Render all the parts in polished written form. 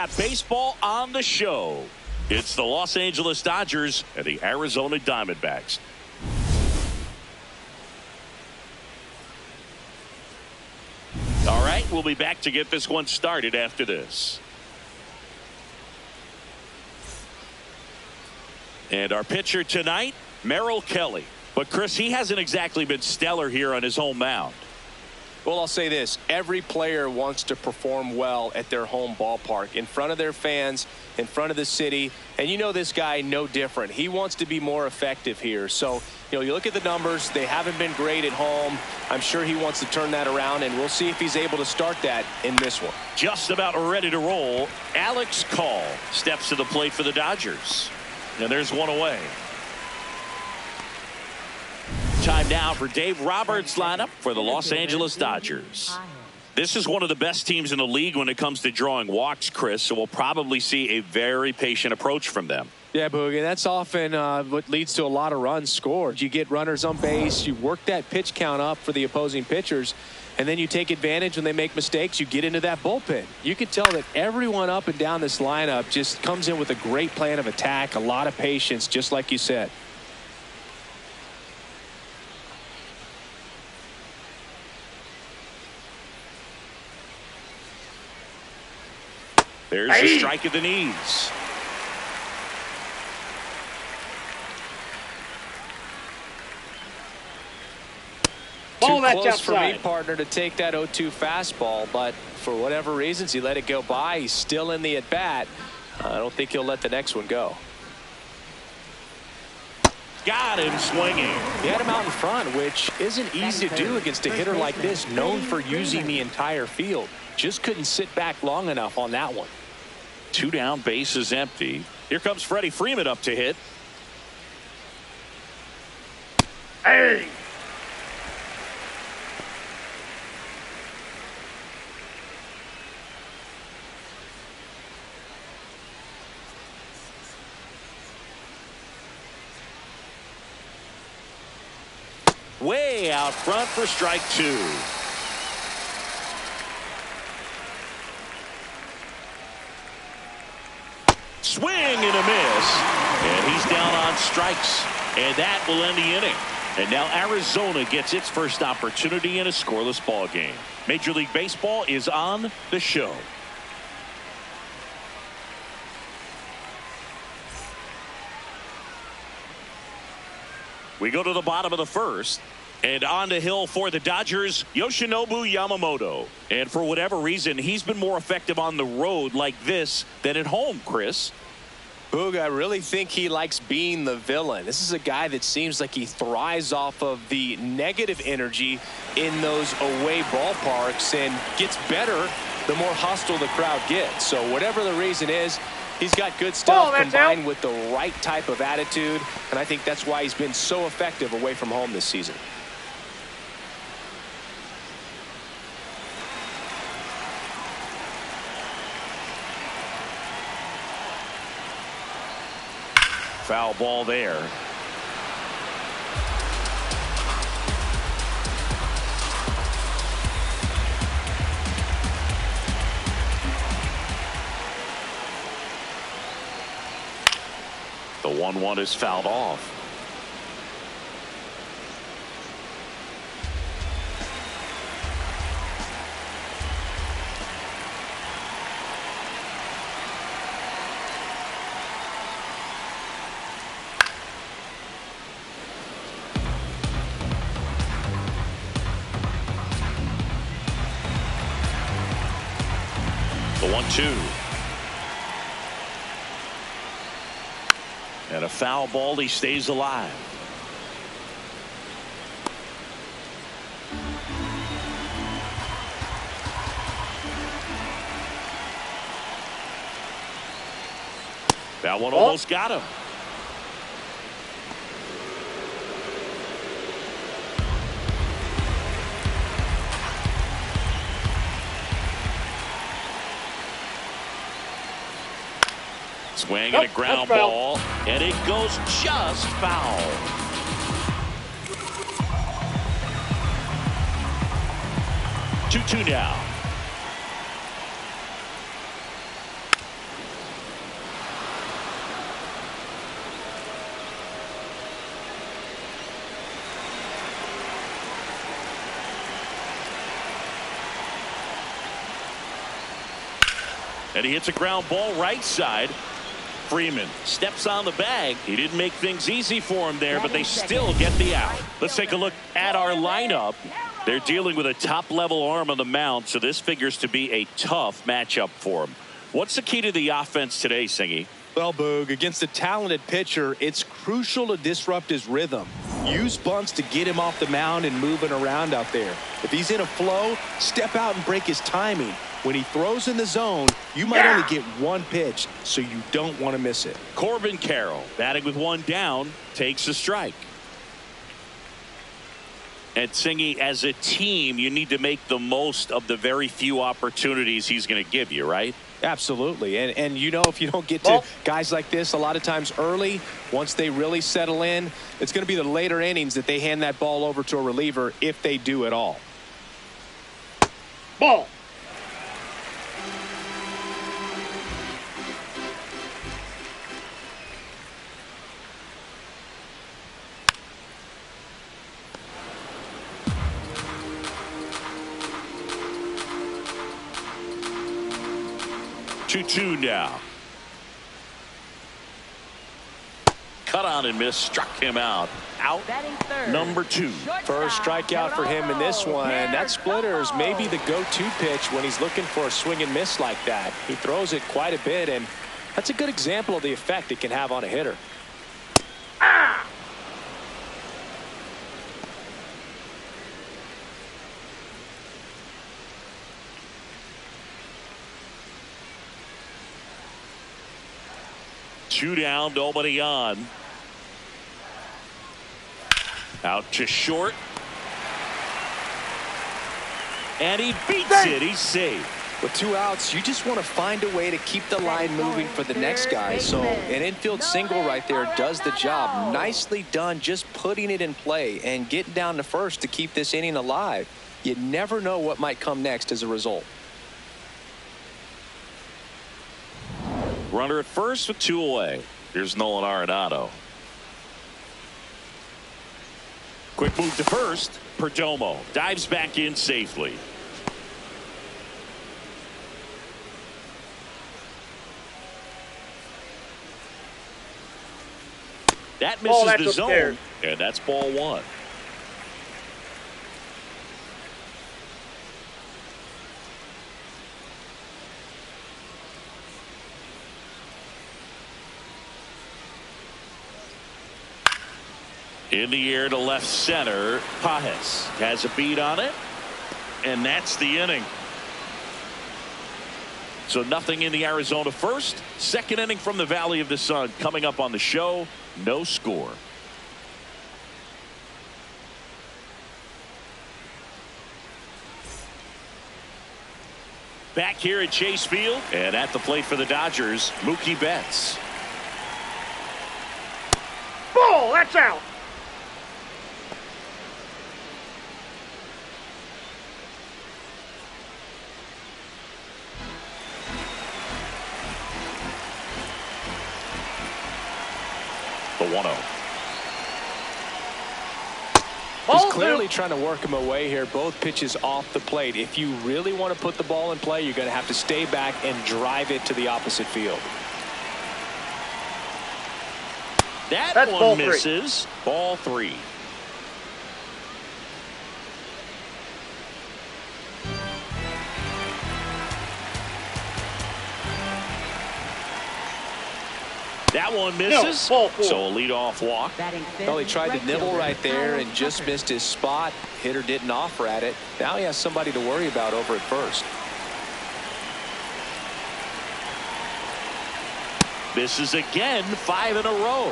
got baseball on the show. It's the Los Angeles Dodgers and the Arizona Diamondbacks. All right, we'll be back to get this one started after this. And our pitcher tonight, Merrill Kelly. But, Chris, he hasn't exactly been stellar here on his home mound. Well, I'll say this. Every player wants to perform well at their home ballpark, in front of their fans, in front of the city. And you know this guy no different. He wants to be more effective here. So, you look at the numbers. They haven't been great at home. I'm sure he wants to turn that around, and we'll see if he's able to start that in this one. Just about ready to roll. Alex Call steps to the plate for the Dodgers. And there's one away. Time now for Dave Roberts' lineup for the Los Angeles Dodgers. This is one of the best teams in the league when it comes to drawing walks, Chris, so we'll probably see a very patient approach from them. Yeah, Boogie, that's often what leads to a lot of runs scored. You get runners on base, you work that pitch count up for the opposing pitchers, and then you take advantage when they make mistakes. You get into that bullpen. You can tell that everyone up and down this lineup just comes in with a great plan of attack, a lot of patience, just like you said. There's a strike at the knees. Too close for me, partner, to take that 0-2 fastball, but for whatever reasons, he let it go by. He's still in the at-bat. I don't think he'll let the next one go. Got him swinging. He had him out in front, which isn't easy to do against a hitter like this, known for using the entire field. Just couldn't sit back long enough on that one. 2 down, base is empty. Here comes Freddie Freeman up to hit. Hey! Way out front for strike 2. Swing and a miss. And he's down on strikes. And that will end the inning. And now Arizona gets its first opportunity in a scoreless ball game. Major League Baseball is on the show. We go to the bottom of the first. And on the hill for the Dodgers, Yoshinobu Yamamoto. And for whatever reason, he's been more effective on the road like this than at home, Chris. Boog, I really think he likes being the villain. This is a guy that seems like he thrives off of the negative energy in those away ballparks and gets better the more hostile the crowd gets. So whatever the reason is, he's got good stuff combined with the right type of attitude, and I think that's why he's been so effective away from home this season. Foul ball there. The 1-1 is fouled off. The 1-2. And a foul ball. He stays alive. That one almost got him. Swing and a ground ball, and it goes just foul. Two now. And he hits a ground ball right side. Freeman steps on the bag. He didn't make things easy for him there, but they still get the out. Let's take a look at our lineup. They're dealing with a top-level arm on the mound, so this figures to be a tough matchup for him. What's the key to the offense today, Singy? Well, Boog, against a talented pitcher, it's crucial to disrupt his rhythm. Use bunts to get him off the mound and moving around out there. If he's in a flow, step out and break his timing. When he throws in the zone, you might only get one pitch, so you don't want to miss it. Corbin Carroll, batting with one down, takes a strike. And Singy, as a team, you need to make the most of the very few opportunities he's going to give you, right? Absolutely. And you know, if you don't get to guys like this a lot of times early, once they really settle in, it's going to be the later innings that they hand that ball over to a reliever, if they do at all. Ball. Two now. Cut on and miss, struck him out. Out. Number 2. First strikeout for him in this one. That splitter is maybe the go-to pitch when he's looking for a swing and miss like that. He throws it quite a bit, and that's a good example of the effect it can have on a hitter. Ah! Two down, nobody on. Out to short. And he beats it. He's safe. With 2 outs, you just want to find a way to keep the line moving for the next guy. So an infield single right there does the job. Nicely done, just putting it in play and getting down to first to keep this inning alive. You never know what might come next as a result. Runner at first with 2 away. Here's Nolan Arenado. Quick move to first. Perdomo dives back in safely. That misses the zone, and that's ball 1. In the air to left center. Pajes has a beat on it, and that's the inning. So nothing in the Arizona first. Second inning from the Valley of the Sun coming up on the show. No score. Back here at Chase Field, and at the plate for the Dodgers, Mookie Betts. Ball. That's out. The 1-0. He's clearly trying to work him away here. Both pitches off the plate. If you really want to put the ball in play, you're going to have to stay back and drive it to the opposite field. That's one misses. Ball 3. That one misses. So a leadoff walk. Well, he tried to nibble right there and just missed his spot. Hitter didn't offer at it. Now he has somebody to worry about over at first. Misses again, 5 in a row.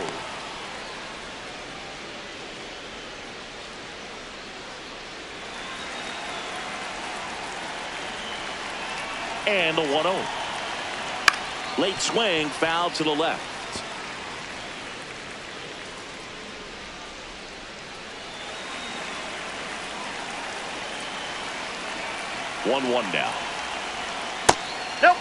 And the 1-0. Late swing, foul to the left. 1-1 now. Nope.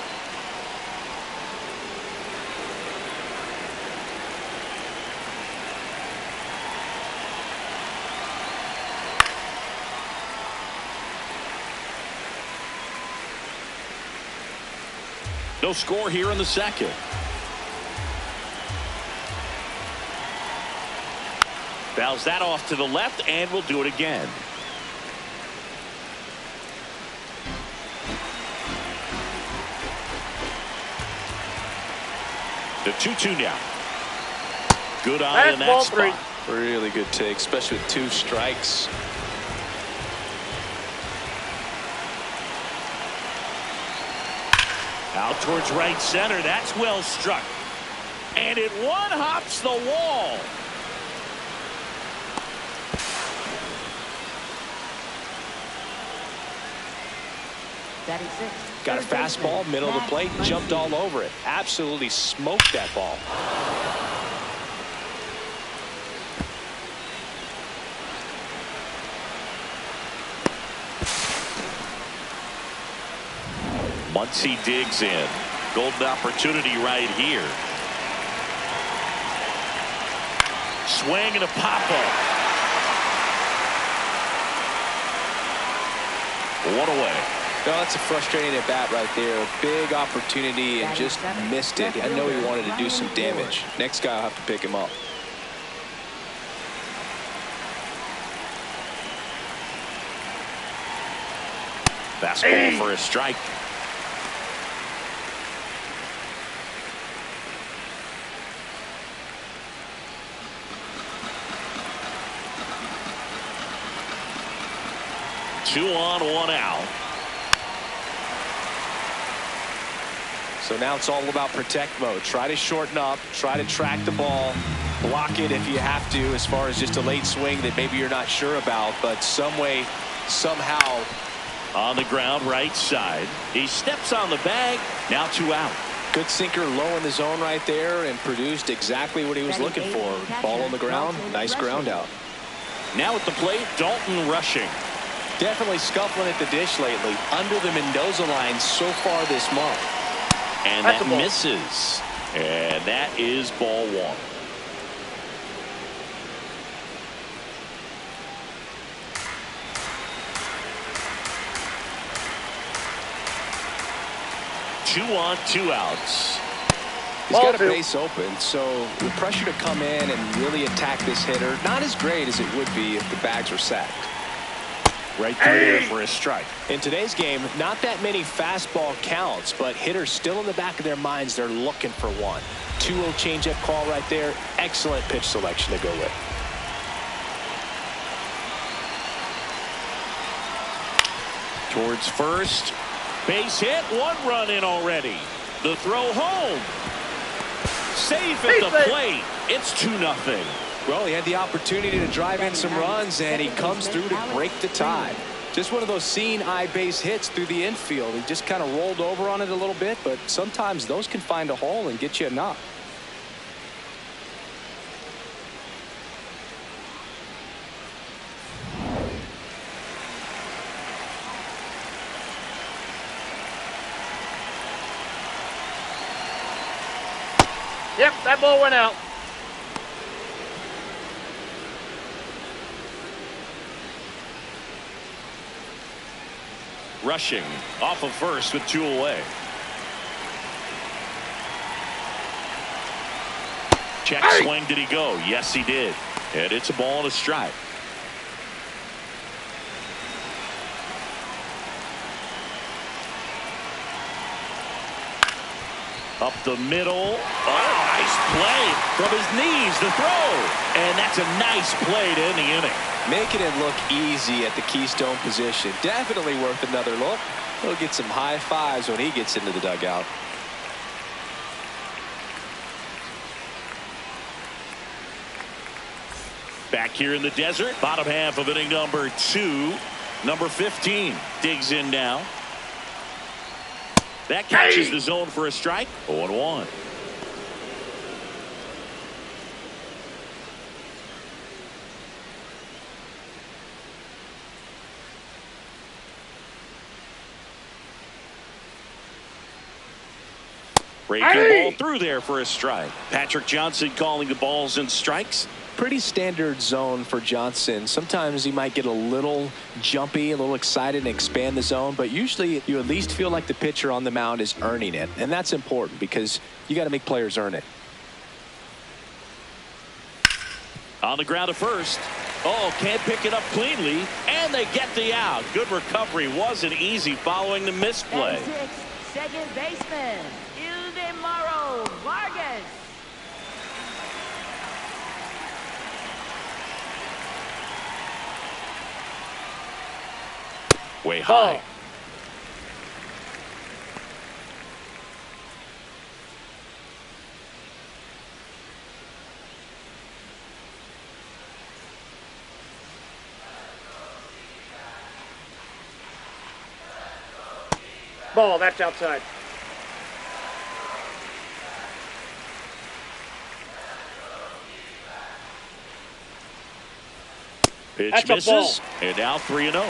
No score here in the second. Fouls that off to the left, and we'll do it again. The 2-2 now. Good eye in that spot. Really good take, especially with 2 strikes. Out towards right center. That's well struck. And it one-hops the wall. Got a fastball, middle of the plate, jumped all over it. Absolutely smoked that ball. Muncy digs in. Golden opportunity right here. Swing and a pop-up. 1 away. No, that's a frustrating at bat right there. A big opportunity and just missed it. I know he wanted to do some damage. Next guy will have to pick him up. Fastball for a strike. Two on, 1 out. So now it's all about protect mode. Try to shorten up, try to track the ball, block it if you have to, as far as just a late swing that maybe you're not sure about, but some way, somehow. On the ground, right side. He steps on the bag. Now 2 out. Good sinker low in the zone right there and produced exactly what he was looking for. Ball on the ground, nice ground out. Now at the plate, Dalton rushing. Definitely scuffling at the dish lately. Under the Mendoza line so far this month. And that misses. And that is ball 1. Two on, 2 outs. He's got a base open, so the pressure to come in and really attack this hitter, not as great as it would be if the bags were sacked. Right through there for a strike. In today's game, not that many fastball counts, but hitters still in the back of their minds, they're looking for one. 2-0 changeup call right there. Excellent pitch selection to go with. Towards first. Base hit. 1 run in already. The throw home. Safe at the plate. It's 2-0. Well, he had the opportunity to drive in some runs, and he comes through to break the tie. Just one of those seeing eye base hits through the infield. He just kind of rolled over on it a little bit, but sometimes those can find a hole and get you a knock. Yep, that ball went out. Rushing off of first with 2 away. Check swing. Did he go? Yes, he did. And it's a ball and a strike. Up the middle. Oh, nice play from his knees. The throw. And that's a nice play to end the inning. Making it look easy at the Keystone position. Definitely worth another look. He'll get some high fives when he gets into the dugout. Back here in the desert, bottom half of inning number 2. Number 15 digs in now. That catches the zone for a strike. 0-1. Breaking ball through there for a strike. Patrick Johnson calling the balls and strikes. Pretty standard zone for Johnson. Sometimes he might get a little jumpy, a little excited and expand the zone, but usually you at least feel like the pitcher on the mound is earning it, and that's important because you got to make players earn it. On the ground to first. Oh, can't pick it up cleanly, and they get the out. Good recovery. Wasn't easy following the misplay. Second baseman, Eugenio Suárez. Way high. Ball, that's outside. Pitch That's a misses, ball. and now 3-0.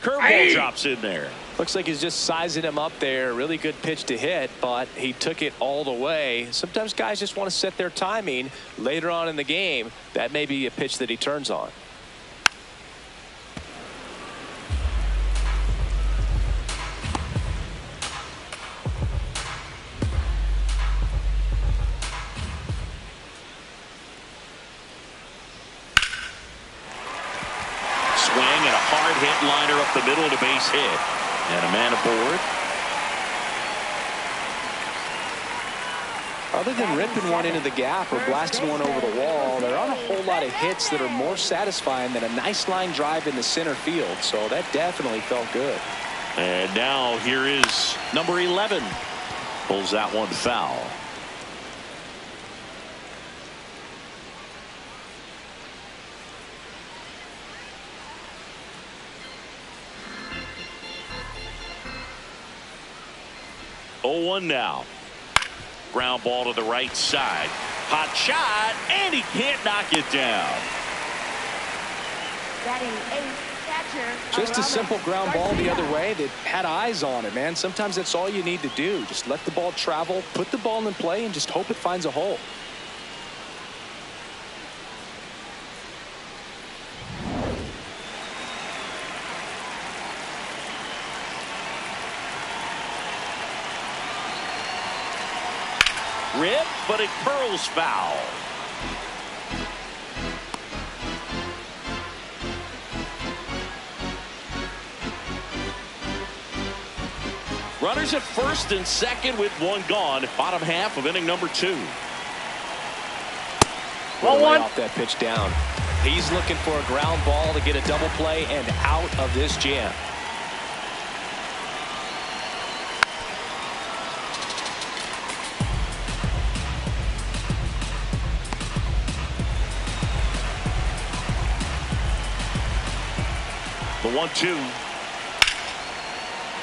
Curveball drops in there. Looks like he's just sizing him up there. Really good pitch to hit, but he took it all the way. Sometimes guys just want to set their timing later on in the game. That may be a pitch that he turns on. Swing and a hard hit liner up the middle to base hit. And a man aboard. Other than ripping one into the gap or blasting one over the wall, there aren't a whole lot of hits that are more satisfying than a nice line drive in the center field. So that definitely felt good. And now here is number 11. Pulls that one foul. Oh, 1 now. Ground ball to the right side. Hot shot, and he can't knock it down. Batting eighth, catcher. Just a simple ground ball the other way that had eyes on it, man. Sometimes that's all you need to do. Just let the ball travel, put the ball in play, and just hope it finds a hole. Rip, but it curls foul. Runners at first and second with one gone. Bottom half of inning number 2. Lay off that pitch down. He's looking for a ground ball to get a double play and out of this jam. The 1-2.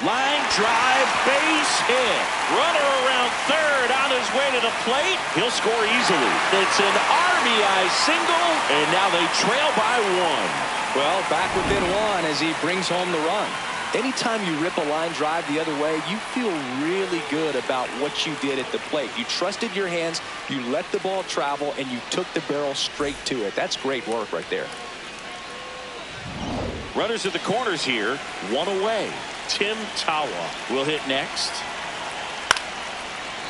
Line drive, base hit. Runner around third on his way to the plate. He'll score easily. It's an RBI single, and now they trail by 1. Well, back within 1 as he brings home the run. Anytime you rip a line drive the other way, you feel really good about what you did at the plate. You trusted your hands, you let the ball travel, and you took the barrel straight to it. That's great work right there. Runners at the corners here, 1 away. Tim Tawa will hit next.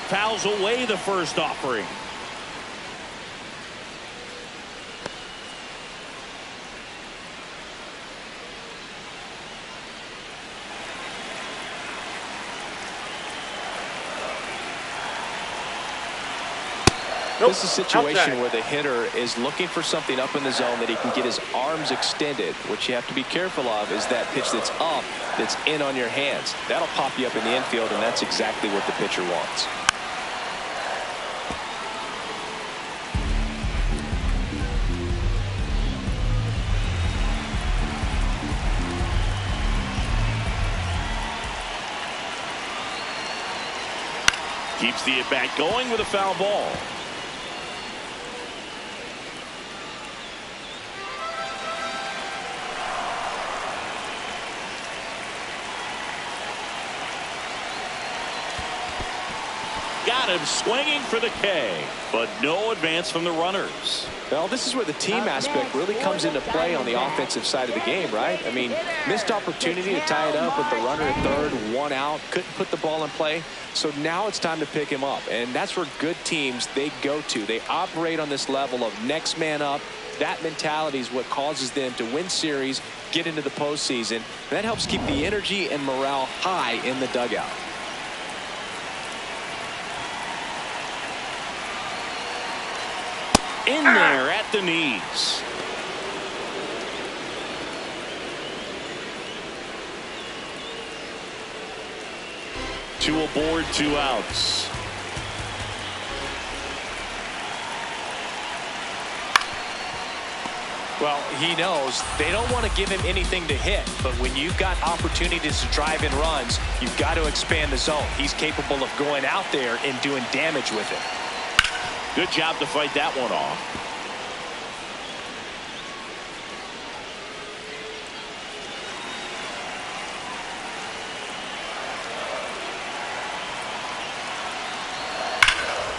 Fouls away the first offering. This is a situation where the hitter is looking for something up in the zone that he can get his arms extended. What you have to be careful of is that pitch that's up, that's in on your hands. That'll pop you up in the infield, and that's exactly what the pitcher wants. Keeps the at-bat going with a foul ball. got him swinging for the K, but no advance from the runners. Well, this is where the team aspect really comes into play on the offensive side of the game, right? I mean, missed opportunity to tie it up with the runner at third, one out, couldn't put the ball in play. So now it's time to pick him up, and that's where good teams, they go to. They operate on this level of next man up. That mentality is what causes them to win series, get into the postseason. And that helps keep the energy and morale high in the dugout. In there at the knees. Two aboard, 2 outs. Well, he knows they don't want to give him anything to hit, but when you've got opportunities to drive in runs, you've got to expand the zone. He's capable of going out there and doing damage with it. Good job to fight that one off.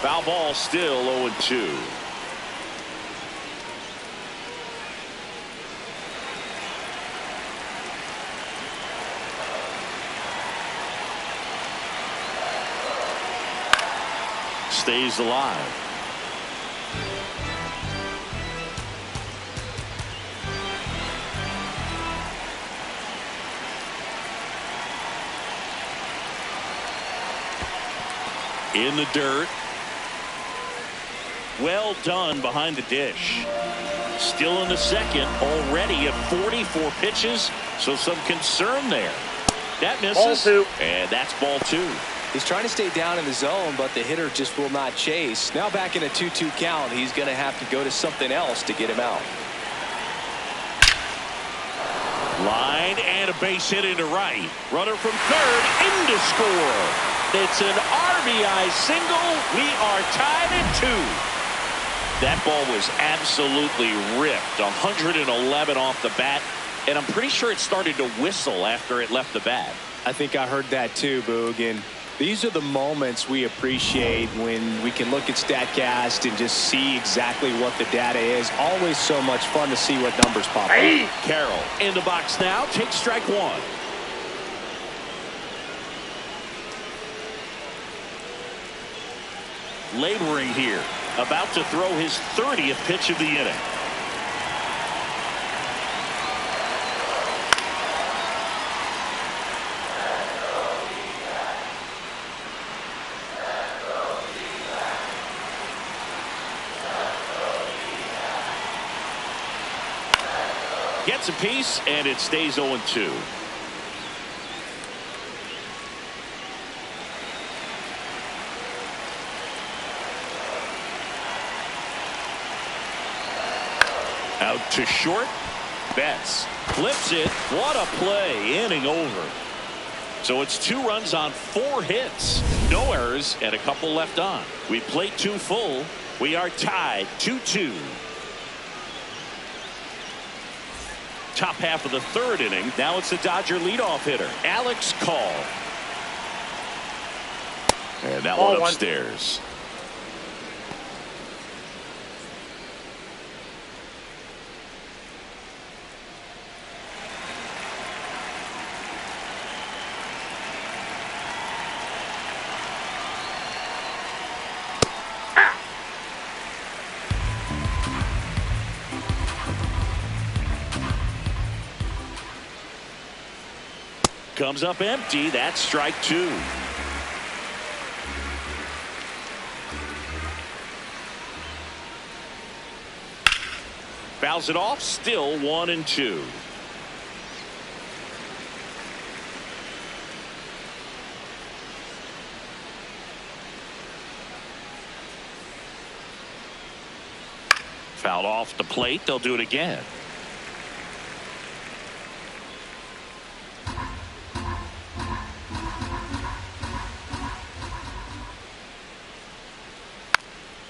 Foul ball, still 0-2. Stays alive. In the dirt. Well done behind the dish. Still in the second, already at 44 pitches, so some concern there. That misses. Ball 2. And that's ball 2. He's trying to stay down in the zone, but the hitter just will not chase. Now back in a 2-2 count, he's going to have to go to something else to get him out. Line and a base hit into right. Runner from third in to score. It's an RBI single. We are tied at 2. That ball was absolutely ripped. 111 off the bat, and I'm pretty sure it started to whistle after it left the bat. I think I heard that too, Boog. And these are the moments we appreciate when we can look at StatCast and just see exactly what the data is. Always so much fun to see what numbers pop up. Carroll in the box now. Takes strike 1. Laboring here. About to throw his 30th pitch of the inning. Gets a piece, and it stays 0-2. Out to short. Betts flips it. What a play. Inning over. So it's 2 runs on 4 hits. No errors and a couple left on. We played 2 full. We are tied 2-2. Top half of the 3rd inning. Now it's the Dodger leadoff hitter, Alex Call. And that one upstairs. Comes up empty. That's strike 2. Fouls it off. Still 1-2. Fouled off the plate. They'll do it again.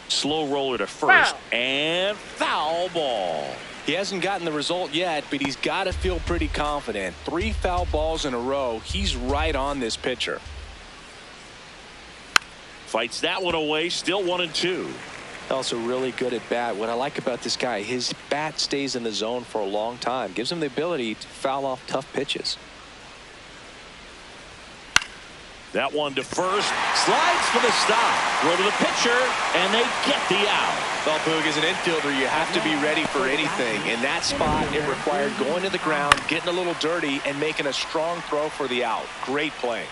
Slow roller to first. Foul. And foul ball. He hasn't gotten the result yet, but he's got to feel pretty confident. 3 foul balls in a row. He's right on this pitcher. Fights that one away. Still 1-2. Also really good at bat. What I like about this guy, his bat stays in the zone for a long time. Gives him the ability to foul off tough pitches. That one to first. Slides for the stop. Throw to the pitcher, and they get the out. Well, Boog, as an infielder, you have to be ready for anything. In that spot, it required going to the ground, getting a little dirty, and making a strong throw for the out. Great play.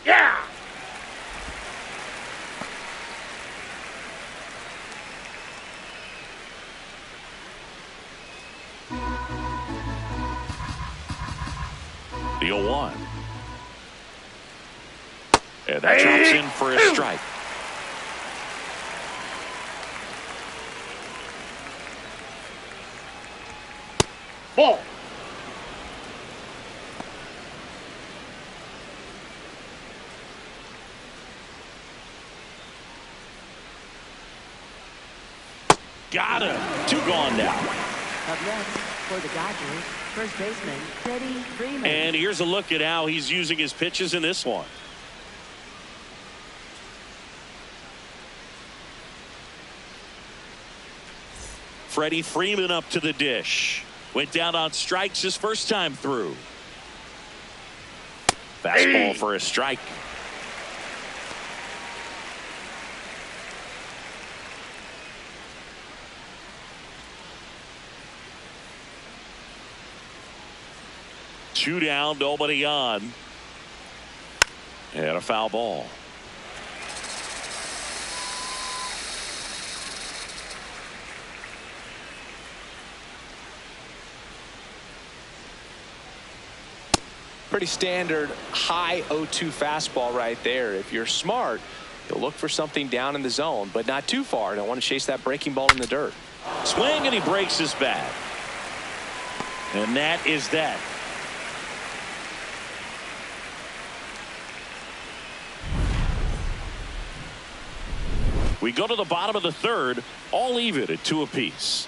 Yeah! The 0-1. And that drops in for a strike. Ball. Got him. 2 gone now. Up next for the Dodgers, first baseman Freddie Freeman. And here's a look at how he's using his pitches in this one. Freddie Freeman up to the dish. Went down on strikes his first time through. Fastball for a strike. Two down, nobody on. And a foul ball. Pretty standard high 0-2 fastball right there. If you're smart, you'll look for something down in the zone, but not too far. Don't want to chase that breaking ball in the dirt. Swing, and he breaks his bat. And that is that. We go to the bottom of the third, all even at 2 apiece.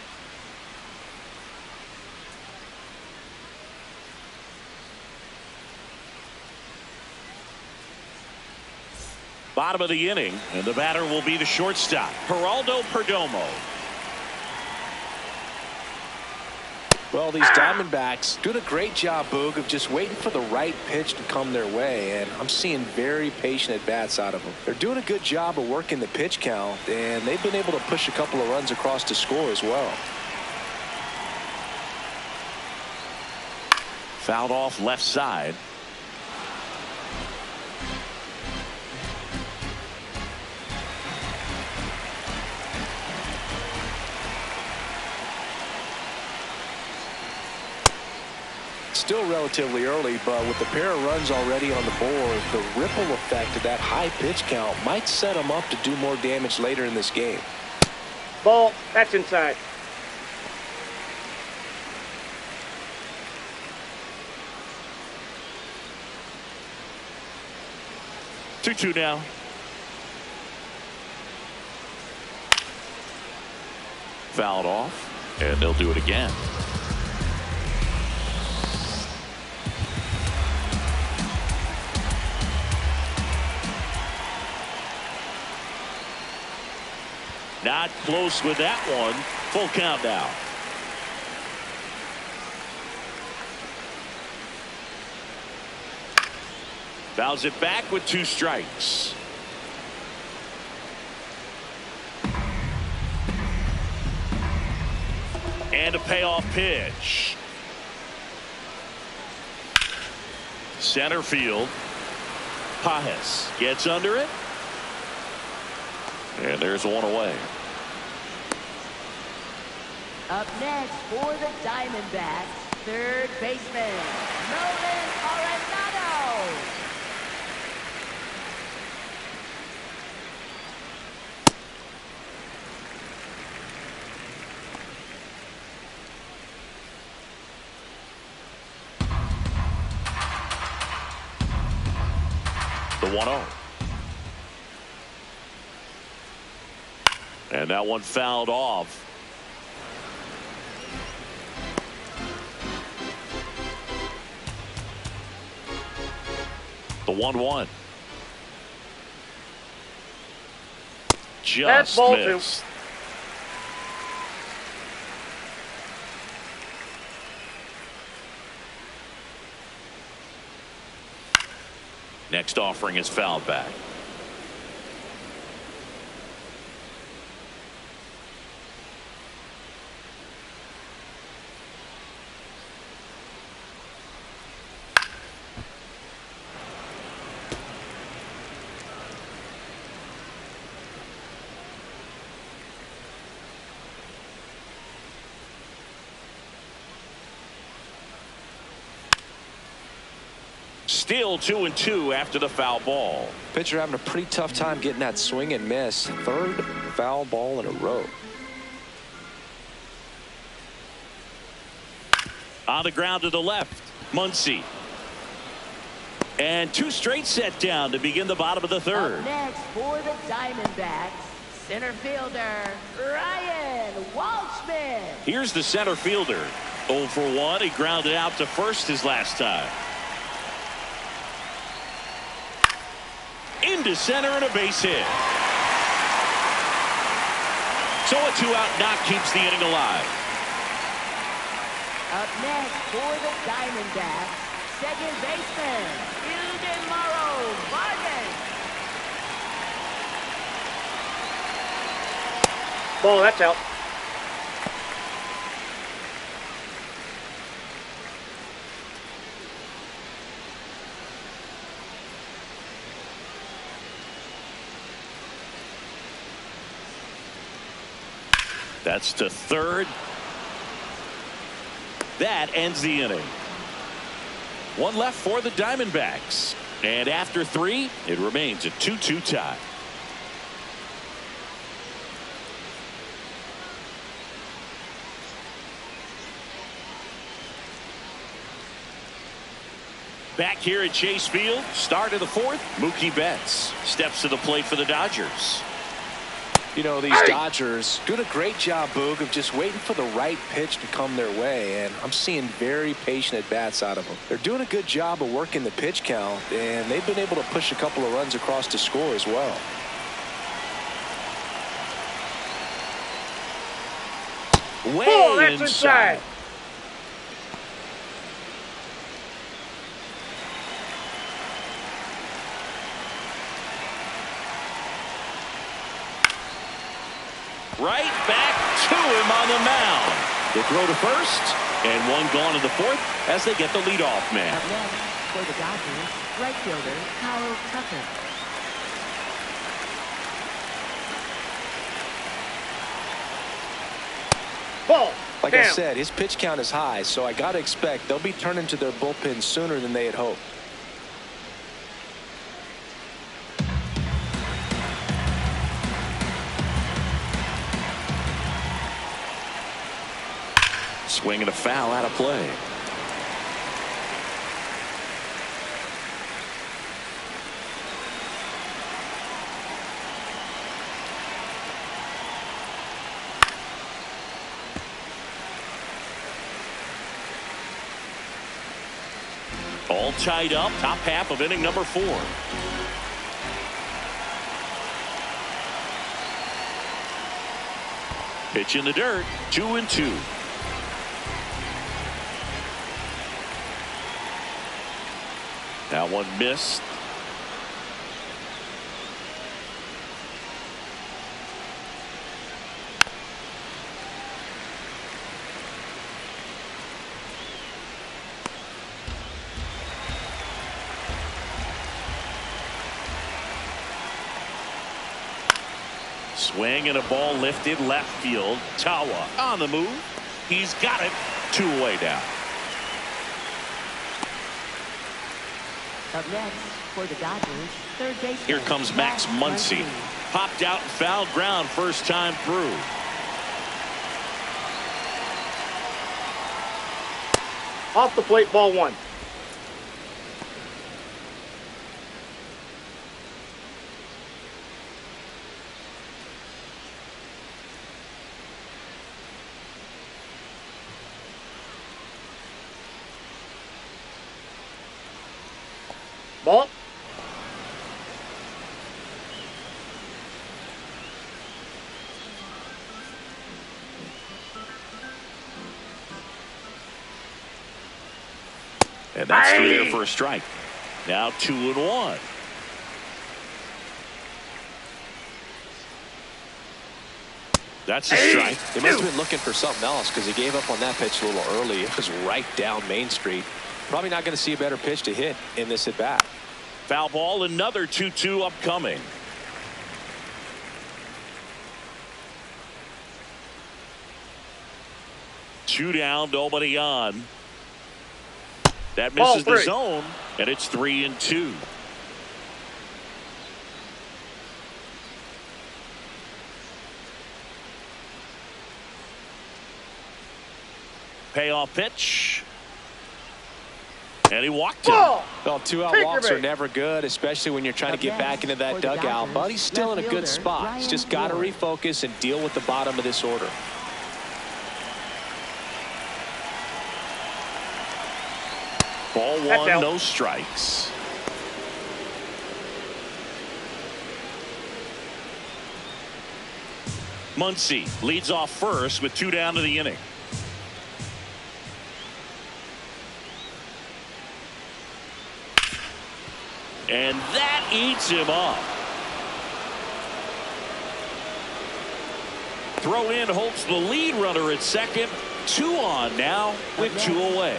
Bottom of the inning, and the batter will be the shortstop, Geraldo Perdomo. Well, these Diamondbacks doing a great job, Boog, of just waiting for the right pitch to come their way, and I'm seeing very patient at-bats out of them. They're doing a good job of working the pitch count, and they've been able to push a couple of runs across to score as well. Fouled off left side. Still relatively early, but with the pair of runs already on the board, the ripple effect of that high pitch count might set them up to do more damage later in this game. Ball. That's inside. Two now. Fouled off, and they'll do it again. Not close with that one. Full count now. Fouls it back with 2 strikes. And a payoff pitch. Center field. Pajes gets under it. And there's one away. Up next for the Diamondbacks, third baseman Nolan Arenado. The 1-0. And that one fouled off. The 1-1. That's Just ball missed. two. Next offering is fouled back. Still 2-2 after the foul ball. Pitcher having a pretty tough time getting that swing and miss. Third foul ball in a row. On the ground to the left, Muncy. And 2 straight set down to begin the bottom of the third. Up next for the Diamondbacks, center fielder Ryan Walshman. Here's the center fielder. 0 for 1. He grounded out to first his last time. Into center and a base hit. So a 2-out knock keeps the inning alive. Up next for the Diamondbacks, second baseman Eugenio Suárez. Ball, that's out. That's to third. That ends the inning. 1 left for the Diamondbacks. And after 3, it remains a 2-2 tie. Back here at Chase Field, start of the 4th, Mookie Betts steps to the plate for the Dodgers. You know, these Dodgers doing a great job, Boog, of just waiting for the right pitch to come their way, and I'm seeing very patient at-bats out of them. They're doing a good job of working the pitch count, and they've been able to push a couple of runs across to score as well. Ball, that's inside. Right back to him on the mound. The throw to first, and 1 gone in the 4th as they get the leadoff man. Up next for the Dodgers, right fielder Kyle Tucker. Ball. Like I Down. said, his pitch count is high, so I got to expect they'll be turning to their bullpen sooner than they had hoped. Swing and a foul out of play. All tied up, top half of inning number 4. Pitch in the dirt, 2-2. That one missed. Swing and a ball lifted left field. Tawa on the move. He's got it. 2 away now. Up next for the Dodgers, third baseman. Here comes Max Muncy. Popped out, foul ground first time through. Off the plate, ball 1. Ball. And that's through there for a strike. Now 2-1. That's a strike. He must have been looking for something else because he gave up on that pitch a little early. It was right down Main Street. Probably not going to see a better pitch to hit in this at bat. Foul ball, another 2-2 upcoming. Two down, nobody on. That misses the zone, and it's 3-2. Payoff pitch. And he walked him. Ball. Well, two-out walks are never good, especially when you're trying to get back into that dugout. But he's still in a good spot. He's just got to refocus and deal with the bottom of this order. Ball one, no strikes. Muncy leads off first with 2 down to the inning. And that eats him up. Throw in Holt's the lead runner at second. 2 on now with 2 away.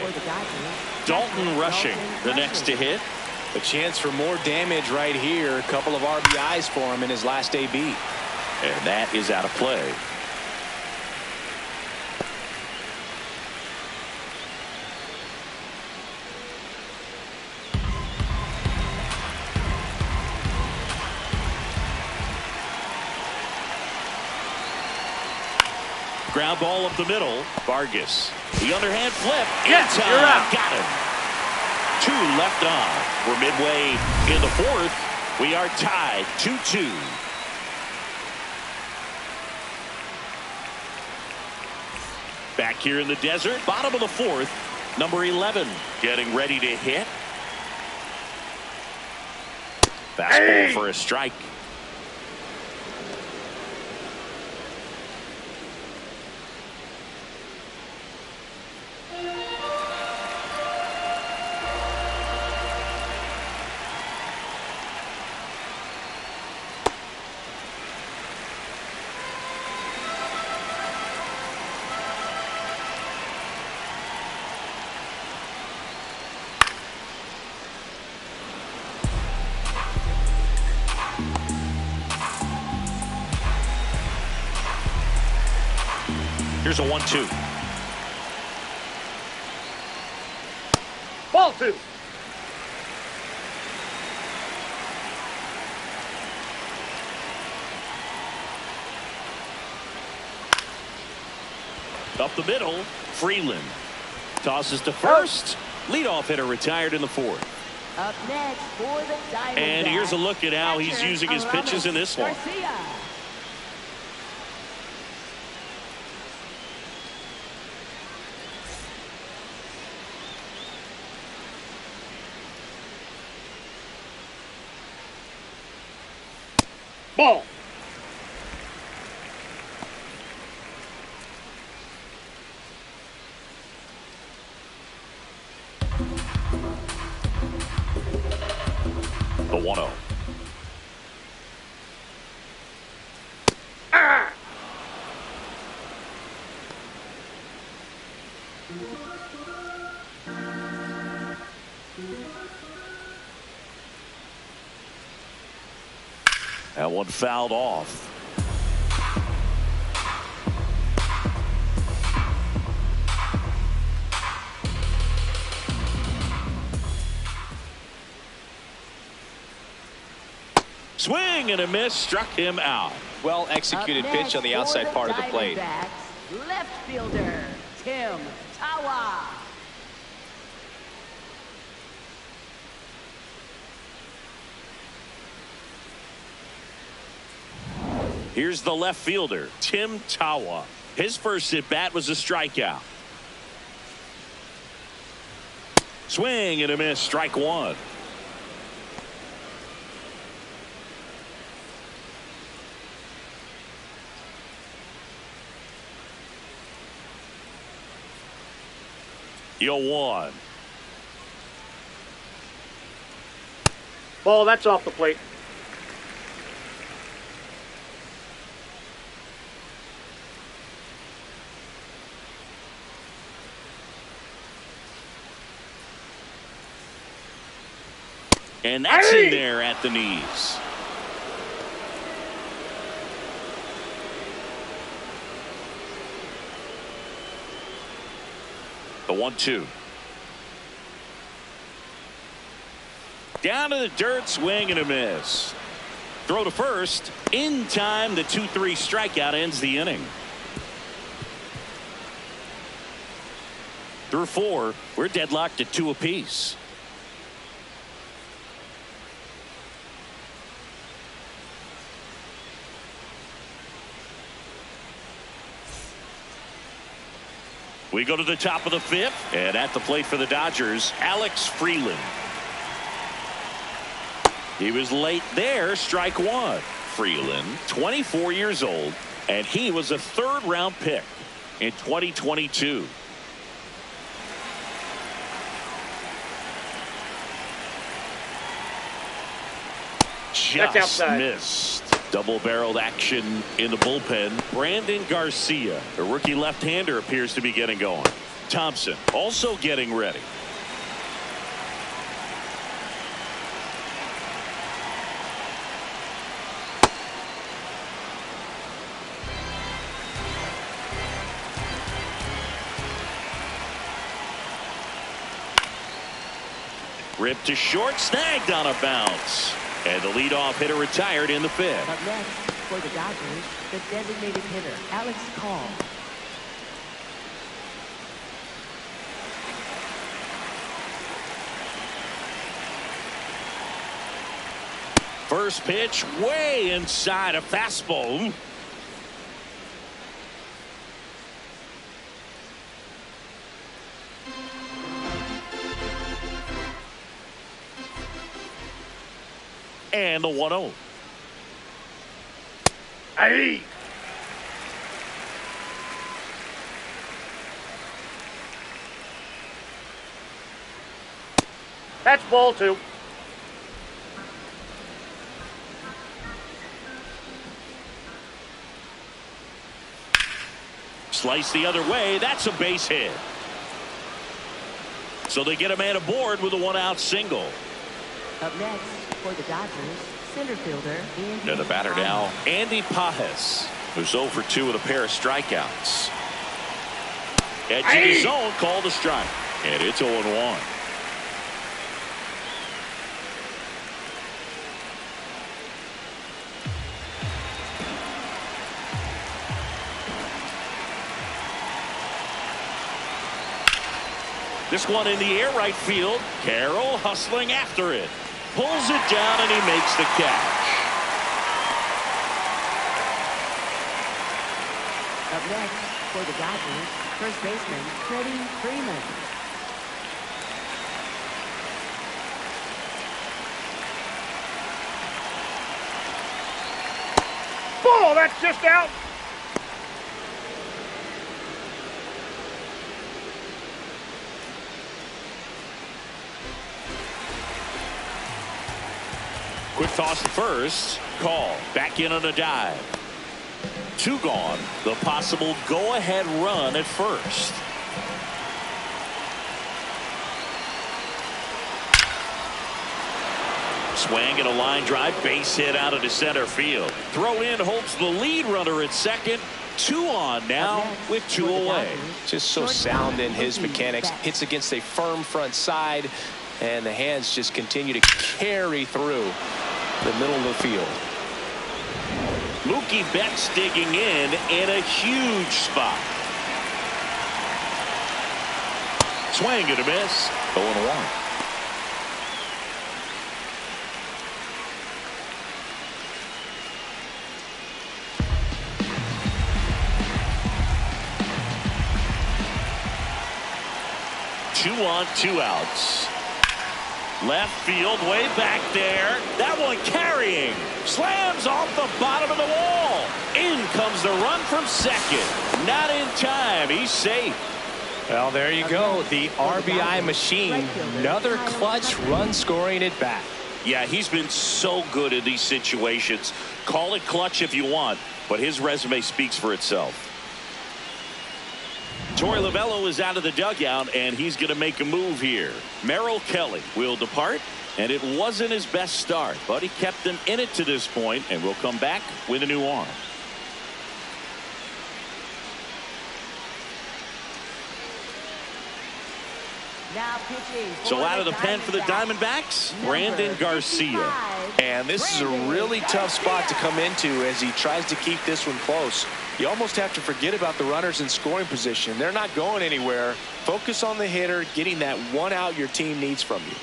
Dalton rushing the next to hit. A chance for more damage right here. A couple of RBIs for him in his last AB. And that is out of play. Ground ball up the middle. Vargas. The underhand flip. Yes, in time. you're out. Got him. 2 left on. We're midway in the 4th. We are tied 2-2. Back here in the desert. Bottom of the 4th. Number 11 getting ready to hit. Fastball for a strike. Here's a 1-2. Ball 2. Up the middle, Freeland tosses to first. Leadoff hitter retired in the 4th. Up next for the Diamondbacks. And here's a look at how he's using his pitches in this one. Ball. The 1-0. That one fouled off. Swing and a miss, struck him out. Well executed pitch on the outside part of the plate. Left fielder Tim Tawa. Here's the left fielder, Tim Tawa. His first at bat was a strikeout. Swing and a miss, strike 1. 0-1. Ball, that's off the plate. And that's in there at the knees. The 1-2. Down to the dirt, swing and a miss. Throw to first. In time, the 2-3 strikeout ends the inning. Through 4, we're deadlocked at 2 apiece. We go to the top of the 5th, and at the plate for the Dodgers, Alex Freeland. He was late there, strike 1. Freeland, 24 years old, and he was a 3rd-round pick in 2022. Just missed. Double-barreled action in the bullpen. Brandon Garcia, the rookie left-hander, appears to be getting going. Thompson also getting ready. Ripped to short, snagged on a bounce. And the leadoff hitter retired in the 5th. Up next, for the Dodgers, the designated hitter, Alex Call. First pitch, way inside a fastball. And the 1-0. Hey! That's ball 2. Slice the other way. That's a base hit. So they get a man aboard with a 1-out single. Up next, for the Dodgers, center fielder Andy. And the batter now, Andy Pajes, who's 0 for 2 with a pair of strikeouts. Edge of the zone, called a strike. And it's 0-1. This one in the air, right field. Carroll hustling after it. Pulls it down and he makes the catch. Up next, for the Dodgers, first baseman Freddie Freeman. Ball, that's just out. Quick toss to first. Call. Back in on a dive. 2 gone. The possible go-ahead run at first. Swing and a line drive. Base hit out into center field. Throw in holds the lead runner at second. 2 on now with 2 away. Just so sound in his mechanics. Hits against a firm front side. And the hands just continue to carry through the middle of the field. Mookie Betts digging in a huge spot. Swing and a miss. 0-1. Two on, 2 outs. Left field, way back there. That one carrying. Slams off the bottom of the wall. In comes the run from second. Not in time. He's safe. Well, there you go. The RBI machine. Another clutch run scoring at bat. Yeah, he's been so good in these situations. Call it clutch if you want, but his resume speaks for itself. Torey Lovullo is out of the dugout, and he's going to make a move here. Merrill Kelly will depart, and it wasn't his best start, but he kept them in it to this point, and will come back with a new arm. Now pitching. So out of the pen for the Diamondbacks, Brandon Garcia. And this is a really tough spot to come into as he tries to keep this one close. You almost have to forget about the runners in scoring position. They're not going anywhere. Focus on the hitter, getting that one out your team needs from you.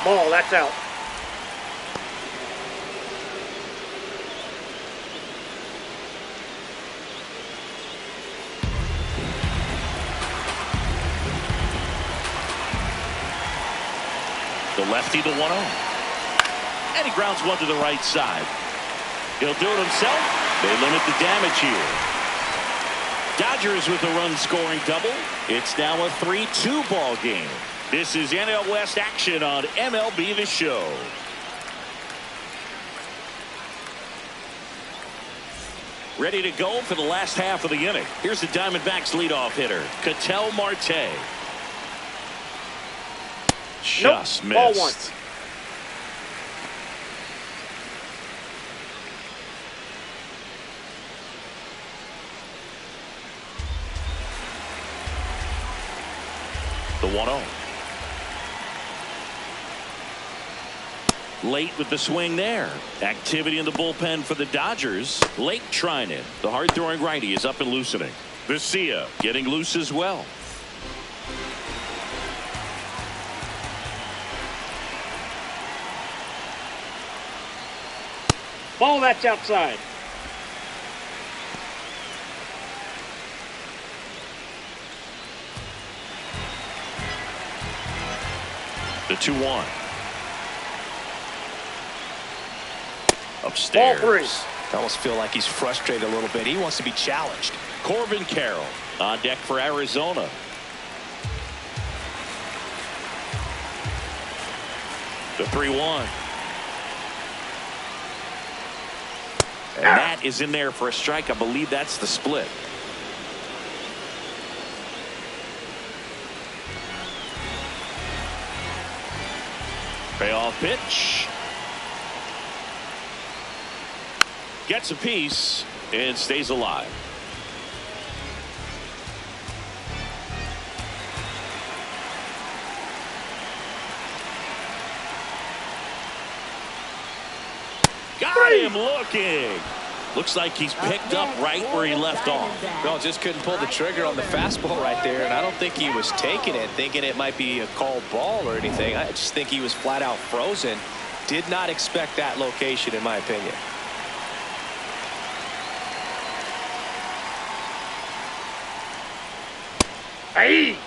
Ball, that's out. The lefty, the 1-0. And he grounds one to the right side. He'll do it himself. They limit the damage here. Dodgers with a run-scoring double. It's now a 3-2 ball game. This is NL West action on MLB The Show. Ready to go for the last half of the inning. Here's the Diamondbacks leadoff hitter, Ketel Marte. Just missed. Ball one. The 1-0. Late with the swing there. Activity in the bullpen for the Dodgers. Late trying it. The hard-throwing righty is up and loosening. Garcia getting loose as well. Ball, that's outside. The 2-1. Upstairs. Ball three. I almost feel like he's frustrated a little bit. He wants to be challenged. Corbin Carroll on deck for Arizona. The 3-1. And that is in there for a strike. I believe that's the split. Payoff pitch. Gets a piece and stays alive. Got him looking. Looks like he's picked up right where he left off. No, just couldn't pull the trigger on the fastball right there, and I don't think he was taking it, thinking it might be a called ball or anything. I just think he was flat out frozen. Did not expect that location, in my opinion. Hey!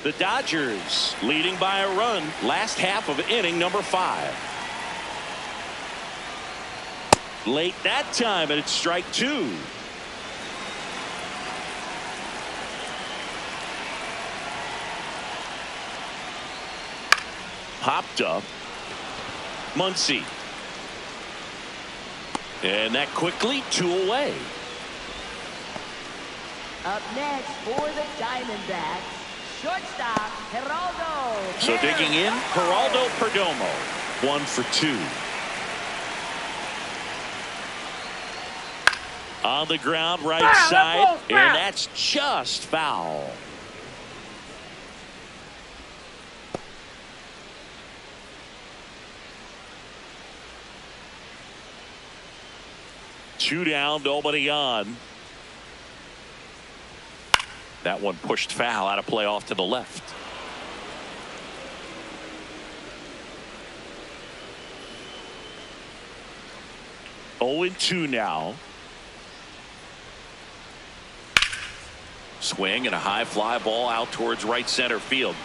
The Dodgers leading by a run. Last half of inning number 5. Late that time, and it's strike 2. Popped up. Muncy. And that quickly 2 away. Up next for the Diamondbacks, shortstop Geraldo. So digging in, Geraldo Perdomo. 1 for 2. On the ground, right side, and that's just foul. Two down, nobody on. That one pushed foul, out of play off to the left. Oh and 2 now. Swing and a high fly ball out towards right center field.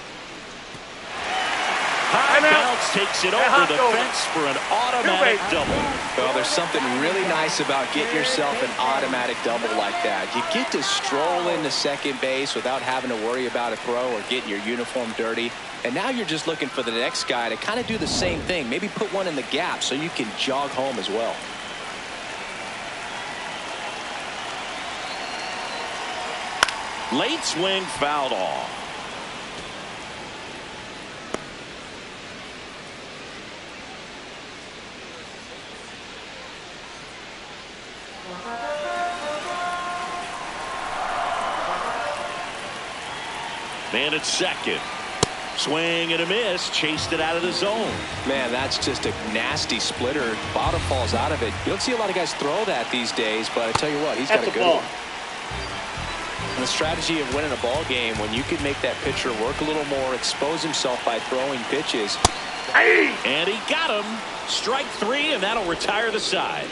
High bounce takes it over the fence for an automatic double. Well, there's something really nice about getting yourself an automatic double like that. You get to stroll into second base without having to worry about a throw or getting your uniform dirty. And now you're just looking for the next guy to kind of do the same thing. Maybe put one in the gap so you can jog home as well. Late swing fouled off. Man at second. Swing and a miss. Chased it out of the zone. Man, that's just a nasty splitter. Bottom falls out of it. You don't see a lot of guys throw that these days, but I tell you what, he's got a good one. And the strategy of winning a ball game, when you can make that pitcher work a little more, expose himself by throwing pitches. And he got him. Strike three, and that'll retire the side.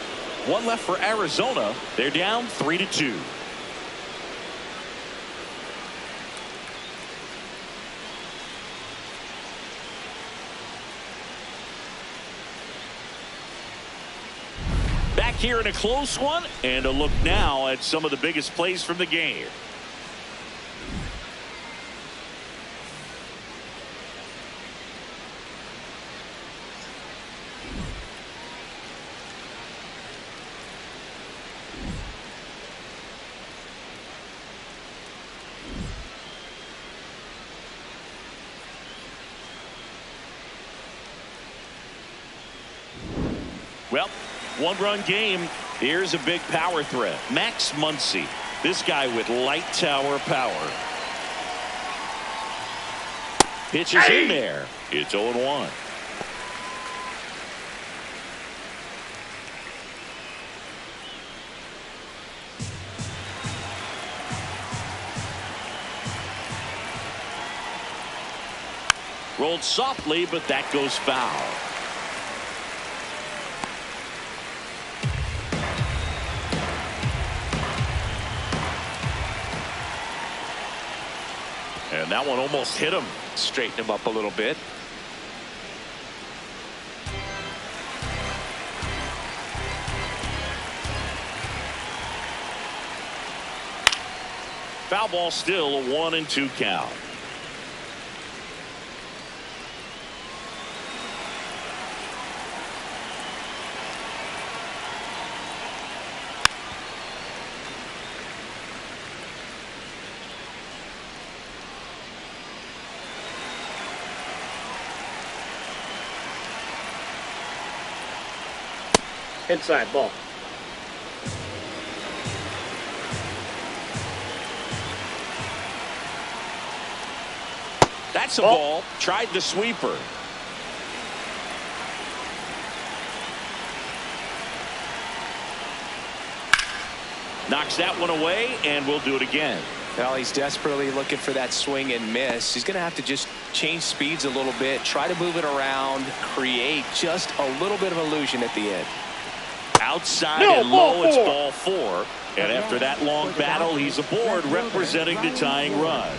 One left for Arizona. They're down 3-2. Back here in a close one, and a look now at some of the biggest plays from the game. Well, one-run game. Here's a big power threat. Max Muncy, this guy with light tower power. Pitch is in there. It's 0-1. Rolled softly, but that goes foul. And that one almost hit him. Straighten him up a little bit. Foul ball, still a 1-2 count. Inside ball. That's a ball. Tried the sweeper. Knocks that one away, and we'll do it again. Well, he's desperately looking for that swing and miss. He's going to have to just change speeds a little bit, try to move it around, create just a little bit of illusion at the end. Outside and low, it's ball 4. And after that long battle, he's aboard, representing the tying run.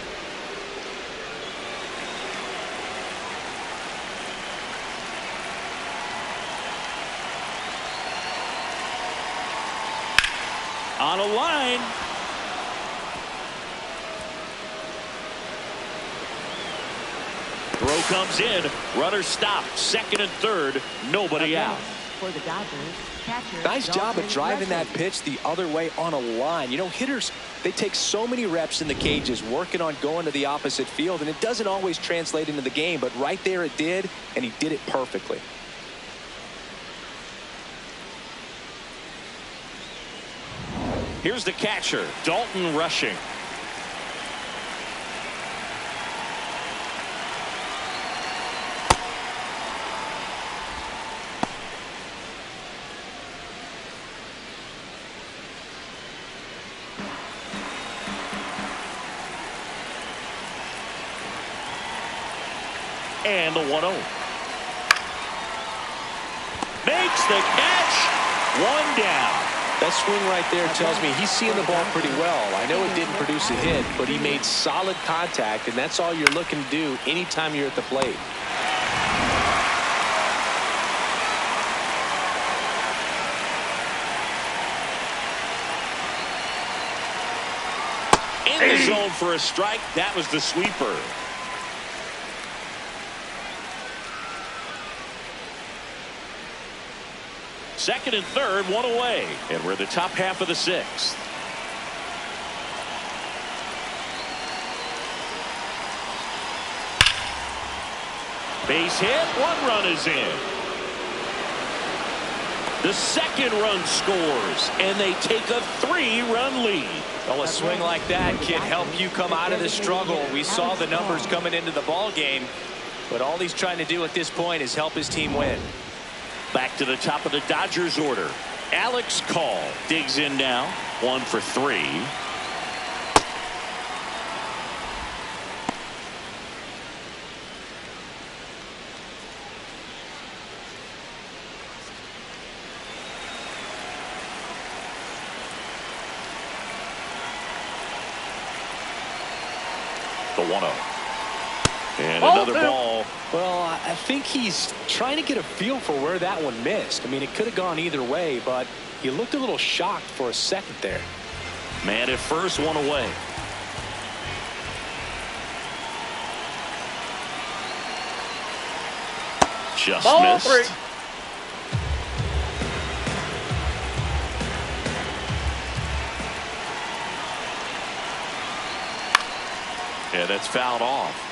On a line. Throw comes in. Runner stopped. Second and third. Nobody out. For the Dodgers, catcher, nice job of driving that pitch the other way on a line. You know, hitters, they take so many reps in the cages working on going to the opposite field, and it doesn't always translate into the game, but right there it did, and he did it perfectly. Here's the catcher, Dalton Rushing. And the 1-0. Makes the catch. One down. That swing right there tells me he's seeing the ball pretty well. I know it didn't produce a hit, but he made solid contact, and that's all you're looking to do anytime you're at the plate. In the zone for a strike. That was the sweeper. Second and third, one away. And we're the top half of the sixth. Base hit. One run is in. The second run scores, and they take a 3-run lead. Well, a swing like that can help you come out of the struggle. We saw the numbers coming into the ball game, but all he's trying to do at this point is help his team win. Back to the top of the Dodgers order. Alex Call digs in now. 1 for 3. The 1-0. And another ball. Well, I think he's trying to get a feel for where that one missed. I mean, it could have gone either way, but he looked a little shocked for a second there. Man at first, one away. Just Ball missed. 3. Yeah, that's fouled off.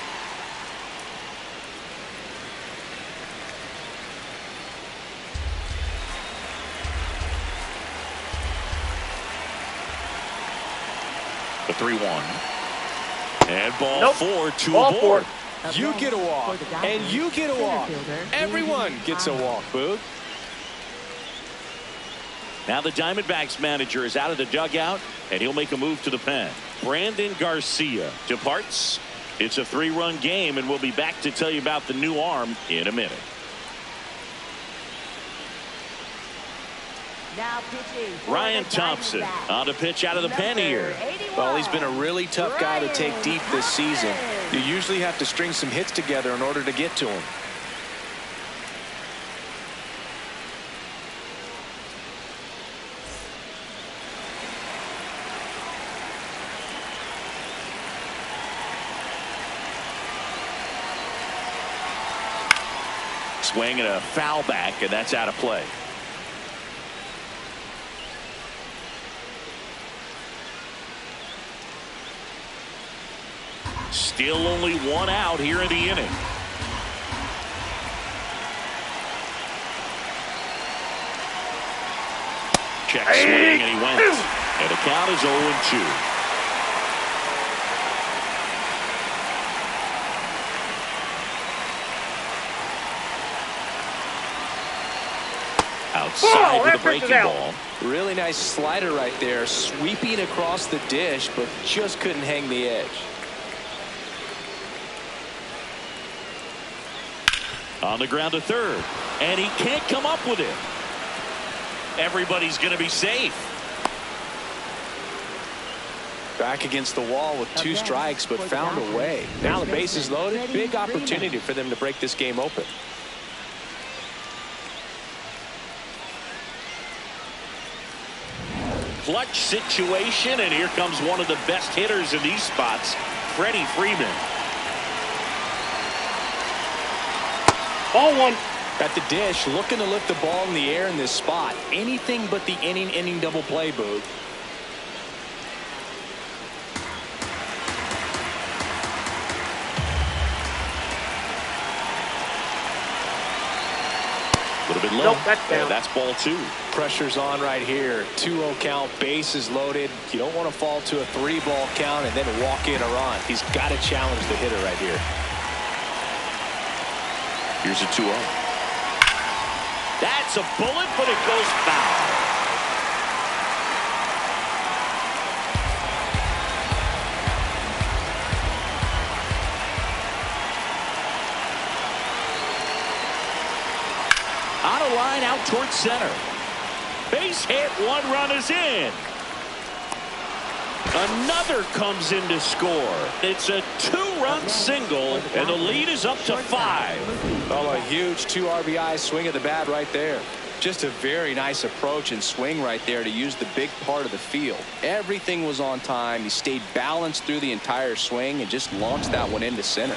The 3-1. And ball 4, 2 Ball aboard. 4. You get a walk, and you get a walk. Everyone gets a walk, Boog. Now the Diamondbacks manager is out of the dugout, and he'll make a move to the pen. Brandon Garcia departs. It's a 3-run game, and we'll be back to tell you about the new arm in a minute. Now pitching Ryan Thompson on the pitch out of the pen here. Well, he's been a really tough guy to take deep this season. You usually have to string some hits together in order to get to him. Swing and a foul back, and that's out of play. Still only 1 out here in the inning. Check swing, and he went. And the count is 0-2. Outside with a breaking ball. Really nice slider right there, sweeping across the dish, but just couldn't hang the edge. On the ground to third, and he can't come up with it. Everybody's going to be safe. Back against the wall with 2 strikes, but found a way. Now the base is loaded. Big opportunity for them to break this game open. Clutch situation, and here comes one of the best hitters in these spots, Freddie Freeman. Ball 1. At the dish, looking to lift the ball in the air in this spot. Anything but the inning double play, Boog. A little bit low. Nope, that's down. That's ball 2. Pressure's on right here. 2-0 count, base is loaded. You don't want to fall to a 3-ball count and then walk in a run. He's got to challenge the hitter right here. Here's a 2-0. That's a bullet, but it goes foul. On a line out towards center. Base hit, 1 run is in. Another comes in to score. It's a 2-run single, and the lead is up to 5. Oh, a huge 2 RBI swing of the bat right there. Just a very nice approach and swing right there to use the big part of the field. Everything was on time. He stayed balanced through the entire swing and just launched that one into center.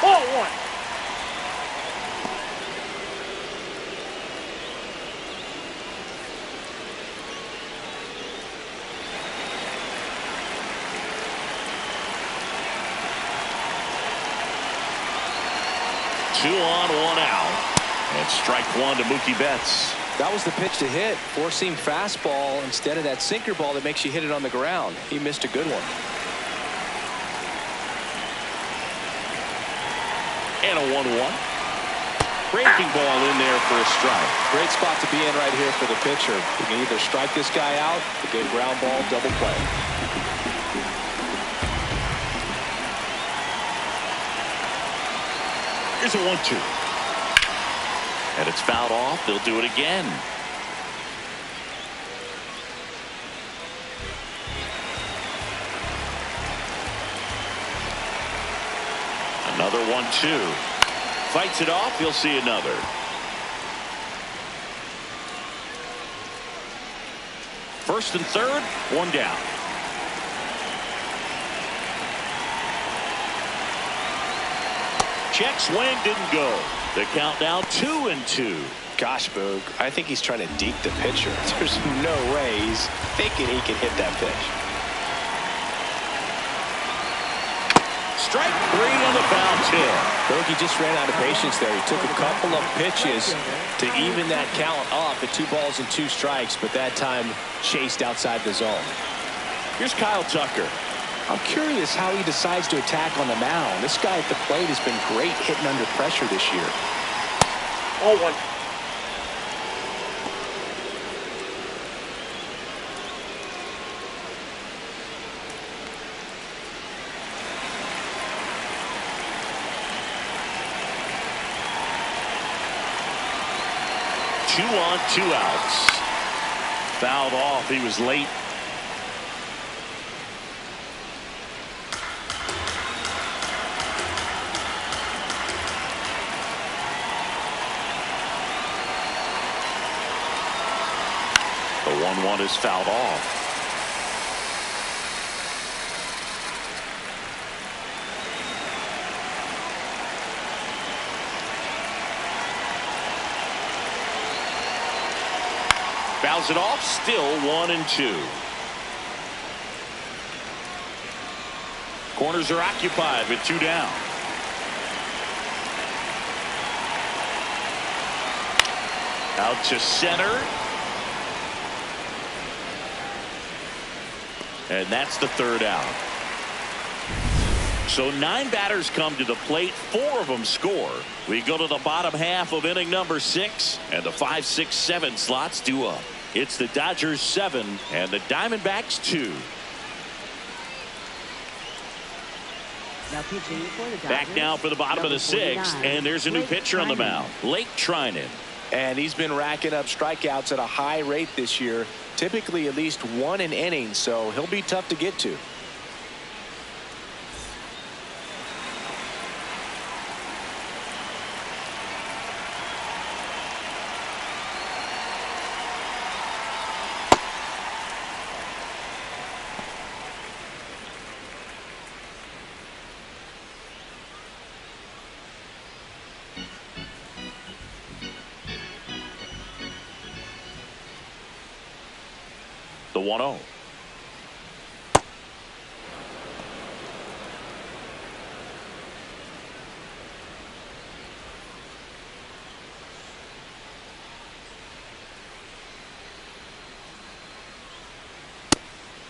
Ball 1. Two on, 1 out. And strike 1 to Mookie Betts. That was the pitch to hit. 4-seam fastball instead of that sinker ball that makes you hit it on the ground. He missed a good one. And a 1-1. Breaking ball in there for a strike. Great spot to be in right here for the pitcher. You can either strike this guy out or get a ground ball double play. Here's a 1-2. And it's fouled off. They'll do it again. Another 1-2. Fights it off. You'll see another. First and third, 1 down. Check swing, didn't go. The count now 2-2. Gosh, Boog, I think he's trying to deke the pitcher. There's no way he's thinking he can hit that pitch. Strike 3 on the foul tip. Boog, he just ran out of patience there. He took a couple of pitches to even that count up at 2 balls and 2 strikes, but that time chased outside the zone. Here's Kyle Tucker. I'm curious how he decides to attack on the mound. This guy at the plate has been great hitting under pressure this year. Ball 1. Two on, 2 outs. Fouled off. He was late. The 1-1 is fouled off. Fouls it off. Still 1-2. Corners are occupied with 2 down. Out to center. And that's the 3rd out. So 9 batters come to the plate. 4 of them score. We go to the bottom half of inning number 6, and the 5, 6, 7 slots due up. It's the Dodgers 7 and the Diamondbacks 2. Back now for the bottom of the 6th, and there's a new pitcher on the mound, Blake Trinan. And he's been racking up strikeouts at a high rate this year, typically at least 1 an inning, so he'll be tough to get to. The 1-0.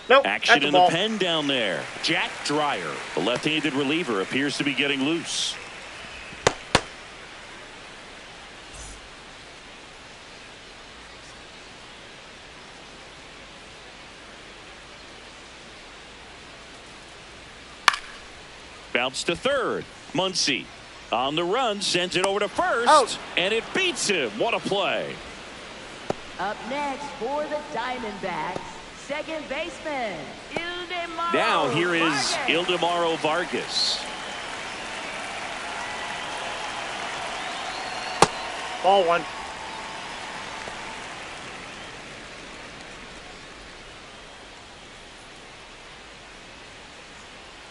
Nope, Action that's a in ball. the pen down there. Jack Dreyer, the left-handed reliever, appears to be getting loose. Bounce to third. Muncy on the run, sends it over to first. Out. And it beats him. What a play. Up next for the Diamondbacks, second baseman, Ildemaro Now here is Vargas. Ildemaro Vargas. Ball one.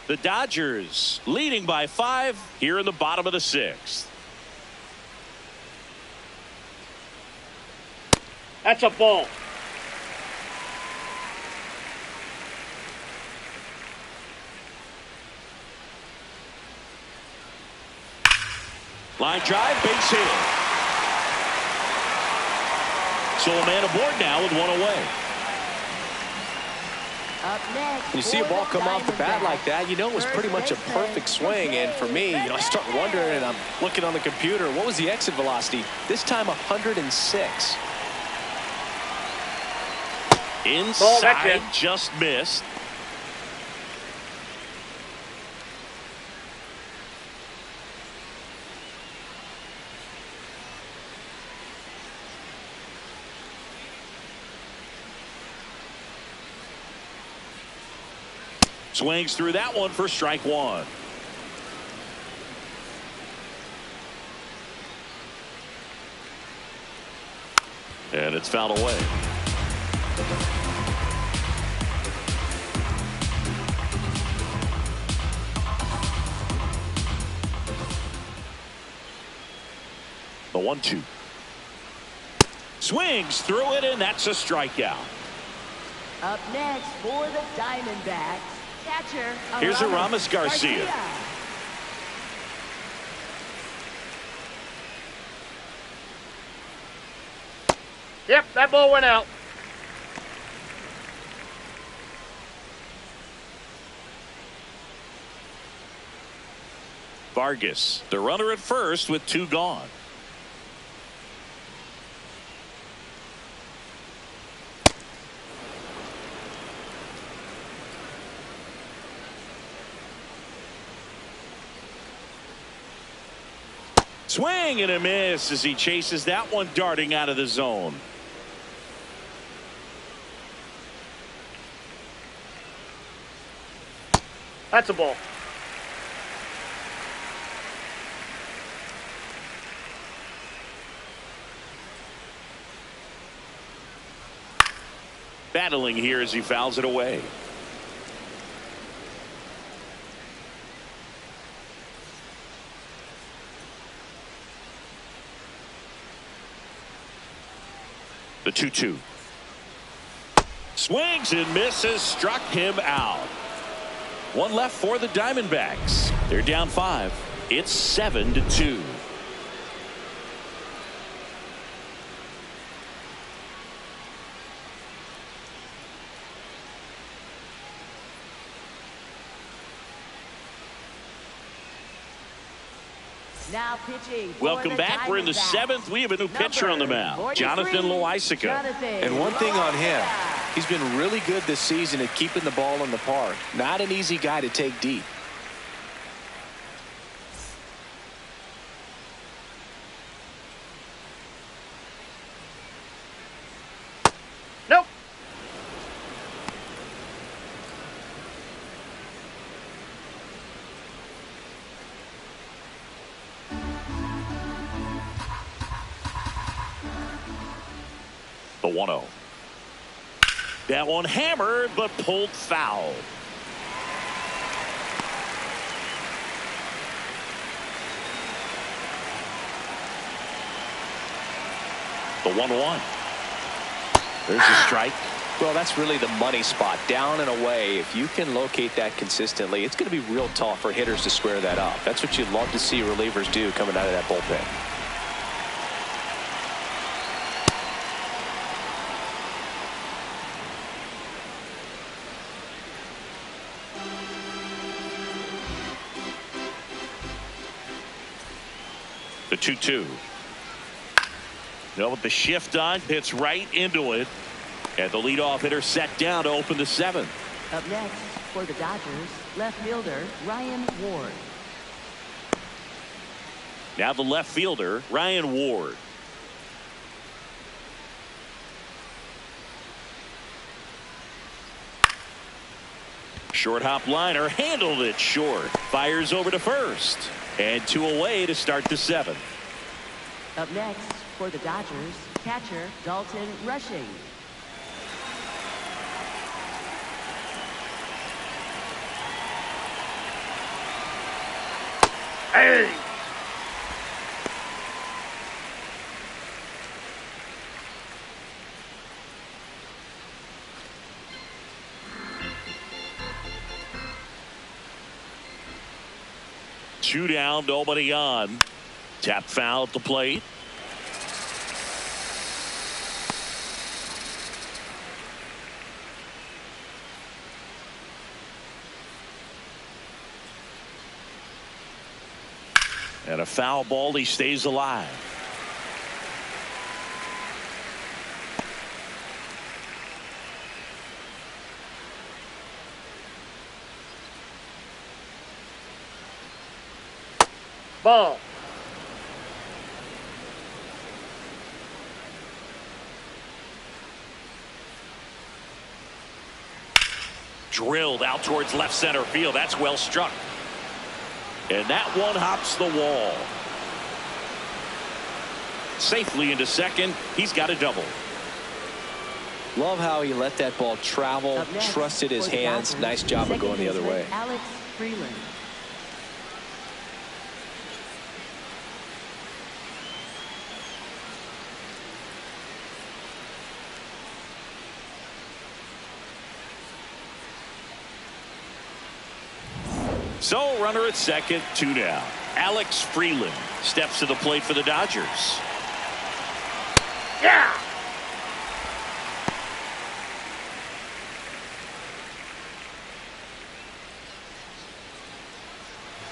The Dodgers leading by 5 here in the bottom of the 6th. That's a ball. Line drive, base hit. So a man aboard now with one away. Up next When you see a for ball the come off the bat Diamondbacks, like that, you know it was pretty much a first perfect baseman, swing. And for me, I start wondering, and I'm looking on the computer, what was the exit velocity? This time 106. Inside, just missed. Swings through that one for strike one. And it's fouled away. The 1-2. Swings through it, and that's a strikeout. Up next for the Diamondbacks, catcher Here's Aramis Garcia. Yep, that ball went out. Vargas, the runner at first with 2 gone. Swing and a miss as he chases that one darting out of the zone. That's a ball. Battling here as he fouls it away. The 2-2. Swings and misses, struck him out. One left for the Diamondbacks. They're down 5. It's 7-2. Now pitching for Welcome the back. We're in the Diamondbacks. 7th. We have a new pitcher on the mound, 43, Jonathan Loáisiga. Jonathan And one thing on him, Loáisiga. he's been really good this season at keeping the ball in the park. Not an easy guy to take deep. Nope. The 1-0. That one hammered but pulled foul. The 1-1. There's a strike. Well, that's really the money spot, down and away. If you can locate that consistently, it's going to be real tough for hitters to square that up. That's what you'd love to see relievers do coming out of that bullpen. The 2-2. With the shift on, hits right into it. And the leadoff hitter set down to open the 7th. Up next for the Dodgers, left fielder Ryan Ward. Now the left fielder, Ryan Ward. Short hop liner, handled it short. Fires over to first. And 2 away to start the 7th. Up next for the Dodgers, catcher Dalton Rushing. Hey! Two down, nobody on. Tap foul at the plate. And a foul ball, he stays alive. Ball. Drilled out towards left center field. That's well struck. And that one hops the wall. Safely into second. He's got a double. Love how he let that ball travel, trusted his hands. Nice job of going the other way. Alex Freeland. So runner at second, 2 down. Alex Freeland steps to the plate for the Dodgers. Yeah!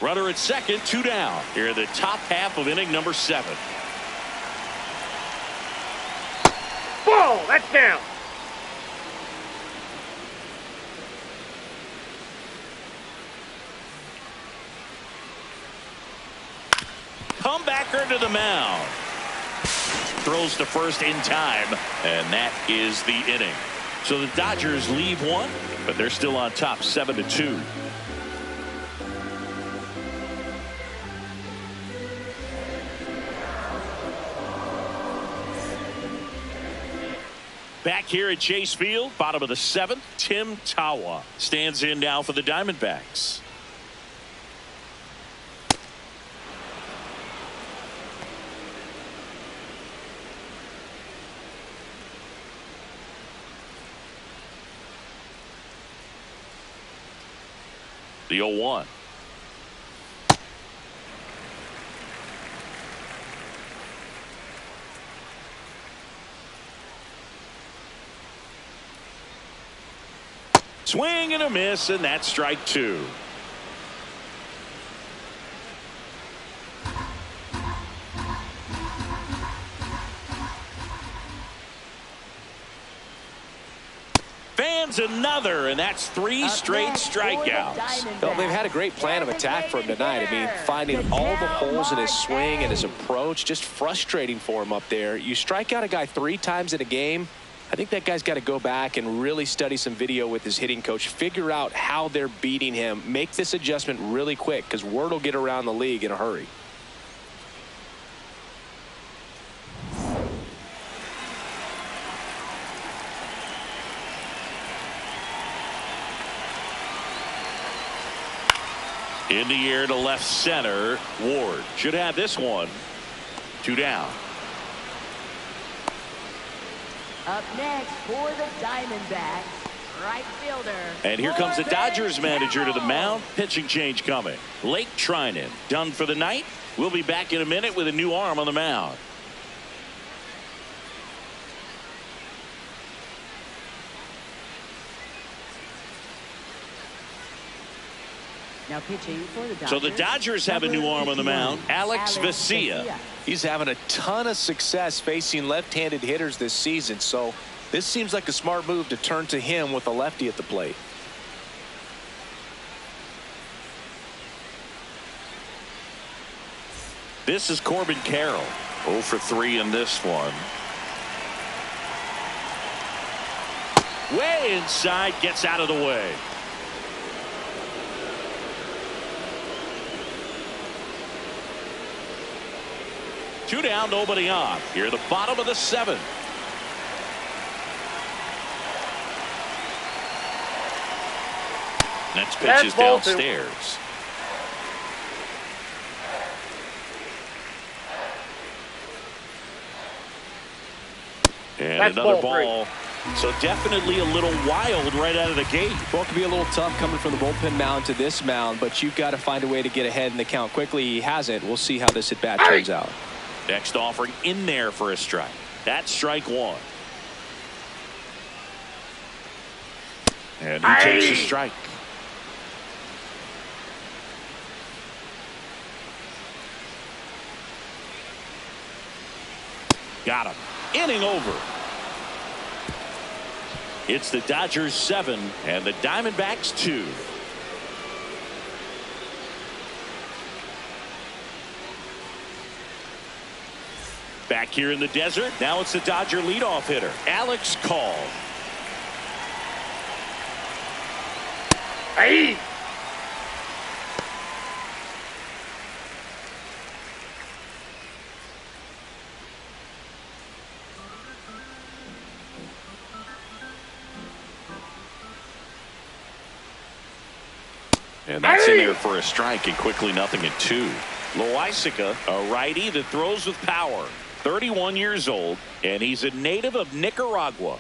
Runner at second, 2 down. Here in the top half of inning number 7. Ball! That's down. Comebacker to the mound. Throws to first in time, and that is the inning. So the Dodgers leave one, but they're still on top 7-2. Back here at Chase Field, bottom of the 7th, Tim Tawa stands in now for the Diamondbacks. The 0-1. Swing and a miss, and that's strike 2. Fans another, and that's 3 straight strikeouts. Well, they've had a great plan of attack for him tonight. I mean, finding all the holes in his swing and his approach, just frustrating for him up there. You strike out a guy 3 times in a game, I think that guy's got to go back and really study some video with his hitting coach, figure out how they're beating him, make this adjustment really quick, because word will get around the league in a hurry. In the air to left center. Ward should have this one. 2 down. Up next for the Diamondbacks, right fielder. And here comes the Corbin Dodgers manager to the Carroll. mound. Pitching change coming. Blake Trinan done for the night. We'll be back in a minute with a new arm on the mound. Now pitching for the Dodgers. So the Dodgers have a new arm on the mound. Alex Vesia. He's having a ton of success facing left-handed hitters this season, so this seems like a smart move to turn to him with a lefty at the plate. This is Corbin Carroll. 0 for 3 in this one. Way inside, gets out of the way. Two down, nobody on. Here at the bottom of the 7th. Next pitch is downstairs. And That's another ball ball. So definitely a little wild right out of the gate. Well, it can be a little tough coming from the bullpen mound to this mound, but you've got to find a way to get ahead in the count quickly. He hasn't. We'll see how this at bat turns out. Next offering in there for a strike. That's strike 1. And he takes a strike. Got him. Inning over. It's the Dodgers 7 and the Diamondbacks 2. Back here in the desert. Now it's the Dodger leadoff hitter, Alex Call. Hey! And that's in there for a strike, and quickly 0-2. Loaizica, a righty that throws with power. 31 years old, and he's a native of Nicaragua.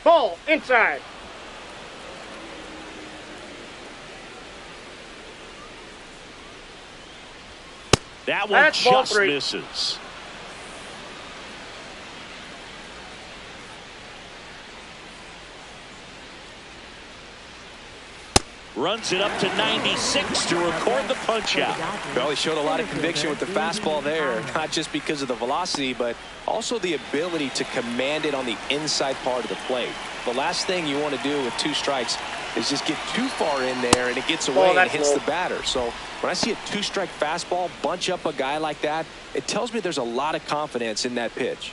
Ball inside. That one That's ball just 3. misses. Runs it up to 96 to record the punch out. Well, he showed a lot of conviction with the fastball there, not just because of the velocity, but also the ability to command it on the inside part of the plate. The last thing you want to do with 2 strikes is just get too far in there and it gets away and hits the batter. So when I see a 2-strike fastball bunch up a guy like that, it tells me there's a lot of confidence in that pitch.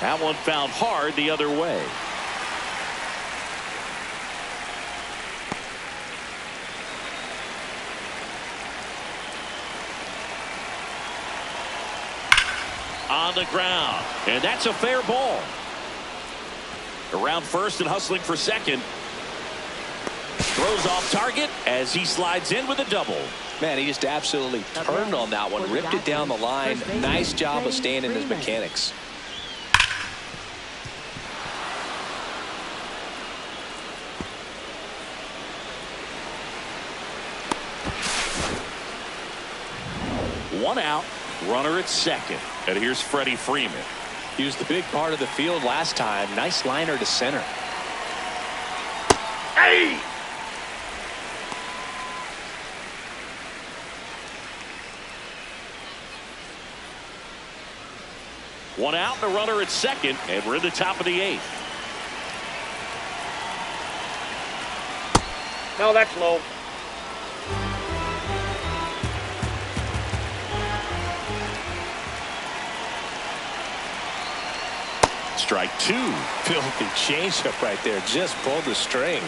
That one found hard the other way. On the ground, and that's a fair ball. Around first and hustling for second. Throws off target as he slides in with a double. Man, he just absolutely turned on that one, ripped it down the line. Nice job of staying in his mechanics. One out, runner at second. And here's Freddie Freeman. He was the big part of the field last time. Nice liner to center. Hey! One out and a runner at second, and we're in the top of the 8th. No, that's low. Strike 2. Filthy changeup right there. Just pulled the string.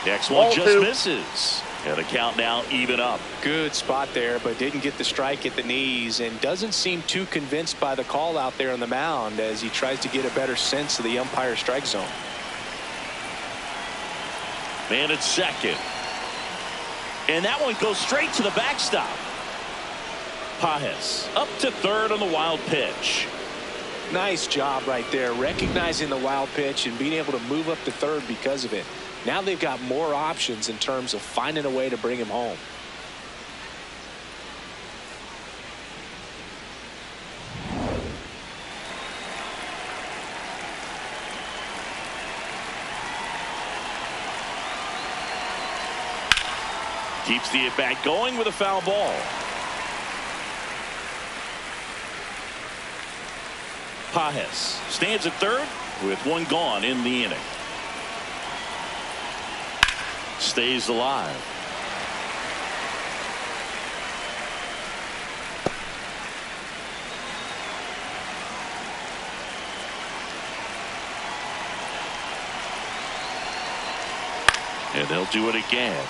Next one Ball just 2. misses. And the count now even up. Good spot there, but didn't get the strike at the knees and doesn't seem too convinced by the call out there on the mound as he tries to get a better sense of the umpire strike zone. Man at second. And that one goes straight to the backstop. Pajes up to third on the wild pitch. Nice job right there, recognizing the wild pitch and being able to move up to third because of it. Now they've got more options in terms of finding a way to bring him home. Keeps the at-bat going with a foul ball. Pajes stands at third with one gone in the inning. Stays alive. And they'll do it again.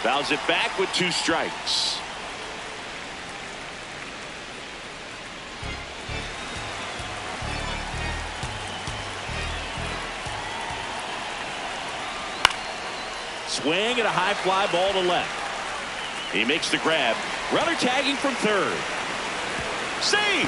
Fouls it back with 2 strikes. Swing and a high fly ball to left. He makes the grab. Runner tagging from third. Save!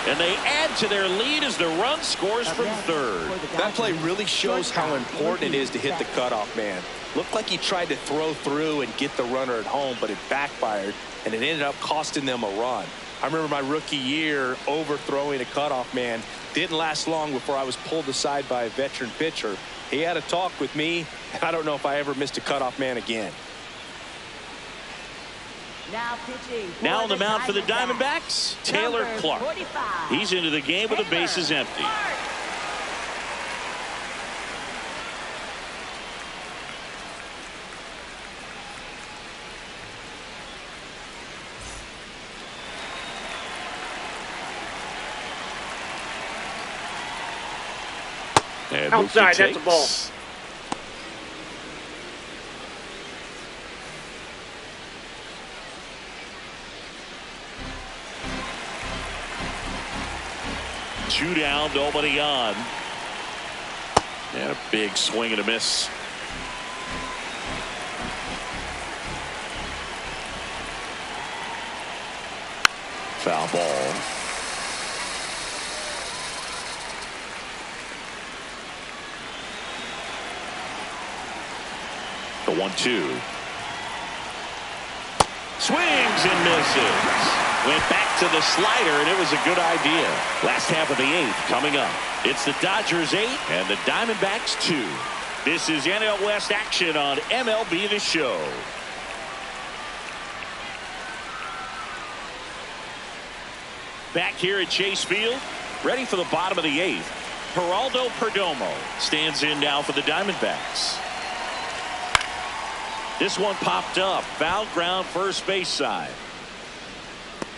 And they add to their lead as the run scores from third. That play really shows how important it is to hit the cutoff man. Looked like he tried to throw through and get the runner at home, but it backfired, and it ended up costing them a run. I remember my rookie year overthrowing a cutoff man. Didn't last long before I was pulled aside by a veteran pitcher. He had a talk with me, and I don't know if I ever missed a cutoff man again. Now on the mound for the Diamondbacks, Taylor Clark. He's into the game with the bases empty. And outside, that's a ball. Two down, nobody on. And a big swing and a miss. Foul ball. The 1-2. Swings and misses. Went back to the slider, and it was a good idea. Last half of the 8th coming up. It's the Dodgers 8 and the Diamondbacks 2. This is NL West action on MLB The Show. Back here at Chase Field, ready for the bottom of the 8th. Geraldo Perdomo stands in now for the Diamondbacks. This one popped up. Foul ground first base side.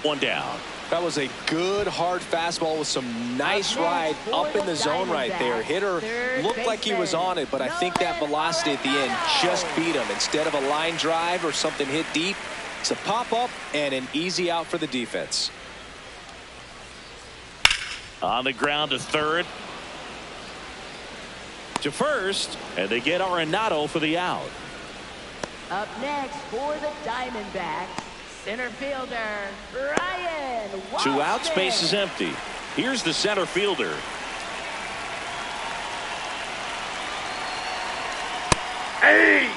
One down. That was a good hard fastball with some nice ride up in the zone right there. Hitter looked like he was on it, but I think that velocity at the end just beat him. Instead of a line drive or something hit deep, it's a pop up and an easy out for the defense. On the ground to third. To first, and they get Arenado for the out. Up next for the Diamondbacks, center fielder Ryan Walston. 2 outs, base is empty. Here's the center fielder. Hey!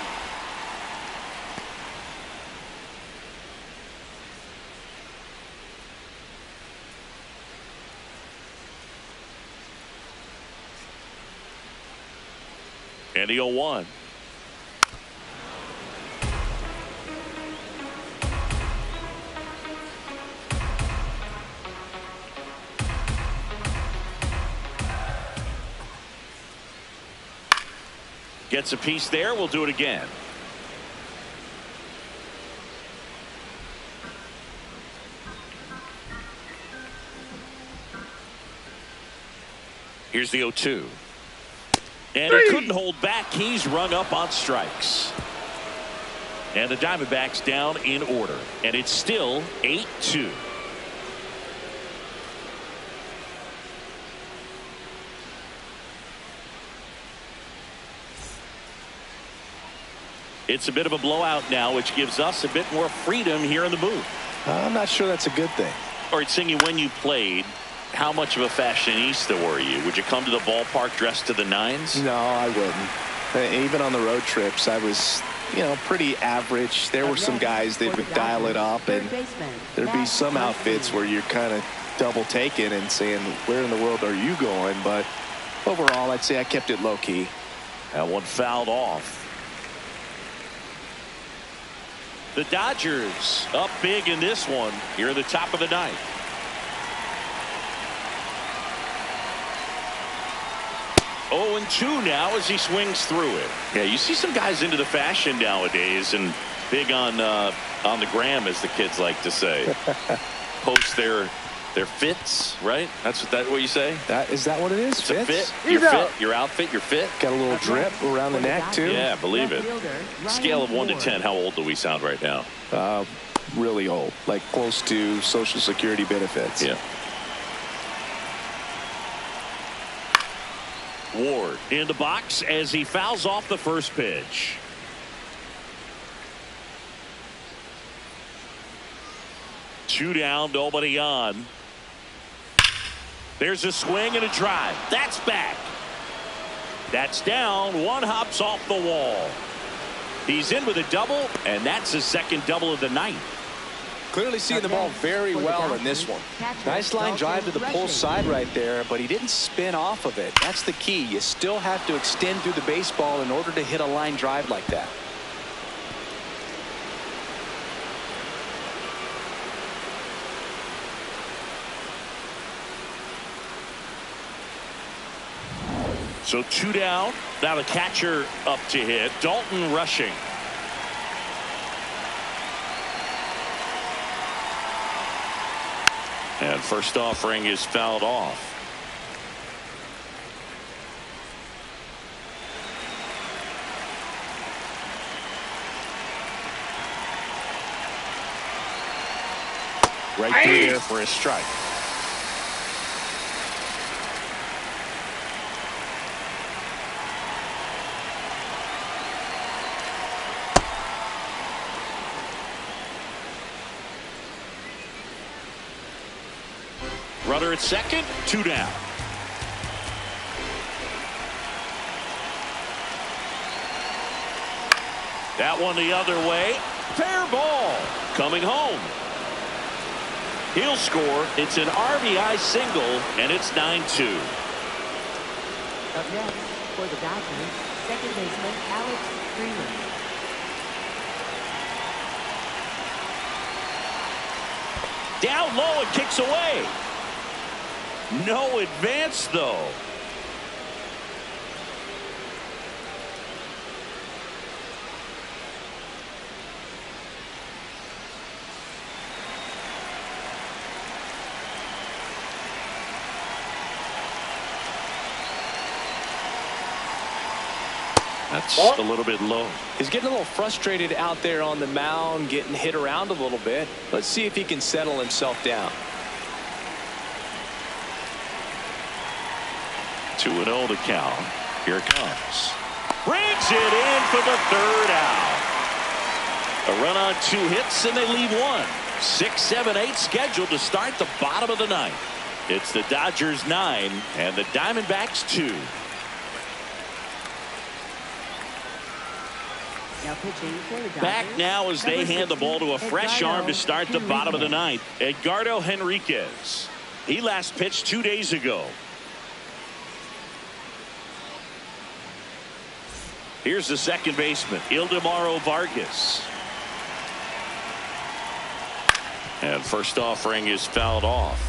And the 0-1. Gets a piece there. We'll do it again. Here's the 0-2. And he couldn't hold back. He's rung up on strikes. And the Diamondbacks down in order. And it's still 8-2. It's a bit of a blowout now, which gives us a bit more freedom here in the booth. I'm not sure that's a good thing. All right, Singy, when you played, how much of a fashionista were you? Would you come to the ballpark dressed to the nines? No, I wouldn't. Even on the road trips, I was, pretty average. There were some guys that would dial it up, and there'd be some outfits where you're kind of double taking and saying, where in the world are you going? But overall, I'd say I kept it low key. That one fouled off. The Dodgers up big in this one here at the top of the ninth. Oh, and 2 now as he swings through it. Yeah, you see some guys into the fashion nowadays and big on the gram, as the kids like to say. Post their fits, right? That's what you say? Is that what it is? It's a fit. Your fit, your outfit, your fit. Got a little drip around the neck too. Yeah, believe it. Scale of 1 to 10, how old do we sound right now? Really old, like close to Social Security benefits. Yeah. Ward in the box as he fouls off the first pitch. Two down, nobody on. There's a swing and a drive. That's back. That's down. One hops off the wall. He's in with a double, and that's his second double of the night. Clearly seeing the ball very well in this one. Nice line drive to the pull side right there, but he didn't spin off of it. That's the key. You still have to extend through the baseball in order to hit a line drive like that. So 2 down. Now the catcher up to hit. Dalton rushing. And first offering is fouled off. Right through there for a strike. Runner at second, 2 down. That one the other way. Fair ball. Coming home. He'll score. It's an RBI single, and it's 9-2. Up next for the Dodgers, second baseman Alex Freeman. Down low and kicks away. No advance, though. That's a little bit low. He's getting a little frustrated out there on the mound, getting hit around a little bit. Let's see if he can settle himself down. 2-0 the count. Here it comes. Brings it in for the third out. A run on 2 hits and they leave 1. 6, 7, 8 scheduled to start the bottom of the ninth. It's the Dodgers 9 and the Diamondbacks 2. Back now as they hand the ball to a fresh arm to start the bottom of the ninth. Edgardo Henriquez. He last pitched 2 days ago. Here's the second baseman, Ildemaro Vargas. And first offering is fouled off.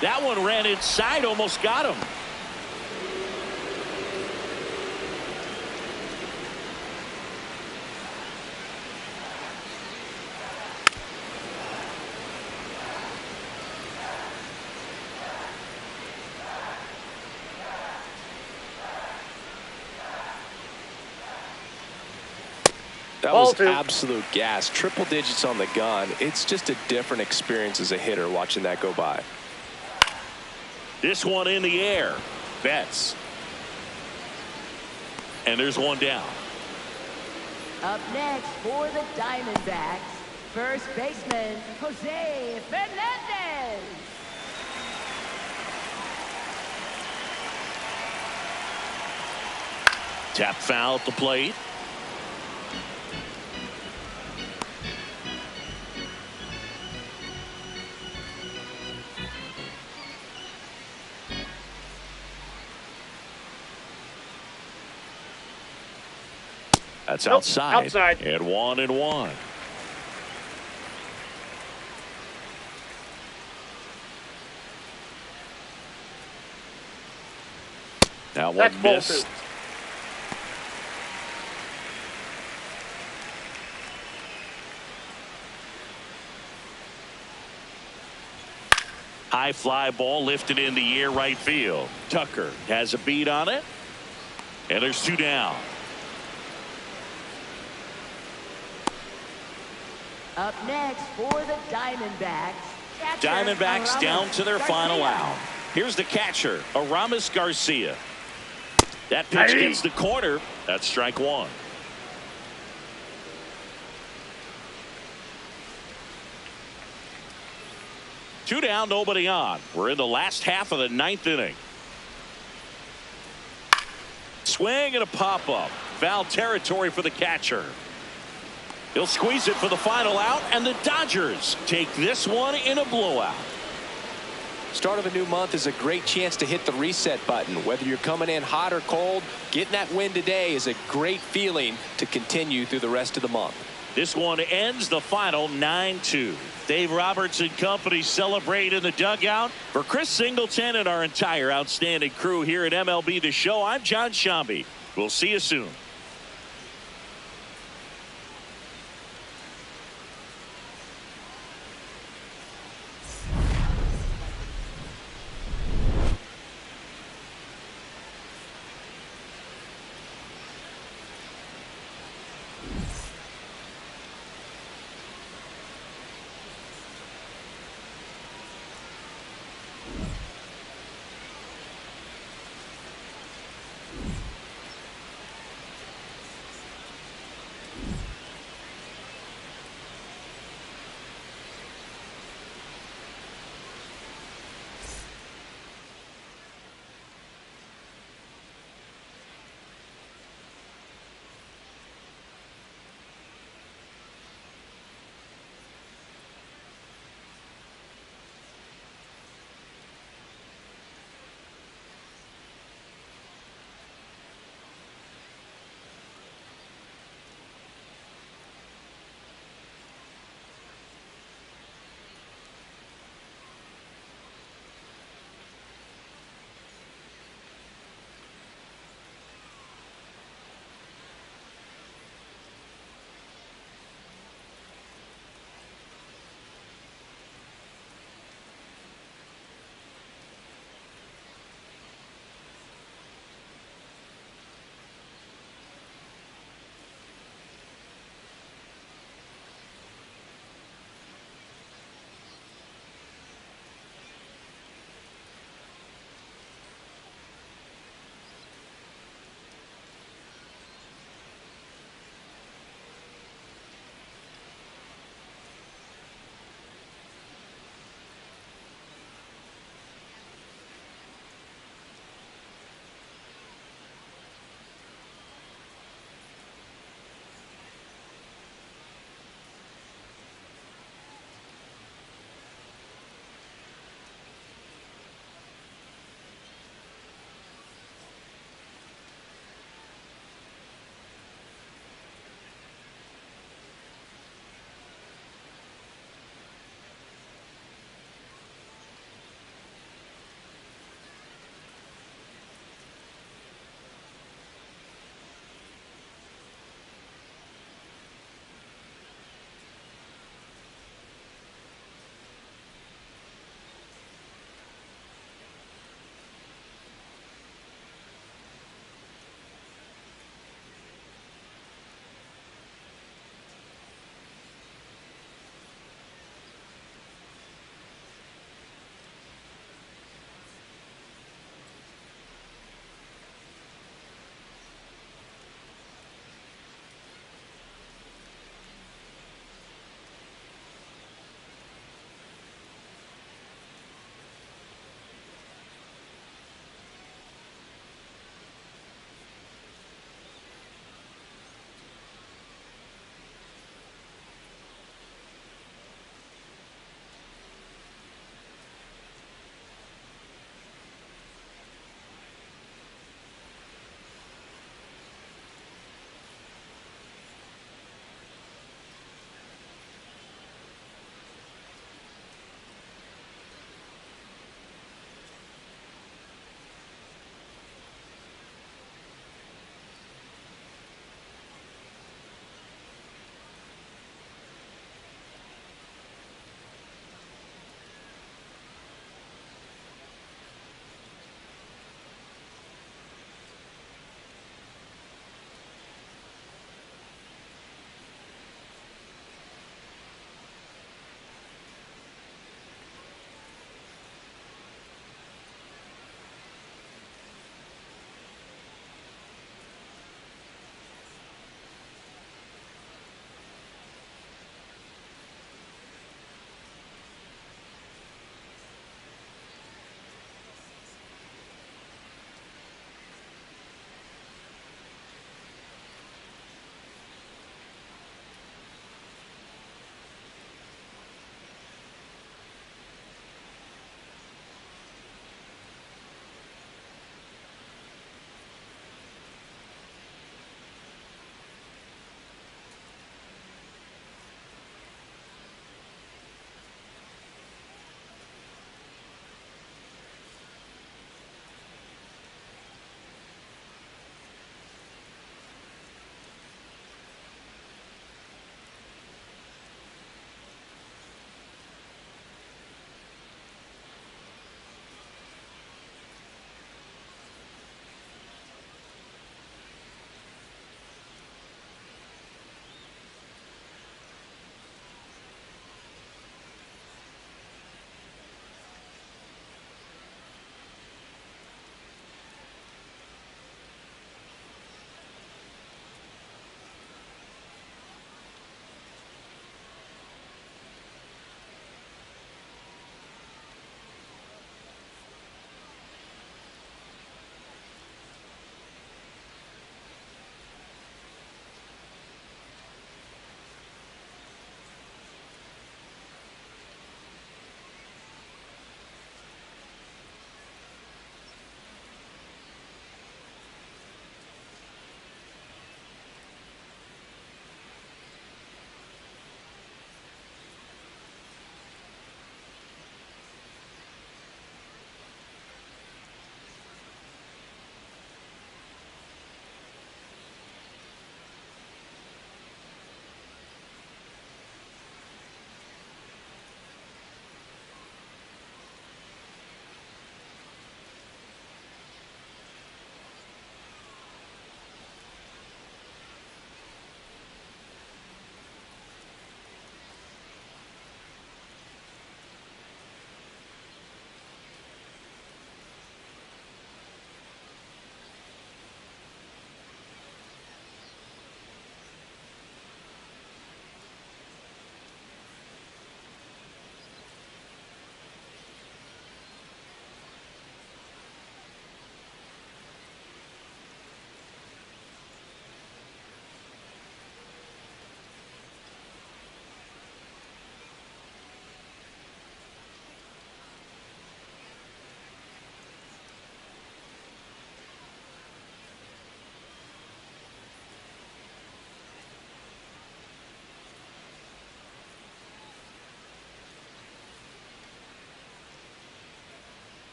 That one ran inside, almost got him. That Ball was two. absolute gas. Triple digits on the gun. It's just a different experience as a hitter watching that go by. This one in the air. Betts. And there's one down. Up next for the Diamondbacks, first baseman Jose Fernandez. Tap foul at the plate. That's Nope, outside. outside. And 1-1. That That's one ball missed. two. High fly ball lifted in the air right field. Tucker has a beat on it. And there's two down. Up next for the Diamondbacks, catcher Diamondbacks Aramis down to their Garcia. final out. Here's the catcher, Aramis Garcia. That pitch Hey. gets the corner. That's strike one. Two down, nobody on. We're in the last half of the ninth inning. Swing and a pop-up. Foul territory for the catcher. He'll squeeze it for the final out, and the Dodgers take this one in a blowout. Start of a new month is a great chance to hit the reset button. Whether you're coming in hot or cold, getting that win today is a great feeling to continue through the rest of the month. This one ends the final 9-2. Dave Roberts and company celebrate in the dugout. For Chris Singleton and our entire outstanding crew here at MLB The Show, I'm John Shambi. We'll see you soon.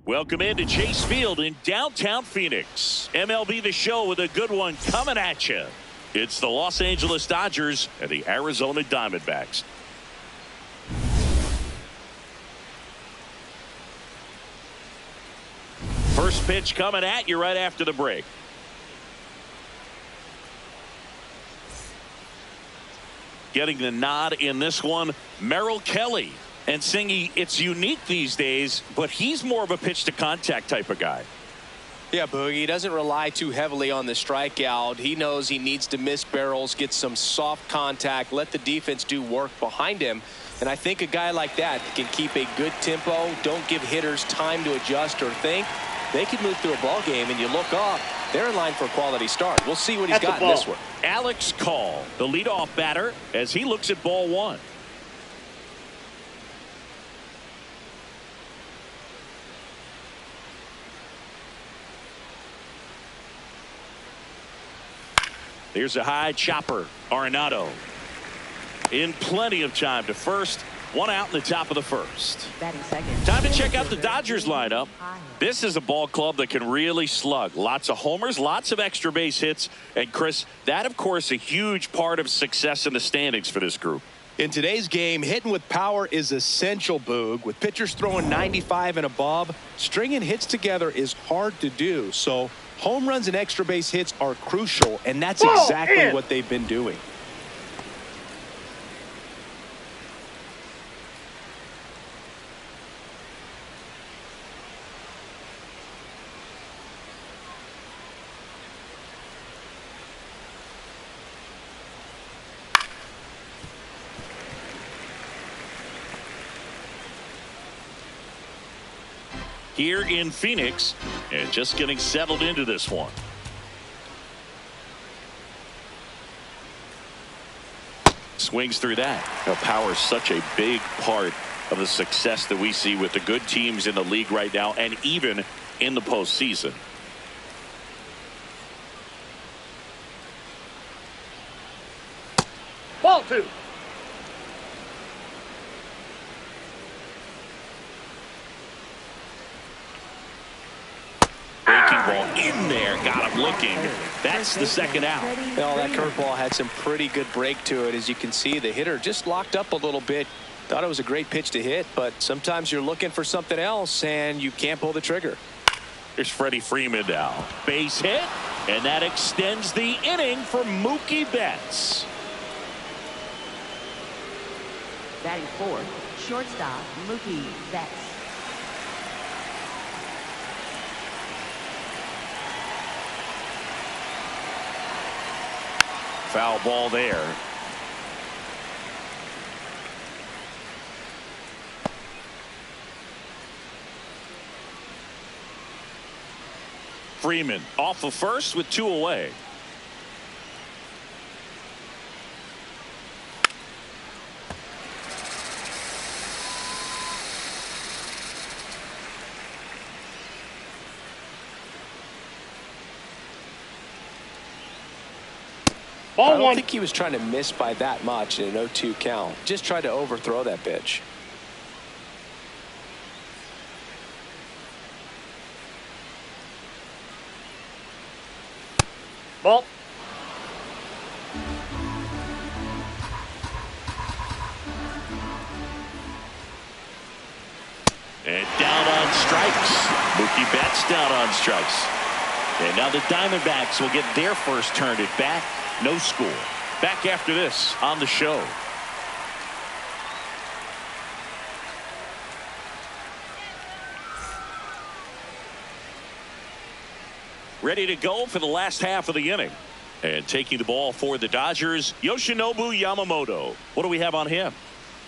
Welcome into Chase Field in downtown Phoenix. MLB The Show with a good one coming at you. It's the Los Angeles Dodgers and the Arizona Diamondbacks. First pitch coming at you right after the break. Getting the nod in this one, Merrill Kelly. And Singy, it's unique these days, but he's more of a pitch to contact type of guy. Yeah, Boogie, he doesn't rely too heavily on the strikeout. He knows he needs to miss barrels, get some soft contact, let the defense do work behind him. And I think a guy like that can keep a good tempo, don't give hitters time to adjust or think. They can move through a ball game, and you look up, they're in line for a quality start. We'll see what he's got in this one. Alex Call, the leadoff batter, as he looks at ball one. There's a high chopper. Arenado in plenty of time to first. One out in the top of the first. Time to check out the Dodgers lineup. This is a ball club that can really slug. Lots of homers, lots of extra base hits. And Chris, that of course a huge part of success in the standings for this group. In today's game, hitting with power is essential, Boog. With pitchers throwing 95 and above, stringing hits together is hard to do. So home runs and extra base hits are crucial, and that's exactly what they've been doing. Here in Phoenix, and just getting settled into this one. Swings through that. Now, power is such a big part of the success that we see with the good teams in the league right now, and even in the postseason. Ball two. Ball in there, got him looking. That's the second out. Well, that curveball had some pretty good break to it. As you can see, the hitter just locked up a little bit. Thought it was a great pitch to hit, but sometimes you're looking for something else and you can't pull the trigger. Here's Freddie Freeman now. Base hit, and that extends the inning for Mookie Betts. Batting fourth, shortstop Mookie Betts. Foul ball there. Freeman off of first with two away. I don't think he was trying to miss by that much in an 0-2 count. Just tried to overthrow that pitch. Ball. And down on strikes. Mookie Betts down on strikes. And now the Diamondbacks will get their first turn at bat. No score. Back after this on the show. Ready to go for the last half of the inning. And taking the ball for the Dodgers, Yoshinobu Yamamoto. What do we have on him?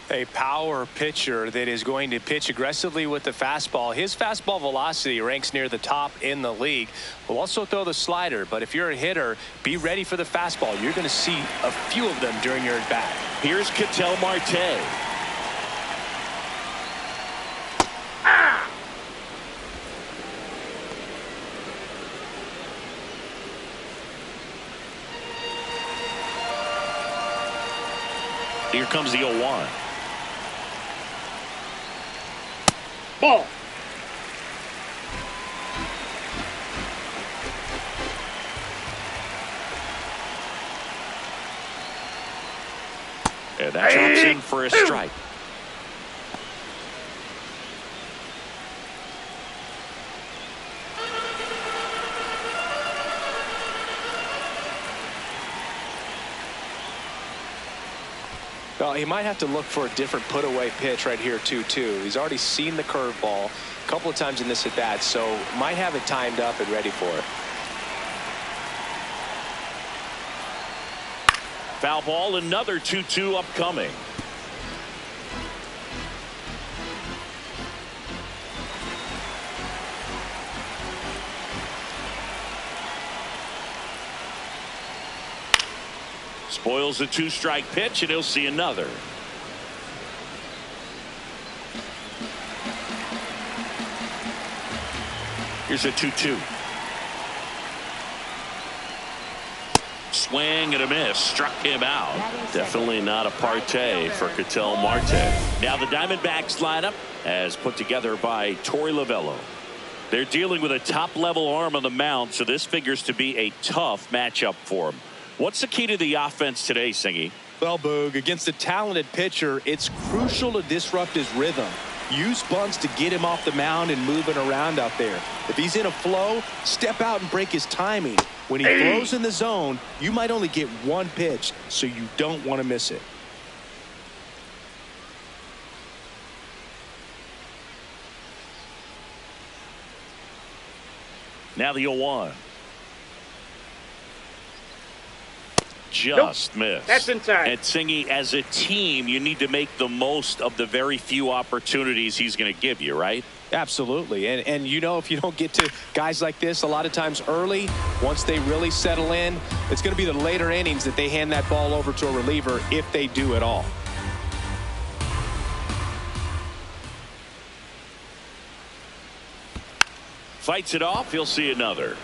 A power pitcher that is going to pitch aggressively with the fastball. His fastball velocity ranks near the top in the league. Will also throw the slider, but if you're a hitter, be ready for the fastball. You're going to see a few of them during your at bat. Here's Ketel Marte. Here comes the 0-1. Ball. That drops in for a strike. Well, he might have to look for a different put-away pitch right here, too. He's already seen the curveball a couple of times in this at-bat, so might have it timed up and ready for it. Foul ball, another 2-2 upcoming. Spoils the 2-strike pitch, and he'll see another. Here's a 2-2. Swing and a miss. Struck him out. Definitely not a partay for Ketel Marte. Now the Diamondbacks lineup as put together by Torey Lovullo. They're dealing with a top-level arm on the mound, so this figures to be a tough matchup for him. What's the key to the offense today, Singy? Well, Boog, against a talented pitcher, it's crucial to disrupt his rhythm. Use bunts to get him off the mound and moving around out there. If he's in a flow, step out and break his timing. When he throws in the zone, you might only get one pitch, so you don't want to miss it. Now the 0-1. Just missed. That's inside. And Singy, as a team, you need to make the most of the very few opportunities he's going to give you, right? Absolutely. And you know, if you don't get to guys like this a lot of times early, once they really settle in, it's going to be the later innings that they hand that ball over to a reliever, if they do at all. Fights it off. He'll see another.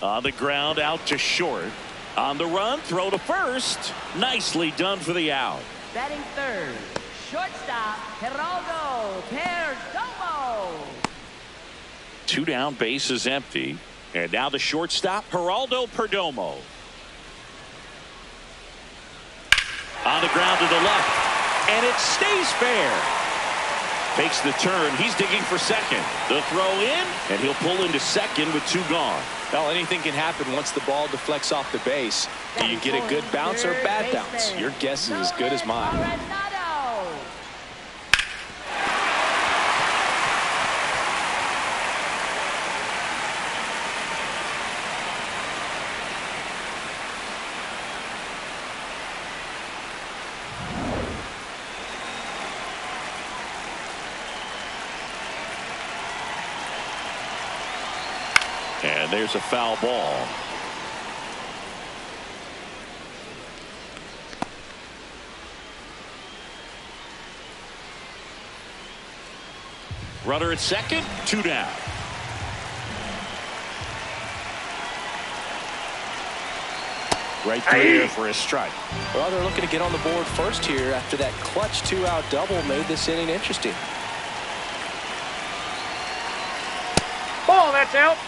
On the ground, out to short. On the run, throw to first. Nicely done for the out. Batting third, shortstop, Geraldo Perdomo. 2 down, base is empty. And now the shortstop, Geraldo Perdomo. On the ground to the left. And it stays fair. Takes the turn. He's digging for second. The throw in, and he'll pull into second with 2 gone. Well, anything can happen once the ball deflects off the base. Do you get a good bounce or a bad bounce? Your guess is as good as mine. And there's a foul ball. Runner at second, 2 down. Right through there for a strike. Well, they're looking to get on the board first here after that clutch 2-out double made this inning interesting. Ball, that's out.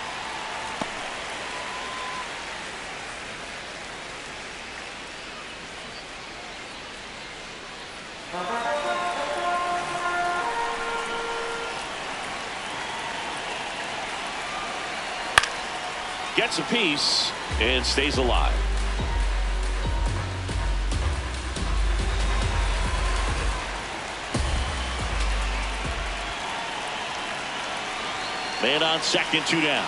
Gets a piece and stays alive. Man on second, 2 down.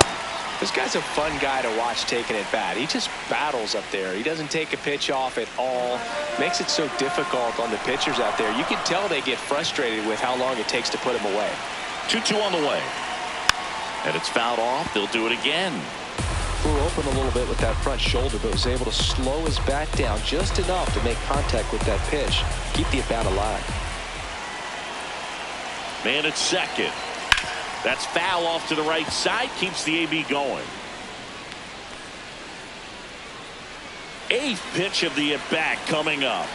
This guy's a fun guy to watch taking at bat. He just battles up there. He doesn't take a pitch off at all. Makes it so difficult on the pitchers out there. You can tell they get frustrated with how long it takes to put him away. 2-2 on the way. And it's fouled off. They'll do it again. Flew open a little bit with that front shoulder, but was able to slow his bat down just enough to make contact with that pitch. Keep the at-bat alive. Man at second. That's foul off to the right side. Keeps the AB going. 8th pitch of the at-bat coming up.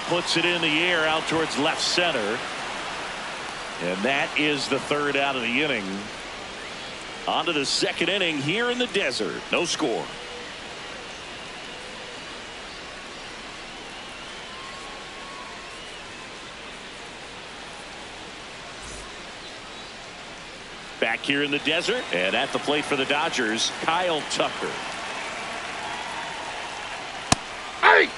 puts it in the air out towards left center. And that is the third out of the inning. On to the second inning here in the desert. No score. Back here in the desert, and at the plate for the Dodgers, Kyle Tucker. Hey!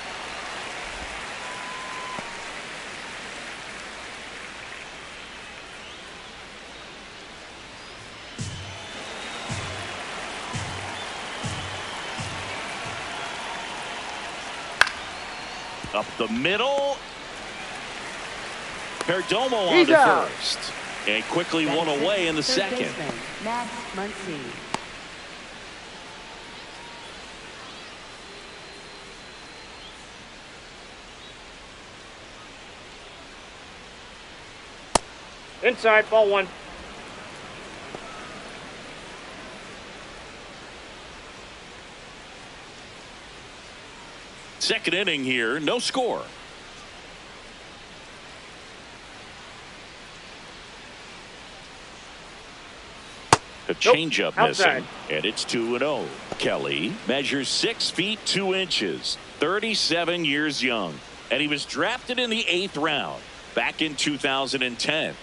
Up the middle. Perdomo on the first. And quickly one away in the second. Matt Muncy. Inside, ball one. Second inning here, no score. A changeup missing, and it's 2-0. Kelly measures 6 feet 2 inches, 37 years young, and he was drafted in the 8th round back in 2010.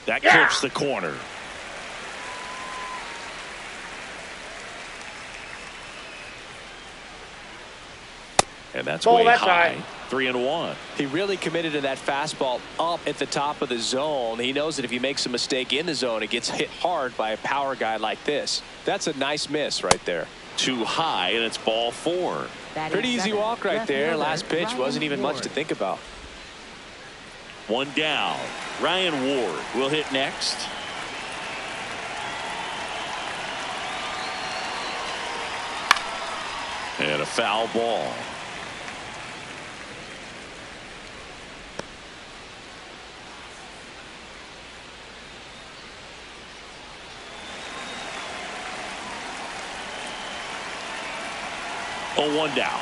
That clips the corner. And that's way high. 3-1. He really committed to that fastball up at the top of the zone. He knows that if he makes a mistake in the zone, it gets hit hard by a power guy like this. That's a nice miss right there. Too high, and it's ball 4. Pretty easy walk right there. Last pitch wasn't even much to think about. One down. Ryan Ward will hit next. And a foul ball. Oh, one down.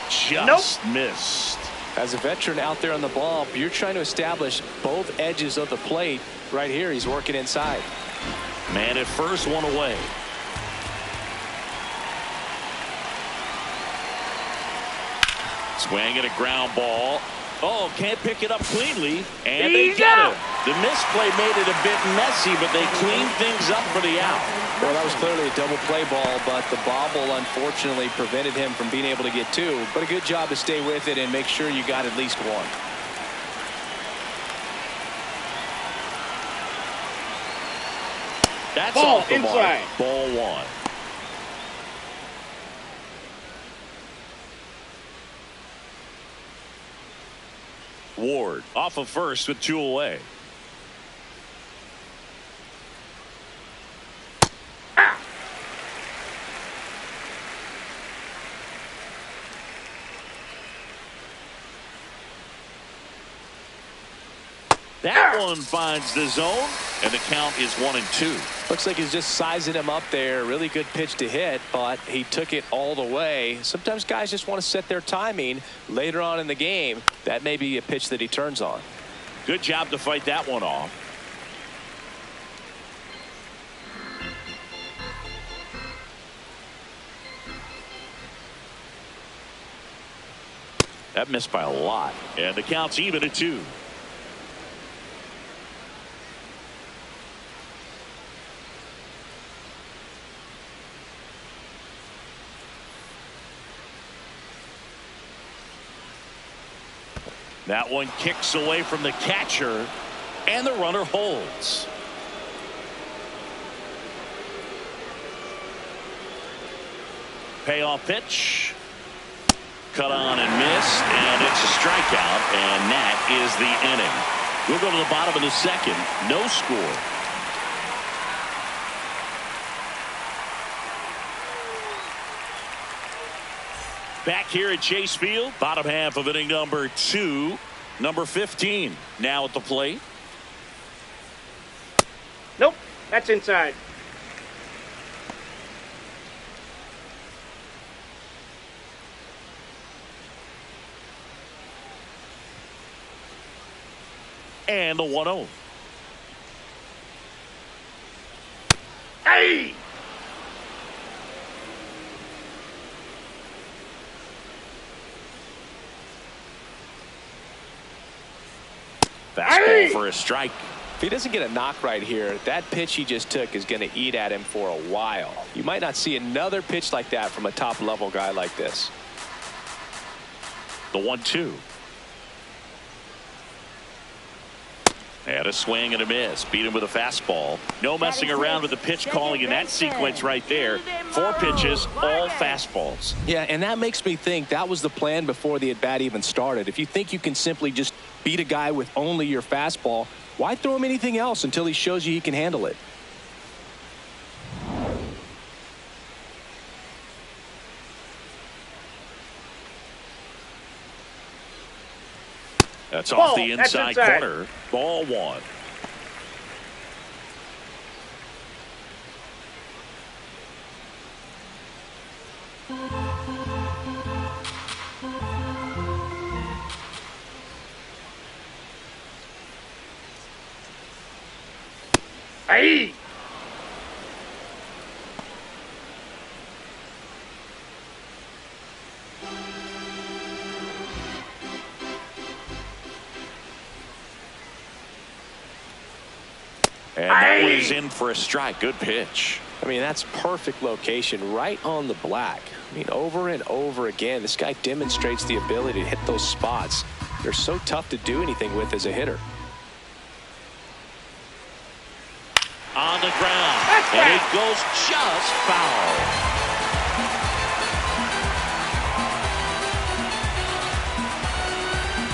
Just missed. As a veteran out there on the ball, you're trying to establish both edges of the plate. Right here, he's working inside. Man at first, one away. Swing at a ground ball. Oh, can't pick it up cleanly. And they get it. The misplay made it a bit messy, but they cleaned things up for the out. Well, that was clearly a double play ball, but the bobble unfortunately prevented him from being able to get 2. But a good job to stay with it and make sure you got at least 1. That's ball off the inside. mark. Ball 1. Ward off of first with 2 away. That one finds the zone, and the count is 1-2. Looks like he's just sizing him up there. Really good pitch to hit, but he took it all the way. Sometimes guys just want to set their timing later on in the game. That may be a pitch that he turns on. Good job to fight that one off. That missed by a lot, and the count's even at 2. That one kicks away from the catcher, and the runner holds. Payoff pitch. Cut on and missed, and it's a strikeout, and that is the inning. We'll go to the bottom of the second. No score. Back here at Chase Field, bottom half of inning number 2. Number 15 now at the plate. Nope, that's inside. And the 1-0. Hey! Fastball for a strike. If he doesn't get a knock right here, that pitch he just took is going to eat at him for a while. You might not see another pitch like that from a top-level guy like this. The 1-2. And a swing and a miss. Beat him with a fastball. No messing around with the pitch calling in that sequence right there. 4 pitches, all fastballs. Yeah, and that makes me think that was the plan before the at-bat even started. If you think you can simply just beat a guy with only your fastball, why throw him anything else until he shows you he can handle it? That's off the inside corner. Ball 1. Hey! And that one is in for a strike. Good pitch. I mean, that's perfect location right on the black. I mean, over and over again, this guy demonstrates the ability to hit those spots. They're so tough to do anything with as a hitter. On the ground. And it goes just foul.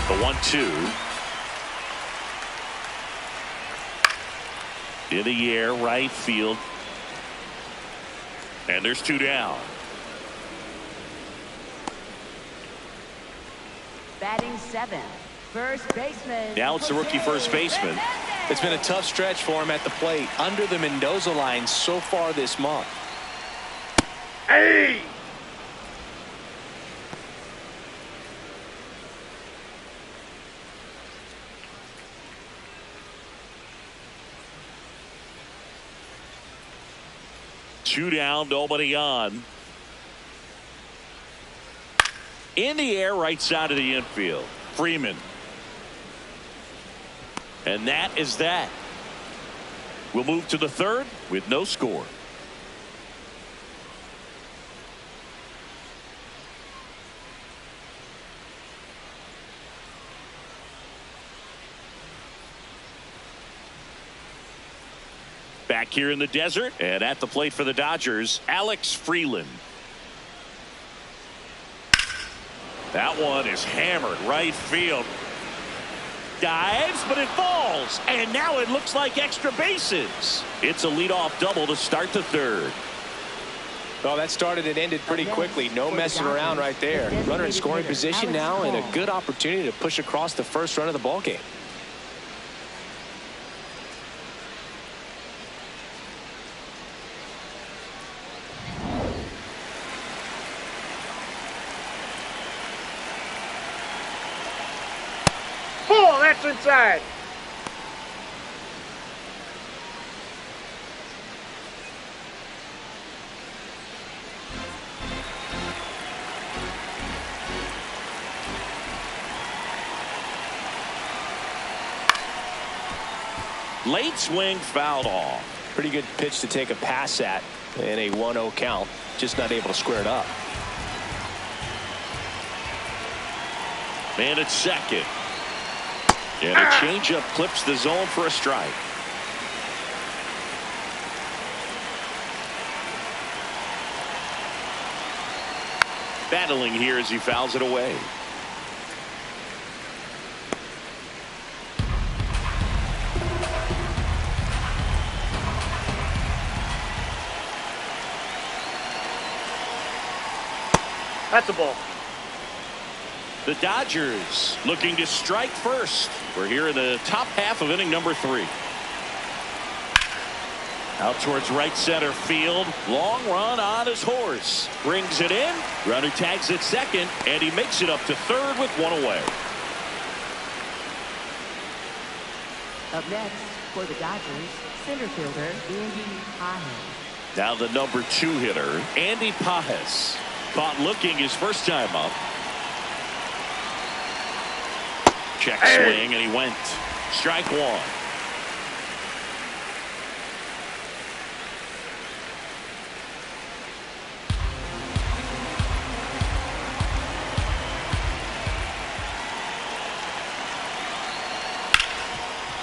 The 1-2. In the air, right field. And there's 2 down. Batting 7th, first baseman. Now it's the rookie first baseman. It's been a tough stretch for him at the plate under the Mendoza line so far this month. Hey! Two down, nobody on. In the air, right side of the infield. Freeman. And that is that. We'll move to the 3rd with no score. Back here in the desert and at the plate for the Dodgers, Alex Freeland. That one is hammered right field. Dives, but it falls. And now it looks like extra bases. It's a leadoff double to start the 3rd. Well, that started and ended pretty quickly. No messing around right there. Runner in scoring position now and a good opportunity to push across the first run of the ball game. That's inside. Late swing fouled off. Pretty good pitch to take a pass at in a 1-0 count. Just not able to square it up. Man at second. And a changeup clips the zone for a strike. Battling here as he fouls it away. That's a ball. The Dodgers looking to strike first. We're here in the top half of inning number 3. Out towards right center field. Long run on his horse. Brings it in. Runner tags at second. And he makes it up to 3rd with 1 away. Up next, for the Dodgers, center fielder Andy Pajes. Now the number 2 hitter, Andy Pajes. Caught looking his first time up. Check swing, and he went. Strike 1.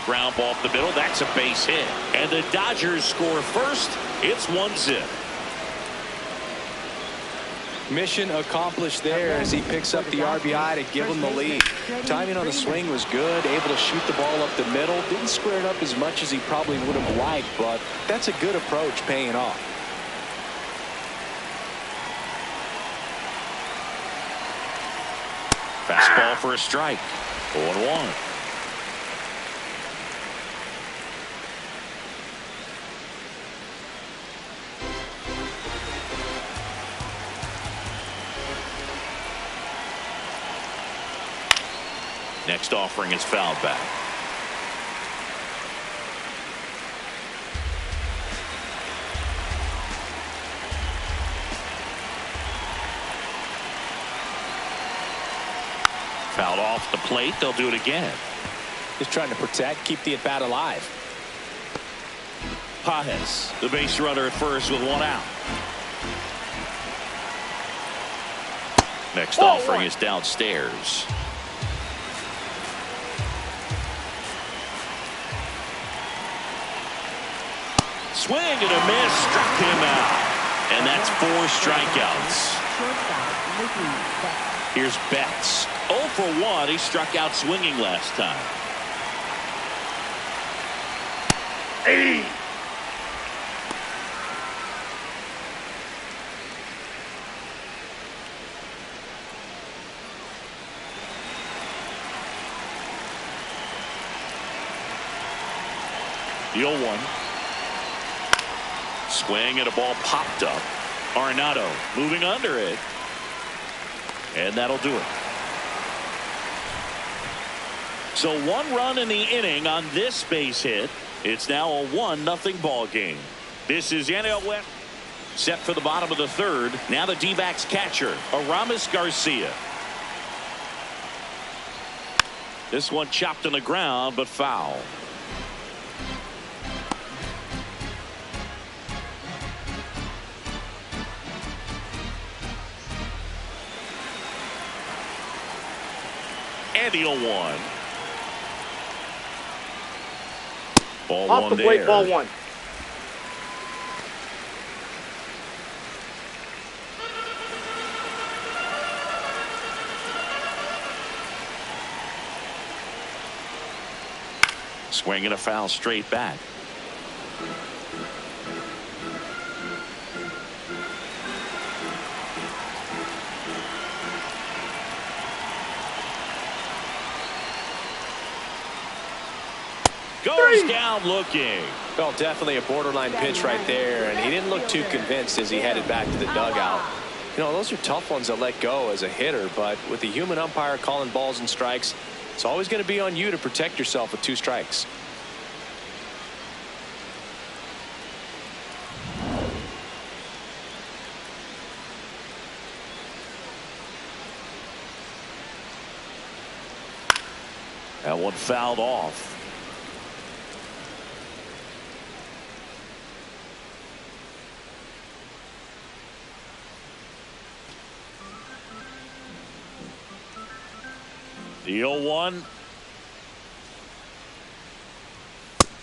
Ground ball up the middle. That's a base hit. And the Dodgers score first. It's 1-0. Mission accomplished there as he picks up the RBI to give him the lead. Timing on the swing was good. Able to shoot the ball up the middle. Didn't square it up as much as he probably would have liked, but that's a good approach paying off. Fastball for a strike. 0-1. Next offering is fouled back. Fouled off the plate. They'll do it again. Just trying to protect, keep the at-bat alive. Pajes, the base runner at first with 1 out. Next offering is downstairs. Swing and a miss, struck him out. And that's 4 strikeouts. Here's Betts. 0 for 1. He struck out swinging last time. Hey! The 0-1. Swing and a ball popped up. Arenado moving under it. And that'll do it. So 1 run in the inning on this base hit. It's now a 1-0 ball game. This is NL West. Set for the bottom of the 3rd. Now the D-backs catcher, Aramis Garcia. This one chopped on the ground, but foul. And the 0-1. Ball Off 1 the plate, there. ball 1. Swing and a foul straight back. Goes down looking. Well, definitely a borderline pitch right there, and he didn't look too convinced as he headed back to the dugout. You know, those are tough ones to let go as a hitter, but with the human umpire calling balls and strikes, it's always going to be on you to protect yourself with 2 strikes. That one fouled off. The 0-1.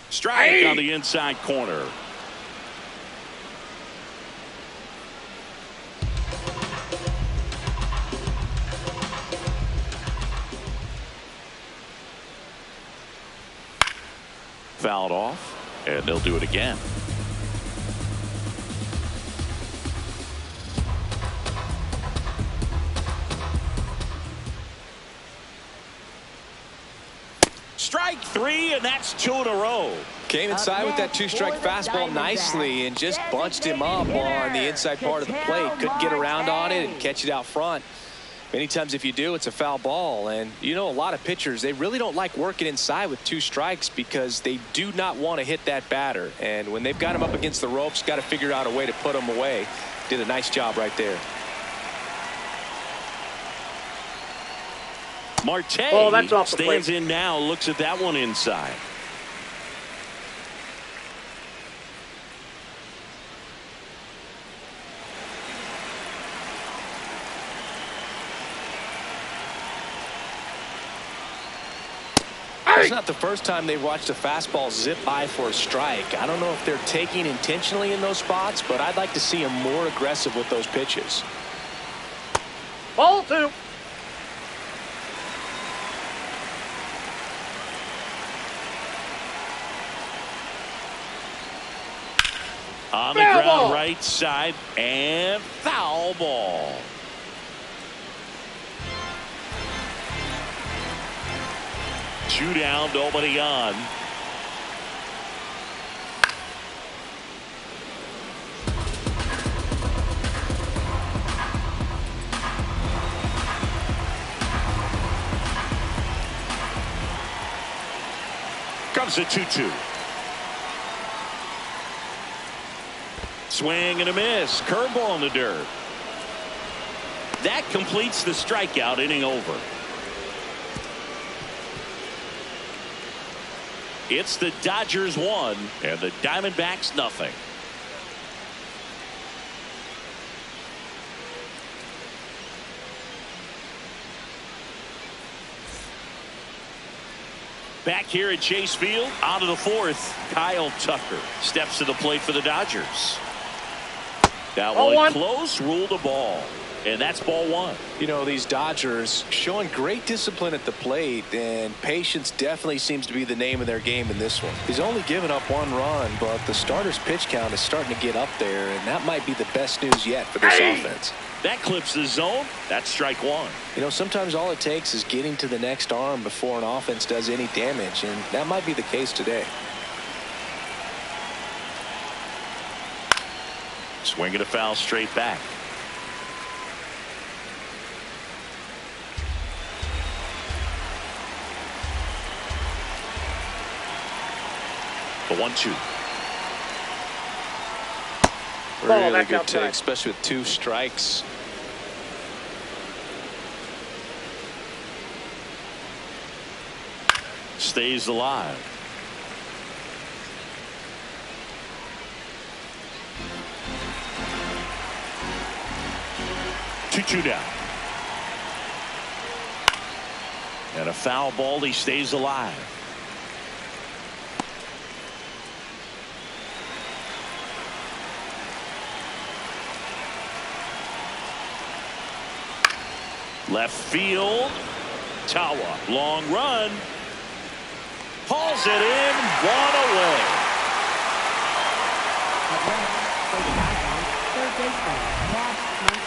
Strike on the inside corner. Fouled off, and they'll do it again. Strike 3, and that's 2 in a row. Came inside with that 2-strike fastball nicely and just bunched him up on the inside part of the plate. Couldn't get around on it and catch it out front. Many times if you do, it's a foul ball. And you know, a lot of pitchers, they really don't like working inside with 2 strikes because they do not want to hit that batter. And when they've got him up against the ropes, got to figure out a way to put him away. Did a nice job right there. Marte that's off the stands plate. in now, looks at that one inside. It's not the first time they've watched a fastball zip by for a strike. I don't know if they're taking intentionally in those spots, but I'd like to see them more aggressive with those pitches. Ball 2. On the Foul ground ball. right side and foul ball. Two down, nobody on. Comes a 2-2. Swing and a miss. Curveball in the dirt. That completes the strikeout, inning over. It's the Dodgers 1 and the Diamondbacks nothing. Back here at Chase Field, out of the 4th, Kyle Tucker steps to the plate for the Dodgers. That one close, ruled a ball. And that's ball 1. You know, these Dodgers showing great discipline at the plate, and patience definitely seems to be the name of their game in this one. He's only given up 1 run, but the starter's pitch count is starting to get up there, and that might be the best news yet for this offense. That clips the zone. That's strike 1. You know, sometimes all it takes is getting to the next arm before an offense does any damage, and that might be the case today. Swing and a foul straight back. The 1-2. Really back good outside. take, especially with 2 strikes. Stays alive. Two down. And a foul ball. He stays alive. Left field. Tawa. Long run. Hauls it in. 1 away.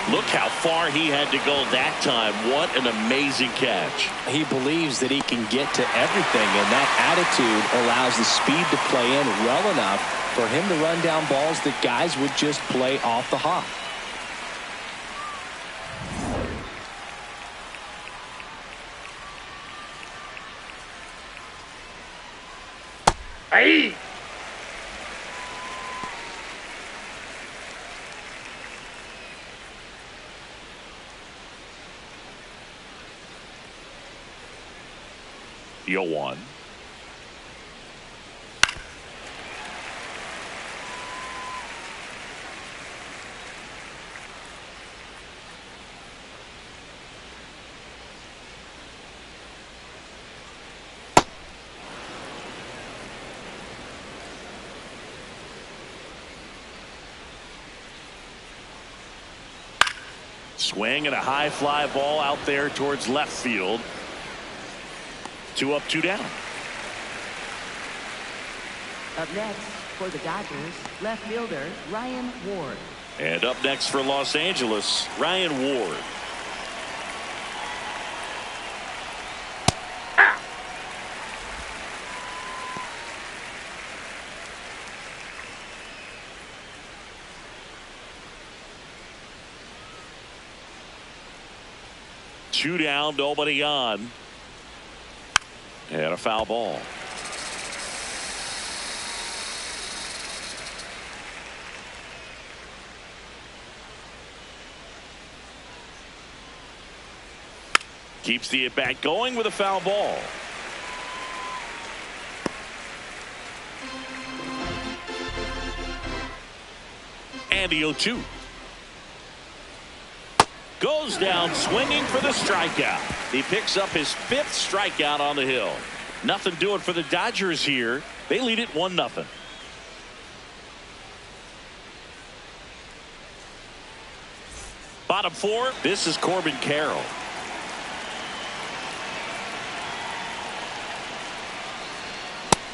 Look how far he had to go that time. What an amazing catch. He believes that he can get to everything, and that attitude allows the speed to play in well enough for him to run down balls that guys would just play off the hop. Hey! The 0-1. Swing and a high fly ball out there towards left field. 2 up, 2 down. Up next for the Dodgers, left fielder Ryan Ward. And up next for Los Angeles, Ryan Ward. 2 down, nobody on. And a foul ball. Keeps the at-bat going with a foul ball. And the 0-2. Goes down swinging for the strikeout. He picks up his 5th strikeout on the hill. Nothing doing for the Dodgers here. They lead it 1-0. Bottom 4. This is Corbin Carroll.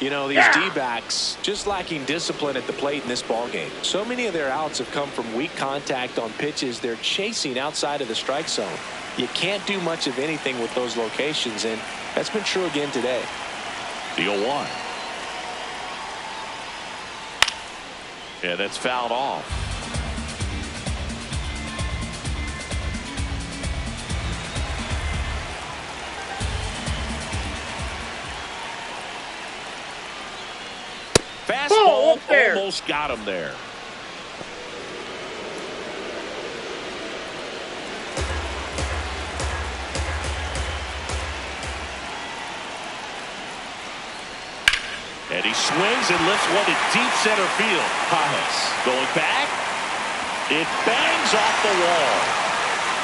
You know, these D-backs just lacking discipline at the plate in this ballgame. So many of their outs have come from weak contact on pitches they're chasing outside of the strike zone. You can't do much of anything with those locations, and that's been true again today. The 0-1. Yeah, that's fouled off. Fastball almost got him there. And he swings and lifts one to deep center field. Pajas going back. It bangs off the wall.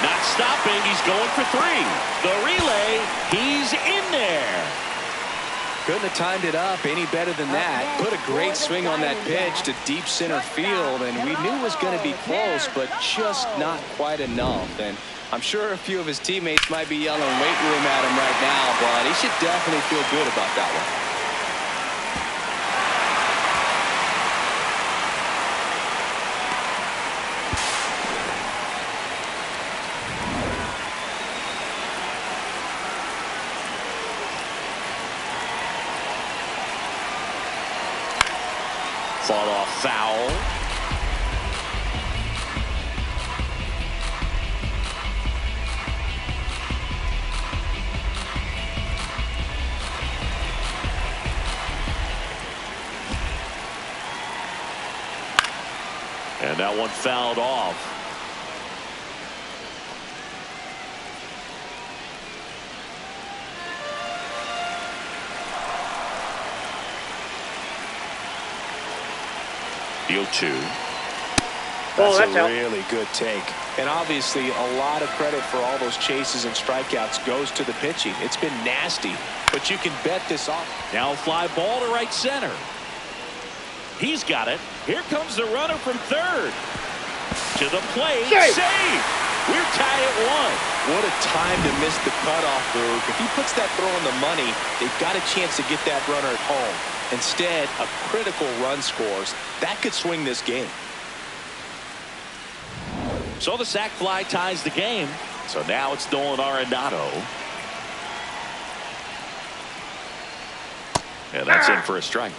Not stopping. He's going for 3. The relay. He's in there. Couldn't have timed it up any better than that. Put a great swing on that pitch to deep center field, and we knew it was going to be close, but just not quite enough. And I'm sure a few of his teammates might be yelling weight room at him right now, but he should definitely feel good about that one. Fought off foul. And that one fouled off. The 0-2. That's a really good take. And obviously a lot of credit for all those chases and strikeouts goes to the pitching. It's been nasty, but you can bet this off. Now fly ball to right center. He's got it. Here comes the runner from third. To the plate. Save. We're tied at 1. What a time to miss the cutoff, Boog. If he puts that throw in the money, they've got a chance to get that runner at home. Instead, a critical run scores. That could swing this game. So the sac fly ties the game. So now it's Nolan Arenado. And that's in for a strike.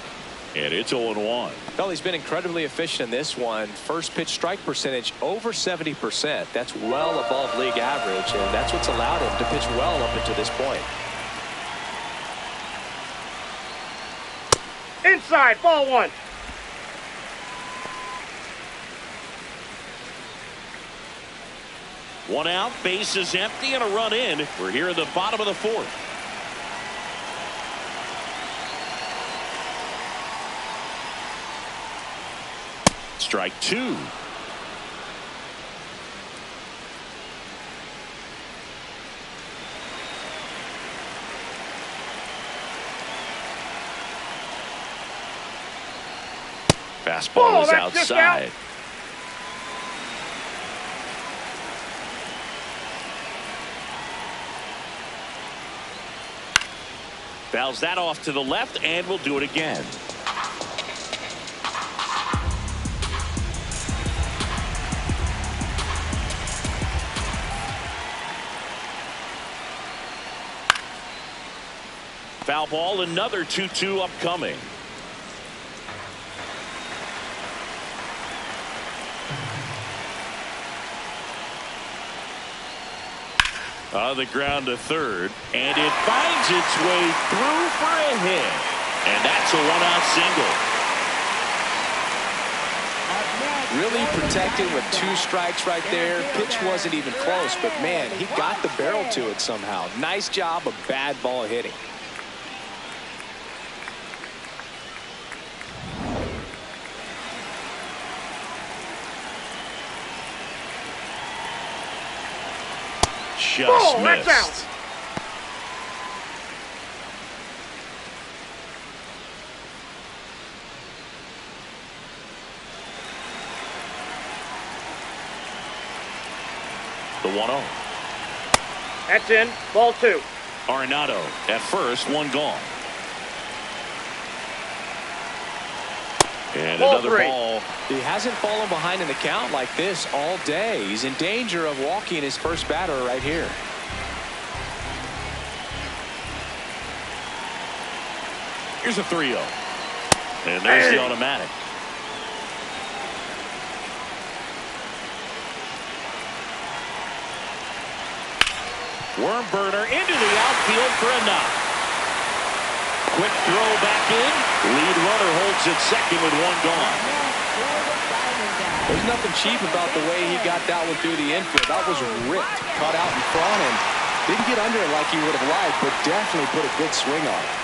And it's 0-1. Well, he's been incredibly efficient in this one. First pitch strike percentage over 70%. That's well above league average, and that's what's allowed him to pitch well up until this point. Inside, ball 1. One out, base is empty, and a run in. We're here in the bottom of the 4th. Strike 2. Fastball is outside. Fouls that off to the left, and we'll do it again. Foul ball, another 2-2 upcoming. On the ground to third, and it finds its way through for a hit. And that's a one-out single. Really protected with 2 strikes right there. Pitch wasn't even close, but man, he got the barrel to it somehow. Nice job of bad ball hitting. Just missed. That's out. The 1-0. That's in. Ball 2. Arenado at first, one gone. And Ball another 3. ball. He hasn't fallen behind in the count like this all day. He's in danger of walking his first batter right here. Here's a 3-0. And there's the automatic. Worm burner into the outfield for a knock. Quick throw back in. Lead runner holds it second with one gone. There's nothing cheap about the way he got that one through the infield. That was ripped, cut out in front, and didn't get under it like he would have liked, but definitely put a good swing on it.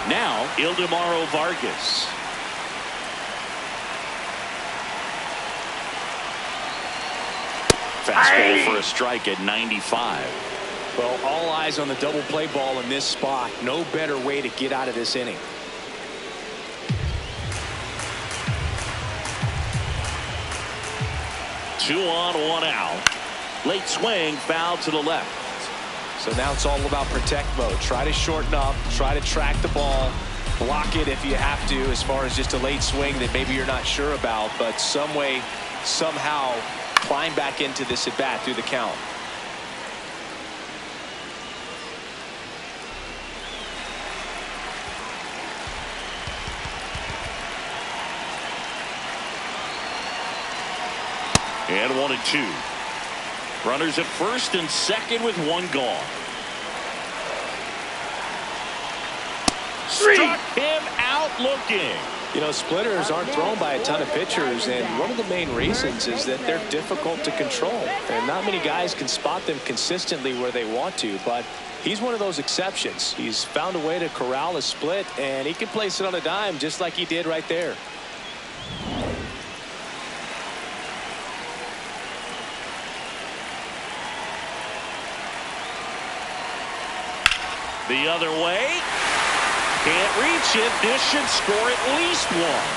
Now, Ildemaro Vargas. Fastball for a strike at 95. Well, all eyes on the double play ball in this spot. No better way to get out of this inning. Two on, one out. Late swing, foul to the left. So now it's all about protect mode. Try to shorten up, try to track the ball, block it if you have to, as far as just a late swing that maybe you're not sure about, but some way, somehow climb back into this at bat through the count. And 1-2. Runners at first and second with one gone. Struck him out looking. You know, splitters aren't thrown by a ton of pitchers, and one of the main reasons is that they're difficult to control. And not many guys can spot them consistently where they want to, but he's one of those exceptions. He's found a way to corral a split, and he can place it on a dime just like he did right there. The other way. Can't reach it. This should score at least one.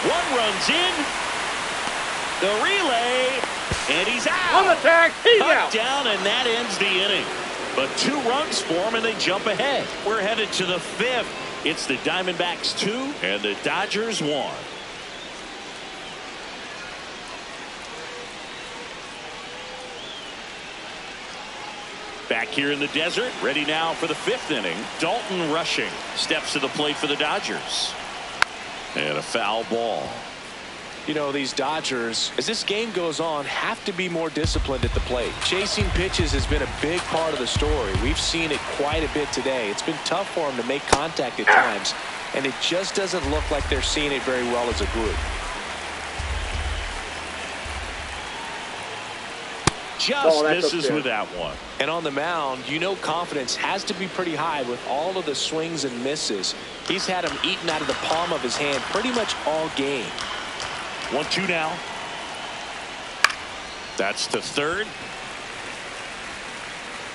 One runs in. The relay. And he's out. On the tag. He's Cut out. down, and that ends the inning. But 2 runs for him, and they jump ahead. We're headed to the 5th. It's the Diamondbacks 2 and the Dodgers 1. Back here in the desert, ready now for the 5th inning. Dalton rushing, steps to the plate for the Dodgers. And a foul ball. You know, these Dodgers, as this game goes on, have to be more disciplined at the plate. Chasing pitches has been a big part of the story. We've seen it quite a bit today. It's been tough for them to make contact at times, and it just doesn't look like they're seeing it very well as a group. Just misses with that one. And on the mound, you know, confidence has to be pretty high with all of the swings and misses. He's had them eaten out of the palm of his hand pretty much all game. 1-2 now. That's to third.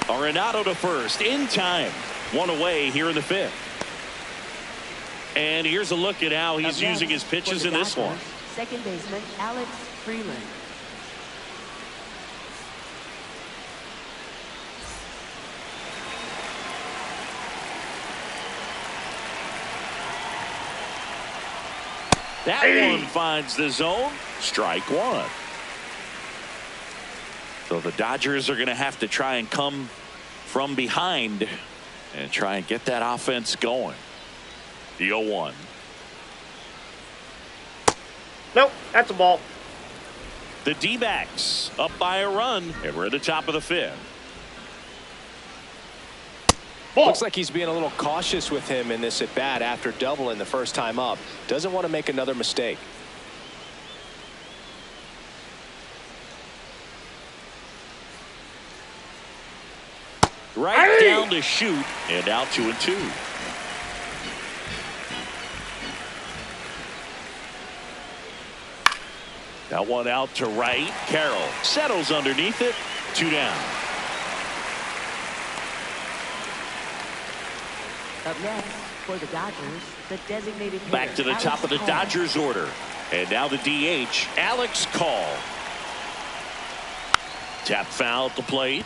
Arenado to first in time. One away here in the 5th. And here's a look at how he's using his pitches in this one. Second baseman Alex Freeland. That one finds the zone. Strike one. So the Dodgers are going to have to try and come from behind and try and get that offense going. The 0-1. Nope, that's a ball. The D-backs up by a run, and we're at the top of the 5th. Ball. Looks like he's being a little cautious with him in this at bat after doubling the first time up. Doesn't want to make another mistake. Right down to shoot, and out 2-2. That one out to right. Carroll settles underneath it. 2 down. Up next for the Dodgers, the designated hitter. Back to the top of the Dodgers order. And now the DH, Alex Call. Tap foul at the plate.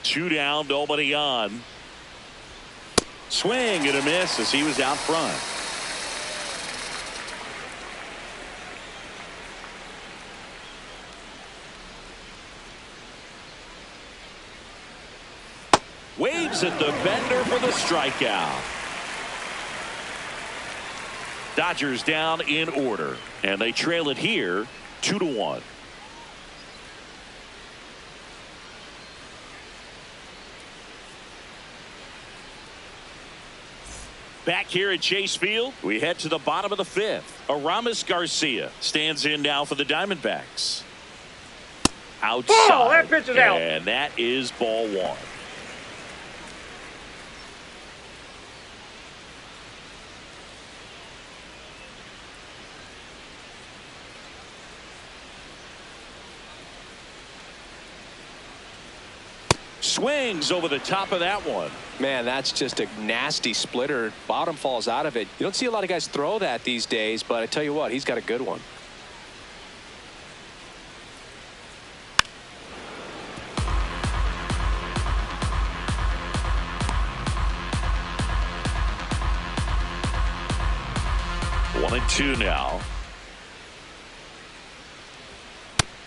Two down, nobody on. Swing and a miss as he was out front. Waves at the bender for the strikeout. Dodgers down in order, and they trail it here 2-1. Back here at Chase Field, we head to the bottom of the 5th. Aramis Garcia stands in now for the Diamondbacks. Outside. Ball, that pitch is out. And that is ball 1. Swings over the top of that one. Man, that's just a nasty splitter. Bottom falls out of it. You don't see a lot of guys throw that these days, but I tell you what, he's got a good one. One and two now.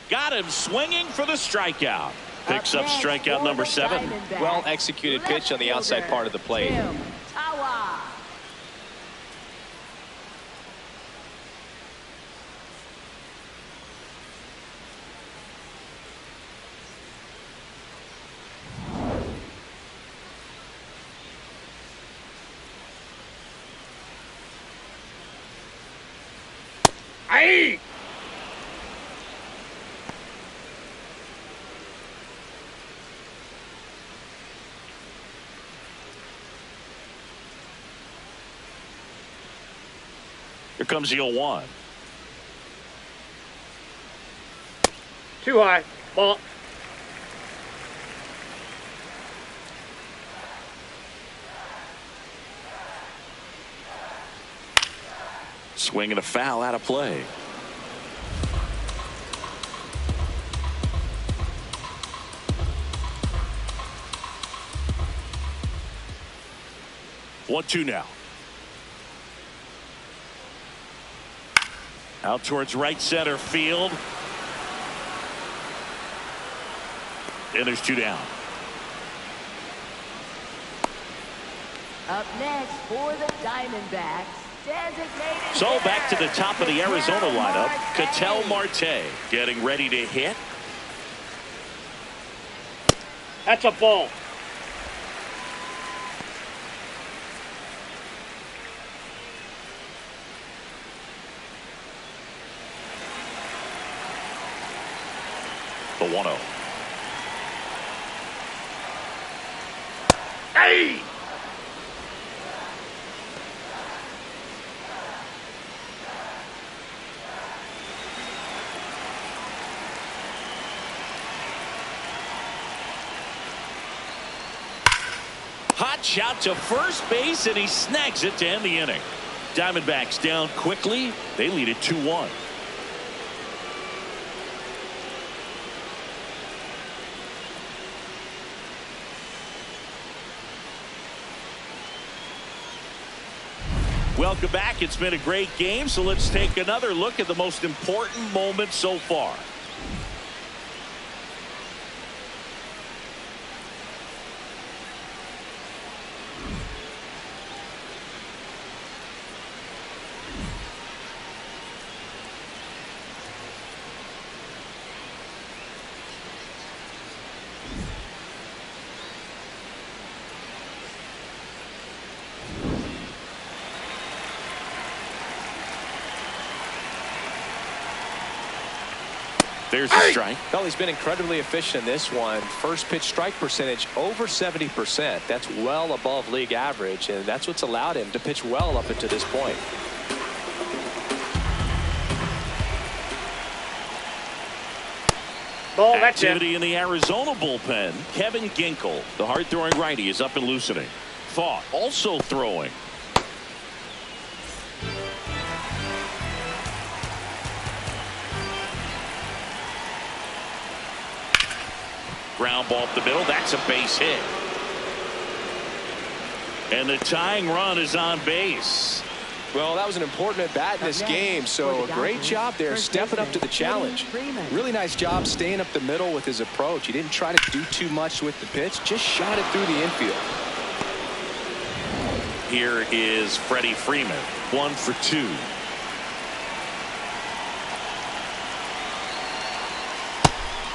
Got him swinging for the strikeout. Picks up strikeout number 7. Well executed pitch on the outside part of the plate. Aye. Here comes the 0-1. Too high. Ball. Swing and a foul out of play. One, two now. Out towards right center field. And there's 2 down. Up next for the Diamondbacks, designated So back to the hitter, top of the Arizona Ketel lineup. Marte. Ketel Marte getting ready to hit. That's a ball. The 1-0. Hey! Hot shot to first base, and he snags it to end the inning. Diamondbacks down quickly. They lead it 2-1. Welcome back. It's been a great game, so let's take another look at the most important moment so far. There's a strike. Well, he's been incredibly efficient in this one. First pitch strike percentage over 70%. That's well above league average, and that's what's allowed him to pitch well up until this point. Ball, that's it. Activity in the Arizona bullpen. Kevin Ginkel, the hard-throwing righty, is up and loosening. Thought also throwing. Ground ball up the middle. That's a base hit. And the tying run is on base. Well, that was an important at-bat in this game, so a great job there stepping up to the challenge. Really nice job staying up the middle with his approach. He didn't try to do too much with the pitch, just shot it through the infield. Here is Freddie Freeman, 1 for 2.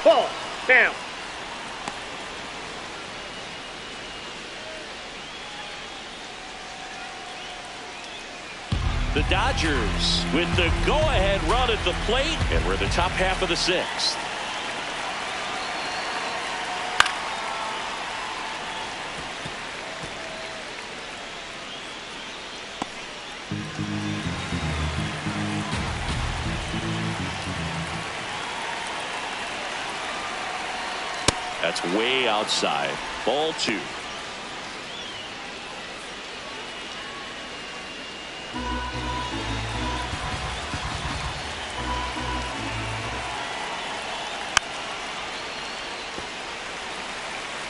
Ball, down. The Dodgers with the go-ahead run at the plate, and we're in the top half of the 6th. That's way outside. Ball 2.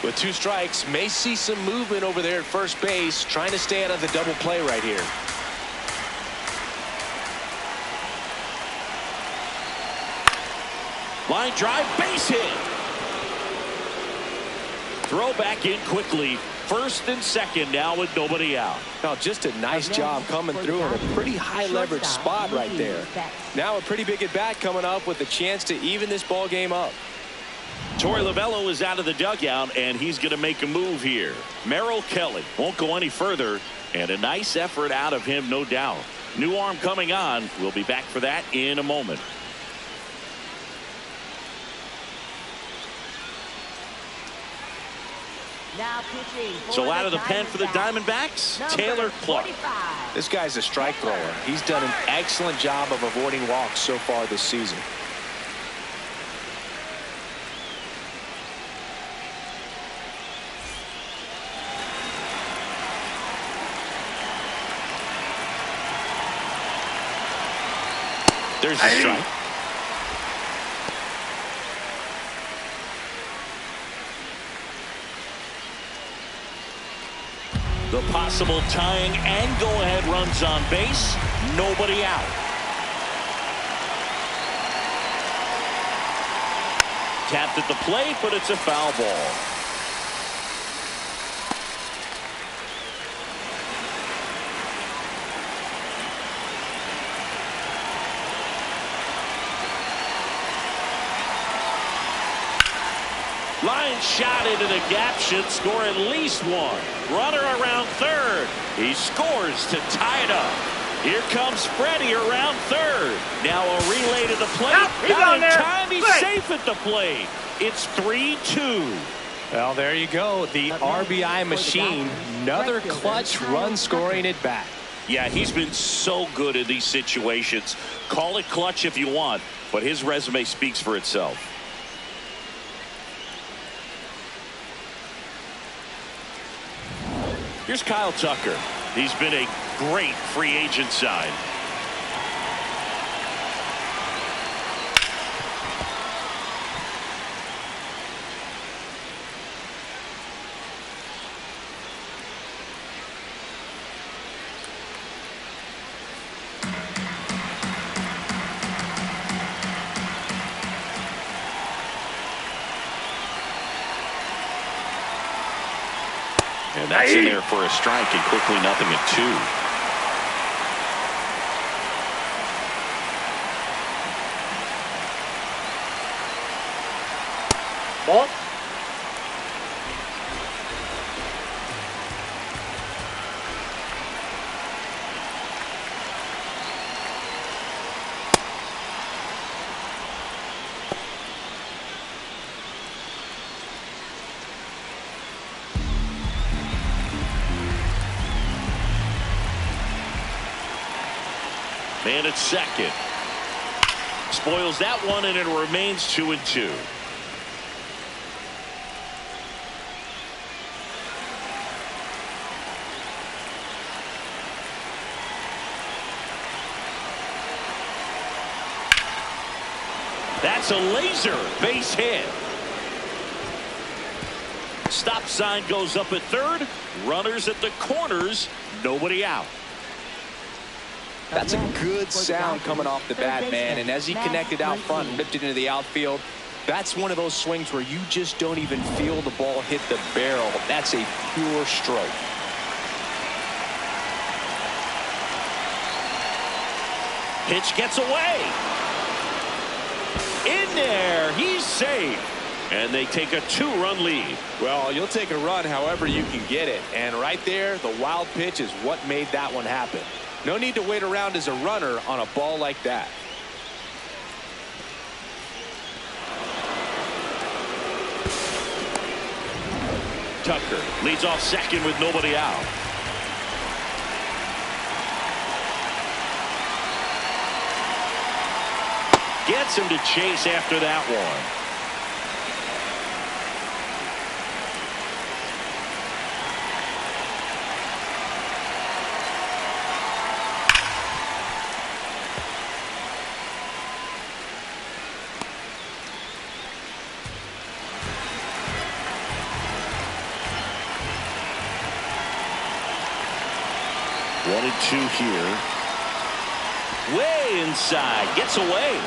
With 2 strikes, may see some movement over there at first base, trying to stay out of the double play right here. Line drive, base hit. Throw back in quickly. First and second now with nobody out. Now, just a nice job coming through in a pretty high leverage spot right there. Now a pretty big at bat coming up with a chance to even this ball game up. Torey Lovullo is out of the dugout, and he's going to make a move here. Merrill Kelly won't go any further, and a nice effort out of him, no doubt. New arm coming on. We'll be back for that in a moment. Now pitching So out of the pen for the Diamondbacks, Taylor Clark. 45. This guy's a strike thrower. He's done an excellent job of avoiding walks so far this season. There's the strike. The possible tying and go-ahead runs on base. Nobody out. Tapped at the plate, but it's a foul ball. Line shot into the gap should score at least 1. Runner around third. He scores to tie it up. Here comes Freddie around third. Now a relay to the plate. Nope, he's Not on in there. time. He's Good. safe at the plate. It's 3-2. Well, there you go. The RBI machine. Another clutch run scoring at bat. Yeah, he's been so good in these situations. Call it clutch if you want, but his resume speaks for itself. Here's Kyle Tucker. He's been a great free agent sign. And that's in there for a strike, and quickly nothing at 2. Ball. Man at second. Spoils that one, and it remains 2-2. That's a laser base hit. Stop sign goes up at third. Runners at the corners. Nobody out. That's a good sound coming off the bat, man. And as he connected out front and ripped it into the outfield, that's one of those swings where you just don't even feel the ball hit the barrel. That's a pure stroke. Pitch gets away. In there. He's safe. And they take a 2-run lead. Well, you'll take a run however you can get it. And right there, the wild pitch is what made that one happen. No need to wait around as a runner on a ball like that. Tucker leads off second with nobody out. Gets him to chase after that one. One and two here. Way inside. Gets away.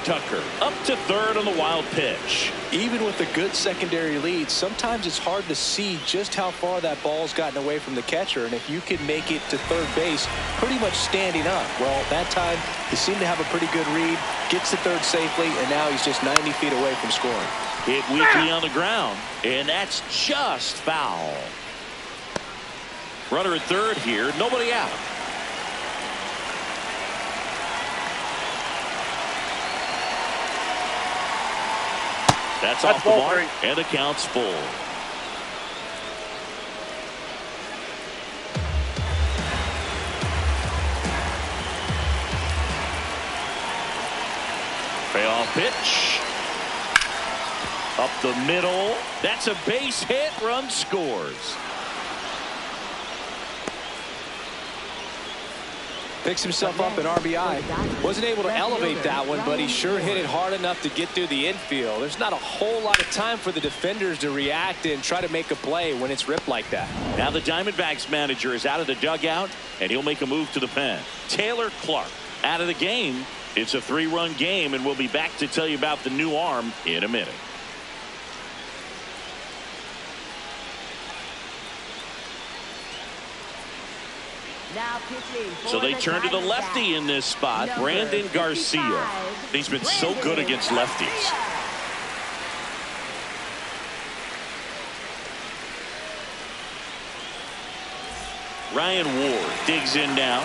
Tucker up to third on the wild pitch. Even with a good secondary lead, sometimes it's hard to see just how far that ball's gotten away from the catcher. And if you can make it to third base pretty much standing up, well, that time he seemed to have a pretty good read, gets to third safely, and now he's just 90 feet away from scoring. Hit weakly on the ground, and that's just foul. Runner at third here, nobody out. That's off the mark, and the count's full. Payoff pitch. Up the middle. That's a base hit. Run scores. Picks himself up an RBI. Wasn't able to elevate that one, but he sure hit it hard enough to get through the infield. There's not a whole lot of time for the defenders to react and try to make a play when it's ripped like that. Now the Diamondbacks manager is out of the dugout, and he'll make a move to the pen. Taylor Clark out of the game. It's a 3-run game, and we'll be back to tell you about the new arm in a minute. So they turn to the lefty in this spot, Brandon Garcia. He's been so good against lefties. Ryan Ward digs in now.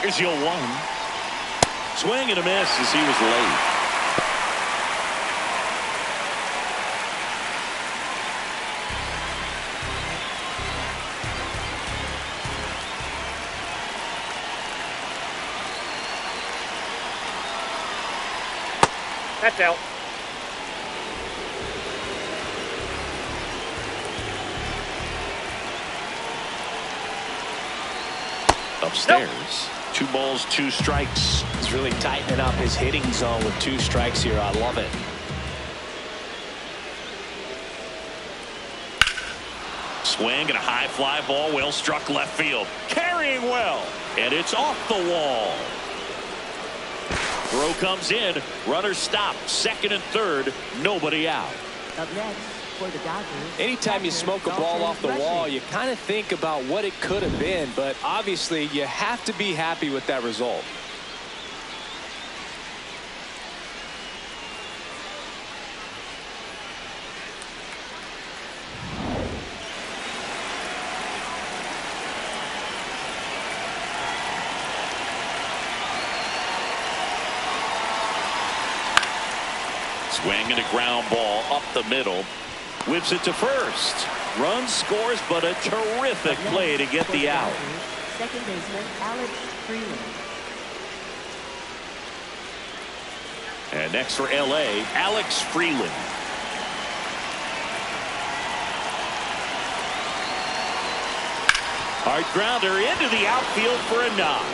Here's 0-1. Swing and a miss as he was late. That's out. Upstairs. Nope. 2 balls, 2 strikes. He's really tightening up his hitting zone with 2 strikes here. I love it. Swing and a high fly ball, well struck left field. Carrying well, and it's off the wall. Throw comes in. Runner stopped. Second and third. Nobody out. Up next for the Dodgers. Anytime you smoke a ball off the wall, you kind of think about what it could have been, but obviously you have to be happy with that result. Swing and a ground ball up the middle. Whips it to first. Run scores, but a terrific play to get the out. Second baseman Alex Freeland. And next for LA, Alex Freeland. Hard grounder into the outfield for a knock.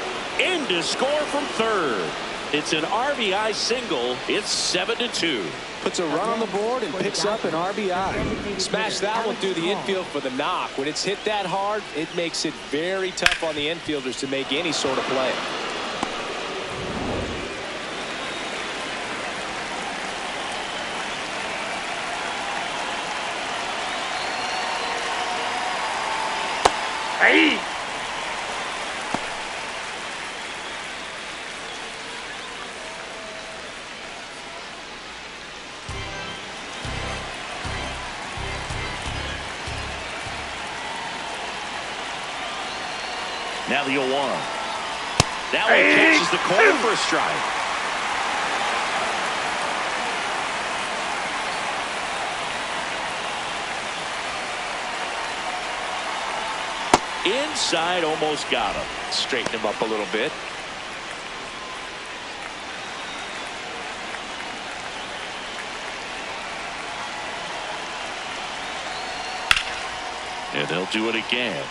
In to score from third. It's an RBI single. It's 7-2. Puts a run on the board and picks up an RBI. Smash that one through the infield for the knock. When it's hit that hard, it makes it very tough on the infielders to make any sort of play. Hey! Now the 0-1. That one catches the corner for a strike. Inside, almost got him. Straighten him up a little bit. And they'll do it again.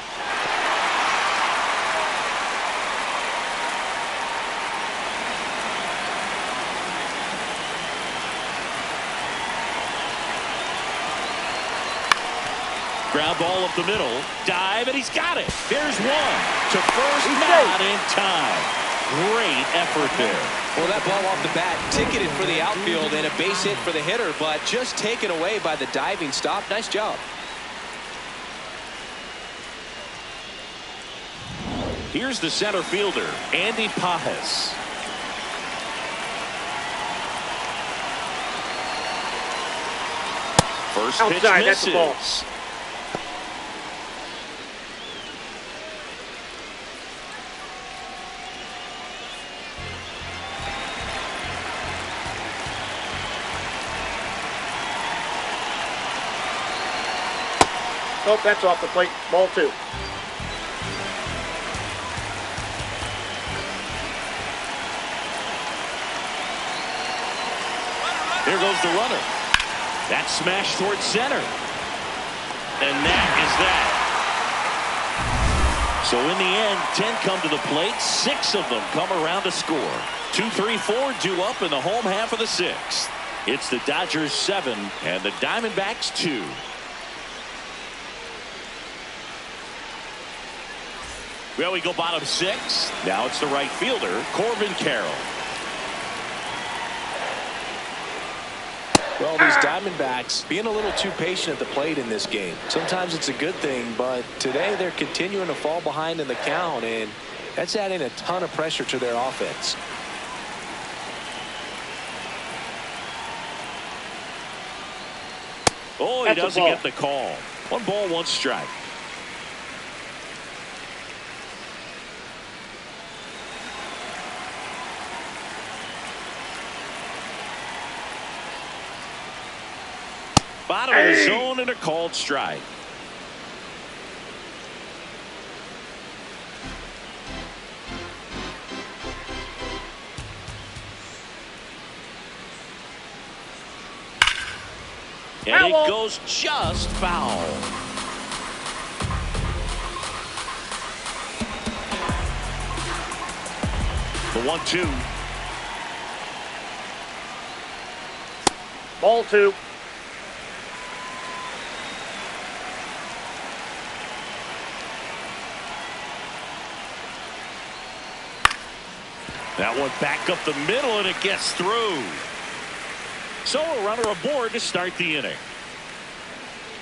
Ground ball up the middle. Dive, and he's got it. There's one. To first, not in time. Great effort there. Well, that ball off the bat ticketed for the outfield and a base hit for the hitter, but just taken away by the diving stop. Nice job. Here's the center fielder, Andy Pajes. First pitch Outside, misses. that's the ball. Oh, that's off the plate. Ball 2. There goes the runner. That smash towards center. And that is that. So in the end, 10 come to the plate. 6 of them come around to score. 2, 3, 4 due up in the home half of the 6th. It's the Dodgers 7 and the Diamondbacks 2. Well, we go bottom 6. Now it's the right fielder, Corbin Carroll. Well, these Diamondbacks being a little too patient at the plate in this game. Sometimes it's a good thing, but today they're continuing to fall behind in the count, and that's adding a ton of pressure to their offense. Oh, he doesn't get the call. 1 ball, 1 strike. Bottom of the zone and a called strike. And it goes just foul. The 1-2. Ball 2. That one back up the middle, and it gets through. So a runner aboard to start the inning.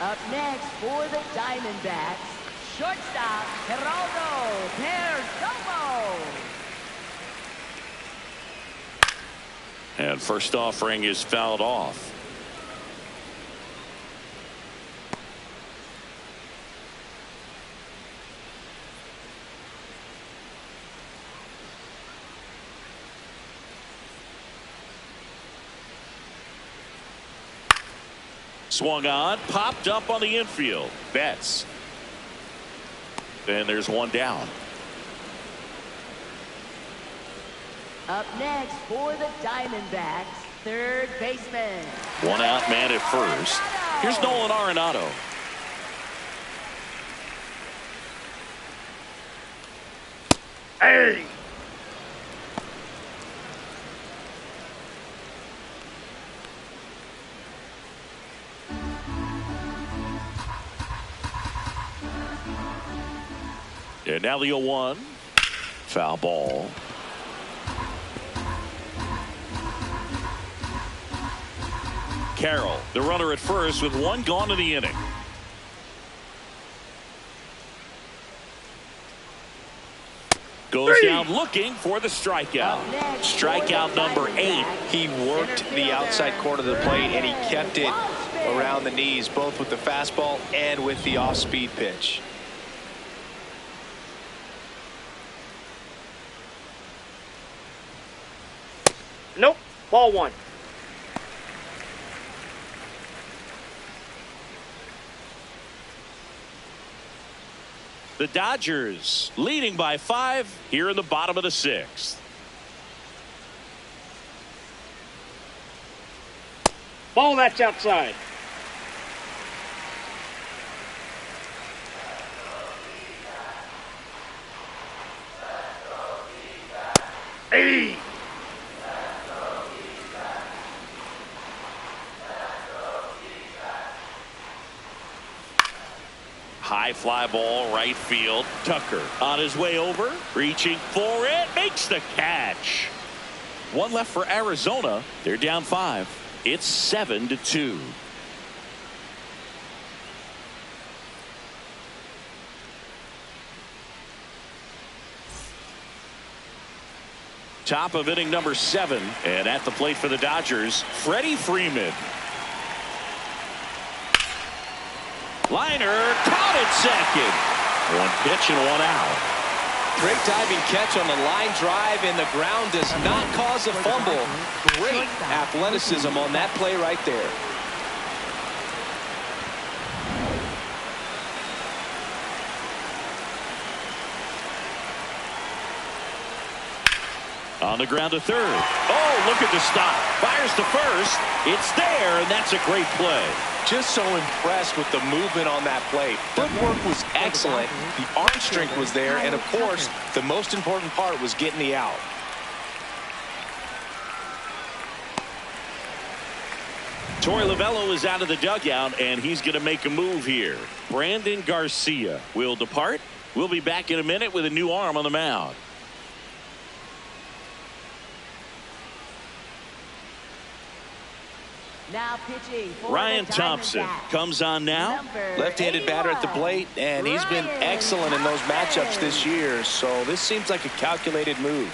Up next for the Diamondbacks, shortstop Geraldo Perdomo. And first offering is fouled off. Swung on, popped up on the infield. Betts. And there's one down. Up next for the Diamondbacks, third baseman. One out man at first. Here's Nolan Arenado. Hey! And now the 0-1. Foul ball. Carroll, the runner at first with one gone in the inning. Goes down looking for the strikeout. Strikeout number 8. He worked the outside corner of the plate, and he kept it around the knees, both with the fastball and with the off-speed pitch. Nope. Ball 1. The Dodgers leading by 5 here in the bottom of the 6th. Ball that's outside. Hey! High fly ball right field. Tucker on his way over, reaching for it, makes the catch. One left for Arizona. They're down 5. It's 7-2. Top of inning number 7, and at the plate for the Dodgers, Freddie Freeman. Liner caught at second. One pitch and one out. Great diving catch on the line drive, and the ground does not cause a fumble. Great athleticism on that play right there. On the ground to third. Oh, look at the stop. Fires to first. It's there, and that's a great play. Just so impressed with the movement on that play. Footwork was excellent. The arm strength was there. And, of course, the most important part was getting the out. Torey Lovullo is out of the dugout, and he's going to make a move here. Brandon Garcia will depart. We'll be back in a minute with a new arm on the mound. Now pitching for Ryan the Thompson Diamondbacks. comes on now. Left-handed batter at the plate, and he's been excellent in those matchups this year. So this seems like a calculated move.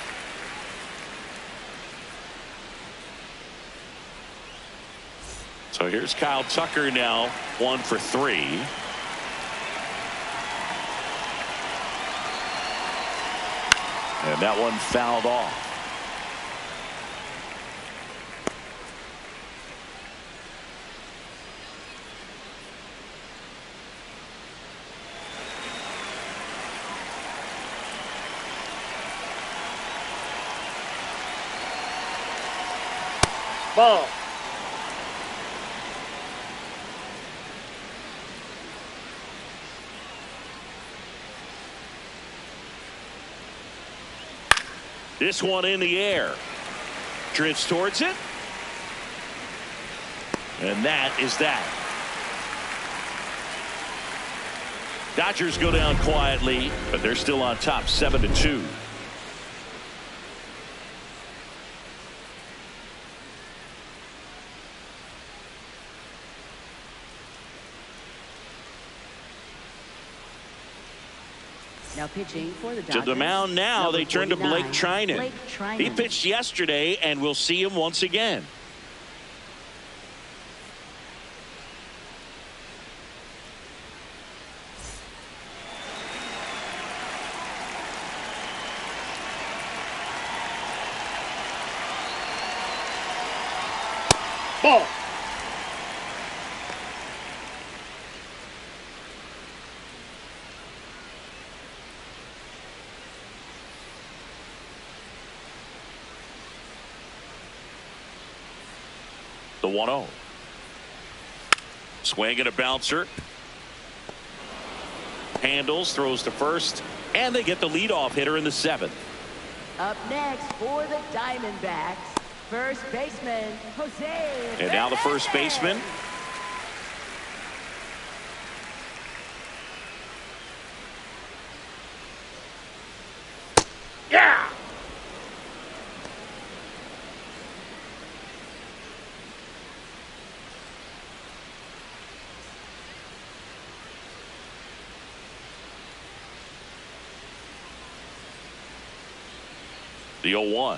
So here's Kyle Tucker now, 1 for 3. And that one fouled off. Ball. This one in the air. Drifts towards it. And that is that. Dodgers go down quietly, but they're still on top 7-2. Now pitching for the To Dodgers. the mound now, Number they turn to 49, Blake Trinan. Blake Trinan. He pitched yesterday, and we'll see him once again. Ball. The 1-0. Swing and a bouncer. Handles, throws to first, and they get the leadoff hitter in the 7th. Up next for the Diamondbacks, first baseman, Jose. And now the first baseman. Yeah! The 0-1.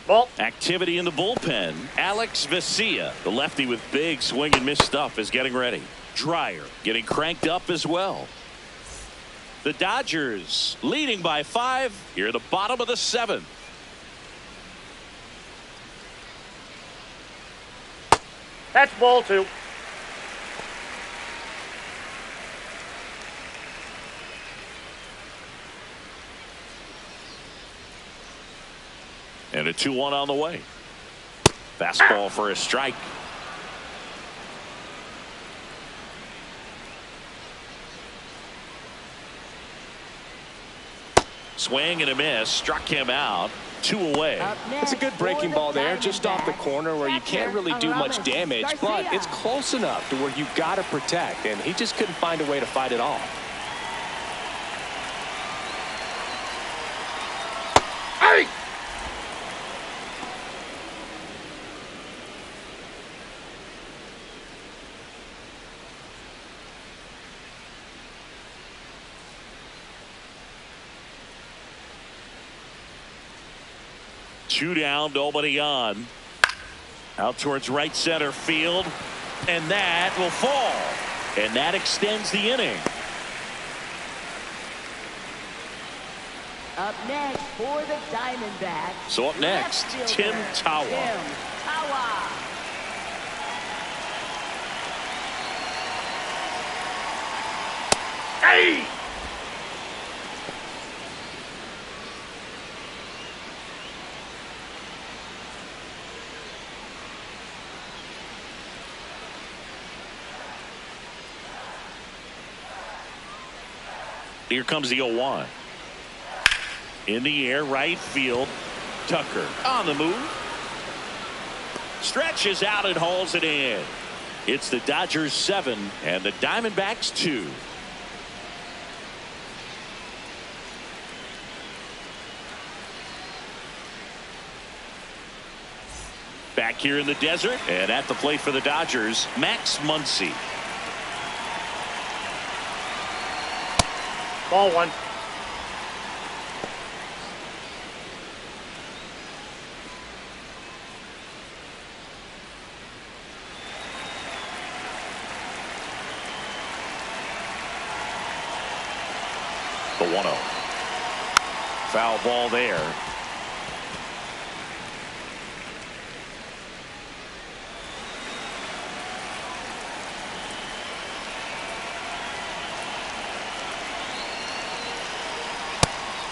Ball. Activity in the bullpen. Alex Vesia, the lefty with big swing and miss stuff, is getting ready. Dreyer getting cranked up as well. The Dodgers leading by 5 here at the bottom of the 7th. That's ball 2. And a 2-1 on the way. Fastball for a strike. Swing and a miss. Struck him out. 2 away. It's a good breaking ball there, just off the corner where you can't really do much damage, but it's close enough to where you've got to protect, and he just couldn't find a way to fight it off. Hey! Two down, nobody on. Out towards right center field, and that will fall, and that extends the inning. Up next for the Diamondbacks. So up next, left Tim fielder, Tawa. Tim Tawa. Hey! Here comes the 0-1. In the air, right field. Tucker on the move. Stretches out and hauls it in. It's the Dodgers 7 and the Diamondbacks 2. Back here in the desert, and at the plate for the Dodgers, Max Muncy. Ball 1. The 1-0. Foul ball there.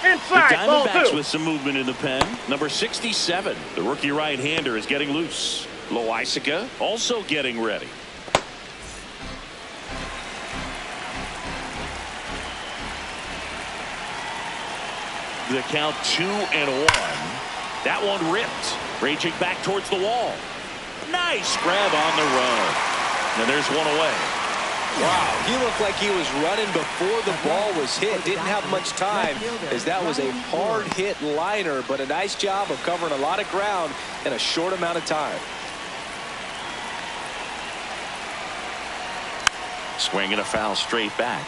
Inside, The ball Diamondbacks 2. with some movement in the pen. Number 67, the rookie right-hander, is getting loose. Loaisaga also getting ready. The count 2-1. That one ripped. Raging back towards the wall. Nice grab on the run. And there's one away. Wow, he looked like he was running before the ball was hit. Didn't have much time, as that was a hard hit liner, but a nice job of covering a lot of ground in a short amount of time. Swing and a foul straight back.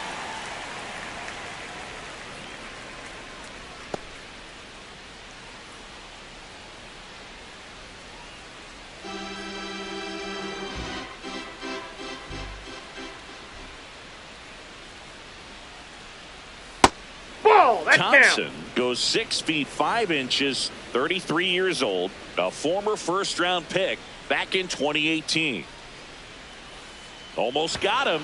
That's Thompson down. goes 6 feet 5 inches, 33 years old, a former first-round pick back in 2018. Almost got him.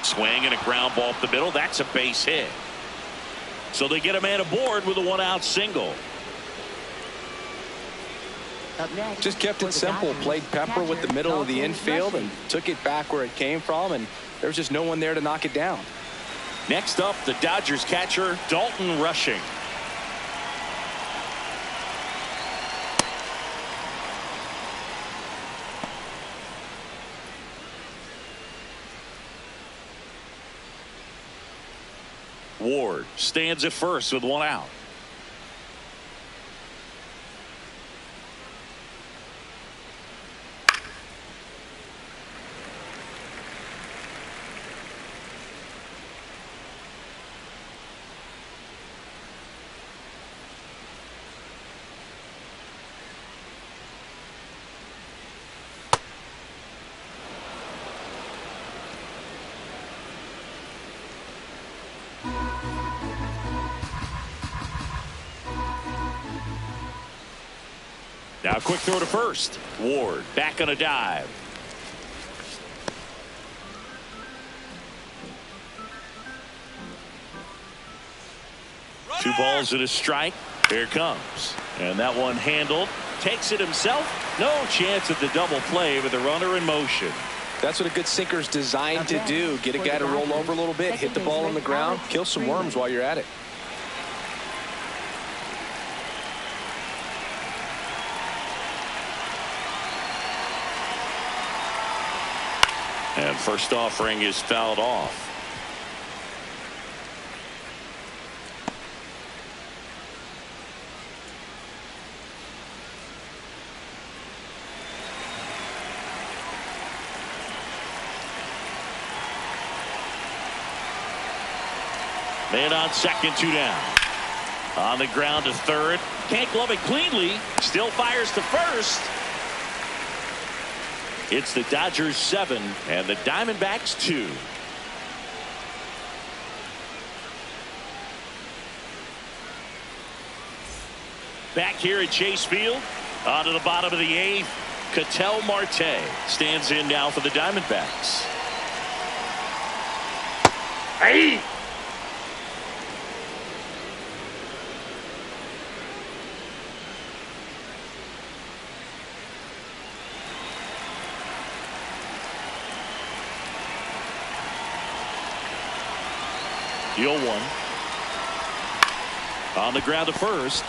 Swing and a ground ball up the middle. That's a base hit. So they get a man aboard with a 1-out single. Just kept it simple. Played pepper with the middle of the infield and took it back where it came from, and there was just no one there to knock it down. Next up, the Dodgers catcher, Dalton Rushing. Ward stands at first with 1 out. Now quick throw to first. Ward back on a dive. Two balls and a strike. Here it comes. And that one handled. Takes it himself. No chance at the double play with the runner in motion. That's what a good sinker's designed to do. Get a guy to roll over a little bit, hit the ball on the ground, kill some worms while you're at it. And first offering is fouled off. Man on second, 2 down. On the ground to third. Can't glove it cleanly. Still fires to first. It's the Dodgers 7 and the Diamondbacks 2. Back here at Chase Field, on to the bottom of the 8th, Ketel Marte stands in now for the Diamondbacks. Hey! The 0-1. On the ground to first.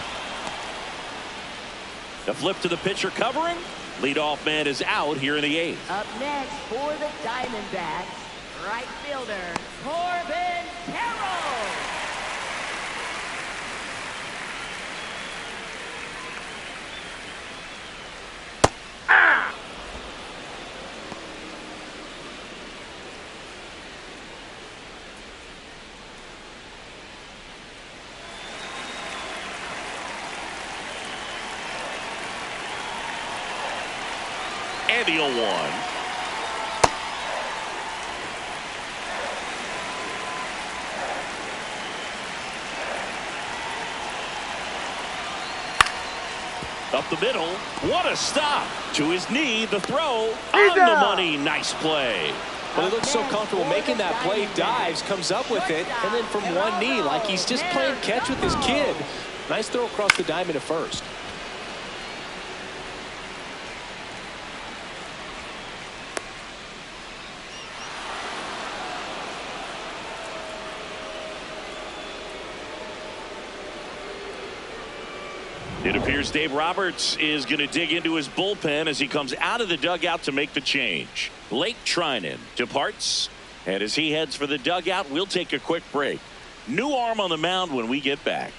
The flip to the pitcher covering. Leadoff man is out here in the 8th. Up next for the Diamondbacks, right fielder, Corbin Carroll. Ah! And the 0-1. Up the middle. What a stop. To his knee. The throw. On the money. Nice play. Well, he looks so comfortable making that play. Dives, comes up with it, and then from one knee, like he's just playing catch with his kid. Nice throw across the diamond at first. It appears Dave Roberts is going to dig into his bullpen as he comes out of the dugout to make the change. Blake Trinan departs, and as he heads for the dugout, we'll take a quick break. New arm on the mound when we get back.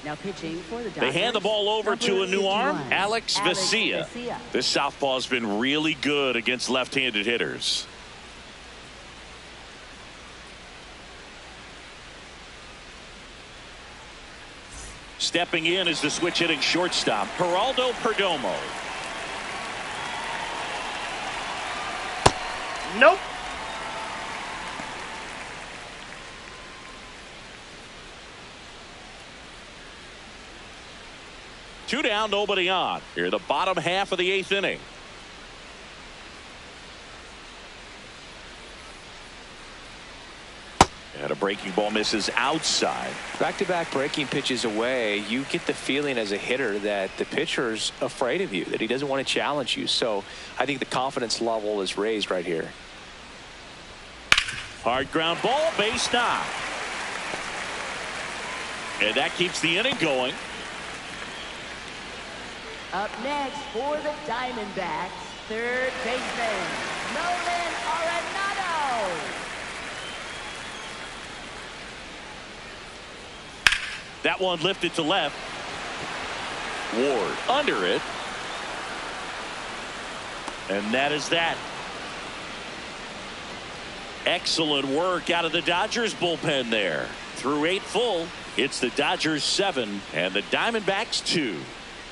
Now pitching for the Dodgers. They hand the ball over to a new arm, Alex Vesia. This southpaw has been really good against left-handed hitters. Stepping in is the switch hitting shortstop, Geraldo Perdomo. Nope. Two down, nobody on. Here the bottom half of the 8th inning. And a breaking ball misses outside. Back-to-back breaking pitches away, you get the feeling as a hitter that the pitcher's afraid of you, that he doesn't want to challenge you. So I think the confidence level is raised right here. Hard ground ball, base knock. And that keeps the inning going. Up next for the Diamondbacks, third baseman, Nolan Arenado. That one lifted to left. Ward under it. And that is that. Excellent work out of the Dodgers bullpen there. Through 8 full, it's the Dodgers 7 and the Diamondbacks 2.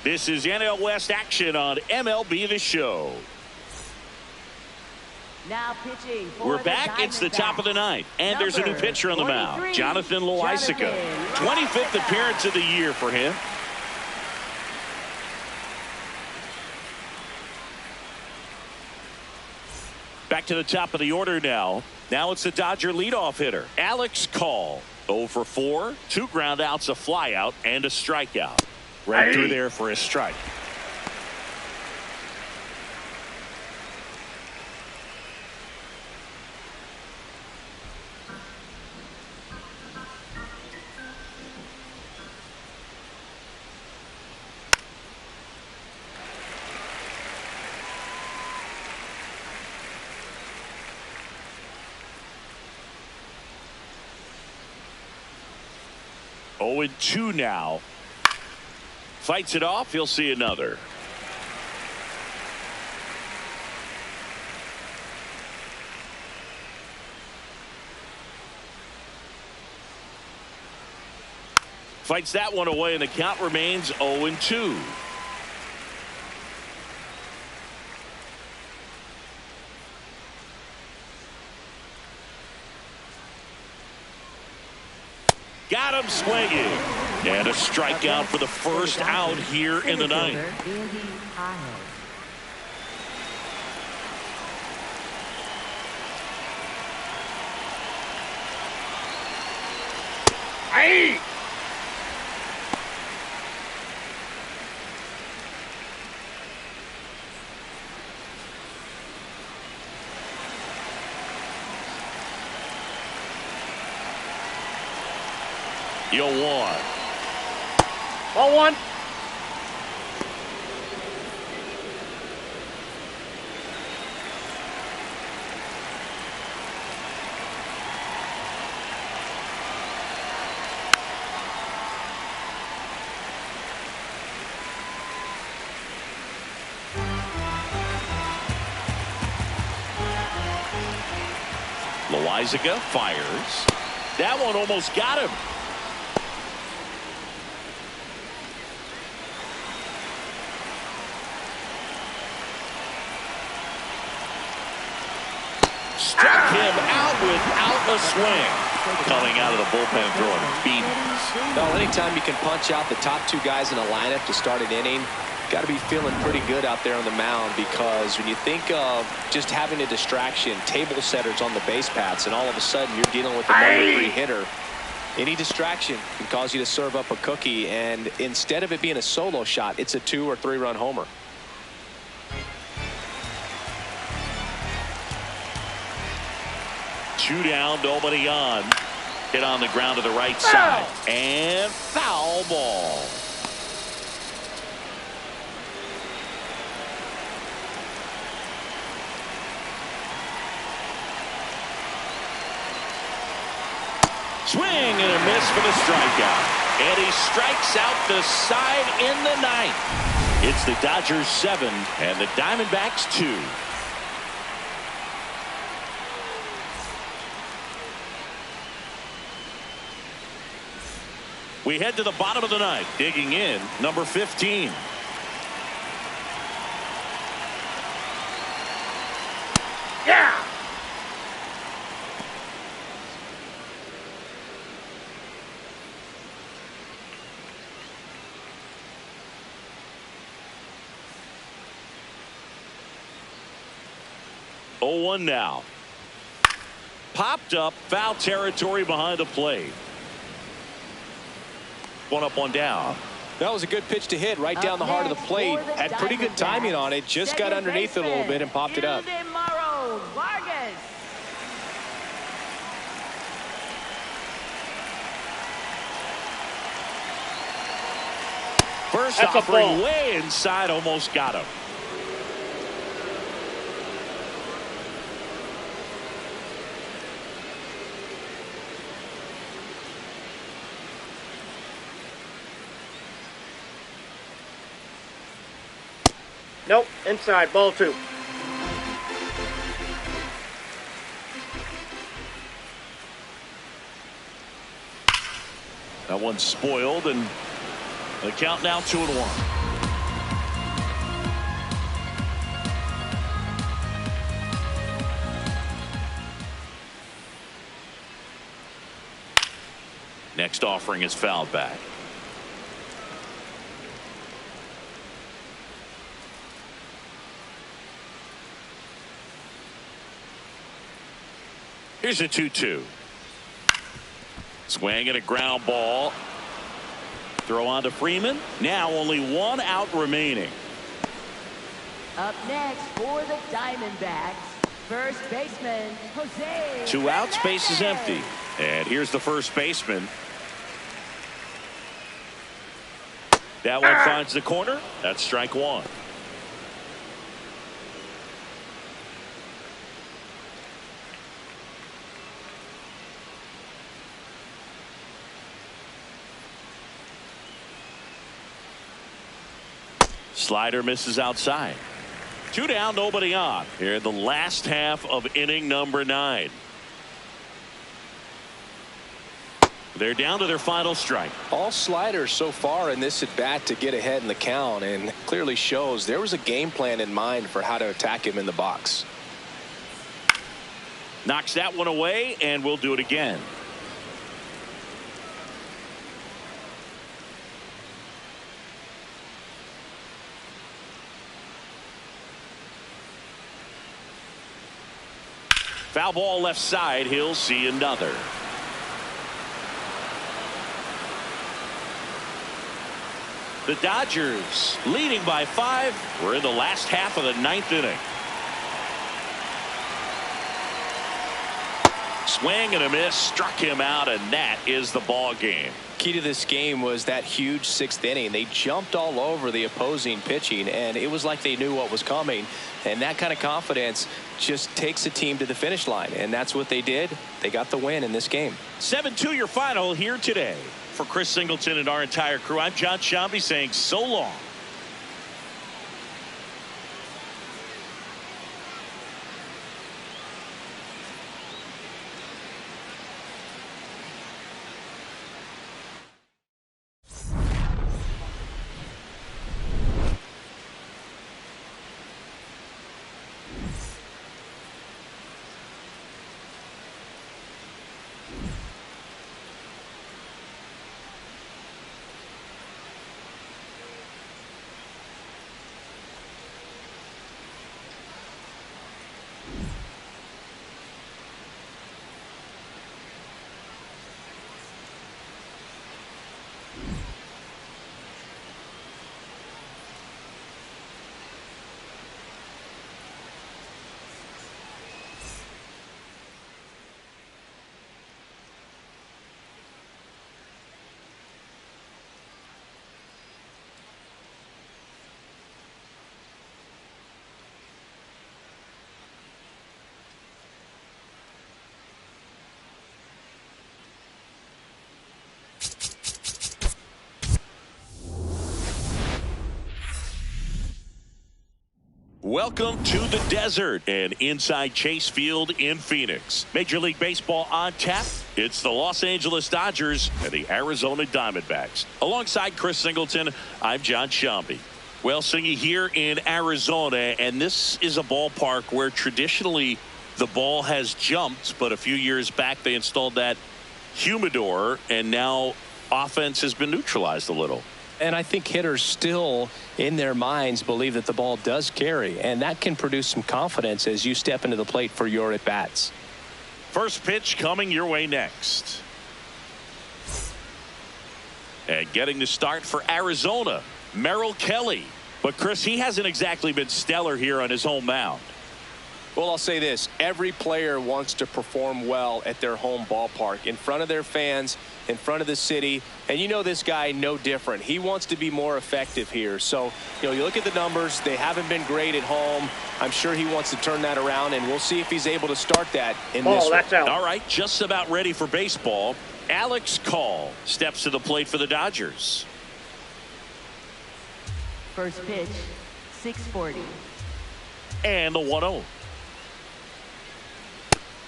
This is NL West action on MLB The Show. Now pitching for We're back. It's the top of the ninth, and there's a new pitcher on the mound, Jonathan Loáisiga. 25th appearance of the year for him. Back to the top of the order now. Now it's the Dodger leadoff hitter, Alex Call. 0 for 4, 2 ground outs, a fly out, and a strikeout. Right through there for a strike. Oh, and 2 now. Fights it off. He'll see another. Fights that one away, and the count remains 0-2. Got him swinging. And a strikeout for the first out here in the ninth. Hey! You'll want. 1-1. Loáisiga fires. That one almost got him. Struck him out without a swing. Coming out of the bullpen throwing beatings. Well, anytime you can punch out the top 2 guys in a lineup to start an inning, got to be feeling pretty good out there on the mound, because when you think of just having a distraction, table setters on the base paths, and all of a sudden you're dealing with the number 3 hitter, any distraction can cause you to serve up a cookie, and instead of it being a solo shot, it's a 2 or 3 run homer. Two down, nobody on. Hit on the ground to the right side. And foul ball. Swing and a miss for the strikeout. And he strikes out the side in the ninth. It's the Dodgers 7 and the Diamondbacks 2. We head to the bottom of the ninth. Digging in, number 15. Yeah! Oh, 1 now. popped up, foul territory behind the plate. One up, one down. That was a good pitch to hit right down the heart of the plate. Had pretty good timing on it. Just got underneath it a little bit and popped it up. First offering way inside, almost got him. Nope, inside, ball 2. That one's spoiled, and the count now 2-1. Next offering is fouled back. Here's a 2-2. Swing and a ground ball. Throw on to Freeman. Now only one out remaining. Up next for the Diamondbacks, first baseman, Jose. 2 outs, base is empty. And here's the first baseman. That one finds the corner. That's strike 1. Slider misses outside. 2 down, nobody on. Here in the last half of inning number 9. They're down to their final strike. All sliders so far in this at bat to get ahead in the count, and clearly shows there was a game plan in mind for how to attack him in the box. Knocks that one away, and we'll do it again. Foul ball left side. He'll see another. The Dodgers leading by 5. We're in the last half of the 9th inning. Swing and a miss, struck him out, and that is the ball game. Key to this game was that huge 6th inning. They jumped all over the opposing pitching, and it was like they knew what was coming. And that kind of confidence just takes a team to the finish line, and that's what they did. They got the win in this game. 7-2 your final here today. For Chris Singleton and our entire crew, I'm John Shambi saying so long. Welcome to the desert and inside Chase Field in Phoenix. Major League Baseball on tap. It's the Los Angeles Dodgers and the Arizona Diamondbacks. Alongside Chris Singleton, I'm John Shambi. Well, Singy, here in Arizona, and this is a ballpark where traditionally the ball has jumped, but a few years back they installed that humidor, and now offense has been neutralized a little. And I think hitters still in their minds believe that the ball does carry, and that can produce some confidence as you step into the plate for your at-bats. First pitch coming your way next. And getting the start for Arizona, Merrill Kelly. But Chris, he hasn't exactly been stellar here on his home mound. Well, I'll say this. Every player wants to perform well at their home ballpark, in front of their fans, in front of the city. And you know this guy no different. He wants to be more effective here. So, you look at the numbers. They haven't been great at home. I'm sure he wants to turn that around, and we'll see if he's able to start that in this one. That's out. All right, just about ready for baseball. Alex Call steps to the plate for the Dodgers. First pitch, 640. And the 1-0.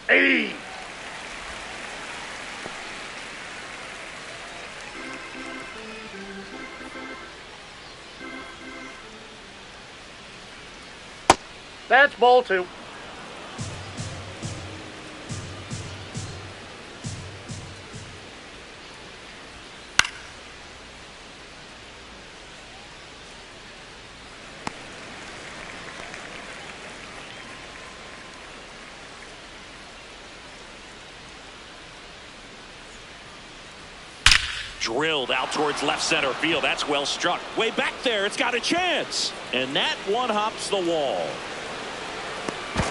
Hey! That's ball 2. Drilled out towards left center field. That's well struck. Way back there. It's got a chance. And that one hops the wall.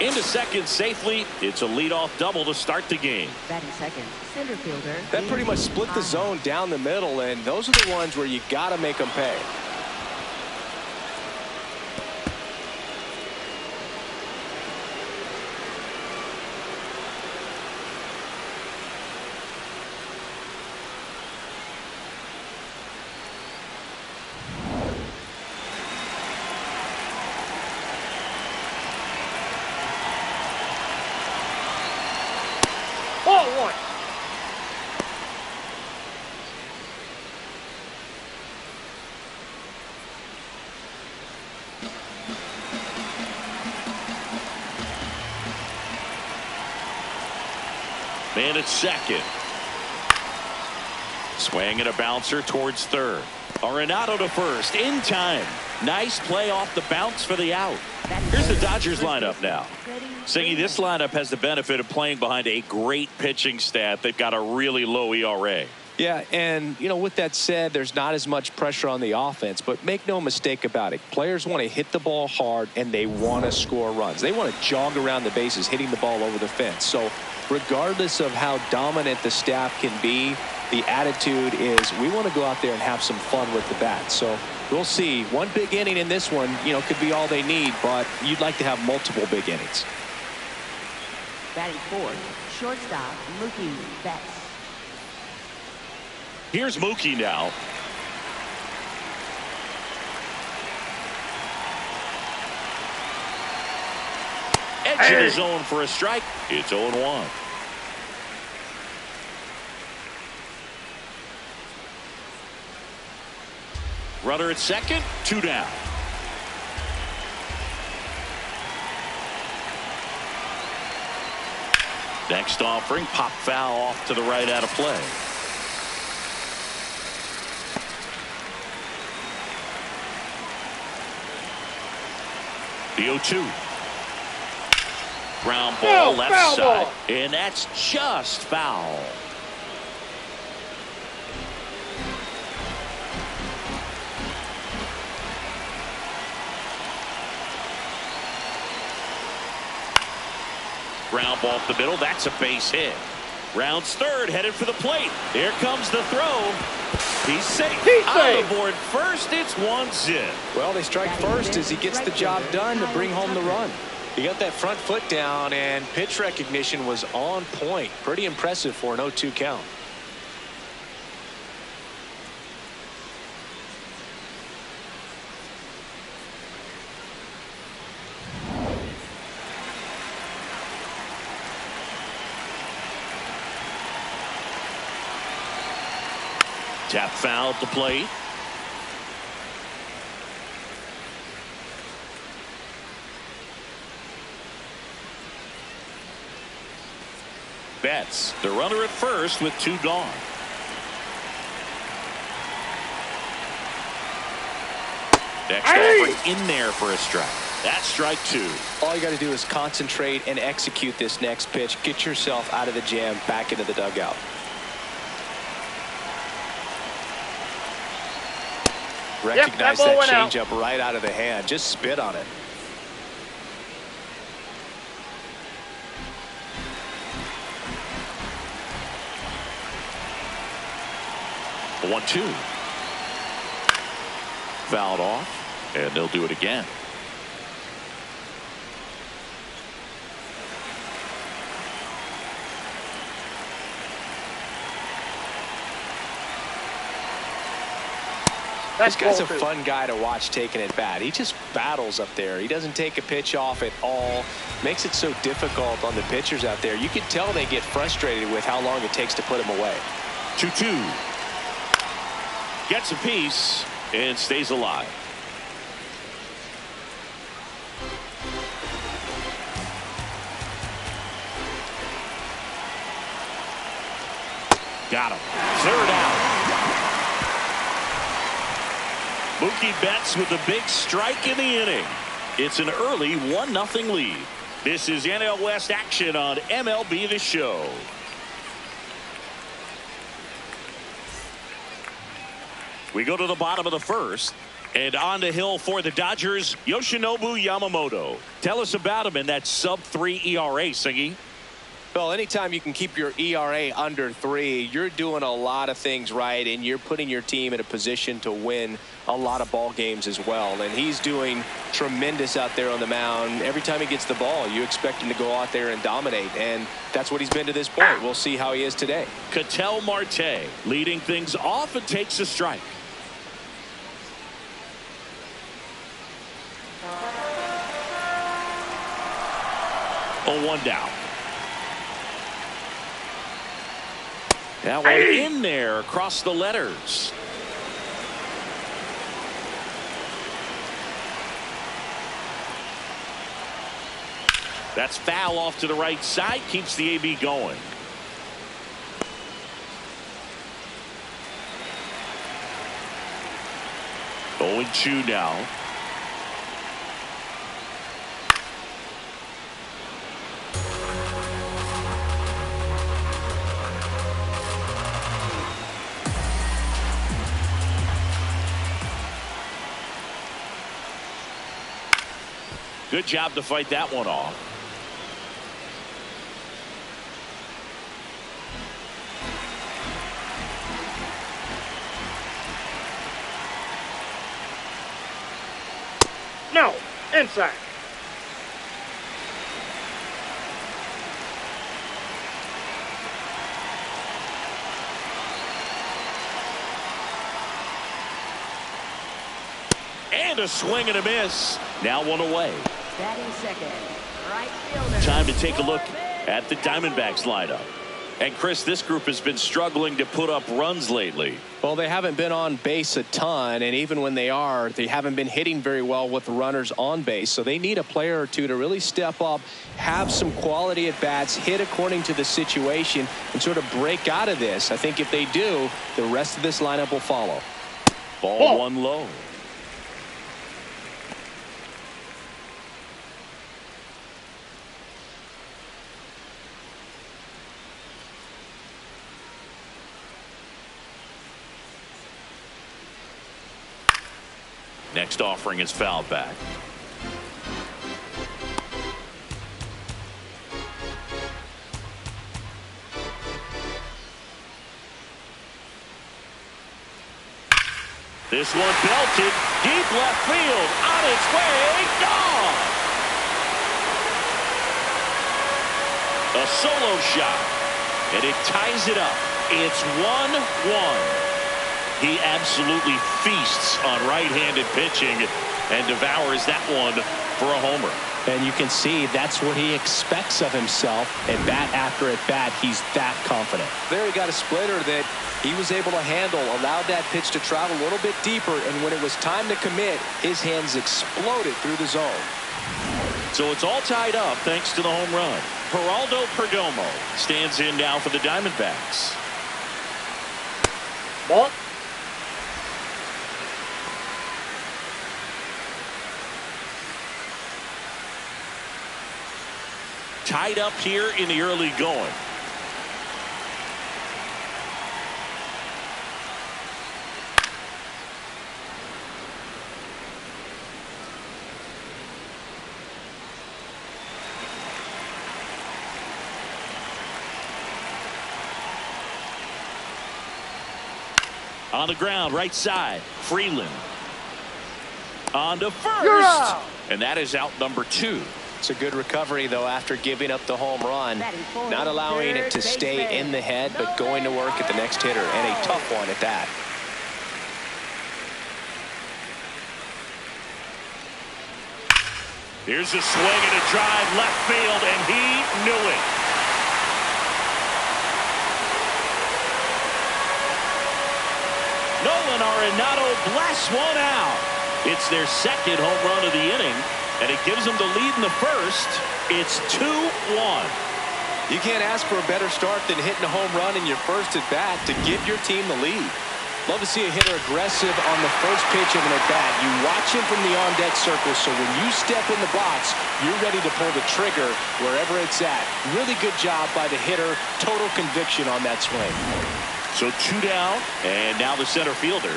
Into second safely. It's a leadoff double to start the game. Batting second, center fielder. That pretty much split the zone down the middle, and those are the ones where you got to make them pay. Ball 1. Man at second. Swing and a bouncer towards third. Arenado to first in time. Nice play off the bounce for the out. Here's the Dodgers lineup now. Singy, this lineup has the benefit of playing behind a great pitching staff. They've got a really low ERA. Yeah, and, with that said, there's not as much pressure on the offense, but make no mistake about it. Players want to hit the ball hard, and they want to score runs. They want to jog around the bases, hitting the ball over the fence. So regardless of how dominant the staff can be, the attitude is we want to go out there and have some fun with the bat. So we'll see. One big inning in this one, could be all they need, but you'd like to have multiple big innings. Batting fourth, shortstop, Mookie Betts. Here's Mookie now. Edge of the zone for a strike. It's 0-1. Runner at second, 2 down. Next offering, pop foul off to the right out of play. The 0-2. Ground ball left foul side. ball. And that's just foul. Ground ball up the middle. That's a base hit. Rounds third, headed for the plate. Here comes the throw. He's safe. Out of the board first. It's 1-0. Well, they strike first as he gets the job done to bring home the run. He got that front foot down, and pitch recognition was on point. Pretty impressive for an 0-2 count. Tap foul at the plate. Betts, the runner at first with 2 gone. Next offering in there for a strike. That's strike 2. All you got to do is concentrate and execute this next pitch. Get yourself out of the jam, back into the dugout. Recognize that changeup right out of the hand. Just spit on it. The 1-2. Fouled off, and they'll do it again. This guy's a fun guy to watch taking at bat. He just battles up there. He doesn't take a pitch off at all. Makes it so difficult on the pitchers out there. You can tell they get frustrated with how long it takes to put him away. 2-2. Gets a piece and stays alive. Got him. Third out. Mookie Betts with a big strike in the inning. It's an early 1-0 lead. This is NL West action on MLB The Show. We go to the bottom of the first. And on the hill for the Dodgers, Yoshinobu Yamamoto. Tell us about him in that sub-3 ERA, Singy. Well, anytime you can keep your ERA under 3, you're doing a lot of things right, and you're putting your team in a position to win a lot of ball games as well. And he's doing tremendous out there on the mound. Every time he gets the ball, you expect him to go out there and dominate, and that's what he's been to this point. We'll see how he is today. Ketel Marte leading things off and takes a strike. Oh, 1 down. That one in there across the letters. That's foul off to the right side. Keeps the AB going. Oh, 2 now. Good job to fight that one off. No, inside. And a swing and a miss. Now 1 away. Batting second, right fielder. Time to take a look at the Diamondbacks lineup. And Chris, this group has been struggling to put up runs lately. Well, they haven't been on base a ton, and even when they are, they haven't been hitting very well with runners on base. So they need a player or two to really step up, have some quality at bats, hit according to the situation, and sort of break out of this. I think if they do, the rest of this lineup will follow. Ball 1 low. Next offering is fouled back. This one belted deep left field, on its way, gone. A solo shot, and it ties it up. It's 1-1. He absolutely feasts on right-handed pitching and devours that one for a homer. And you can see that's what he expects of himself. At bat after at bat, he's that confident. There he got a splitter that he was able to handle, allowed that pitch to travel a little bit deeper, and when it was time to commit, his hands exploded through the zone. So it's all tied up thanks to the home run. Geraldo Perdomo stands in now for the Diamondbacks. Ball. Tied up here in the early going. On the ground, right side, Freeland. On to first. And that is out number 2. It's a good recovery, though, after giving up the home run. Not allowing it to stay in the head, but going to work at the next hitter, and a tough one at that. Here's a swing and a drive left field, and he knew it. Nolan Arenado blasts one out. It's their second home run of the inning, and it gives them the lead in the first. It's 2-1. You can't ask for a better start than hitting a home run in your first at bat to give your team the lead. Love to see a hitter aggressive on the first pitch of an at bat. You watch him from the on deck circle, so when you step in the box, you're ready to pull the trigger wherever it's at. Really good job by the hitter. Total conviction on that swing. So 2 down, and now the center fielder.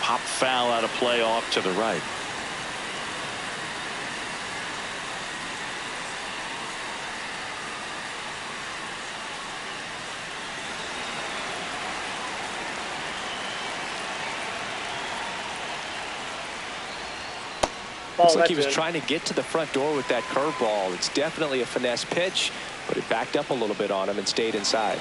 Pop foul out of play off to the right. Looks like he was trying to get to the front door with that curveball. It's definitely a finesse pitch, but it backed up a little bit on him and stayed inside.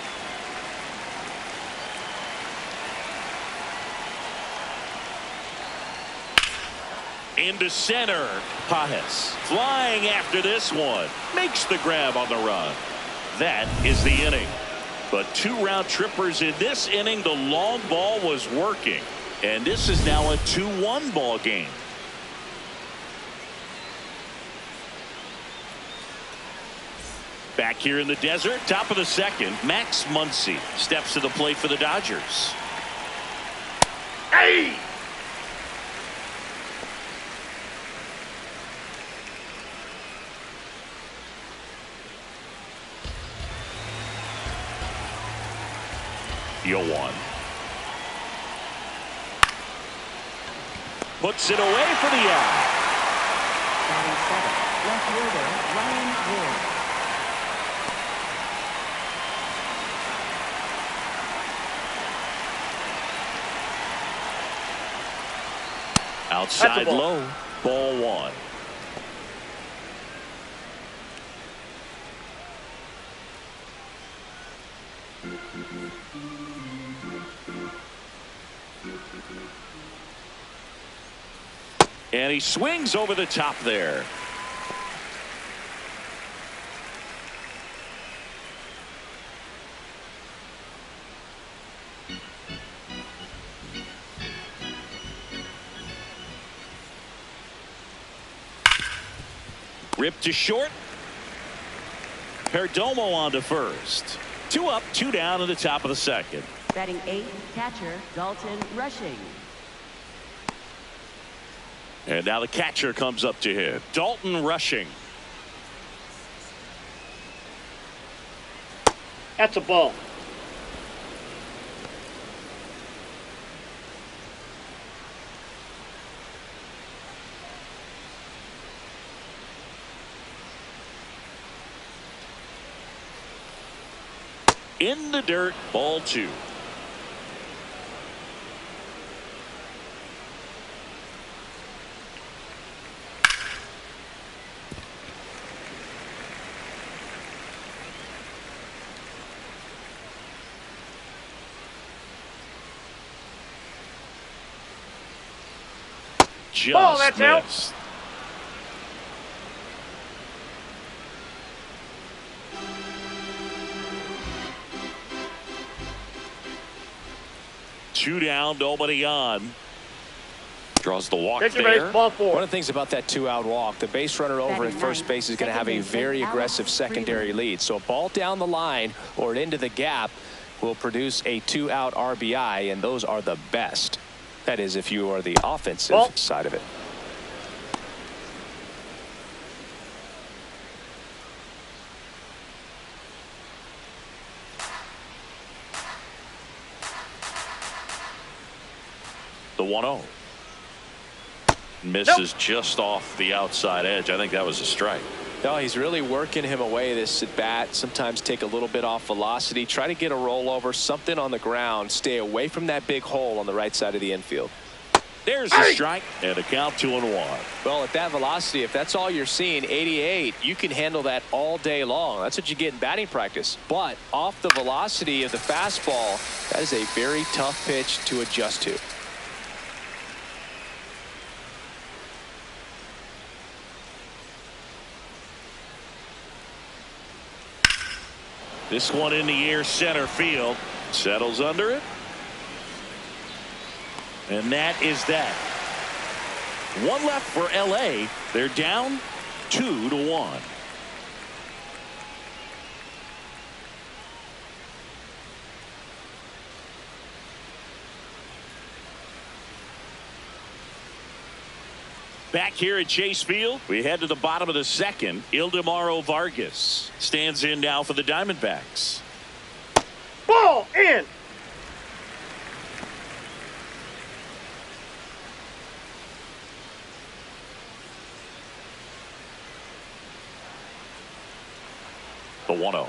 Into center. Pajes flying after this one. Makes the grab on the run. That is the inning. But 2 round trippers in this inning. The long ball was working. And this is now a 2-1 ball game. Back here in the desert, top of the second, Max Muncy steps to the plate for the Dodgers. Hey! Yoan puts it away for the out. Batting 7th, left fielder Ryan Wood. Outside low, ball 1. And he swings over the top there. Ripped to short. Perdomo on to first. 2 up, 2 down in the top of the second. Batting 8th, catcher Dalton Rushing. And now the catcher comes up to hit. Dalton Rushing. That's a ball. In the dirt, ball 2. Just that's out. missed. Two down, nobody on. Draws the walk Take your there. base, ball 4. One of the things about that 2-out walk, the base runner over at first base is going to have a very aggressive secondary lead. So a ball down the line or into the gap will produce a 2-out RBI, and those are the best. That is, if you are the offensive side of it. The 1-0. Misses just off the outside edge. I think that was a strike. No, he's really working him away this at bat. Sometimes take a little bit off velocity. Try to get a rollover, something on the ground. Stay away from that big hole on the right side of the infield. There's the strike and a count 2-1. Well, at that velocity, if that's all you're seeing, 88, you can handle that all day long. That's what you get in batting practice. But off the velocity of the fastball, that is a very tough pitch to adjust to. This one in the air, center field. Settles under it. And that is that. One left for LA. They're down 2-1. Back here at Chase Field, we head to the bottom of the second. Ildemaro Vargas stands in now for the Diamondbacks. Ball in. The 1-0.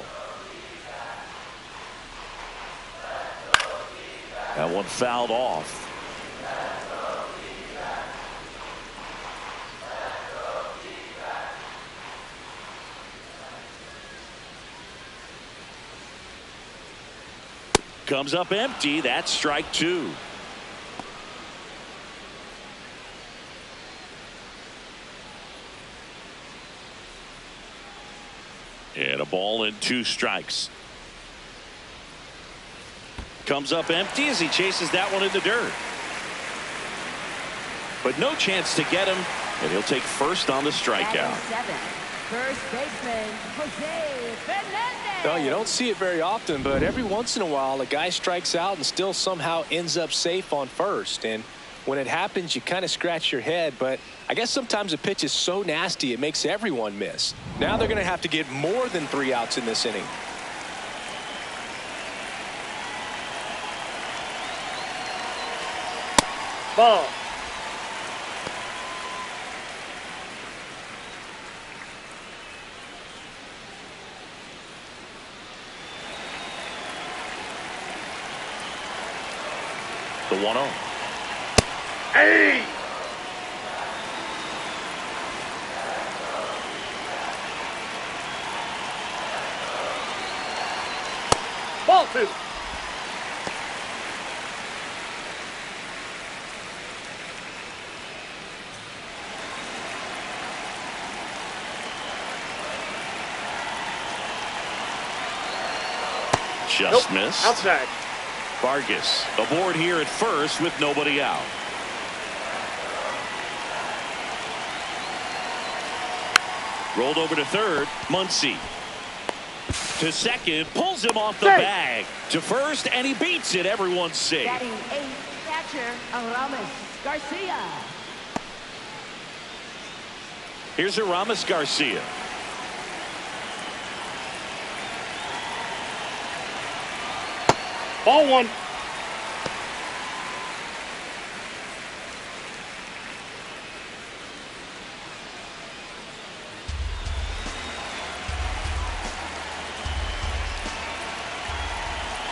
That one fouled off. Comes up empty. That's strike 2. And a ball and 2 strikes. Comes up empty as he chases that one in the dirt. But no chance to get him, and he'll take first on the strikeout. First baseman Jose Fernandez. Well, you don't see it very often, but every once in a while a guy strikes out and still somehow ends up safe on first. And when it happens, you kind of scratch your head, but I guess sometimes a pitch is so nasty it makes everyone miss. Now they're going to have to get more than 3 outs in this inning. Ball. The 1-0. Hey. Ball 2. Just missed. Outside. Vargas aboard here at first with nobody out. Rolled over to third. Muncy to second, pulls him off the bag to first, and he beats it. Everyone's safe. Batting 8th, catcher Aramis Garcia. Here's Aramis Garcia. Ball 1.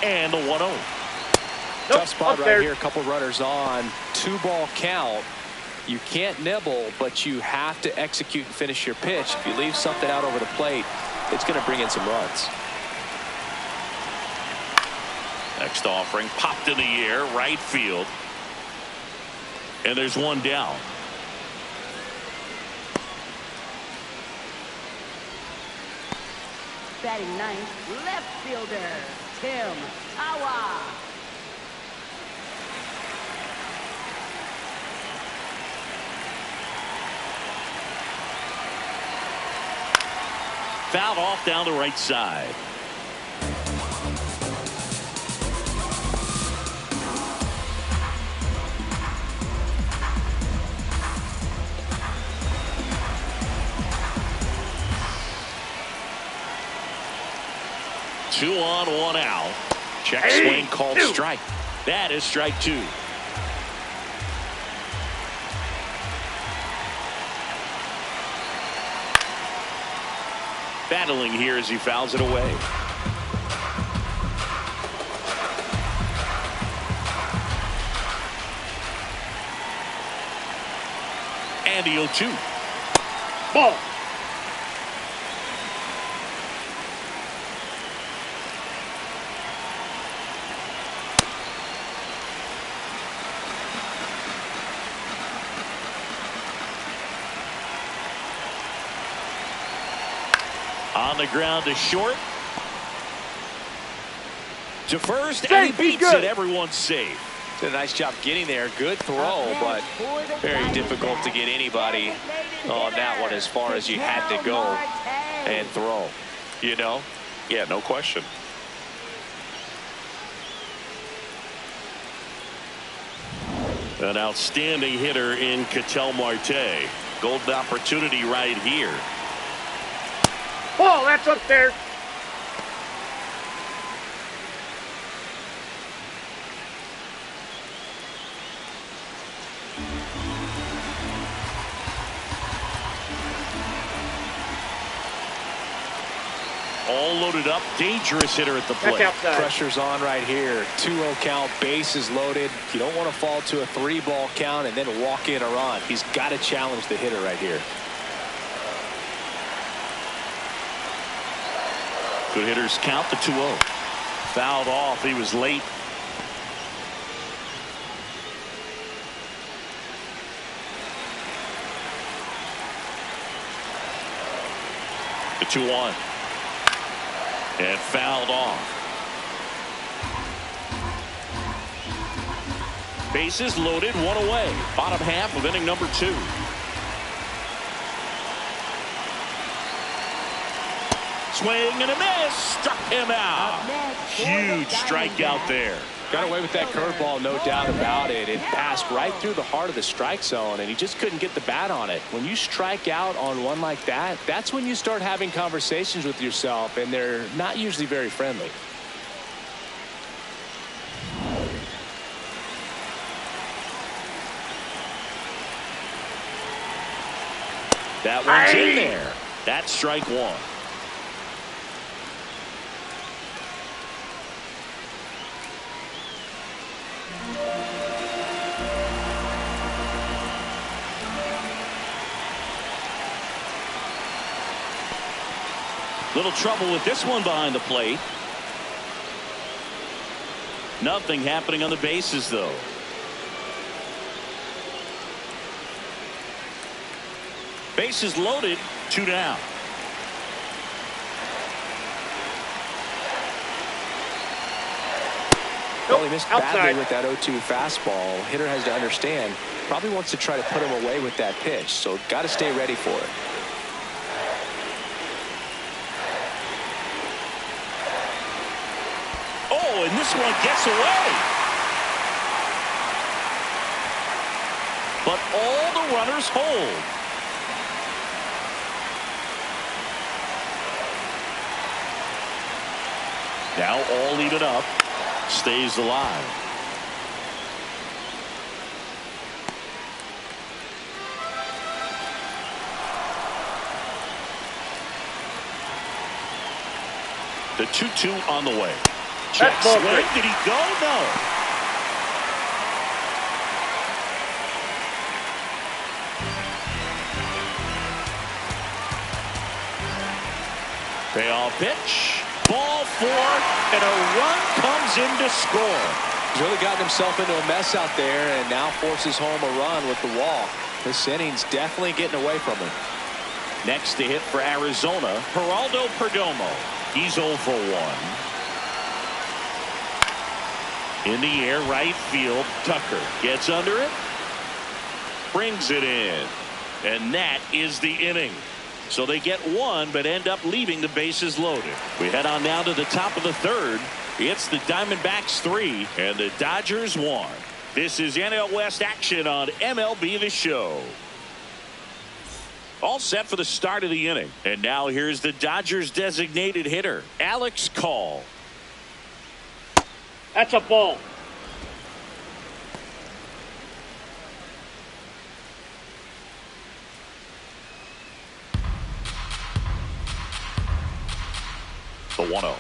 And the 1-0. Tough spot right here. A couple runners on. 2-ball count. You can't nibble, but you have to execute and finish your pitch. If you leave something out over the plate, it's going to bring in some runs. Next offering popped in the air, right field. And there's one down. Batting 9th, left fielder Tim Awa. Fouled off down the right side. Two on, 1 out. Check swing called strike. That is strike 2. battling here as he fouls it away. And the 0-2. Ball. On the ground to short. To first, Safe, and he beats good. it. Everyone's safe. Did a nice job getting there. Good throw, but very difficult to get anybody on that one as far as you had to go and throw. You know? Yeah, no question. An outstanding hitter in Ketel Marte. Golden opportunity right here. Ball, that's up there. All loaded up, dangerous hitter at the plate. That's outside. Pressure's on right here. 2-0 count, bases loaded. You don't want to fall to a 3-ball count and then walk in a run. He's got to challenge the hitter right here. Good hitters count the 2-0. Fouled off. He was late. The 2-1. And fouled off. Bases loaded, one away. Bottom half of inning number 2. Swing and a miss. Struck him out. Huge strikeout there. Got away with that curveball, no doubt about it. It passed right through the heart of the strike zone, and he just couldn't get the bat on it. When you strike out on one like that, that's when you start having conversations with yourself, and they're not usually very friendly. That one's in there. That's strike 1. Little trouble with this one behind the plate. Nothing happening on the bases, though. Bases loaded, 2 down. Well, he missed badly outside. with that 0-2 fastball. Hitter has to understand, probably wants to try to put him away with that pitch, so got to stay ready for it. Oh, and this one gets away. But all the runners hold. Now all even up. Stays alive. The 2-2 on the way. Check ball swing. straight. Did he go? No. Payoff pitch. Ball 4, and a run comes in to score. He's really gotten himself into a mess out there and now forces home a run with the walk. This inning's definitely getting away from him. Next to hit for Arizona, Geraldo Perdomo. He's 0 for 1. In the air, right field. Tucker gets under it. Brings it in. And that is the inning. So they get 1, but end up leaving the bases loaded. We head on now to the top of the 3rd. It's the Diamondbacks 3 and the Dodgers 1. This is NL West action on MLB The Show. All set for the start of the inning. And now here's the Dodgers designated hitter, Alex Call. That's a ball. The 1-0.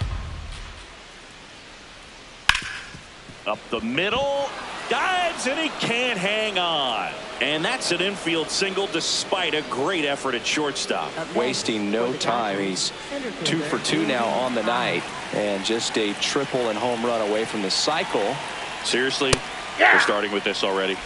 Up the middle. Dives, and he can't hang on. And that's an infield single despite a great effort at shortstop. Wasting no time. He's 2 for 2 now on the night. And just a triple and home run away from the cycle. Seriously? We're starting with this already.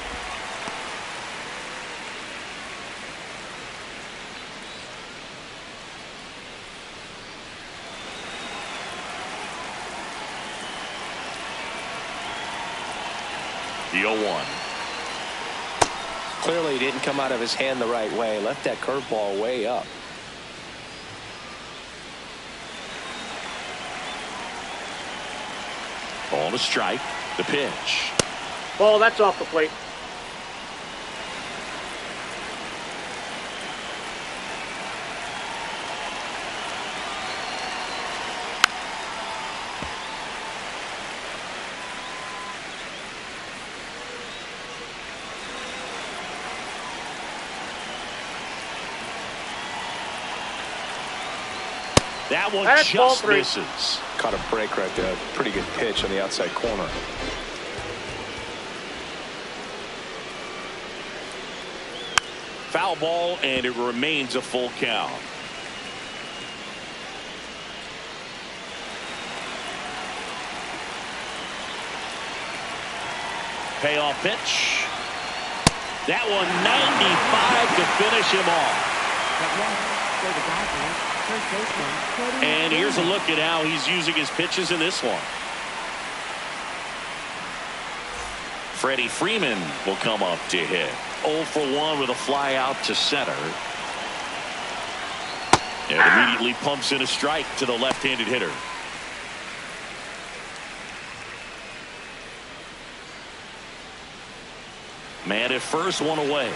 The 0-1. Clearly he didn't come out of his hand the right way. Left that curveball way up. Ball to strike. The pitch. Ball, that's off the plate. That one That's ball just 3. misses. Caught a break right there. Pretty good pitch on the outside corner. Foul ball, and it remains a full count. Payoff pitch. That one 95 to finish him off. And here's a look at how he's using his pitches in this one. Freddie Freeman will come up to hit. 0 for 1 with a fly out to center. And immediately pumps in a strike to the left-handed hitter. Man at first, one away.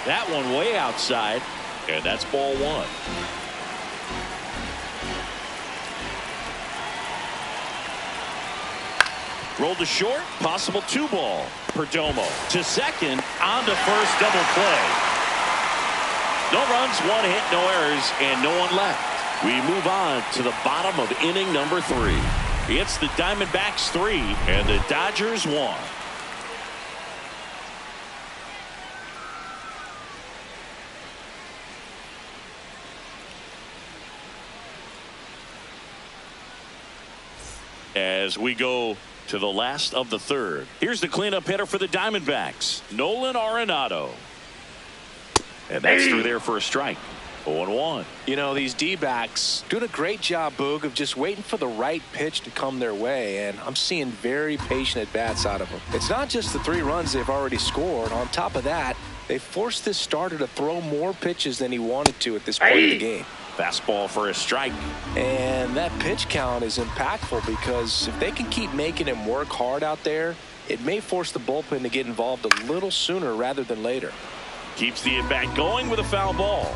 That one way outside, and that's ball 1. Rolled to short, possible 2-ball. Perdomo to second, on to first, double play. No runs, 1 hit, no errors, and no one left. We move on to the bottom of inning number 3. It's the Diamondbacks 3 and the Dodgers 1. As we go to the last of the 3rd. Here's the cleanup hitter for the Diamondbacks, Nolan Arenado. And that's through there for a strike. 0-1. You know, these D-backs doing a great job, Boog, of just waiting for the right pitch to come their way, and I'm seeing very patient at-bats out of them. It's not just the 3 runs they've already scored. On top of that, they forced this starter to throw more pitches than he wanted to at this point of the game. Fastball for a strike. And that pitch count is impactful because if they can keep making him work hard out there, it may force the bullpen to get involved a little sooner rather than later. Keeps the at-bat going with a foul ball.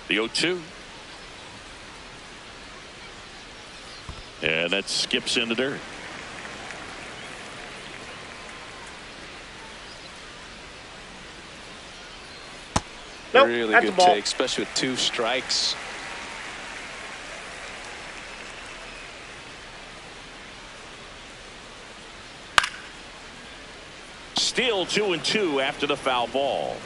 The 0-2. And that skips in the dirt. Nope, really that's good a ball. take, especially with 2 strikes. Still 2-2 after the foul ball.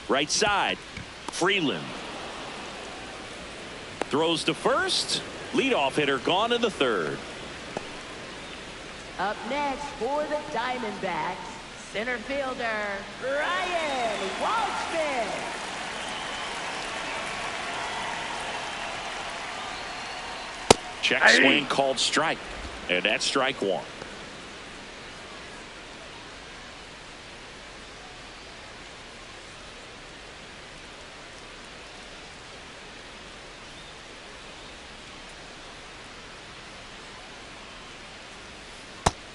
Right side, Freeland. Throws to first. Leadoff hitter gone in the 3rd. Up next for the Diamondbacks, center fielder Ryan Walshman. Check swing called strike. And that's strike 1.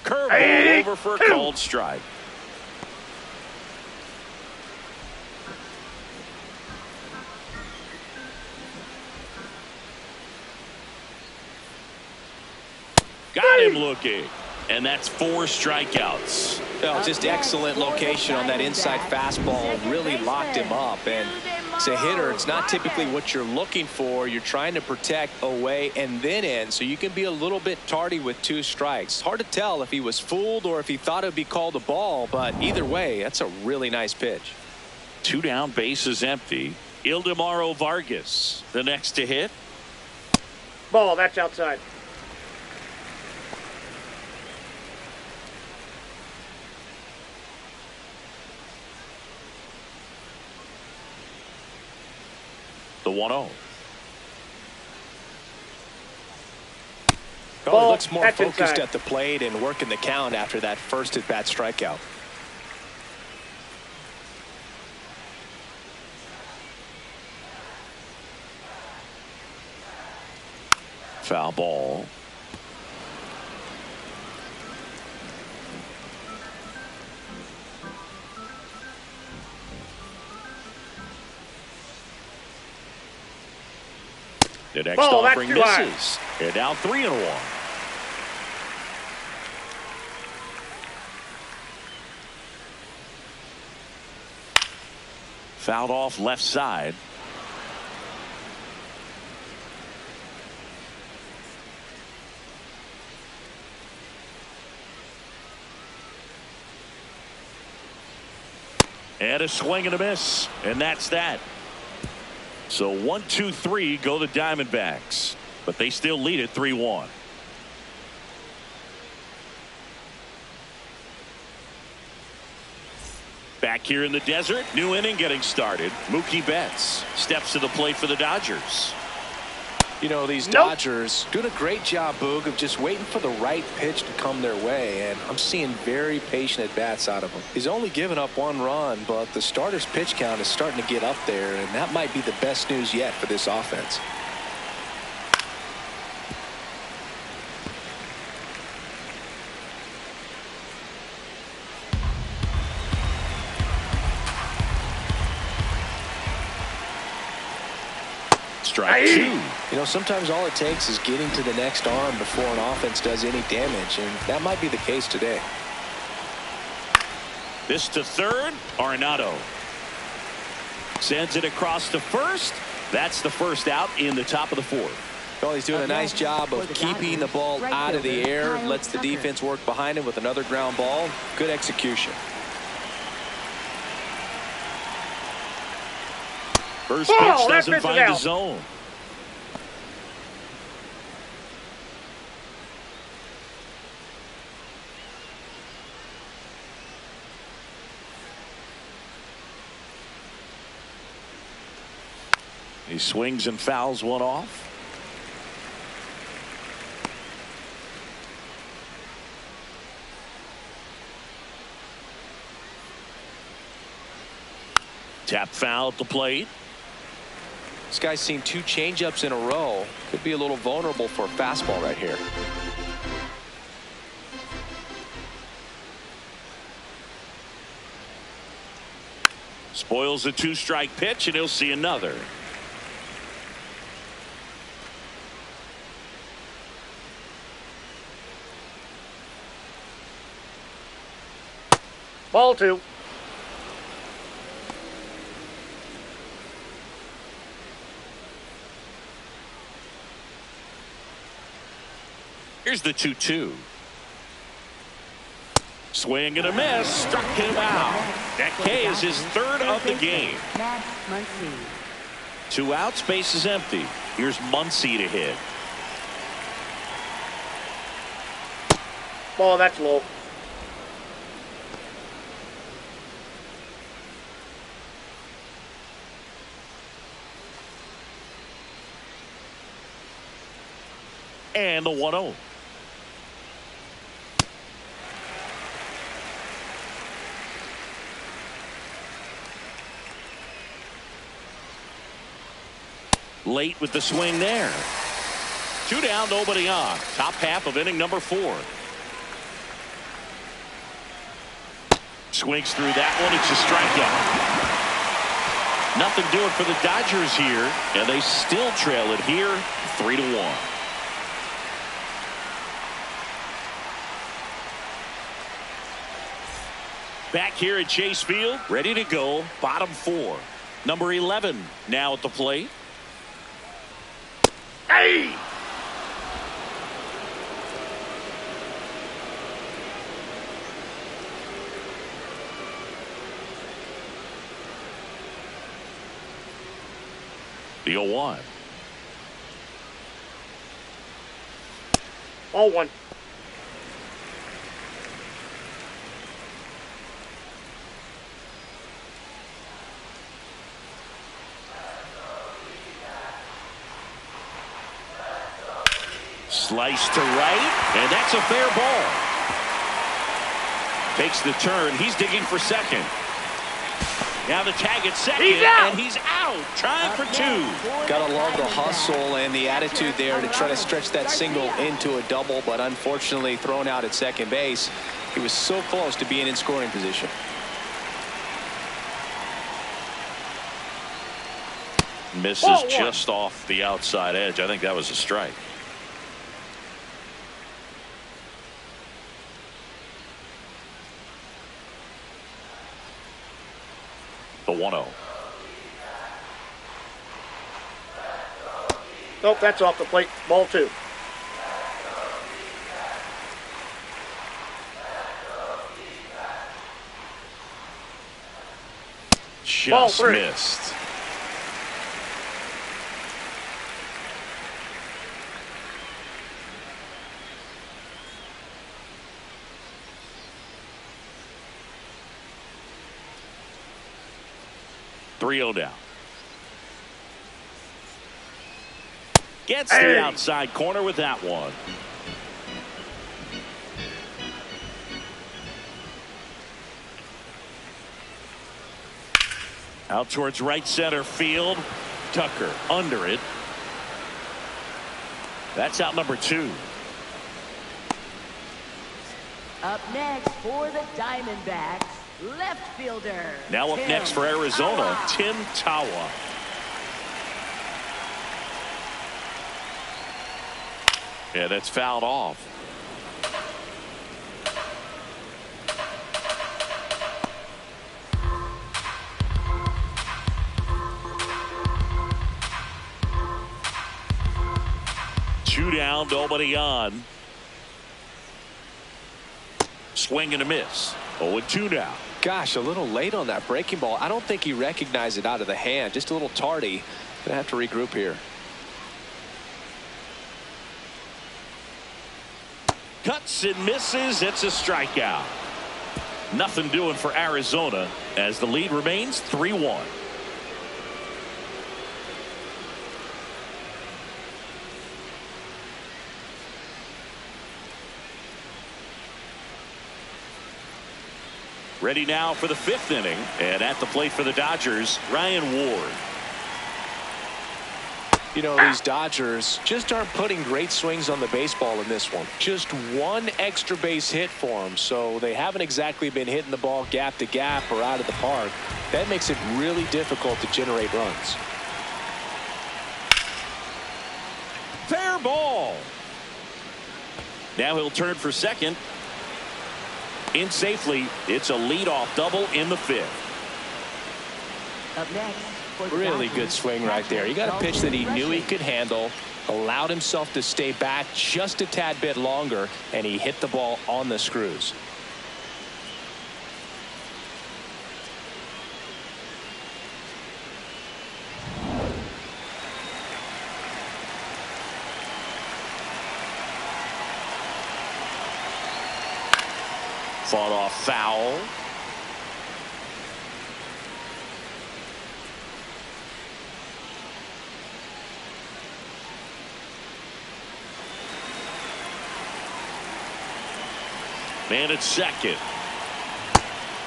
Curveball over for a called strike. got him looking. And that's 4 strikeouts. Oh, just excellent location on that inside fastball. Really locked him up. And as a hitter, it's not typically what you're looking for. You're trying to protect away and then in, so you can be a little bit tardy with 2 strikes. Hard to tell if he was fooled or if he thought it would be called a ball, but either way, that's a really nice pitch. 2 down, bases empty. Ildemaro Vargas, the next to hit. Ball, that's outside. The 1-0. Oh, he looks more focused at the plate and working the count after that first at-bat strikeout. Foul ball. The next offering misses. And now 3-1. Fouled off left side. And a swing and a miss. And that's that. So 1, 2, 3 go the Diamondbacks, but they still lead it 3-1. Back here in the desert, new inning getting started. Mookie Betts steps to the plate for the Dodgers. You know, these Dodgers doing a great job, Boog, of just waiting for the right pitch to come their way, and I'm seeing very patient at-bats out of him. He's only given up 1 run, but the starter's pitch count is starting to get up there, and that might be the best news yet for this offense. Strike 2. You know, sometimes all it takes is getting to the next arm before an offense does any damage, and that might be the case today. This to third. Arenado sends it across to first. That's the first out in the top of the 4th. Well, he's doing a nice job of keeping the ball out of the air, lets the defense work behind him with another ground ball. Good execution. First pitch doesn't find the zone. He swings and fouls one off. Tap foul at the plate. This guy's seen 2 changeups in a row. Could be a little vulnerable for a fastball right here. Spoils a 2-strike pitch, and he'll see another. Ball 2. Here's the 2-2. Swing and a miss. Struck him out. That K is his 3rd of the game. 2 outs, base is empty. Here's Muncy to hit. Ball, that's low. And the 1-0. Late with the swing there. 2 down, nobody on. Top half of inning number 4. Swings through that one. It's a strikeout. Nothing doing for the Dodgers here, and they still trail it here 3-1. Back here at Chase Field, ready to go. Bottom 4. Number 11 now at the plate. Hey! The 0-1. Ball 1. Slice to right, and that's a fair ball. Takes the turn. He's digging for second. Now the tag at second, and he's out. Trying for 2. Got to love the hustle and the attitude there to try to stretch that single into a double, but unfortunately thrown out at second base. He was so close to being in scoring position. Misses just off the outside edge. I think that was a strike. The 1-0. Nope, that's off the plate. Ball 2. Just missed. .3-0 down. Gets the outside corner with that one. Out towards right center field. Tucker under it. That's out number 2. Up next for the Diamondbacks, left fielder. Now up next for Arizona, Tim Tawa. Yeah, that's fouled off. Two down, nobody on. Swing and a miss. 0-2 now. Gosh, a little late on that breaking ball. I don't think he recognized it out of the hand. Just a little tardy. Gonna have to regroup here. Cuts and misses. It's a strikeout. Nothing doing for Arizona as the lead remains 3-1. Ready now for the 5th inning, and at the plate for the Dodgers, Ryan Ward. You know, these Dodgers just aren't putting great swings on the baseball in this one. Just one extra base hit for them, so they haven't exactly been hitting the ball gap to gap or out of the park. That makes it really difficult to generate runs. Fair ball. Now he'll turn for second. In safely, it's a leadoff double in the 5th. Up next. Really good swing right there. He got a pitch that he knew he could handle, allowed himself to stay back just a tad bit longer, and he hit the ball on the screws. Fought off foul. Man at second.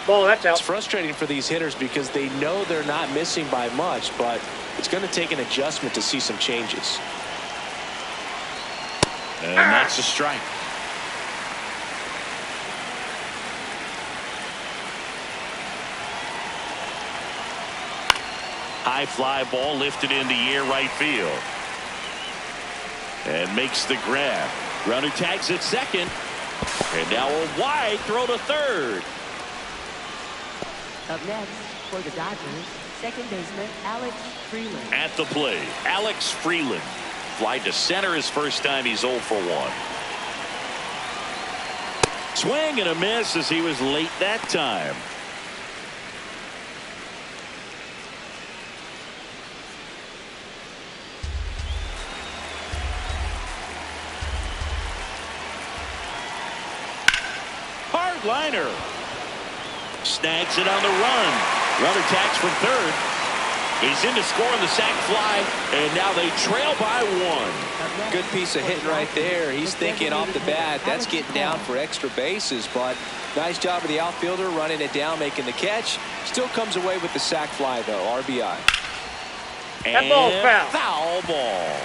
Ball, that's out. It's frustrating for these hitters because they know they're not missing by much, but it's going to take an adjustment to see some changes. And that's a strike. High fly ball lifted in the air right field. And makes the grab. Runner tags at second. And now a wide throw to third. Up next, for the Dodgers, second baseman Alex Freeland. At the plate, Alex Freeland. Fly to center his first time. He's 0 for 1. Swing and a miss as he was late that time. Hard liner. Snags it on the run. Runner tags from third. He's in to score on the sac fly, and now they trail by 1. Good piece of hitting right there. He's thinking off the bat, that's getting down for extra bases, but nice job of the outfielder running it down, making the catch. Still comes away with the sac fly, though. RBI. That ball's foul. Foul ball.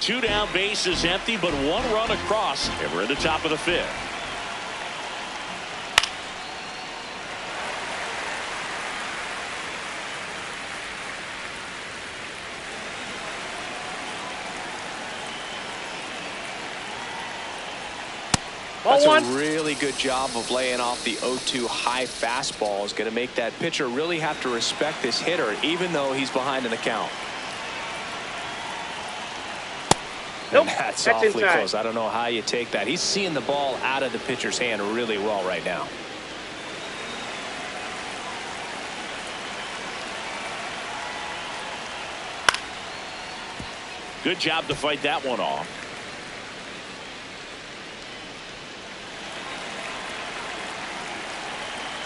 Two down, bases empty, but 1 run across, and we're in the top of the 5th. That's a really good job of laying off the 0-2 high fastball. Is going to make that pitcher really have to respect this hitter, even though he's behind in the count. Nope, that's that's awfully inside. close. I don't know how you take that. He's seeing the ball out of the pitcher's hand really well right now. Good job to fight that one off.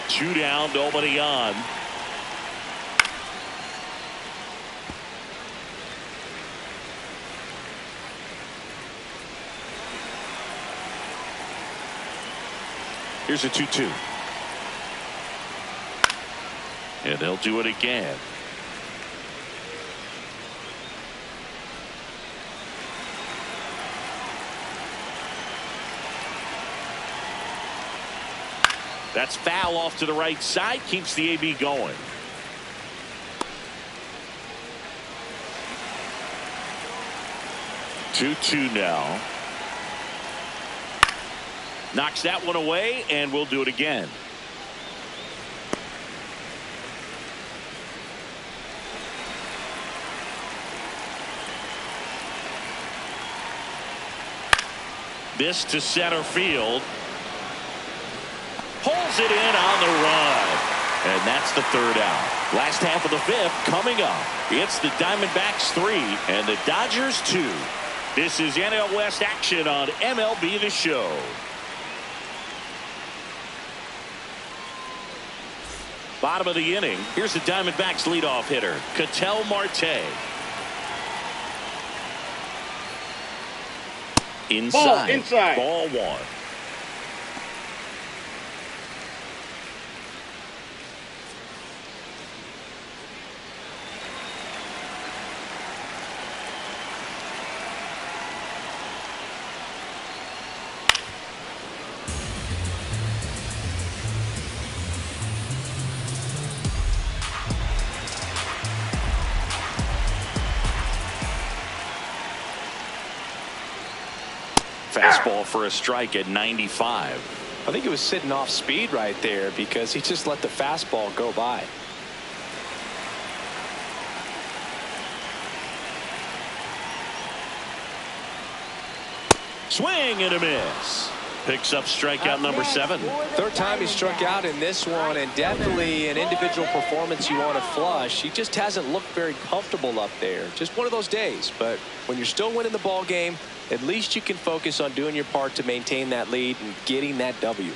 Two down, nobody on. Here's a 2-2. And they'll do it again. That's foul off to the right side. Keeps the AB going. Two now. Knocks that one away, and we'll do it again. This to center field. Pulls it in on the run. And that's the 3rd out. Last half of the 5th coming up. It's the Diamondbacks 3 and the Dodgers 2. This is NL West action on MLB The Show. Bottom of the inning. Here's the Diamondbacks leadoff hitter, Ketel Marte. Inside. Inside. Ball 1. Fastball for a strike at 95. I think he was sitting off speed right there because he just let the fastball go by. Swing and a miss. Picks up strikeout number 7. 3rd time he struck out in this one, and definitely an individual performance you want to flush. He just hasn't looked very comfortable up there. Just one of those days. But when you're still winning the ball game, at least you can focus on doing your part to maintain that lead and getting that W.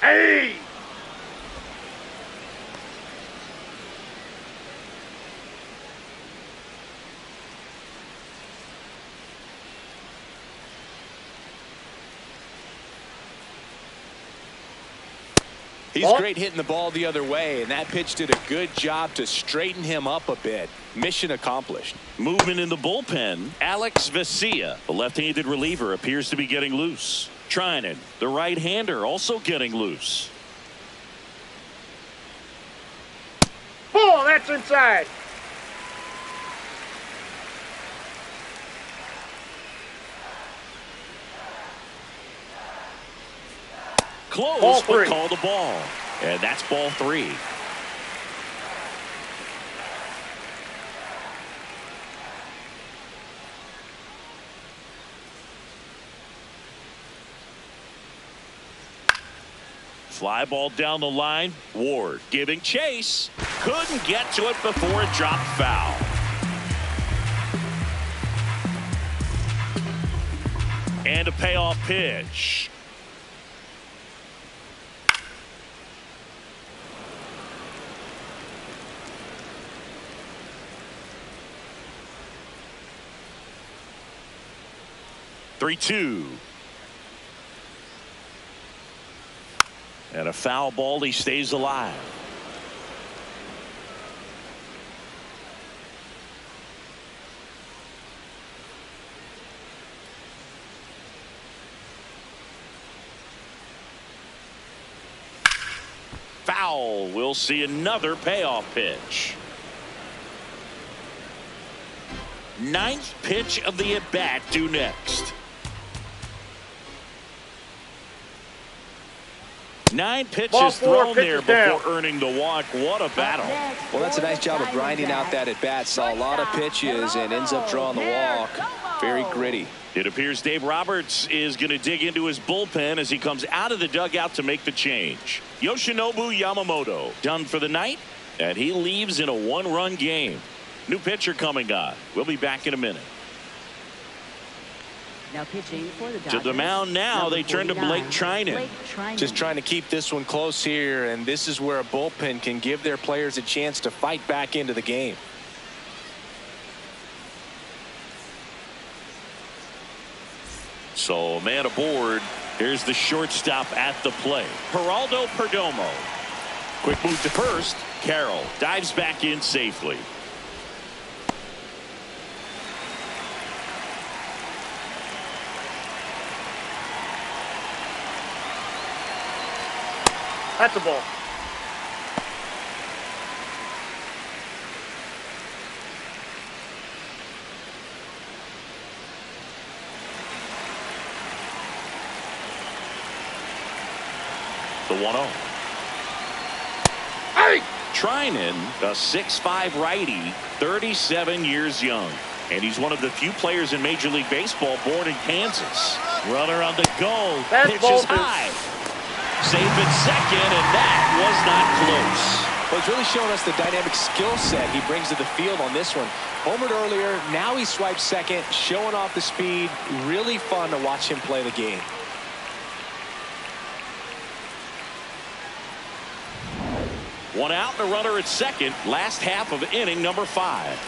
Hey! He's great hitting the ball the other way, and that pitch did a good job to straighten him up a bit. Mission accomplished. Movement in the bullpen. Alex Vesia, the left-handed reliever, appears to be getting loose. Trinan, the right-hander, also getting loose. That's inside. Close, Ball but three. call the ball. And that's ball 3. Fly ball down the line. Ward giving chase. Couldn't get to it before it dropped foul. And a payoff pitch. Three-two. And a foul ball. He stays alive. Foul. We'll see another payoff pitch. 9th pitch of the at-bat due next. 9 pitches thrown there before earning the walk. What a battle. Well, that's a nice job of grinding out that at-bat. Saw a lot of pitches and ends up drawing the walk. Very gritty. It appears Dave Roberts is going to dig into his bullpen as he comes out of the dugout to make the change. Yoshinobu Yamamoto done for the night, and he leaves in a 1-run game. New pitcher coming on. We'll be back in a minute. Now pitching for the Dodgers. To the mound now, they turn to Blake Trinan. Just trying to keep this one close here, and this is where a bullpen can give their players a chance to fight back into the game. So, man aboard. Here's the shortstop at the plate. Geraldo Perdomo. Quick move to first. Carroll dives back in safely. That's a ball. The 1-0. Hey! Trinan, a 6'5" righty, 37 years young. And he's one of the few players in Major League Baseball born in Kansas. Runner on the go. That's pitches high. Safe at second, and that was not close. Well, he's really showing us the dynamic skill set he brings to the field on this one. Homered earlier, now he swipes second, showing off the speed. Really fun to watch him play the game. One out and a runner at second. Last half of inning number 5.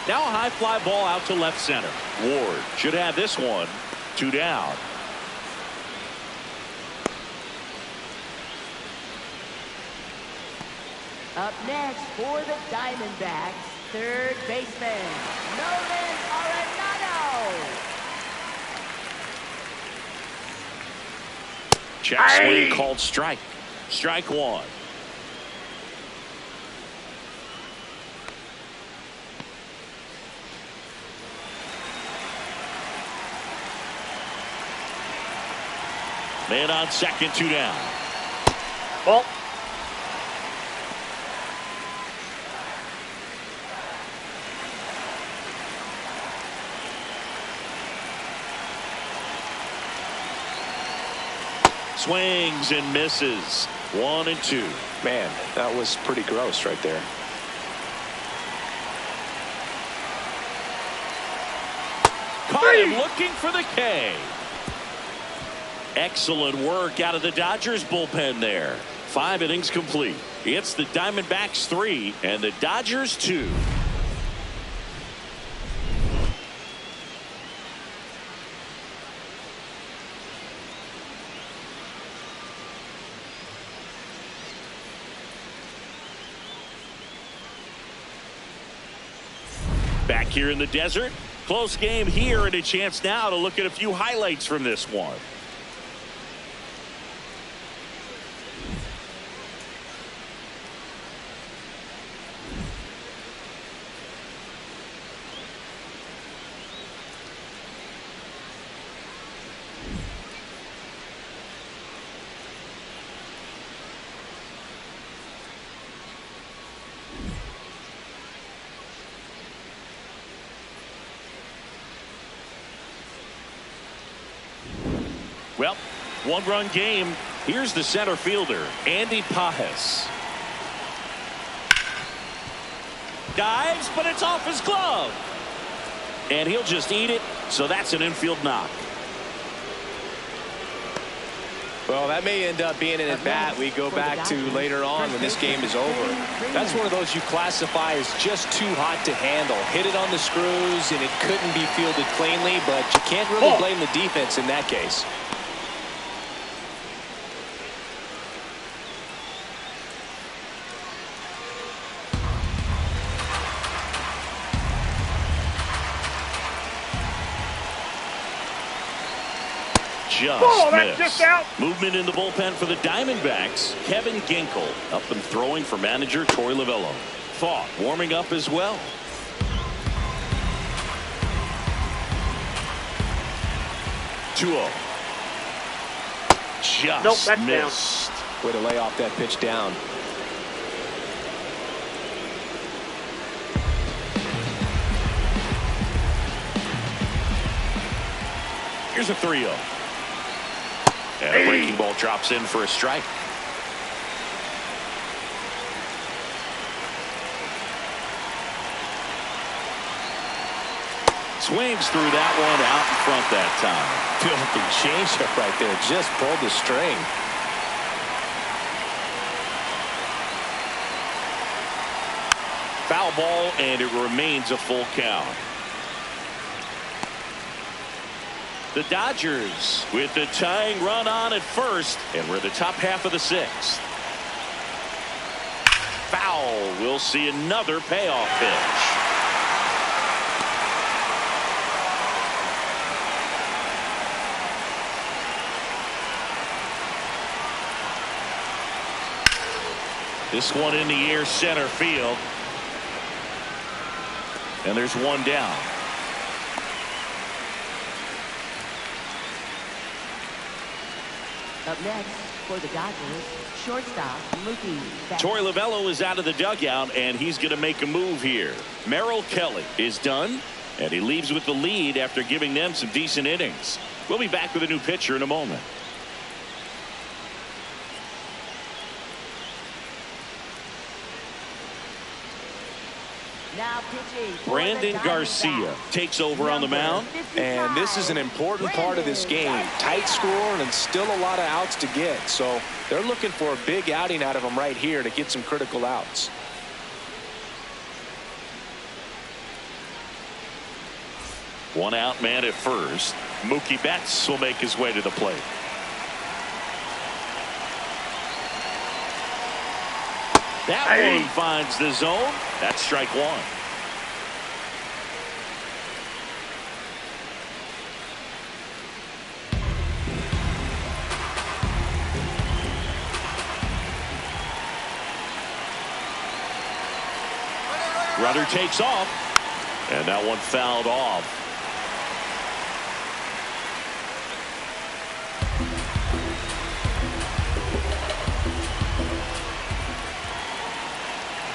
Now a high fly ball out to left center. Ward should have this one. 2 down. Up next for the Diamondbacks, third baseman, Nolan Arenado. Check swing called strike. Strike 1. Man on second, 2 down. Ball. Swings and misses. 1 and 2. Man, that was pretty gross right there. Caught him looking for the K. Excellent work out of the Dodgers bullpen there. 5 innings complete. It's the Diamondbacks 3 and the Dodgers 2. Back here in the desert. Close game here and a chance now to look at a few highlights from this one. Well, one-run game. Here's the center fielder, Andy Pajes. Dives, but it's off his glove. And he'll just eat it, so that's an infield knock. Well, that may end up being an at-bat we go back to later on when this game is over. That's one of those you classify as just too hot to handle. Hit it on the screws, and it couldn't be fielded cleanly, but you can't really blame the defense in that case. That's just out. Movement in the bullpen for the Diamondbacks. Kevin Ginkel up and throwing for manager Torey Lovullo. Thaw warming up as well. Just missed. Way to lay off that pitch down. Here's a 3-0. And a breaking ball drops in for a strike. Swings through that one out in front that time. Filthy changeup right there. Just pulled the string. Foul ball, and it remains a full count. The Dodgers with the tying run on at first, and we're the top half of the sixth. Foul. We'll see another payoff pitch. This one in the air, center field. And there's one down. Up next for the Dodgers, shortstop Mookie Betts. Torey Lovullo is out of the dugout, and he's going to make a move here. Merrill Kelly is done, and he leaves with the lead after giving them some decent innings. We'll be back with a new pitcher in a moment. Now pitching. Brandon Garcia takes over on the mound. And this is an important part of this game. Tight score and still a lot of outs to get. So they're looking for a big outing out of him right here to get some critical outs. One out man at first. Mookie Betts will make his way to the plate. That one finds the zone. That's strike one. Runner takes off, and that one fouled off.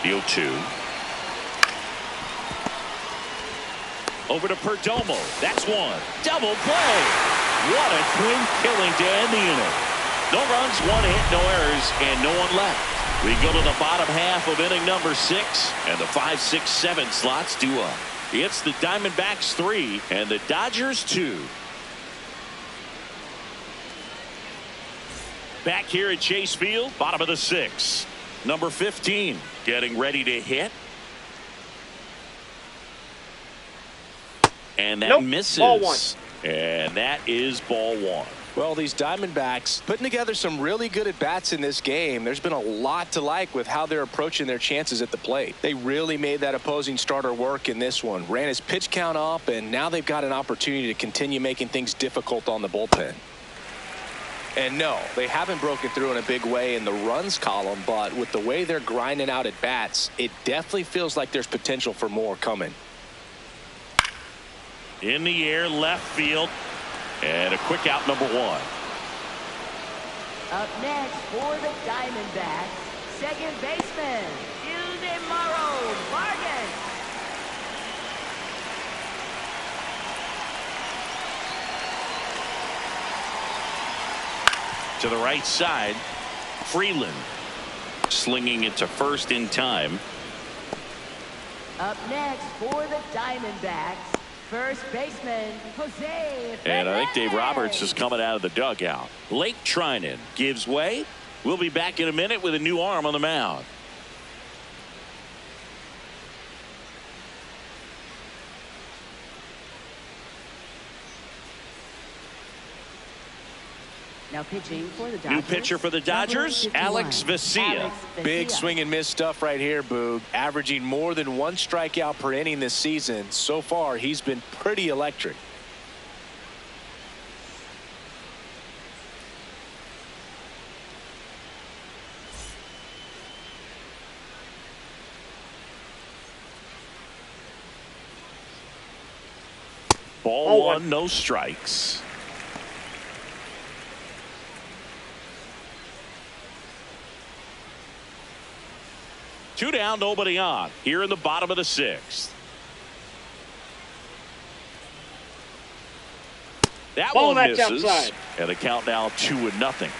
The 0-2. Over to Perdomo. That's one. Double play. What a twin killing to end the inning. No runs, one hit, no errors, and no one left. We go to the bottom half of inning number 6, and the 5, 6, 7 slots due up. It's the Diamondbacks 3 and the Dodgers 2. Back here at Chase Field, bottom of the 6th. Number 15 getting ready to hit. And that misses. Ball one. And that is ball one. Well, these Diamondbacks putting together some really good at-bats in this game. There's been a lot to like with how they're approaching their chances at the plate. They really made that opposing starter work in this one. Ran his pitch count up, and now they've got an opportunity to continue making things difficult on the bullpen. And no, they haven't broken through in a big way in the runs column, but with the way they're grinding out at bats, it definitely feels like there's potential for more coming. In the air, left field, and a quick out, number 1. Up next for the Diamondbacks, second baseman Eugenio Suárez. To the right side, Freeland slinging it to first in time. Up next for the Diamondbacks, first baseman Jose And I think Dave Fernandez. Roberts is coming out of the dugout. Lake Trinan gives way. We'll be back in a minute with a new arm on the mound. Now pitching for the Dodgers. New pitcher for the Dodgers, Alex Vesia. Big swing and miss stuff right here, Boog. Averaging more than 1 strikeout per inning this season. So far, he's been pretty electric. Ball one, no strikes. Two down, nobody on. Here in the bottom of the 6th. That Ball one match misses. outside. And the count now 2-0.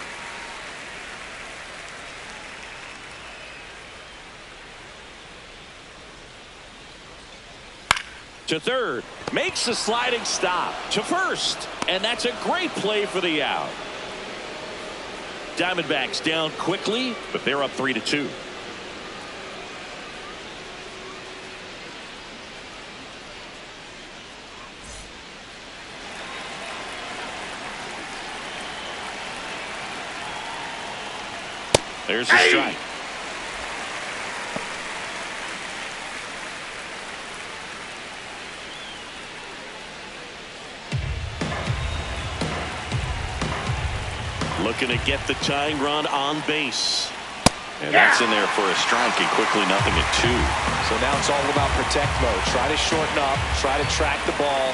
To third. Makes the sliding stop. To first. And that's a great play for the out. Diamondbacks down quickly, but they're up 3-2. There's a strike. Looking to get the tying run on base. And that's in there for a strike, and quickly 0-2. So now it's all about protect mode. Try to shorten up, try to track the ball,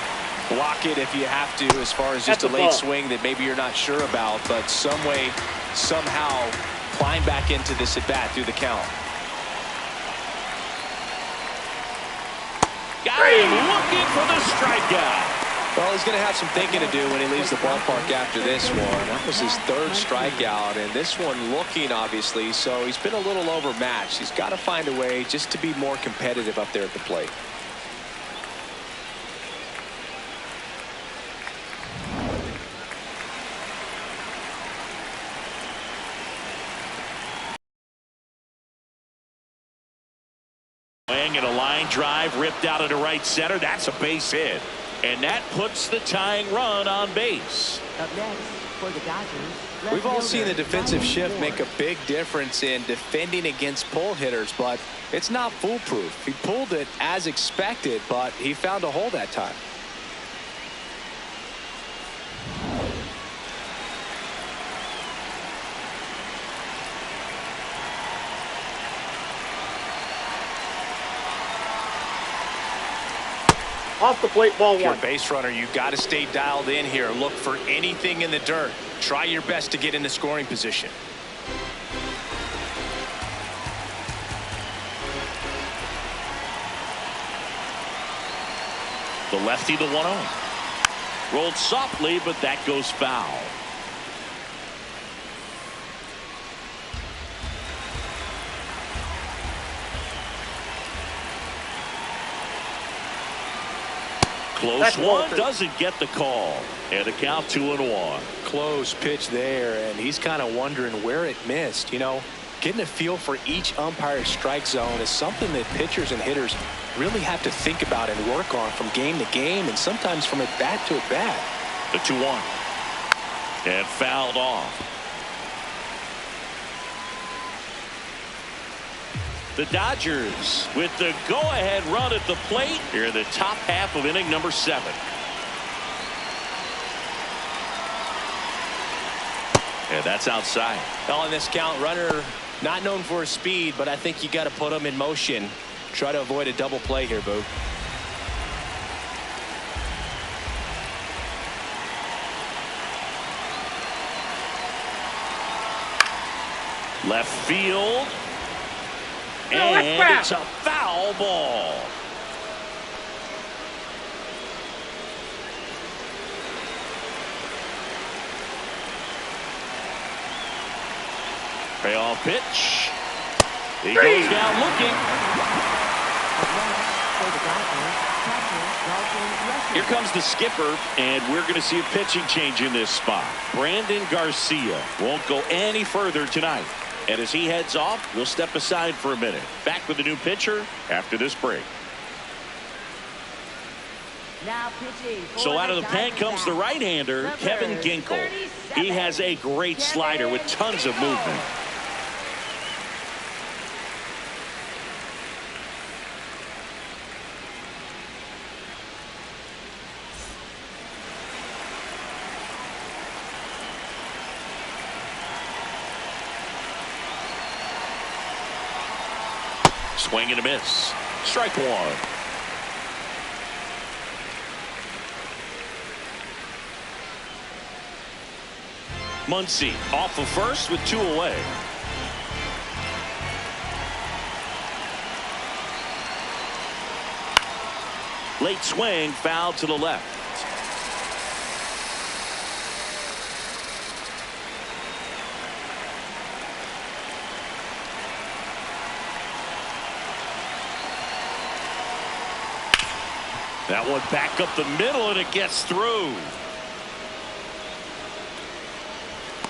block it if you have to, as far as just a late swing that maybe you're not sure about, but some way, somehow climb back into this at bat through the count. Got him looking for the strikeout. Well, he's going to have some thinking to do when he leaves the ballpark after this one. That was his 3rd strikeout, and this one looking, obviously, so he's been a little overmatched. He's got to find a way just to be more competitive up there at the plate. And a line drive ripped out into right center. That's a base hit. And that puts the tying run on base. Up next for the Dodgers. We've all seen the defensive shift make a big difference in defending against pull hitters, but it's not foolproof. He pulled it as expected, but he found a hole that time. Off the plate, ball You're one. a base runner. You got to stay dialed in here. Look for anything in the dirt. Try your best to get into scoring position. The lefty, the 1-0. Rolled softly, but that goes foul. Close one, doesn't get the call. And the count 2-1. Close pitch there, and he's kind of wondering where it missed. You know, getting a feel for each umpire's strike zone is something that pitchers and hitters really have to think about and work on from game to game, and sometimes from at bat to at bat. The 2-1. And fouled off. The Dodgers with the go-ahead run at the plate here in the top half of inning number 7. And that's outside. Well, in this count, runner not known for his speed, but I think you got to put him in motion. Try to avoid a double play here, Boo. Left field. And it's a foul ball. Payoff pitch. He goes down looking. Here comes the skipper, and we're going to see a pitching change in this spot. Brandon Garcia won't go any further tonight. And as he heads off, we'll step aside for a minute. Back with a new pitcher after this break. Now pitching. So out of the pen comes the right-hander, Kevin Ginkel. He has a great slider with tons of movement. Swing and a miss. Strike one. Muncy off of first with 2 away. Late swing, foul to the left. That one back up the middle, and it gets through.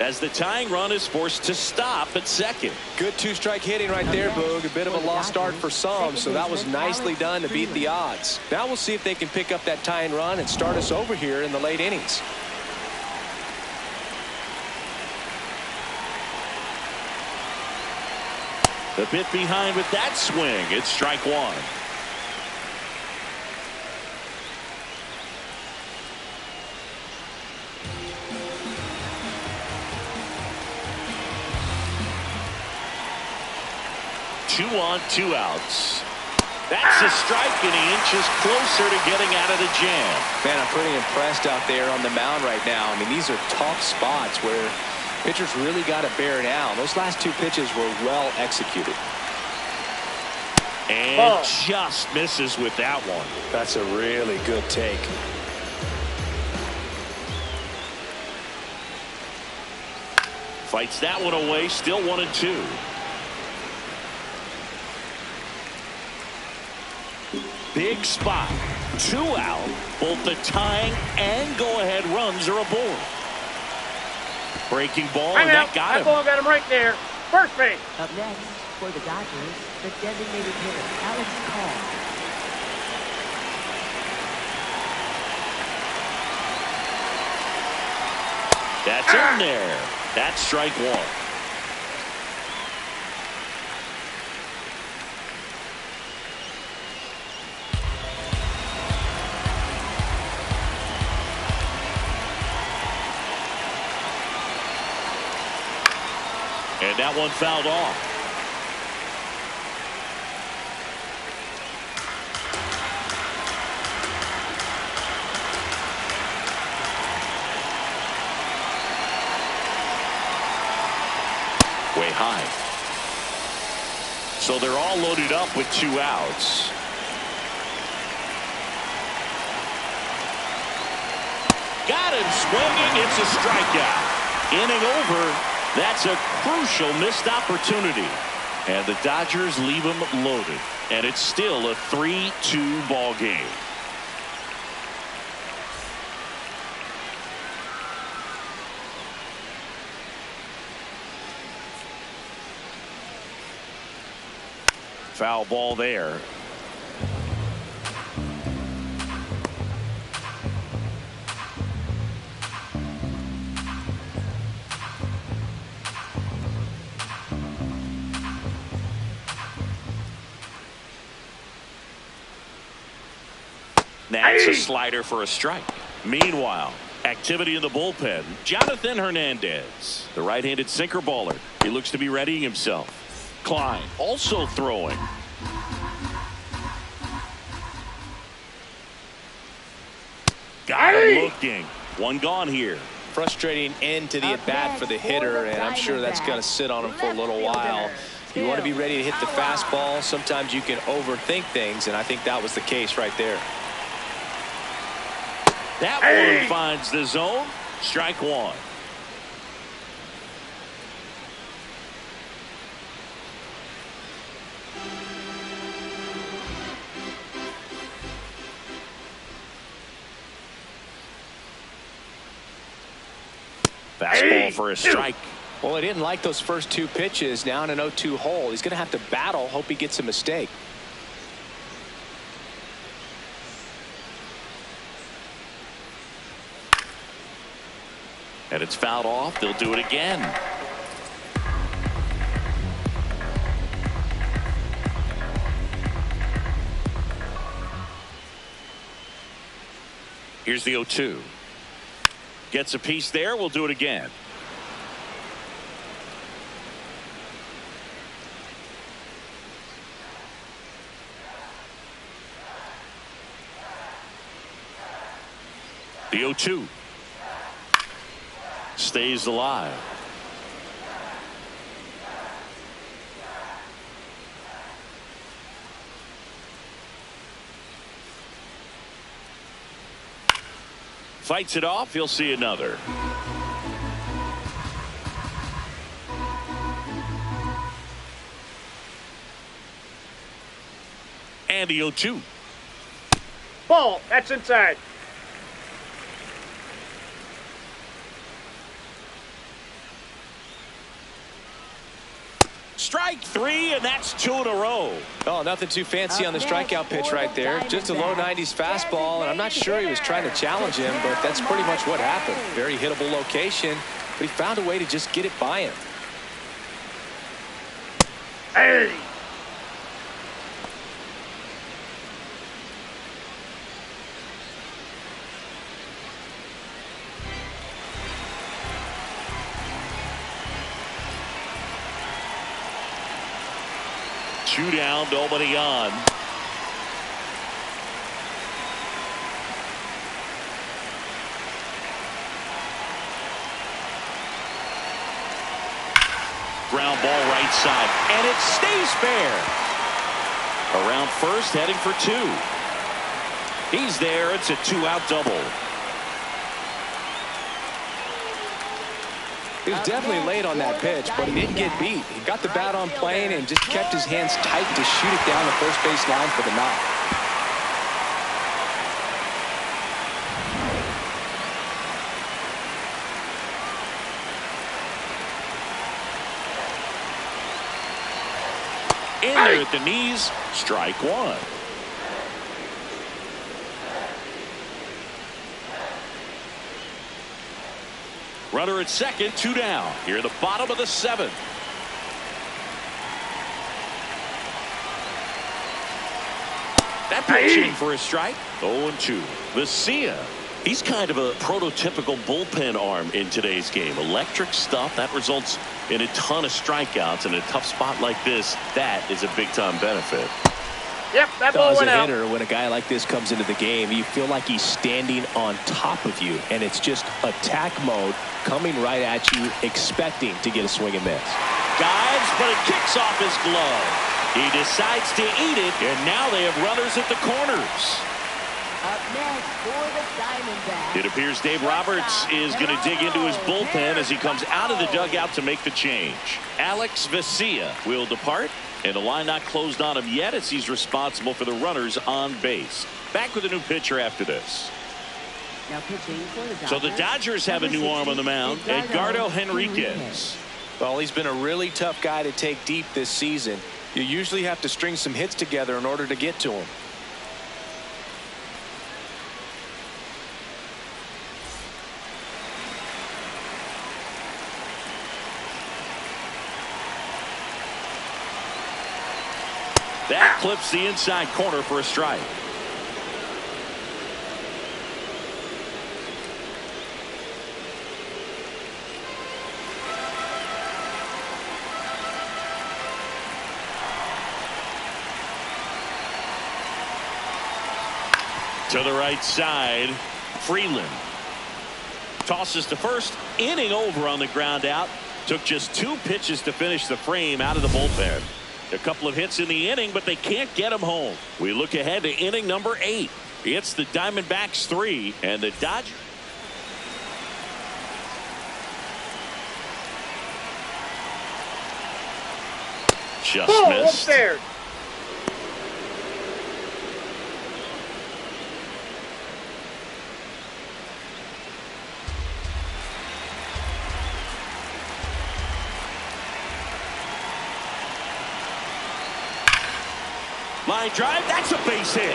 As the tying run is forced to stop at second. Good 2-strike hitting right there, Boog. A bit of a lost start for some, so that was nicely done to beat the odds. Now we'll see if they can pick up that tying run and start us over here in the late innings. A bit behind with that swing. It's strike one. Two on, 2 outs. That's a strike, and he inches closer to getting out of the jam. Man, I'm pretty impressed out there on the mound right now. I mean, these are tough spots where pitchers really got to bear down. Those last 2 pitches were well executed. And just misses with that one. That's a really good take. Fights that one away, still 1-2. Big spot. 2 out. Both the tying and go-ahead runs are aboard. Breaking ball, and that got him. That ball got him right there. First base. Up next for the Dodgers, the designated hitter, Alex Call. That's in there. That's strike one. And that one fouled off. Way high. So they're all loaded up with 2 outs. Got him swinging. It's a strikeout. Inning over. That's a crucial missed opportunity. And the Dodgers leave him loaded. And it's still a 3-2 ball game. Foul ball there. That's a slider for a strike. Meanwhile, activity in the bullpen. Jonathan Hernandez, the right-handed sinker baller. He looks to be readying himself. Klein also throwing. Got him looking. One gone here. Frustrating end to the at-bat for the hitter, and I'm sure that's going to sit on him for a little while. You want to be ready to hit the fastball. Sometimes you can overthink things, and I think that was the case right there. That one finds the zone. Strike one. Fastball for a strike. Well, he didn't like those first two pitches. Now in an 0-2 hole, he's going to have to battle. Hope he gets a mistake. And it's fouled off. They'll do it again. Here's the 0-2. Gets a piece there. We'll do it again. The 0-2 stays alive. Fights it off. He'll see another. And the 0-2. Ball. That's inside. Strike three, and that's two in a row. Oh, nothing too fancy on the strikeout pitch right there. Just a low 90s fastball, and I'm not sure he was trying to challenge him, but that's pretty much what happened. Very hittable location, but he found a way to just get it by him. Hey. Two down, nobody on. Ground ball right side, and it stays fair. Around first, heading for two. He's there. It's a two-out double. He was definitely late on that pitch, but he didn't get beat. He got the bat on plane and just kept his hands tight to shoot it down the first base line for the knock. In there at the knees, strike one. Runner at second, two down. Here at the bottom of the seventh. That pitch in for a strike. 0-2. Vesia. He's kind of a prototypical bullpen arm in today's game. Electric stuff that results in a ton of strikeouts. In a tough spot like this, that is a big-time benefit. Yep, that ball went out. As a hitter, when a guy like this comes into the game, you feel like he's standing on top of you, and it's just attack mode coming right at you, expecting to get a swing and miss. Dives, but it kicks off his glove. He decides to eat it, and now they have runners at the corners. Up next for the Diamondbacks. It appears Dave Roberts is going to dig into his bullpen as he comes out of the dugout to make the change. Alex Vesia will depart, and the line not closed on him yet as he's responsible for the runners on base. Back with a new pitcher after this. Now pitching for the Dodgers. So the Dodgers have a new arm on the mound, Edgardo Henriquez. Well, he's been a really tough guy to take deep this season. You usually have to string some hits together in order to get to him. That clips the inside corner for a strike. To the right side, Freeland tosses to first. Inning over on the ground out. Took just two pitches to finish the frame out of the bullpen. A couple of hits in the inning, but they can't get him home. We look ahead to inning number 8. It's the Diamondbacks 3 and the Dodgers. Just missed. Upstairs. Line drive, that's a base hit.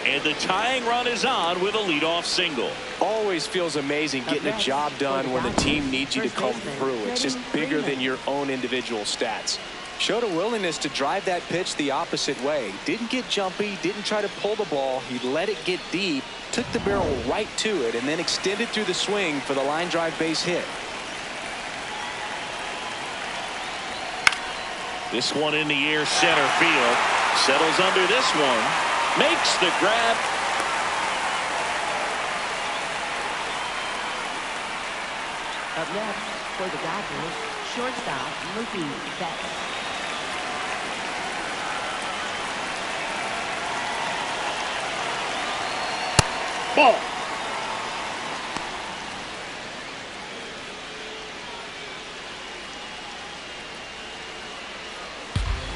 And the tying run is on with a leadoff single. Always feels amazing getting a job done when the team needs you to come through. It's just bigger than your own individual stats. Showed a willingness to drive that pitch the opposite way. Didn't get jumpy, didn't try to pull the ball. He let it get deep, took the barrel right to it, and then extended through the swing for the line drive base hit. This one in the air, center field. Settles under this one. Makes the grab. Up next for the Dodgers, shortstop Mookie Betts. Ball.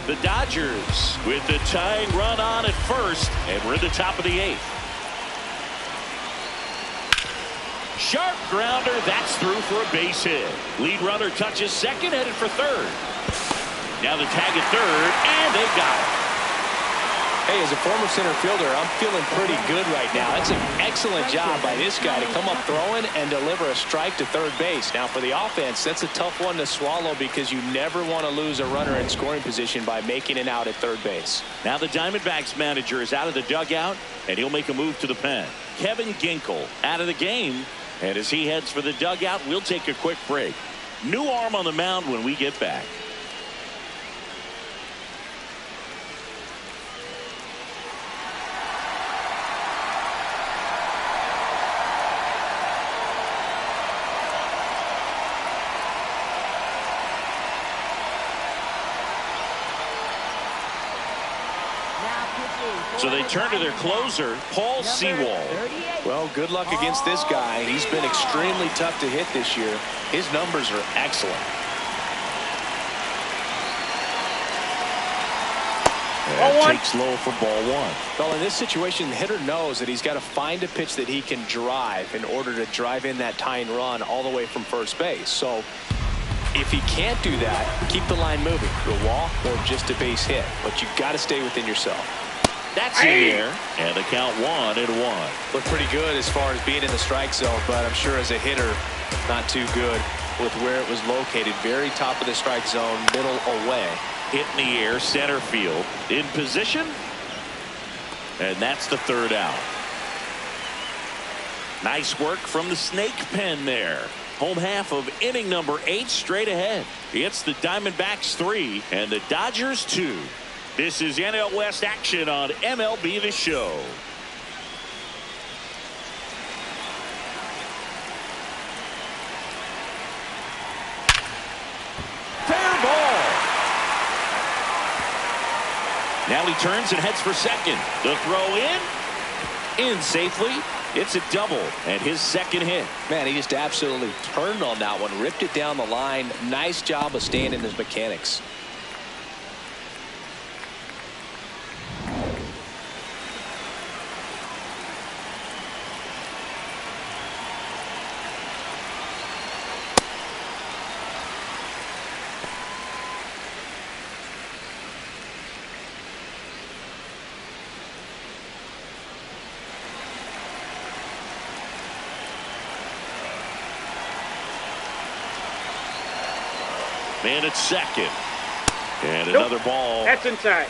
The Dodgers with the tying run on at first, and we're at the top of the 8th. Sharp grounder, that's through for a base hit. Lead runner touches second, headed for third. Now the tag at third, and they've got it. Hey, as a former center fielder, I'm feeling pretty good right now. That's an excellent job by this guy to come up throwing and deliver a strike to third base. Now, for the offense, that's a tough one to swallow because you never want to lose a runner in scoring position by making it out at third base. Now the Diamondbacks manager is out of the dugout, and he'll make a move to the pen. Kevin Ginkel out of the game, and as he heads for the dugout, we'll take a quick break. New arm on the mound when we get back. So they turn to their closer, Paul Sewald. Well, good luck against this guy. He's been extremely tough to hit this year. His numbers are excellent. And takes low for ball one. Well, in this situation, the hitter knows that he's got to find a pitch that he can drive in order to drive in that tying run all the way from first base. So if he can't do that, keep the line moving to a walk or just a base hit. But you've got to stay within yourself. That's in there, and the count 1-1. Looked pretty good as far as being in the strike zone, but I'm sure as a hitter, not too good with where it was located. Very top of the strike zone, middle away. Hit in the air, center field. In position, and that's the third out. Nice work from the snake pen there. Home half of inning number 8 straight ahead. It's the Diamondbacks 3 and the Dodgers 2. This is NL West action on MLB The Show. Fair ball. Now he turns and heads for second. The throw in safely. It's a double and his second hit. Man, he just absolutely turned on that one, ripped it down the line. Nice job of staying in his mechanics. Man at second. And another ball. That's inside.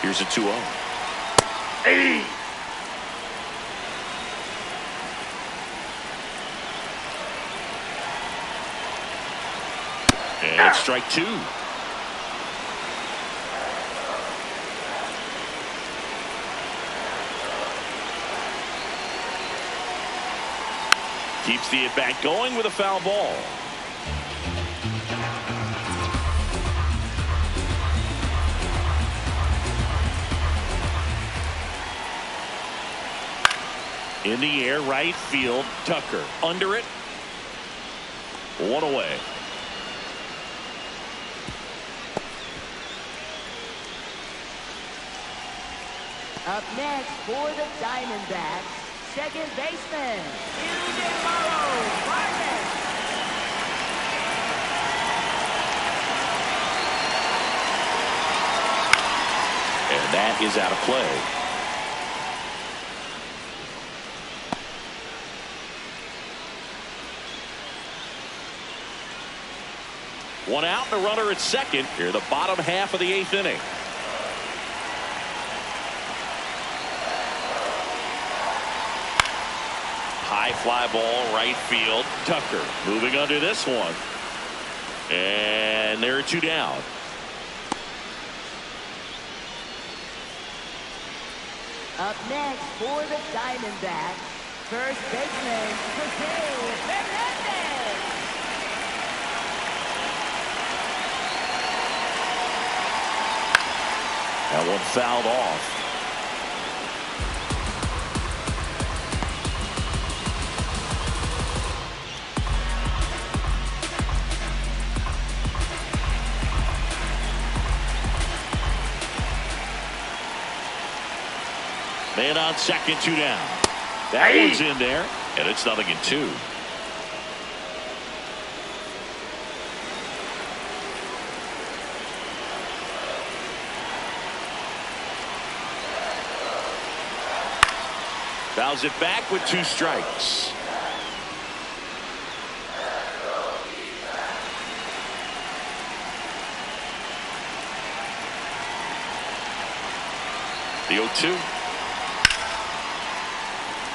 Here's a 2-0. Hey. And it's strike 2. Keeps the at-bat going with a foul ball. In the air, right field, Tucker. Under it. 1 away. Up next for the Diamondbacks, second baseman, Eugenio Suárez. And that is out of play. One out and a runner at second here, the bottom half of the 8th inning. High fly ball, right field. Tucker moving under this one. And there are 2 down. Up next for the Diamondbacks, first baseman, Ketel Marte. That one fouled off. Hey! Man on second, 2 down. That one's in there, and it's 0-2. Fouls it back with 2 strikes. The 0-2.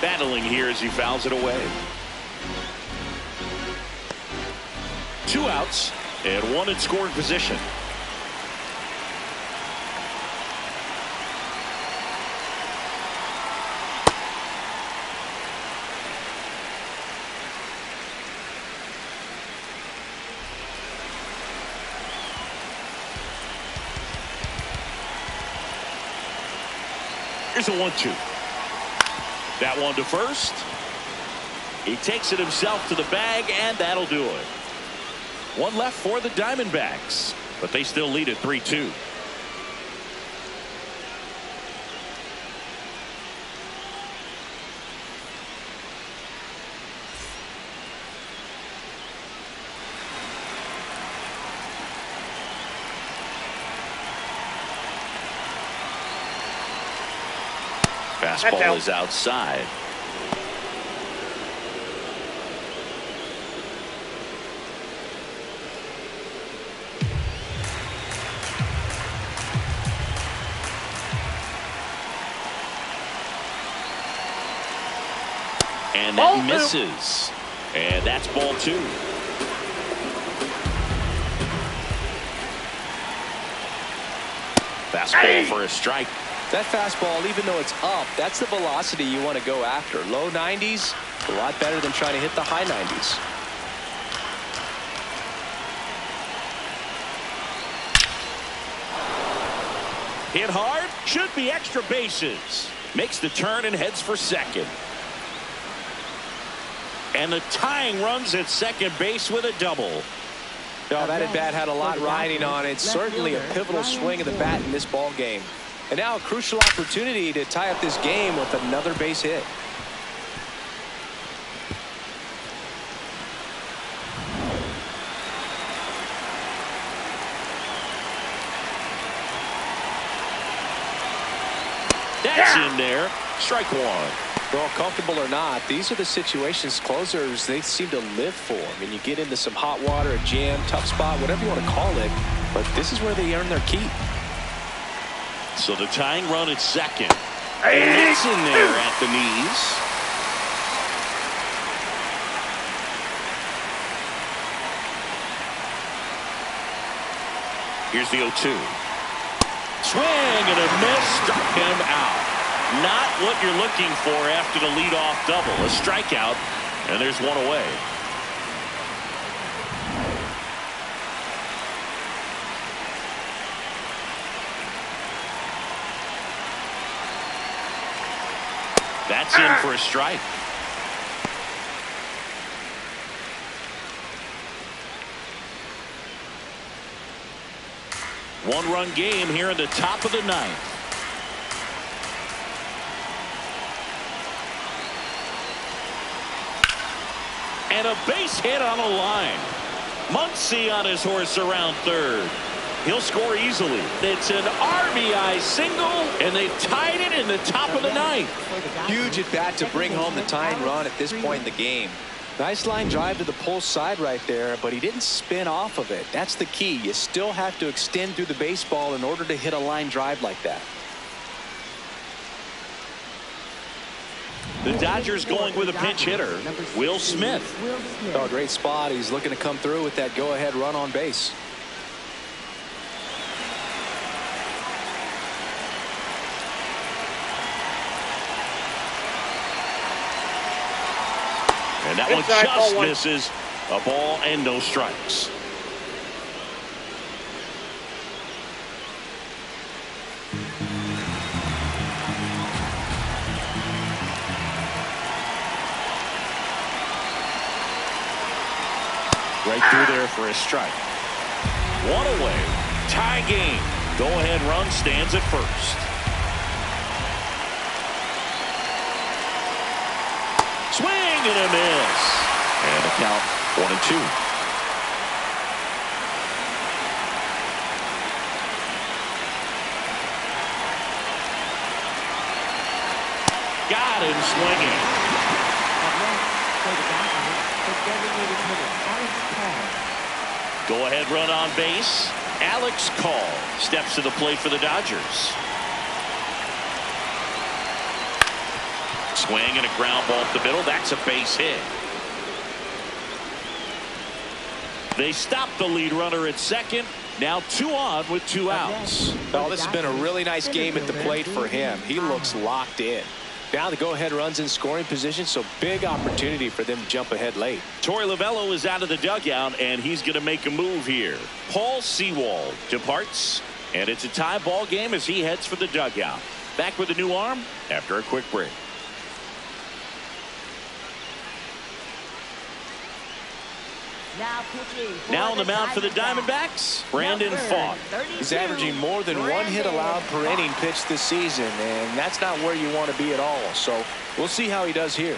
Battling here as he fouls it away. 2 outs and 1 in scoring position. Here's a 1-2. That one to first. He takes it himself to the bag, and that'll do it. 1 left for the Diamondbacks, but they still lead at 3-2. Fastball is outside. And that misses. And that's ball 2. Fastball for a strike. That fastball, even though it's up, that's the velocity you want to go after. Low 90s, a lot better than trying to hit the high 90s. Hit hard, should be extra bases. Makes the turn and heads for second. And the tying runs at second base with a double. No, that at bat had a lot riding on it. Certainly a pivotal swing of the bat in this ball game. And now a crucial opportunity to tie up this game with another base hit. That's in there. Strike 1. Well, comfortable or not, these are the situations closers they seem to live for. I mean, you get into some hot water, a jam, tough spot, whatever you want to call it, but this is where they earn their keep. So the tying run at second. And it's in there at the knees. Here's the 0-2. Swing and a miss, struck him out. Not what you're looking for after the leadoff double. A strikeout, and there's one away. That's in for a strike. One-run game here in the top of the 9th. And a base hit on the line. Muncy on his horse around third. He'll score easily. It's an RBI single, and they've tied it in the top of the ninth. Huge at bat to bring home the tying run at this point in the game. Nice line drive to the pull side right there, but he didn't spin off of it. That's the key. You still have to extend through the baseball in order to hit a line drive like that. The Dodgers going with a pinch hitter, Will Smith. Oh, great spot. He's looking to come through with that go-ahead run on base. And that one just misses. A ball and no strikes. Right through there for a strike. One away. Tie game. Go-ahead run stands at first. Swing and a miss. And a count 1-2. Got him swinging. Go ahead run on base. Alex Call steps to the plate for the Dodgers. Swing and a ground ball up the middle. That's a base hit. They stop the lead runner at second. Now 2 on with 2 outs. Oh, this has been a really nice game at the plate for him. He looks locked in. Now the go-ahead runs in scoring position, so big opportunity for them to jump ahead late. Torey Lovullo is out of the dugout, and he's going to make a move here. Paul Sewald departs, and it's a tie ball game as he heads for the dugout. Back with a new arm after a quick break. Now on the mound for the Diamondbacks, Brandon Pfaadt. He's averaging more than 1 hit allowed per inning pitched this season, and that's not where you want to be at all. So we'll see how he does here.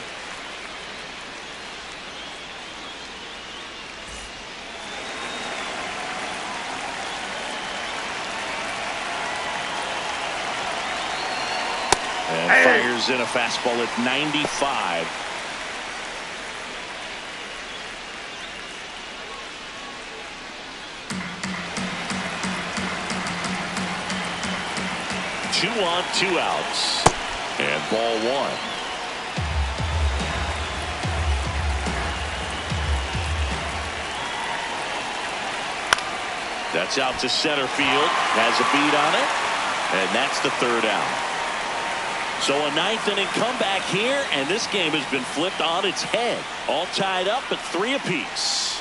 And fires in a fastball at 95. Two on, 2 outs. And ball 1. That's out to center field. Has a beat on it. And that's the 3rd out. So a 9th inning comeback here, and this game has been flipped on its head. All tied up at 3 apiece.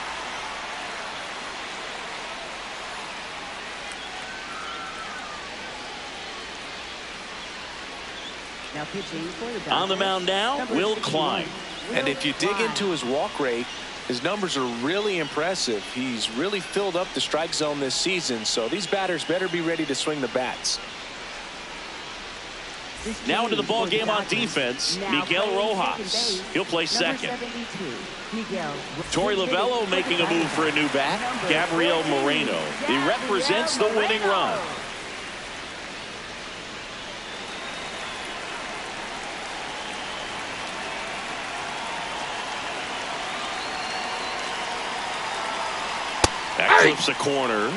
On the mound now, Will Klein. And if you dig into his walk rate, his numbers are really impressive. He's really filled up the strike zone this season, so these batters better be ready to swing the bats. Now into the ball game on defense, Miguel Rojas. He'll play second. Torey Lovullo making a move for a new bat, Gabriel Moreno. He represents the winning run. That clips a corner.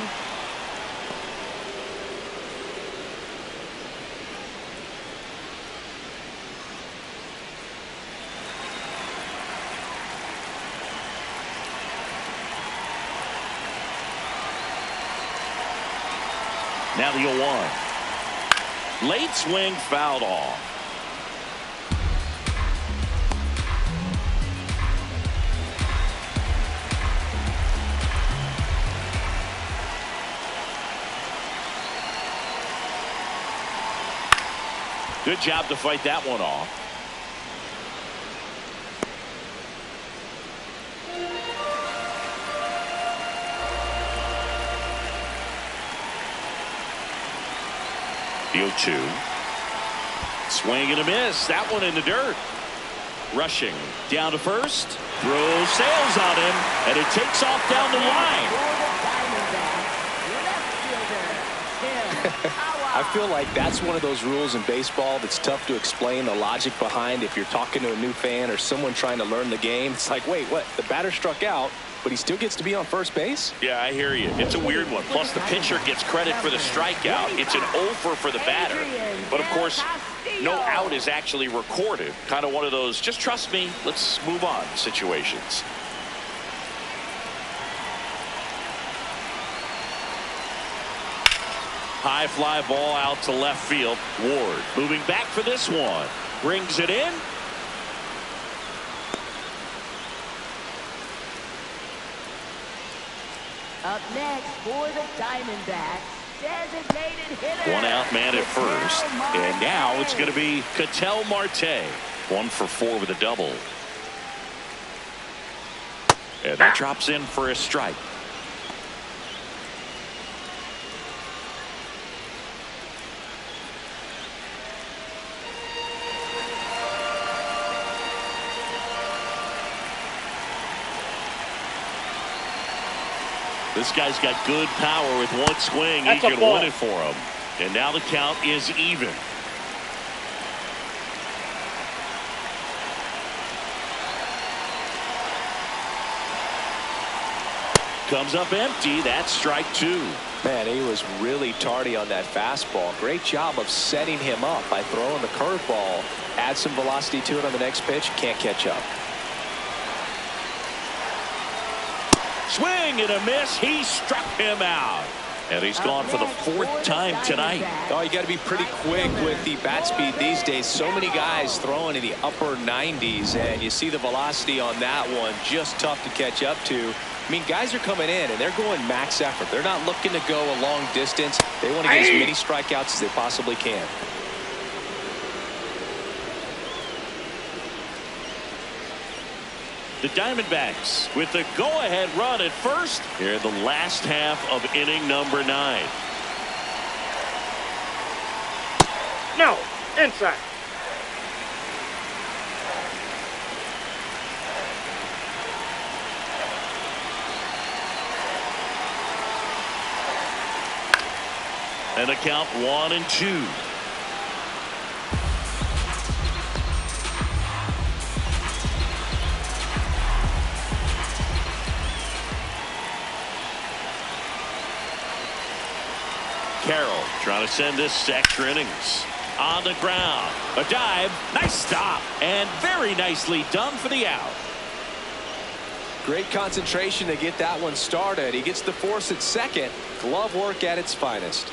Now the 0-1. Late swing fouled off. Good job to fight that one off. The 0-2. Swing and a miss. That one in the dirt. Rushing down to first. Throw sails on him, and it takes off down the line. I feel like that's one of those rules in baseball that's tough to explain the logic behind. If you're talking to a new fan or someone trying to learn the game, it's like, wait, what? The batter struck out, but he still gets to be on first base? Yeah, I hear you. It's a weird one. Plus, the pitcher gets credit for the strikeout. It's an over for the batter. But, of course, no out is actually recorded. Kind of one of those, just trust me, let's move on situations. High fly ball out to left field. Ward moving back for this one. Brings it in. Up next for the Diamondbacks, designated hitter. One out man at first. And now it's going to be Ketel Marte. 1 for 4 with a double. And that drops in for a strike. This guy's got good power. With one swing, he can win it for him. And now the count is even. Comes up empty. That's strike 2. Man, he was really tardy on that fastball. Great job of setting him up by throwing the curveball. Add some velocity to it on the next pitch. Can't catch up. Swing and a miss. He struck him out. And he's gone for the 4th time tonight. Oh, you got to be pretty quick with the bat speed these days. So many guys throwing in the upper 90s, and you see the velocity on that one. Just tough to catch up to. I mean, guys are coming in and they're going max effort. They're not looking to go a long distance. They want to get as many strikeouts as they possibly can. The Diamondbacks with the go-ahead run at first here in the last half of inning number 9. No, inside. And a count 1-2. Carroll trying to send this to extra innings. On the ground. A dive. Nice stop. And very nicely done for the out. Great concentration to get that one started. He gets the force at second. Glove work at its finest.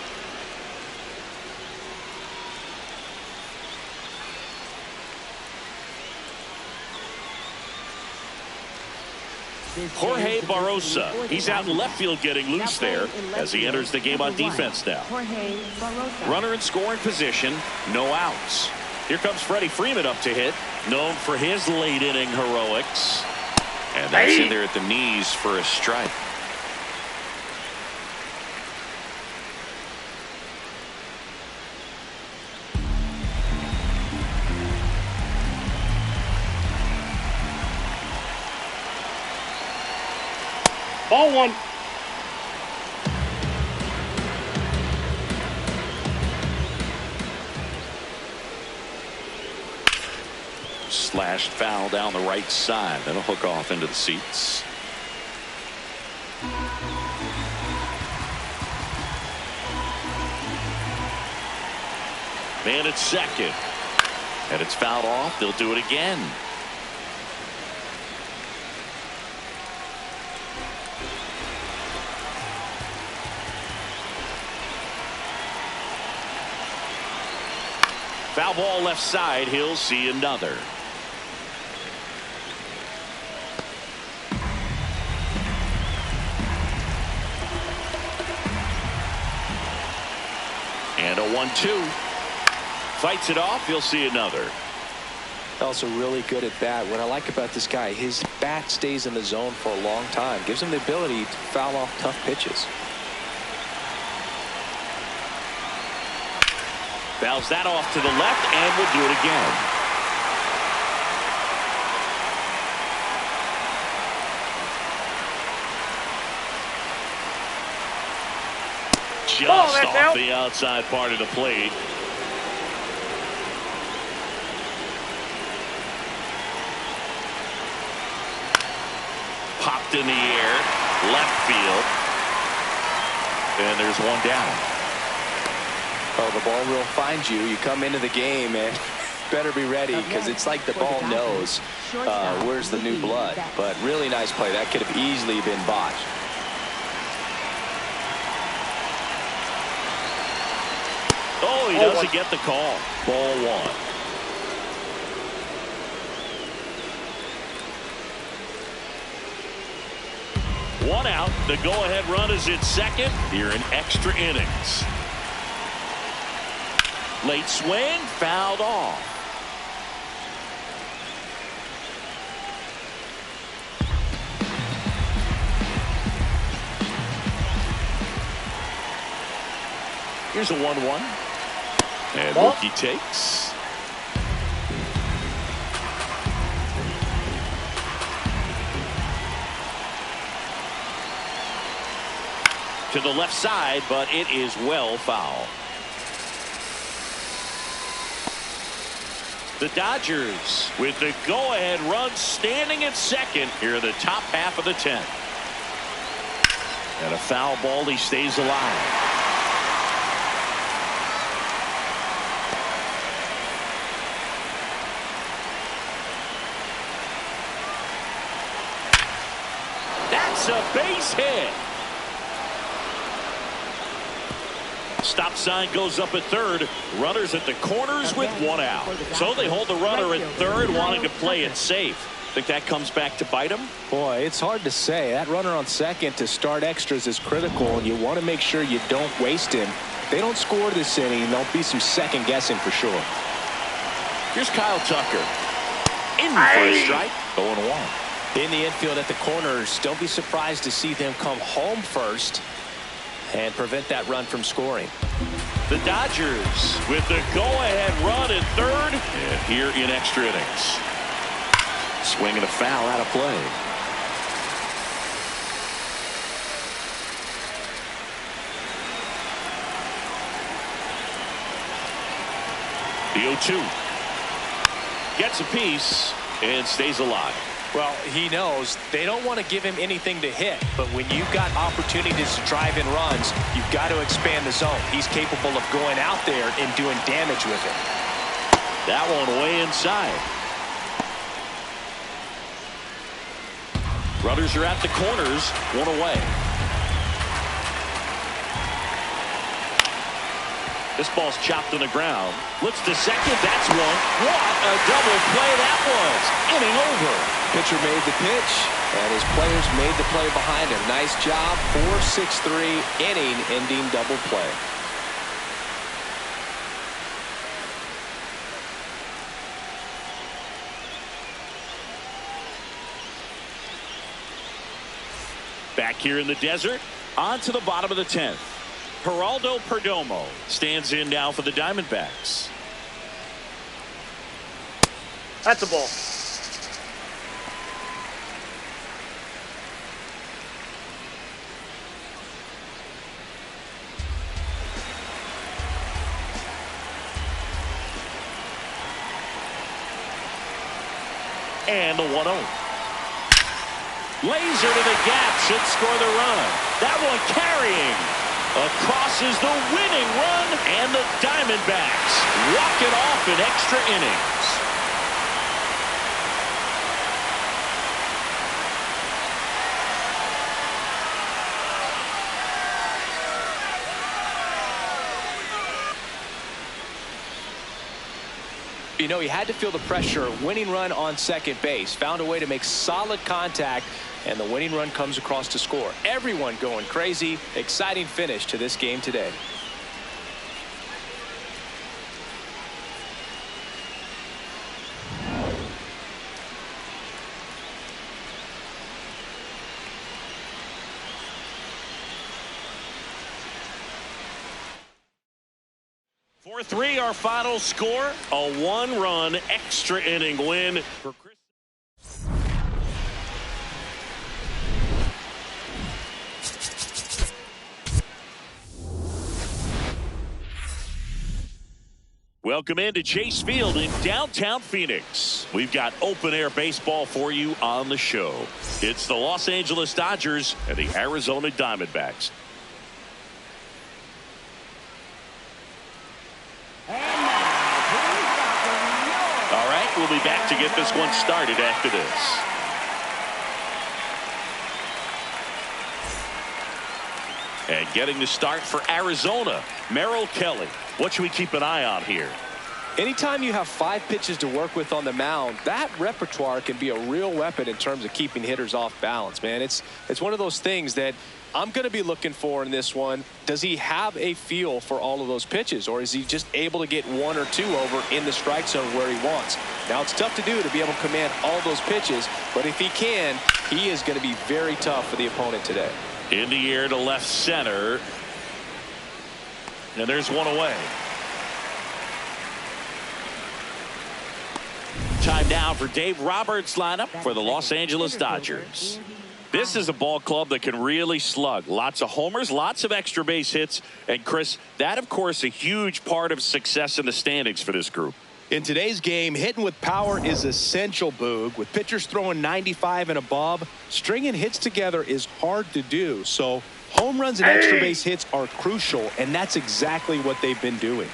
Jorge Barrosa. He's out in left field getting loose there as he enters the game on defense now. Runner in scoring position. No outs. Here comes Freddie Freeman up to hit. Known for his late inning heroics. And that's in there at the knees for a strike. Ball 1. Slashed foul down the right side. That'll hook off into the seats. Man at second. And it's fouled off. They'll do it again. Foul ball left side. He'll see another. And a 1-2. Fights it off. He'll see another. Also really good at bat. What I like about this guy, his bat stays in the zone for a long time. Gives him the ability to foul off tough pitches. Fouls that off to the left and will do it again. Just that's off out. the outside part of the plate. Popped in the air, left field. And there's one down. Oh, the ball will find you. You come into the game and better be ready, because it's like the ball knows where's the new blood. But really nice play. That could have easily been botched. Oh, he doesn't get the call. Ball one. One out. The go-ahead run is in second here in extra innings. Late swing, fouled off. Here's a 1-1. And Mookie takes. To the left side, but it is well foul. The Dodgers with the go-ahead run standing at second here in the top half of the 10th. And a foul ball, he stays alive. That's a base hit. Stop sign goes up at third. Runners at the corners with one out. So they hold the runner at third, wanting to play it safe. Think that comes back to bite him? Boy, it's hard to say. That runner on second to start extras is critical, and you want to make sure you don't waste him. If they don't score this inning, there'll be some second guessing for sure. Here's Kyle Tucker. In for a strike. 0-1. In the infield at the corners, don't be surprised to see them come home first and prevent that run from scoring. The Dodgers with the go-ahead run at third, and here in extra innings. Swing and a foul out of play. The 0-2. Gets a piece and stays alive. Well, he knows they don't want to give him anything to hit, but when you've got opportunities to drive in runs, you've got to expand the zone. He's capable of going out there and doing damage with it. That one way inside. Runners are at the corners, one away. This ball's chopped on the ground. Looks to second. That's one. What a double play that was. Inning over. Pitcher made the pitch, and his players made the play behind him. Nice job. 4-6-3 inning-ending double play. Back here in the desert, on to the bottom of the 10th. Geraldo Perdomo stands in now for the Diamondbacks. That's a ball. And the 1-0. Laser to the gap, should score the run. That one carrying. Across is the winning run, and the Diamondbacks walk it off in extra innings. You know, he had to feel the pressure. Winning run on second base. Found a way to make solid contact, and the winning run comes across to score. Everyone going crazy. Exciting finish to this game today. For 3, our final score, a 1-run extra inning win for Chris. Welcome into Chase Field in downtown Phoenix. We've got open-air baseball for you on the show. It's the Los Angeles Dodgers and the Arizona Diamondbacks. All right, we'll be back to get this one started after this. And getting the start for Arizona, Merrill Kelly. What should we keep an eye on here? Anytime you have 5 pitches to work with on the mound, that repertoire can be a real weapon in terms of keeping hitters off balance, man. It's one of those things that I'm going to be looking for in this one. Does he have a feel for all of those pitches, or is he just able to get 1 or 2 over in the strike zone where he wants? Now, it's tough to do, to be able to command all those pitches, but if he can, he is going to be very tough for the opponent today. In the air to left center. And there's one away. Time now for Dave Roberts' lineup for the Los Angeles Dodgers. This is a ball club that can really slug. Lots of homers, lots of extra base hits. And Chris, that of course a huge part of success in the standings for this group. In today's game, hitting with power is essential, Boog. With pitchers throwing 95 and above, stringing hits together is hard to do. So home runs and extra base hits are crucial, and that's exactly what they've been doing.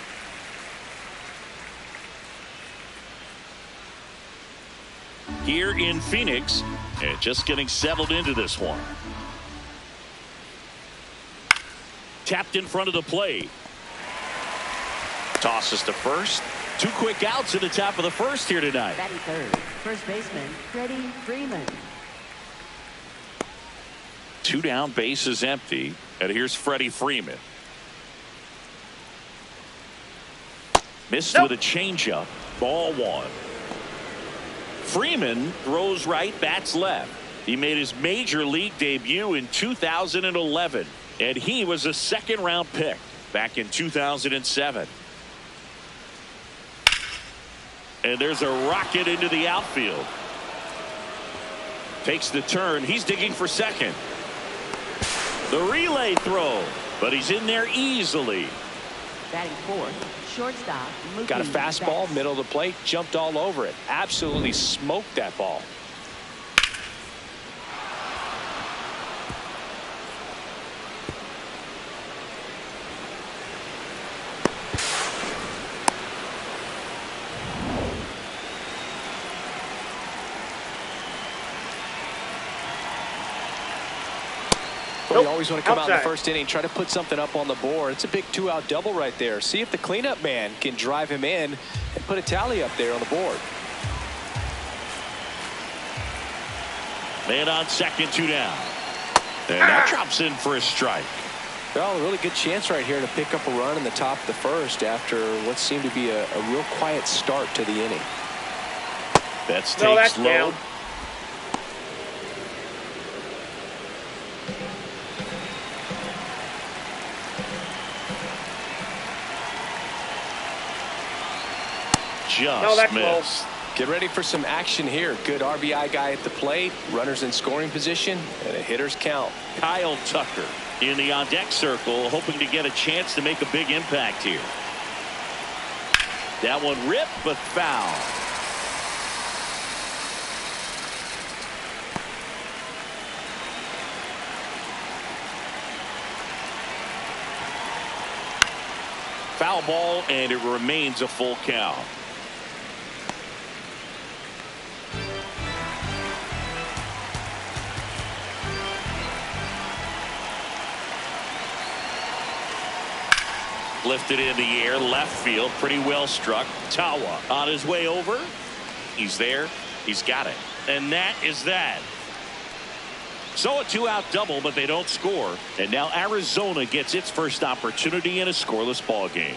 Here in Phoenix, and just getting settled into this one. Tapped in front of the plate. Tosses to first. 2 quick outs at the top of the first here tonight. Batting third, first baseman Freddie Freeman. 2 down, bases empty, and here's Freddie Freeman. Missed with a changeup. Ball 1. Freeman throws right, bats left. He made his major league debut in 2011, and he was a second-round pick back in 2007. And there's a rocket into the outfield. Takes the turn. He's digging for second. The relay throw, but he's in there easily. Batting fourth, shortstop. Got a fastball, middle of the plate, jumped all over it. Absolutely smoked that ball. You always want to come out in the first inning, try to put something up on the board. It's a big 2-out double right there. See if the cleanup man can drive him in and put a tally up there on the board. Man on second, 2 down. And that drops in for a strike. Well, a really good chance right here to pick up a run in the top of the first after what seemed to be a real quiet start to the inning. That's low. Down. Just missed. Get ready for some action here. Good RBI guy at the plate, runners in scoring position, and a hitter's count. Kyle Tucker in the on-deck circle, hoping to get a chance to make a big impact here. That one ripped, but foul. Foul ball, and it remains a full count. Lifted in the air, left field, pretty well struck. Tawa on his way over. He's there. He's got it. And that is that. So a 2-out double, but they don't score. And now Arizona gets its first opportunity in a scoreless ball game.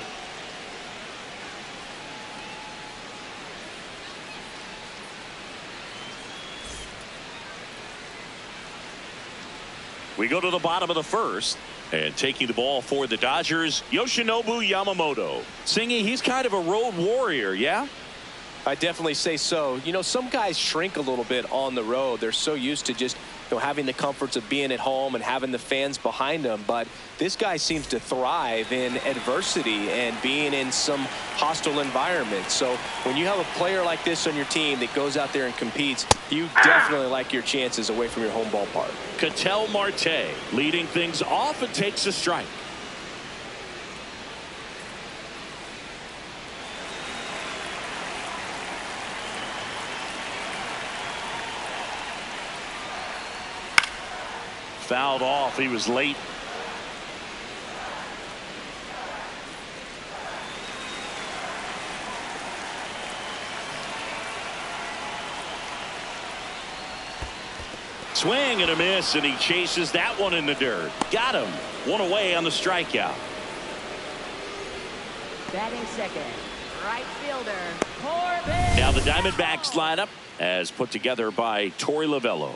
We go to the bottom of the first. And taking the ball for the Dodgers, Yoshinobu Yamamoto. Singy, he's kind of a road warrior, yeah? I definitely say so. You know, some guys shrink a little bit on the road. They're so used to just having the comforts of being at home and having the fans behind him. But this guy seems to thrive in adversity and being in some hostile environments. So when you have a player like this on your team that goes out there and competes, you definitely like your chances away from your home ballpark. Ketel Marte leading things off and takes a strike. Fouled off. He was late. Swing and a miss, and he chases that one in the dirt. Got him. One away on the strikeout. Batting second, right fielder, Corbin. Now the Diamondbacks lineup as put together by Torey Lovullo.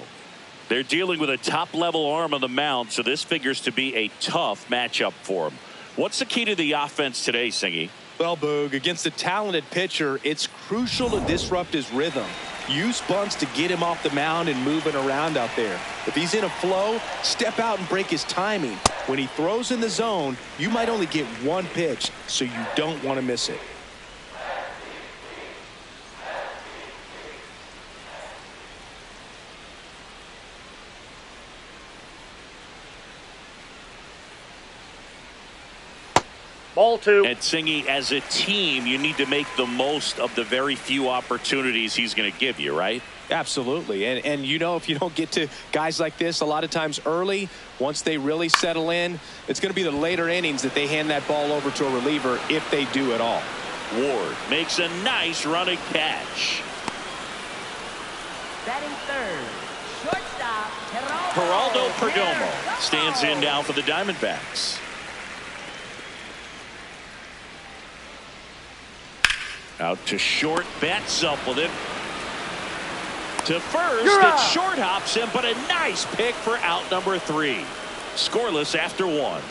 They're dealing with a top-level arm on the mound, so this figures to be a tough matchup for him. What's the key to the offense today, Singy? Well, Boog, against a talented pitcher, it's crucial to disrupt his rhythm. Use bunts to get him off the mound and moving around out there. If he's in a flow, step out and break his timing. When he throws in the zone, you might only get one pitch, so you don't want to miss it. Ball two. And Singy, as a team, you need to make the most of the very few opportunities he's going to give you, right? Absolutely. And you know, if you don't get to guys like this a lot of times early, once they really settle in, it's going to be the later innings that they hand that ball over to a reliever, if they do at all. Ward makes a nice running catch. Batting third, shortstop, Geraldo Perdomo stands in now for the Diamondbacks. Out to short, bats up with it. To first, it short hops him, but a nice pick for out number 3. Scoreless after 1.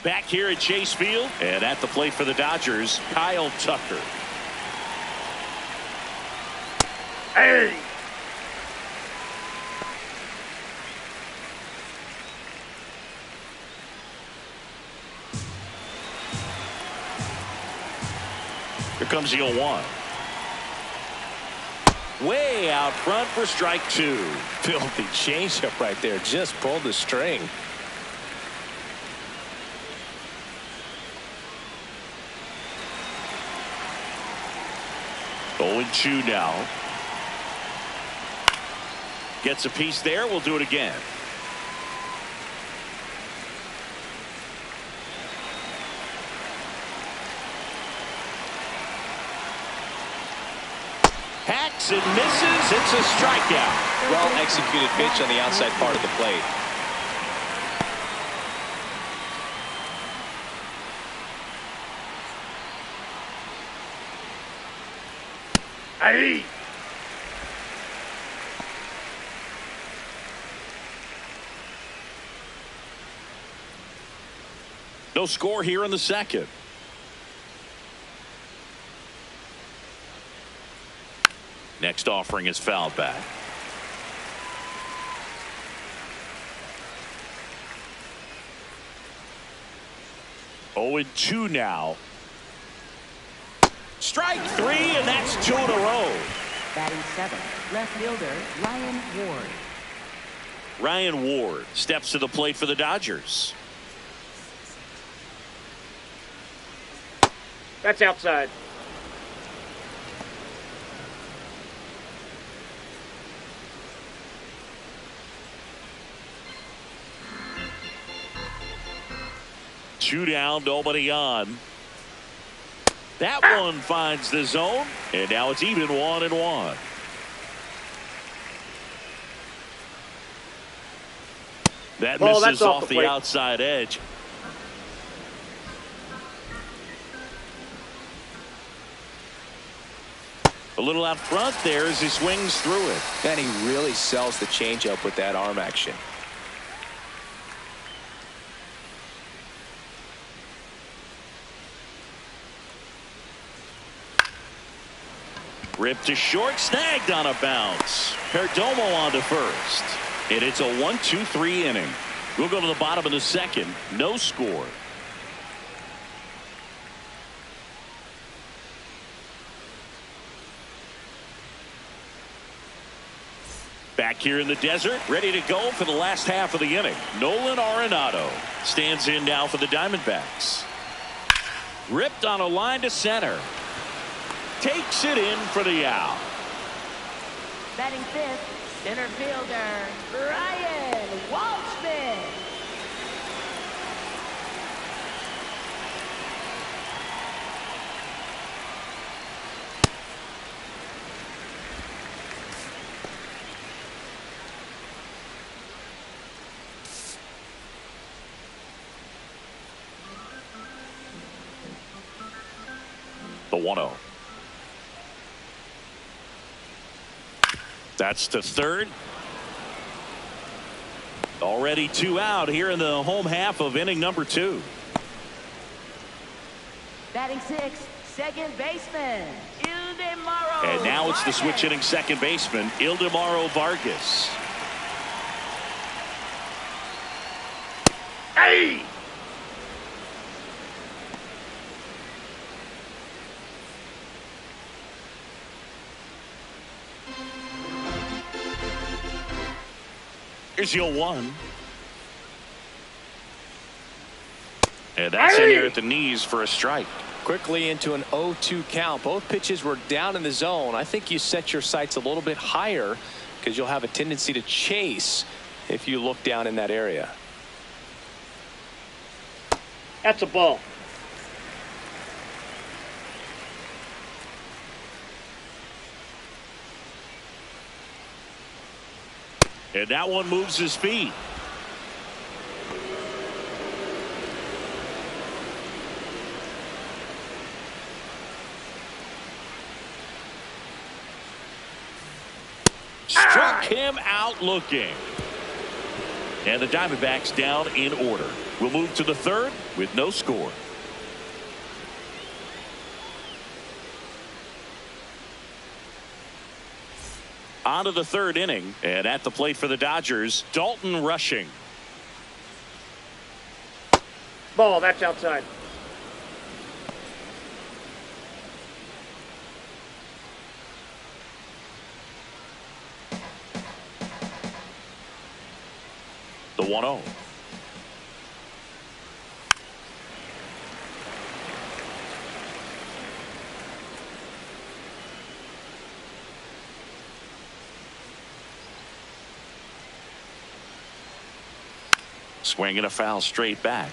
Back here at Chase Field, and at the plate for the Dodgers, Kyle Tucker. Hey! Here comes the 0-1. Way out front for strike 2. Filthy changeup right there. Just pulled the string. Oh, 0-2 now. Gets a piece there. We'll do it again. Hacks and misses. It's a strikeout. Well executed pitch on the outside part of the plate. Hey! No score here in the second. Next offering is fouled back. Oh, 0-2 now. Strike 3, and that's 2 in a row. Batting seven, left fielder, Ryan Ward. Ryan Ward steps to the plate for the Dodgers. That's outside. Two down, nobody on. That one finds the zone, and now it's even 1-1. That misses off the outside edge. A little out front there as he swings through it. And he really sells the changeup with that arm action. Ripped to short, snagged on a bounce. Perdomo on to first. And it's a 1-2-3 inning. We'll go to the bottom of the second. No score. Back here in the desert, ready to go for the last half of the inning. Nolan Arenado stands in now for the Diamondbacks. Ripped on a line to center. Takes it in for the out. Batting fifth, center fielder, Ryan Walshman. The 1-0. That's to third. Already 2 out here in the home half of inning number 2. Batting sixth, second baseman, Ildemaro. And now it's the switch hitting second baseman, Ildemaro Vargas. Hey! Here's your 1. And that's in here at the knees for a strike. Quickly into an 0-2 count. Both pitches were down in the zone. I think you set your sights a little bit higher because you'll have a tendency to chase if you look down in that area. That's a ball. And that one moves his feet. Struck him out looking. And the Diamondbacks down in order. We'll move to the third with no score. On to the third inning, and at the plate for the Dodgers, Dalton Rushing. Ball, that's outside. The 1-0. Swinging a foul straight back.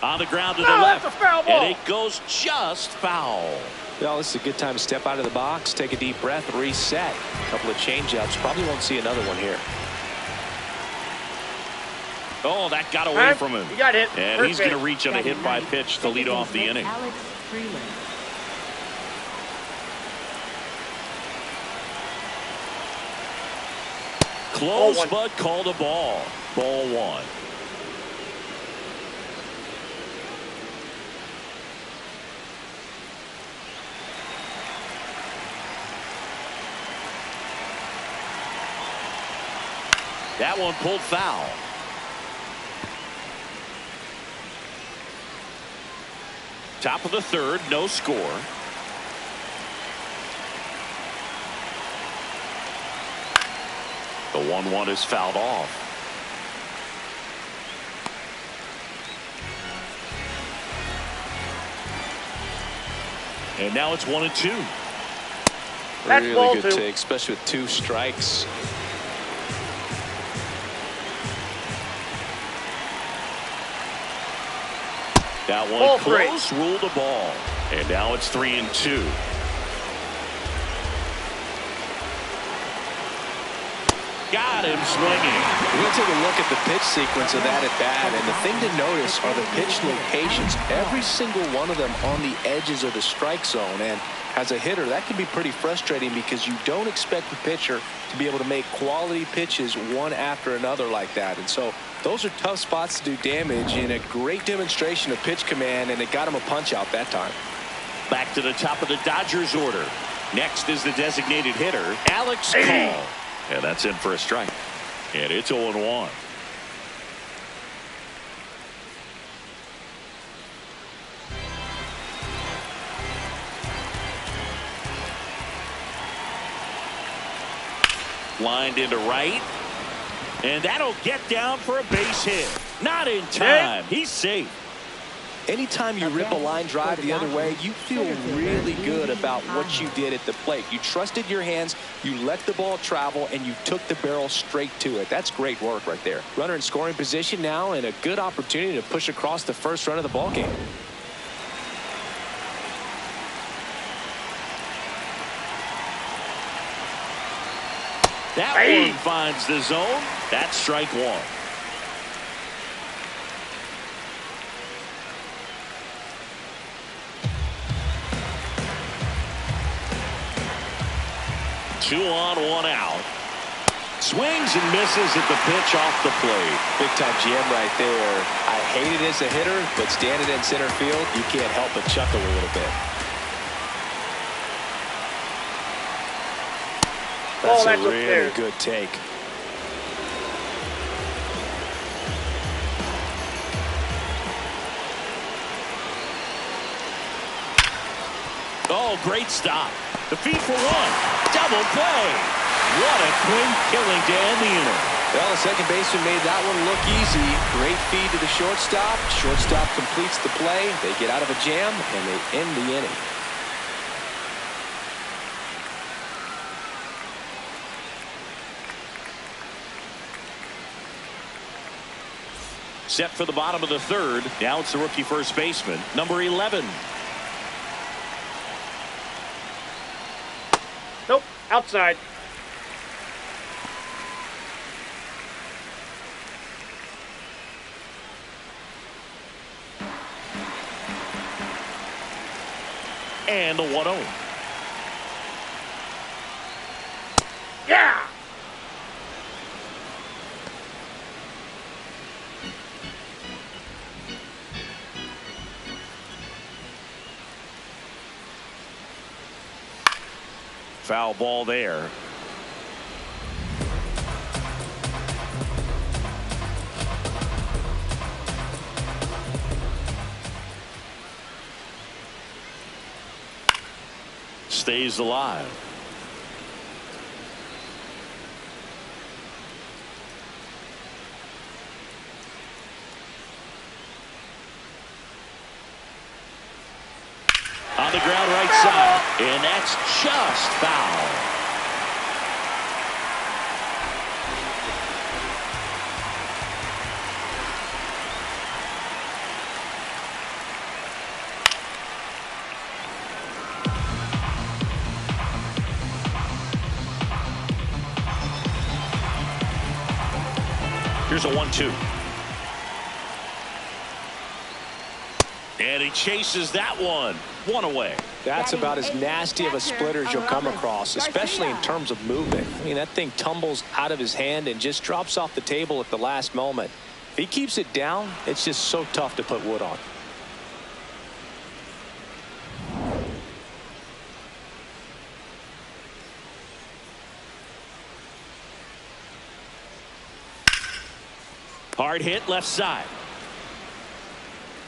On the ground to the left. That's a foul ball. And it goes just foul. Well, this is a good time to step out of the box, take a deep breath, reset. A couple of changeups. Probably won't see another one here. Oh, that got away from him. He got hit. And he's going to reach on a hit by pitch to lead off the inning. Alex Freeland. Close, but called a ball. Ball 1. That one pulled foul. Top of the third, no score. The 1-1 is fouled off. And now it's 1-2. That's really ball good 2. take, especially with 2 strikes. That one Ball close, ruled the ball. And now it's 3-2. got him swinging. We're going to take a look at the pitch sequence of that at bat, and the thing to notice are the pitch locations. Every single one of them on the edges of the strike zone, and as a hitter, that can be pretty frustrating because you don't expect the pitcher to be able to make quality pitches one after another like that. And so those are tough spots to do damage, and a great demonstration of pitch command, and it got him a punch out that time. Back to the top of the Dodgers order. Next is the designated hitter, Alex Call. And that's in for a strike. And it's 0-1. Lined into right. And that'll get down for a base hit. Not in time. He's safe. Anytime you rip a line drive the other way, you feel really good about what you did at the plate. You trusted your hands, you let the ball travel, and you took the barrel straight to it. That's great work right there. Runner in scoring position now, and a good opportunity to push across the first run of the ball game. That one finds the zone. That's strike one. Two on, one out. Swings and misses at the pitch off the plate. Big time jam right there. I hate it as a hitter, but standing in center field, you can't help but chuckle a little bit. That's a really good take. Oh, great stop. The feed for one. Double play. What a clean killing to end the inning. Well, the second baseman made that one look easy. Great feed to the shortstop. Shortstop completes the play. They get out of a jam, and they end the inning. Set for the bottom of the third. Now it's the rookie first baseman, number 11. Nope, outside. And the 1-0. Yeah! Foul ball there. Stays alive. On the ground right side, and that's just foul. Here's a 1-2. And he chases that one. One away. That's about as nasty of a splitter as you'll come across, especially in terms of movement. I mean, that thing tumbles out of his hand and just drops off the table at the last moment. If he keeps it down, it's just so tough to put wood on. Hard hit left side.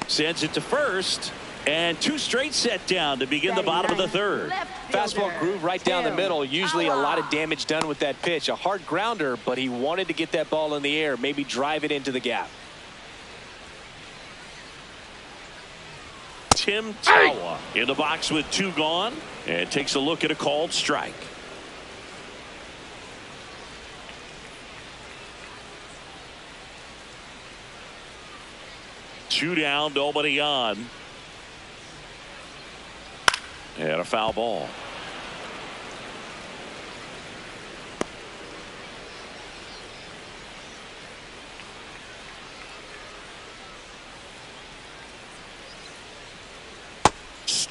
Sends it to first. And two straight set down to begin the bottom of the third. Fastball groove right down the middle. Usually a lot of damage done with that pitch. A hard grounder, but he wanted to get that ball in the air, maybe drive it into the gap. Tim Tawa in the box with two gone, and takes a look at a called strike. Two down, nobody on. And a foul ball.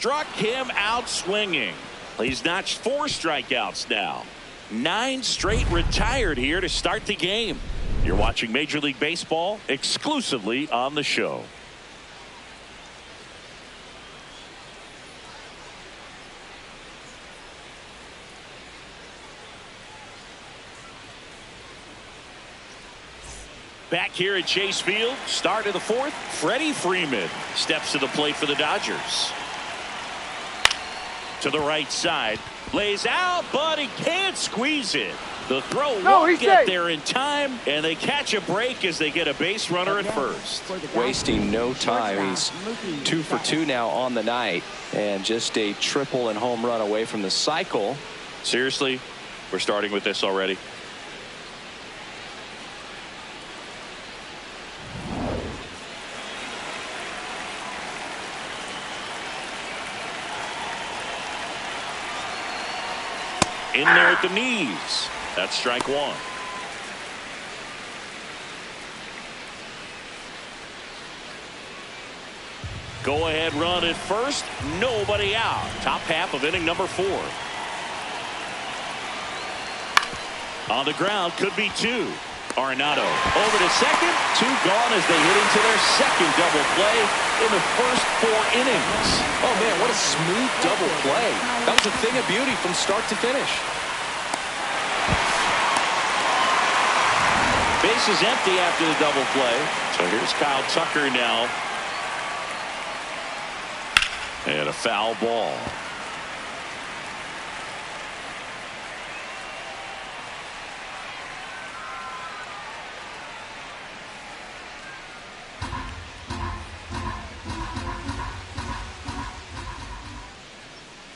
struck him out swinging. He's notched 4 strikeouts now. 9 straight retired here to start the game. You're watching Major League Baseball exclusively on the show. Back here at Chase Field, start of the 4th, Freddie Freeman steps to the plate for the Dodgers. To the right side, lays out, but he can't squeeze it. The throw won't get there in time, and they catch a break as they get a base runner at first. Wasting no time. He's 2 for 2 now on the night, and just a triple and home run away from the cycle. Seriously, we're starting with this already. In there at the knees. That's strike 1. Go ahead run at first. Nobody out. Top half of inning number 4. On the ground, could be 2. Arenado over to second. 2 gone as they hit into their second double play in the first 4 innings. Oh man, what a smooth double play. That was a thing of beauty from start to finish. Base is empty after the double play. So here's Kyle Tucker now. And a foul ball.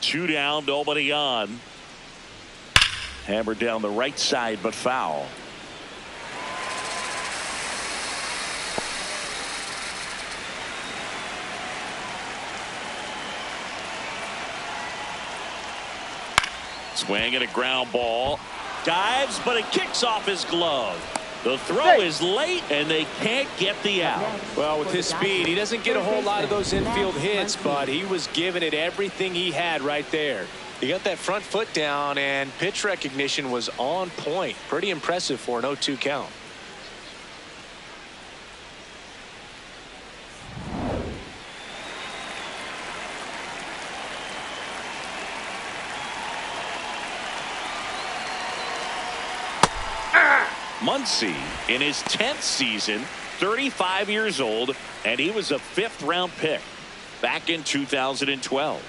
Two down, nobody on. Hammered down the right side, but foul. Swing and a ground ball. Dives, but it kicks off his glove. The throw is late, and they can't get the out. Well, with his speed, he doesn't get a whole lot of those infield hits, but he was giving it everything he had right there. He got that front foot down, and pitch recognition was on point. Pretty impressive for an 0-2 count. Muncy in his 10th season, 35 years old, and he was a 5th-round pick back in 2012.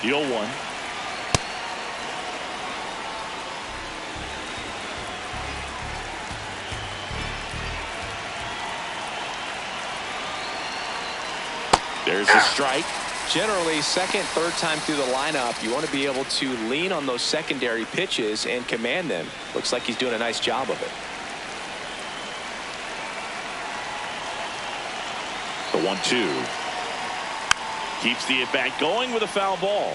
Deal 1. There's a strike. Generally, second, third time through the lineup, you want to be able to lean on those secondary pitches and command them. Looks like he's doing a nice job of it. The 1-2. Keeps the at-bat going with a foul ball.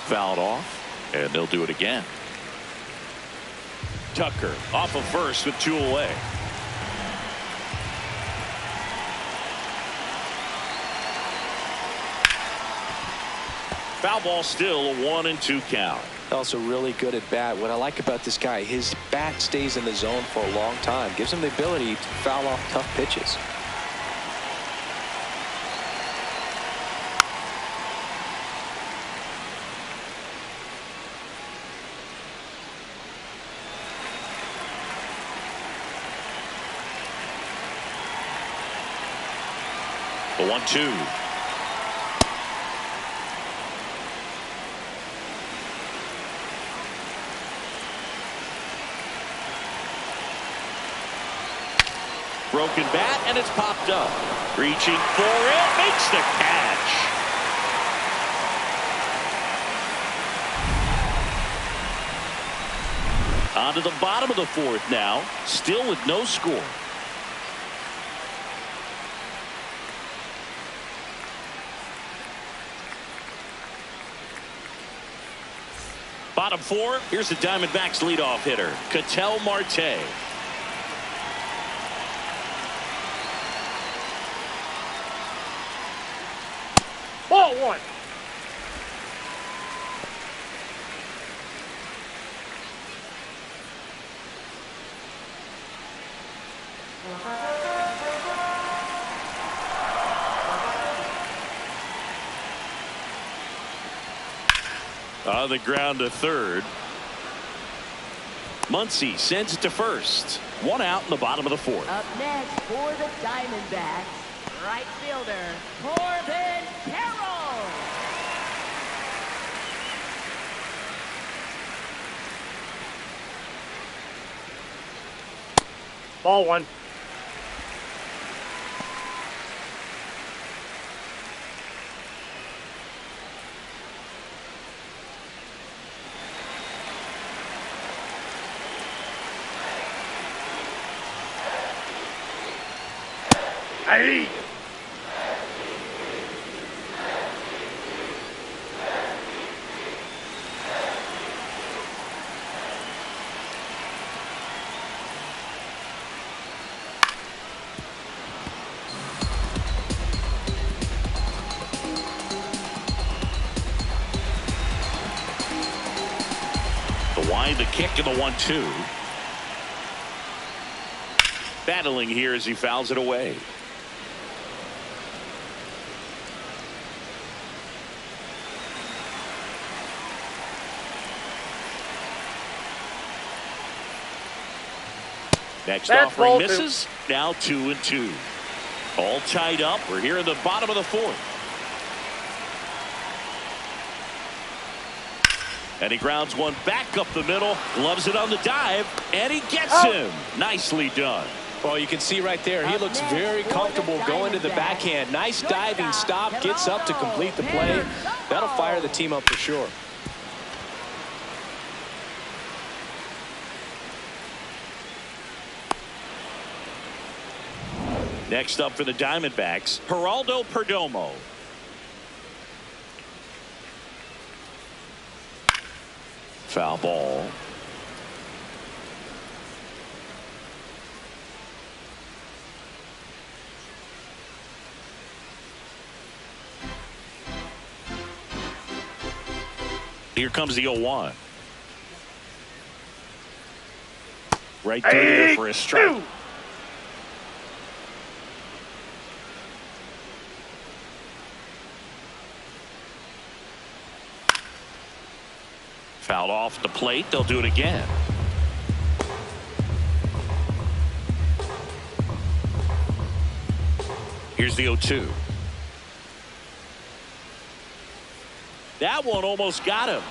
Fouled off, and they'll do it again. Tucker off of first with 2 away. Foul ball, still a 1-2 count. Also really good at bat. What I like about this guy, his bat stays in the zone for a long time. Gives him the ability to foul off tough pitches. The 1-2. Broken bat, and it's popped up. Reaching for it, makes the catch. On to the bottom of the fourth now, still with no score. Bottom four, here's the Diamondbacks leadoff hitter, Ketel Marte. Ball one. On the ground to third. Muncy sends it to first. One out in the bottom of the fourth. Up next for the Diamondbacks, right fielder, Corbin Carroll. Ball one. Hey. The wind, the kick, and the 1-2. Battling here as he fouls it away. Next offering misses. Now 2-2. All tied up. We're here in the bottom of the fourth. And he grounds one back up the middle. Gloves it on the dive. And he gets him. Nicely done. Well, you can see right there, he looks very comfortable going to the backhand. Nice diving stop. Gets up to complete the play. That'll fire the team up for sure. Next up for the Diamondbacks, Geraldo Perdomo. Foul ball. Here comes the 0-1. Right through there for a strike. Fouled off the plate. They'll do it again. Here's the 0-2. That one almost got him.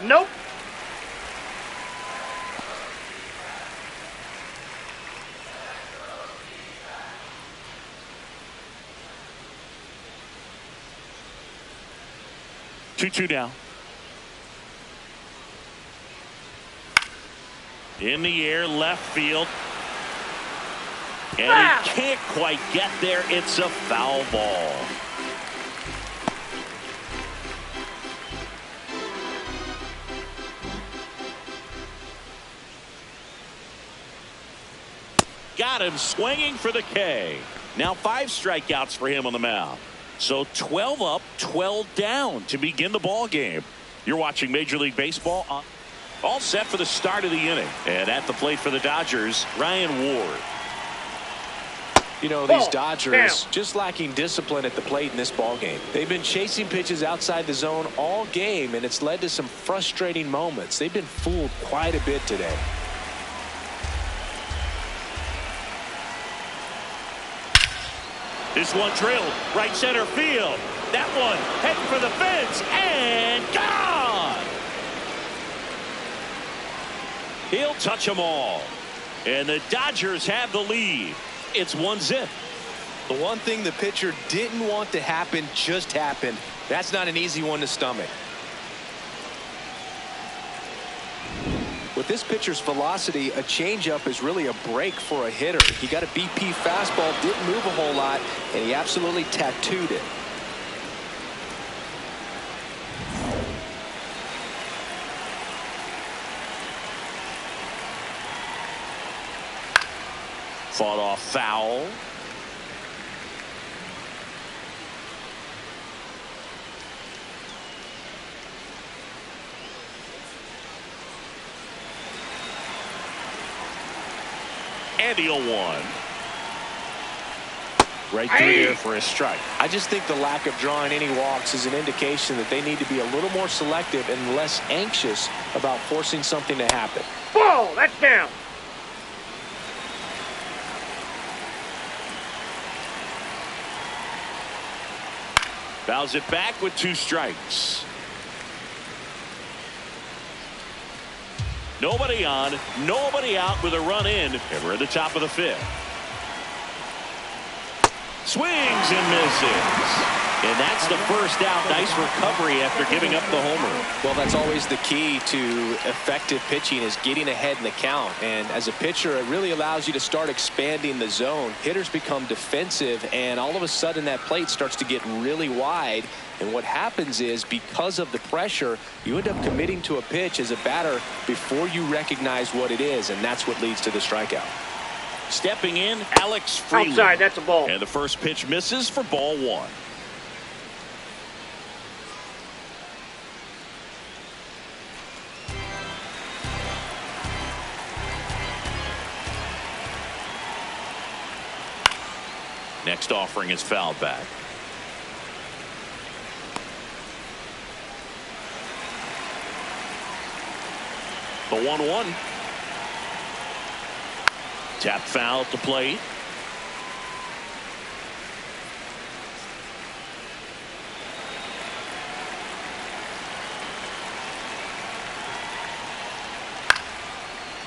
Nope. 2-2 now. In the air, left field. And he can't quite get there. It's a foul ball. Got him swinging for the K. Now 5 strikeouts for him on the mound. So 12 up, 12 down to begin the ball game. You're watching Major League Baseball. All set for the start of the inning. And at the plate for the Dodgers, Ryan Ward. You know, these Dodgers just lacking discipline at the plate in this ball game. They've been chasing pitches outside the zone all game, and it's led to some frustrating moments. They've been fooled quite a bit today. This one drilled right center field. That one heading for the fence and gone. He'll touch them all. And the Dodgers have the lead. It's 1-0. The one thing the pitcher didn't want to happen just happened. That's not an easy one to stomach. With this pitcher's velocity, a changeup is really a break for a hitter. He got a BP fastball, didn't move a whole lot, and he absolutely tattooed it. Fought off foul. And the 0-1. Right through there for a strike. I just think the lack of drawing any walks is an indication that they need to be a little more selective and less anxious about forcing something to happen. Ball, that's down. Fouls it back with 2 strikes. Nobody on, nobody out with a run in, and we're at the top of the 5th. Swings and misses. And that's the first out. Nice recovery after giving up the homer. Well, that's always the key to effective pitching, is getting ahead in the count. And as a pitcher, it really allows you to start expanding the zone. Hitters become defensive, and all of a sudden that plate starts to get really wide. And what happens is, because of the pressure, you end up committing to a pitch as a batter before you recognize what it is, and that's what leads to the strikeout. Stepping in, Alex Freeland. Outside, that's a ball. And the first pitch misses for ball 1. Next offering is fouled back. The 1-1. Tap foul at the plate.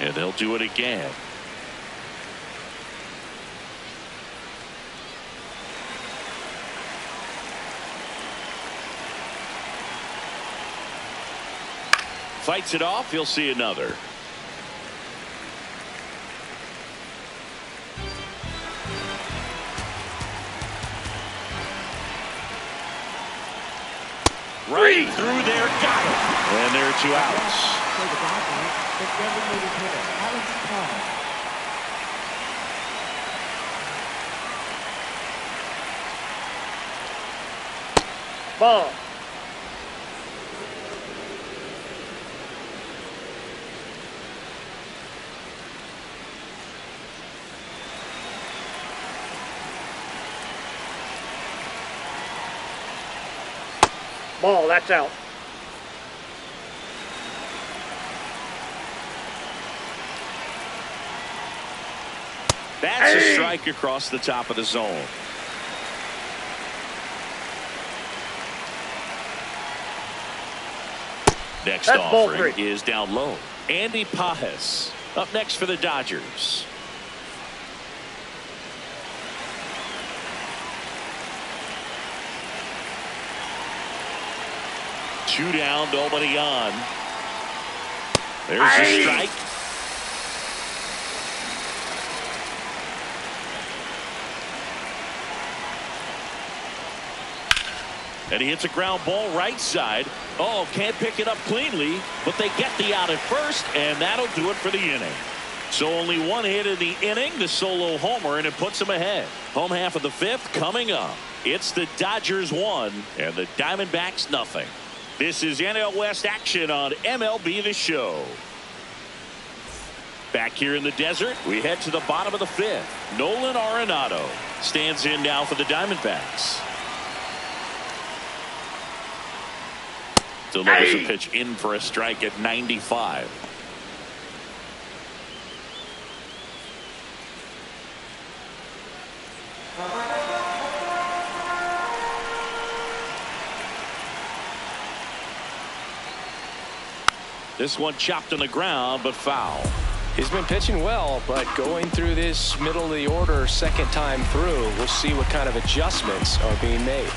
And they'll do it again. Fights it off. You'll see another. Right through there, got it. And there are 2 outs. For the Dodgers, the designated hitter, Alex Carroll. Ball. Ball, that's out. That's a strike across the top of the zone. Next offering is down low. Andy Pajes up next for the Dodgers. Two down, nobody on. There's a strike. And he hits a ground ball right side. Oh, can't pick it up cleanly, but they get the out at first, and that'll do it for the inning. So only 1 hit in the inning, the solo homer, and it puts them ahead. Home half of the 5th coming up. It's the Dodgers 1 and the Diamondbacks nothing. This is NL West action on MLB The Show. Back here in the desert, we head to the bottom of the 5th. Nolan Arenado stands in now for the Diamondbacks. Delivers a pitch in for a strike at 95. This one chopped on the ground, but foul. He's been pitching well, but going through this middle of the order second time through, we'll see what kind of adjustments are being made.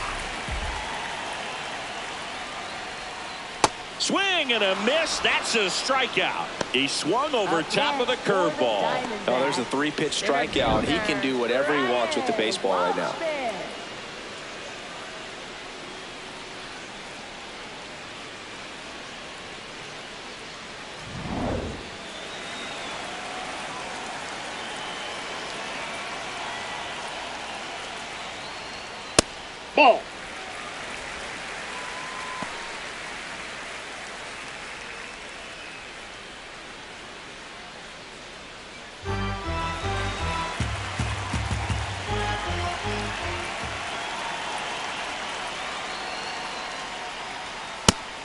Swing and a miss. That's a strikeout. He swung over top of the curveball. Oh, there's a 3-pitch strikeout. He can do whatever he wants with the baseball right now. Ball.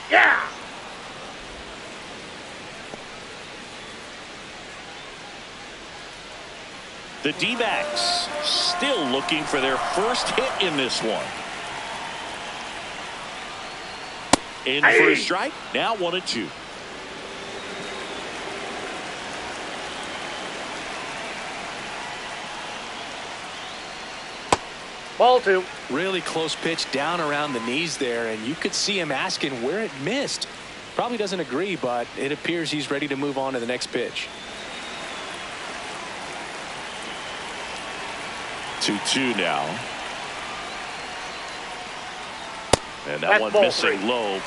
Yeah. The D-backs still looking for their first hit in this one. In for a strike. Now 1-2. Ball 2. Really close pitch down around the knees there, and you could see him asking where it missed. Probably doesn't agree, but it appears he's ready to move on to the next pitch. 2-2 now. And that one missing low.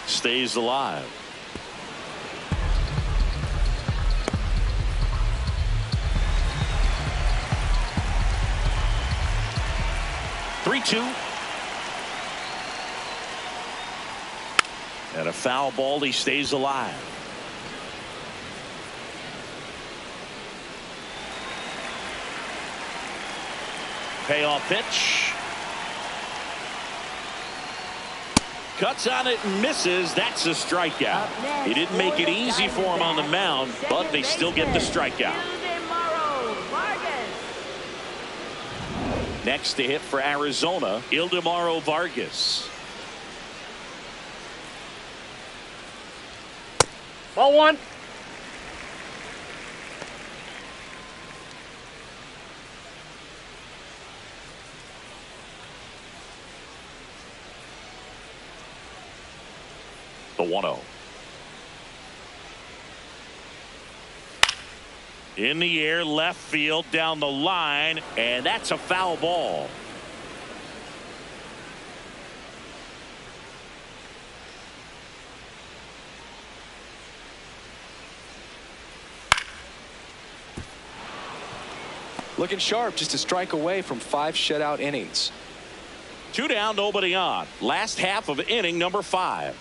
Stays alive. Three-two. And a foul ball. He stays alive. Payoff pitch. Cuts on it and misses. That's a strikeout. He didn't make it easy for him on the mound, but they still get the strikeout. Next to hit for Arizona, Ildemaro Vargas. Ball 1. The 1-0. In the air, left field, down the line, and that's a foul ball. Looking sharp, just a strike away from 5 shutout innings. 2 down, nobody on. Last half of inning number 5.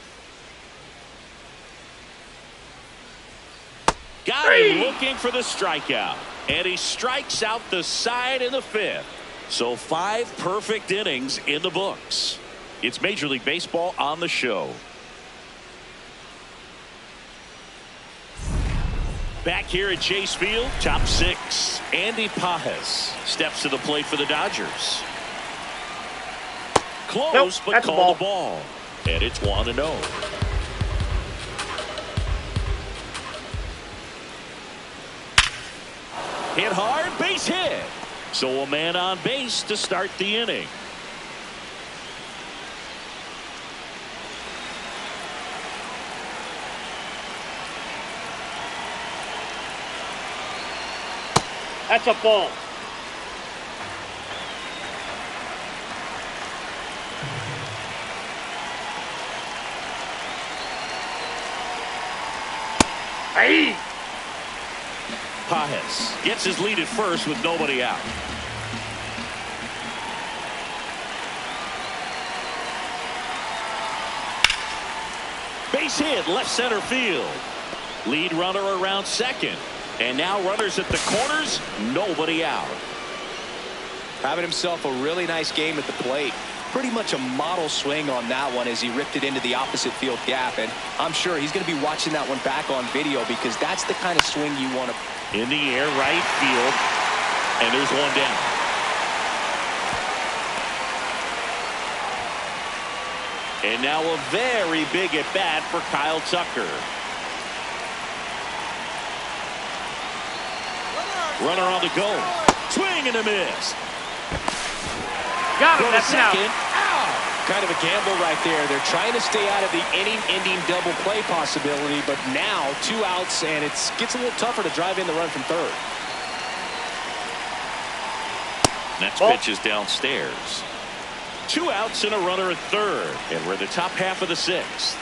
Got him looking for the strikeout, and he strikes out the side in the 5th. So 5 perfect innings in the books. It's Major League Baseball on the show. Back here at Chase Field, top 6. Andy Pages steps to the plate for the Dodgers. Close, Nope, but called the ball. And it's 1-0. Hit hard, base hit. So a man on base to start the inning. That's a ball. Hey. Pages gets his lead at first with nobody out. Base hit, left center field. Lead runner around second. And now runners at the corners, nobody out. Having himself a really nice game at the plate. Pretty much a model swing on that one as he ripped it into the opposite field gap. And I'm sure he's going to be watching that one back on video because that's the kind of swing you want to. In the air, right field. And there's one down. And now a very big at bat for Kyle Tucker. Runner on the go. Swing and a miss. Got him. That's second. out. Kind of a gamble right there. They're trying to stay out of the inning-ending double play possibility, but now 2 outs, and it gets a little tougher to drive in the run from third. Next pitch is downstairs. 2 outs and a runner at third, and we're in the top half of the 6th.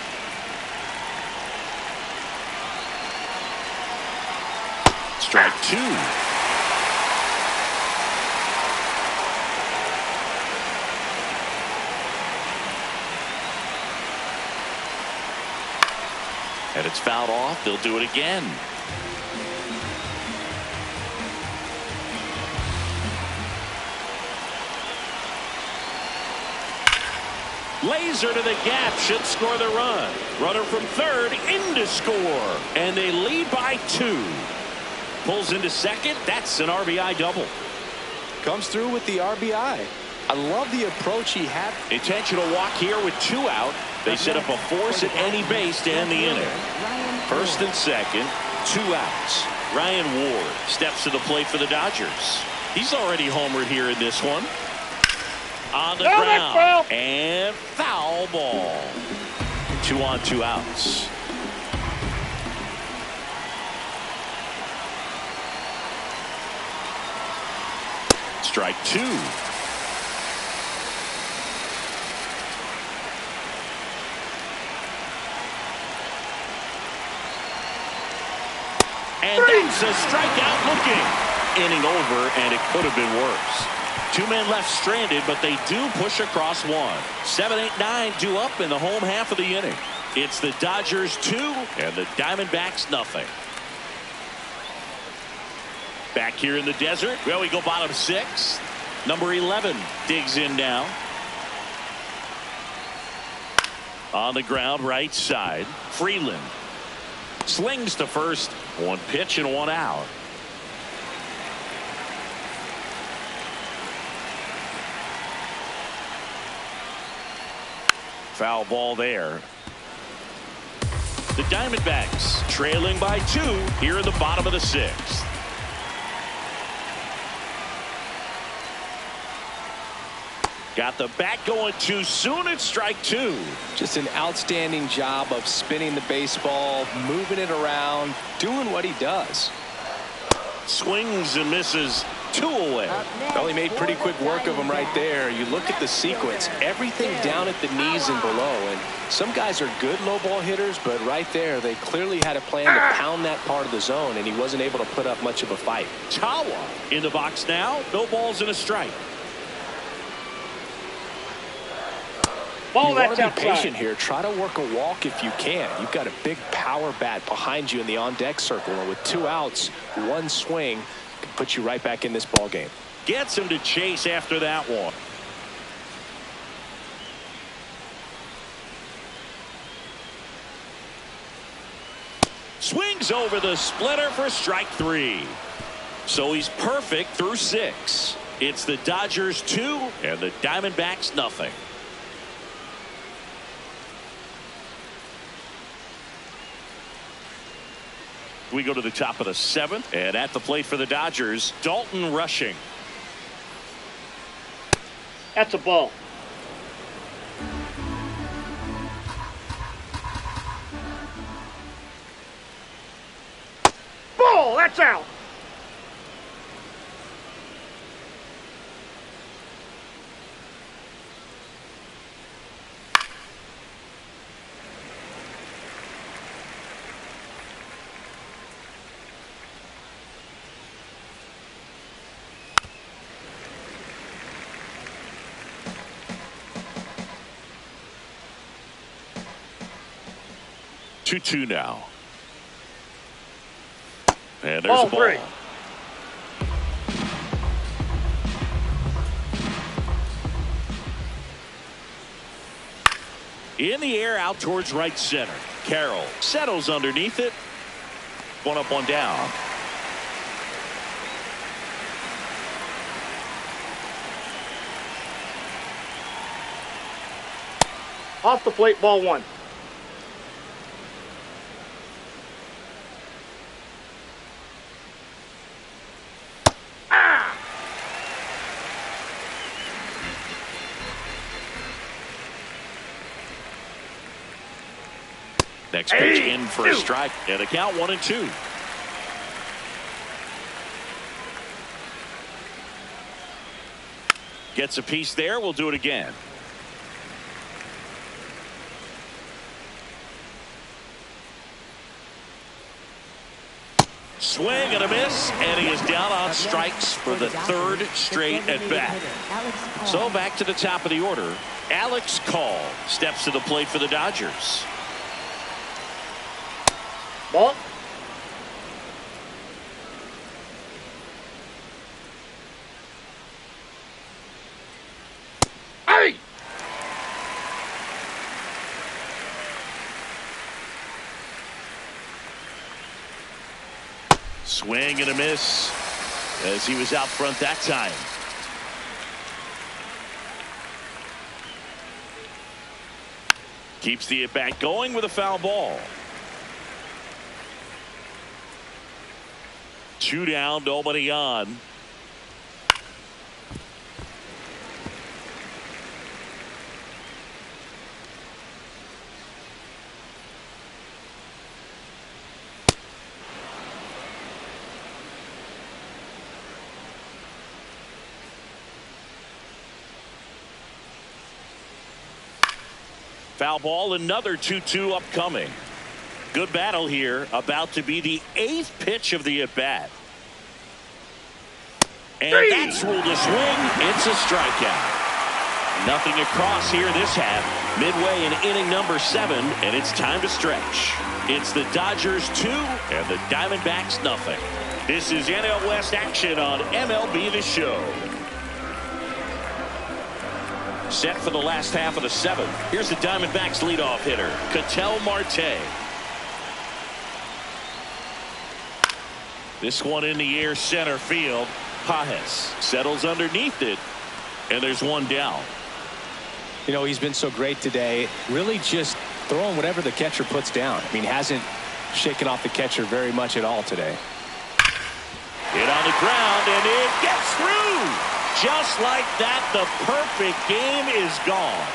Strike 2. And it's fouled off. They'll do it again. Laser to the gap, should score the run. Runner from third in to score. And they lead by 2. Pulls into second. That's an RBI double. Comes through with the RBI. I love the approach he had. Intentional walk here with 2 out. They set up a force at any base to end the inning. First and second, 2 outs. Ryan Ward steps to the plate for the Dodgers. He's already homered here in this one. On the ground. And foul ball. 2 on, 2 outs. Strike 2. And that's a strikeout looking. Inning over, and it could have been worse. 2 men left stranded, but they do push across 1. 7, 8, 9 due up in the home half of the inning. It's the Dodgers 2 and the Diamondbacks nothing. Back here in the desert. Well, we go bottom 6. Number 11 digs in now. On the ground, right side. Freeland slings to first. 1 pitch and 1 out. Foul ball there. The Diamondbacks trailing by 2 here in the bottom of the 6th. Got the bat going too soon. It's strike 2. Just an outstanding job of spinning the baseball, moving it around, doing what he does. Swings and misses. 2 away. Well, he made pretty quick work of him right there. You look at the sequence, everything down at the knees and below. And some guys are good low ball hitters, but right there, they clearly had a plan to pound that part of the zone, and he wasn't able to put up much of a fight. Tawa in the box now. No balls and a strike. Ball, you that's want to be outside. patient here. Try to work a walk if you can. You've got a big power bat behind you in the on-deck circle, and with 2 outs, 1 swing can put you right back in this ball game. Gets him to chase after that one. Swings over the splitter for strike 3. So he's perfect through 6. It's the Dodgers 2 and the Diamondbacks nothing. We go to the top of the 7th, and at the plate for the Dodgers, Dalton Rushing. That's a ball. Ball, that's out. Two now. And there's Ball a ball. 3. In the air out towards right center. Carroll settles underneath it. 1 up, 1 down. Off the plate, ball 1. Next pitch in for a strike, and a count 1-2. Gets a piece there. We'll do it again. Swing and a miss, and he is down on strikes for the 3rd straight at bat. So back to the top of the order. Alex Call steps to the plate for the Dodgers. Ball. Hey! Swing and a miss as he was out front that time. Keeps the at-bat going with a foul ball. 2 down, nobody on. Foul ball, another 2-2 upcoming. Good battle here, about to be the 8th pitch of the at-bat. And that's ruled a swing. It's a strikeout. Nothing across here this half. Midway in inning number 7, and it's time to stretch. It's the Dodgers 2 and the Diamondbacks nothing. This is NL West action on MLB The Show. Set for the last half of the 7th. Here's the Diamondbacks leadoff hitter, Ketel Marte. This one in the air, center field. Pajes settles underneath it, and there's one down. You know, he's been so great today. Really just throwing whatever the catcher puts down. I mean, hasn't shaken off the catcher very much at all today. Hit on the ground, and it gets through. Just like that, the perfect game is gone.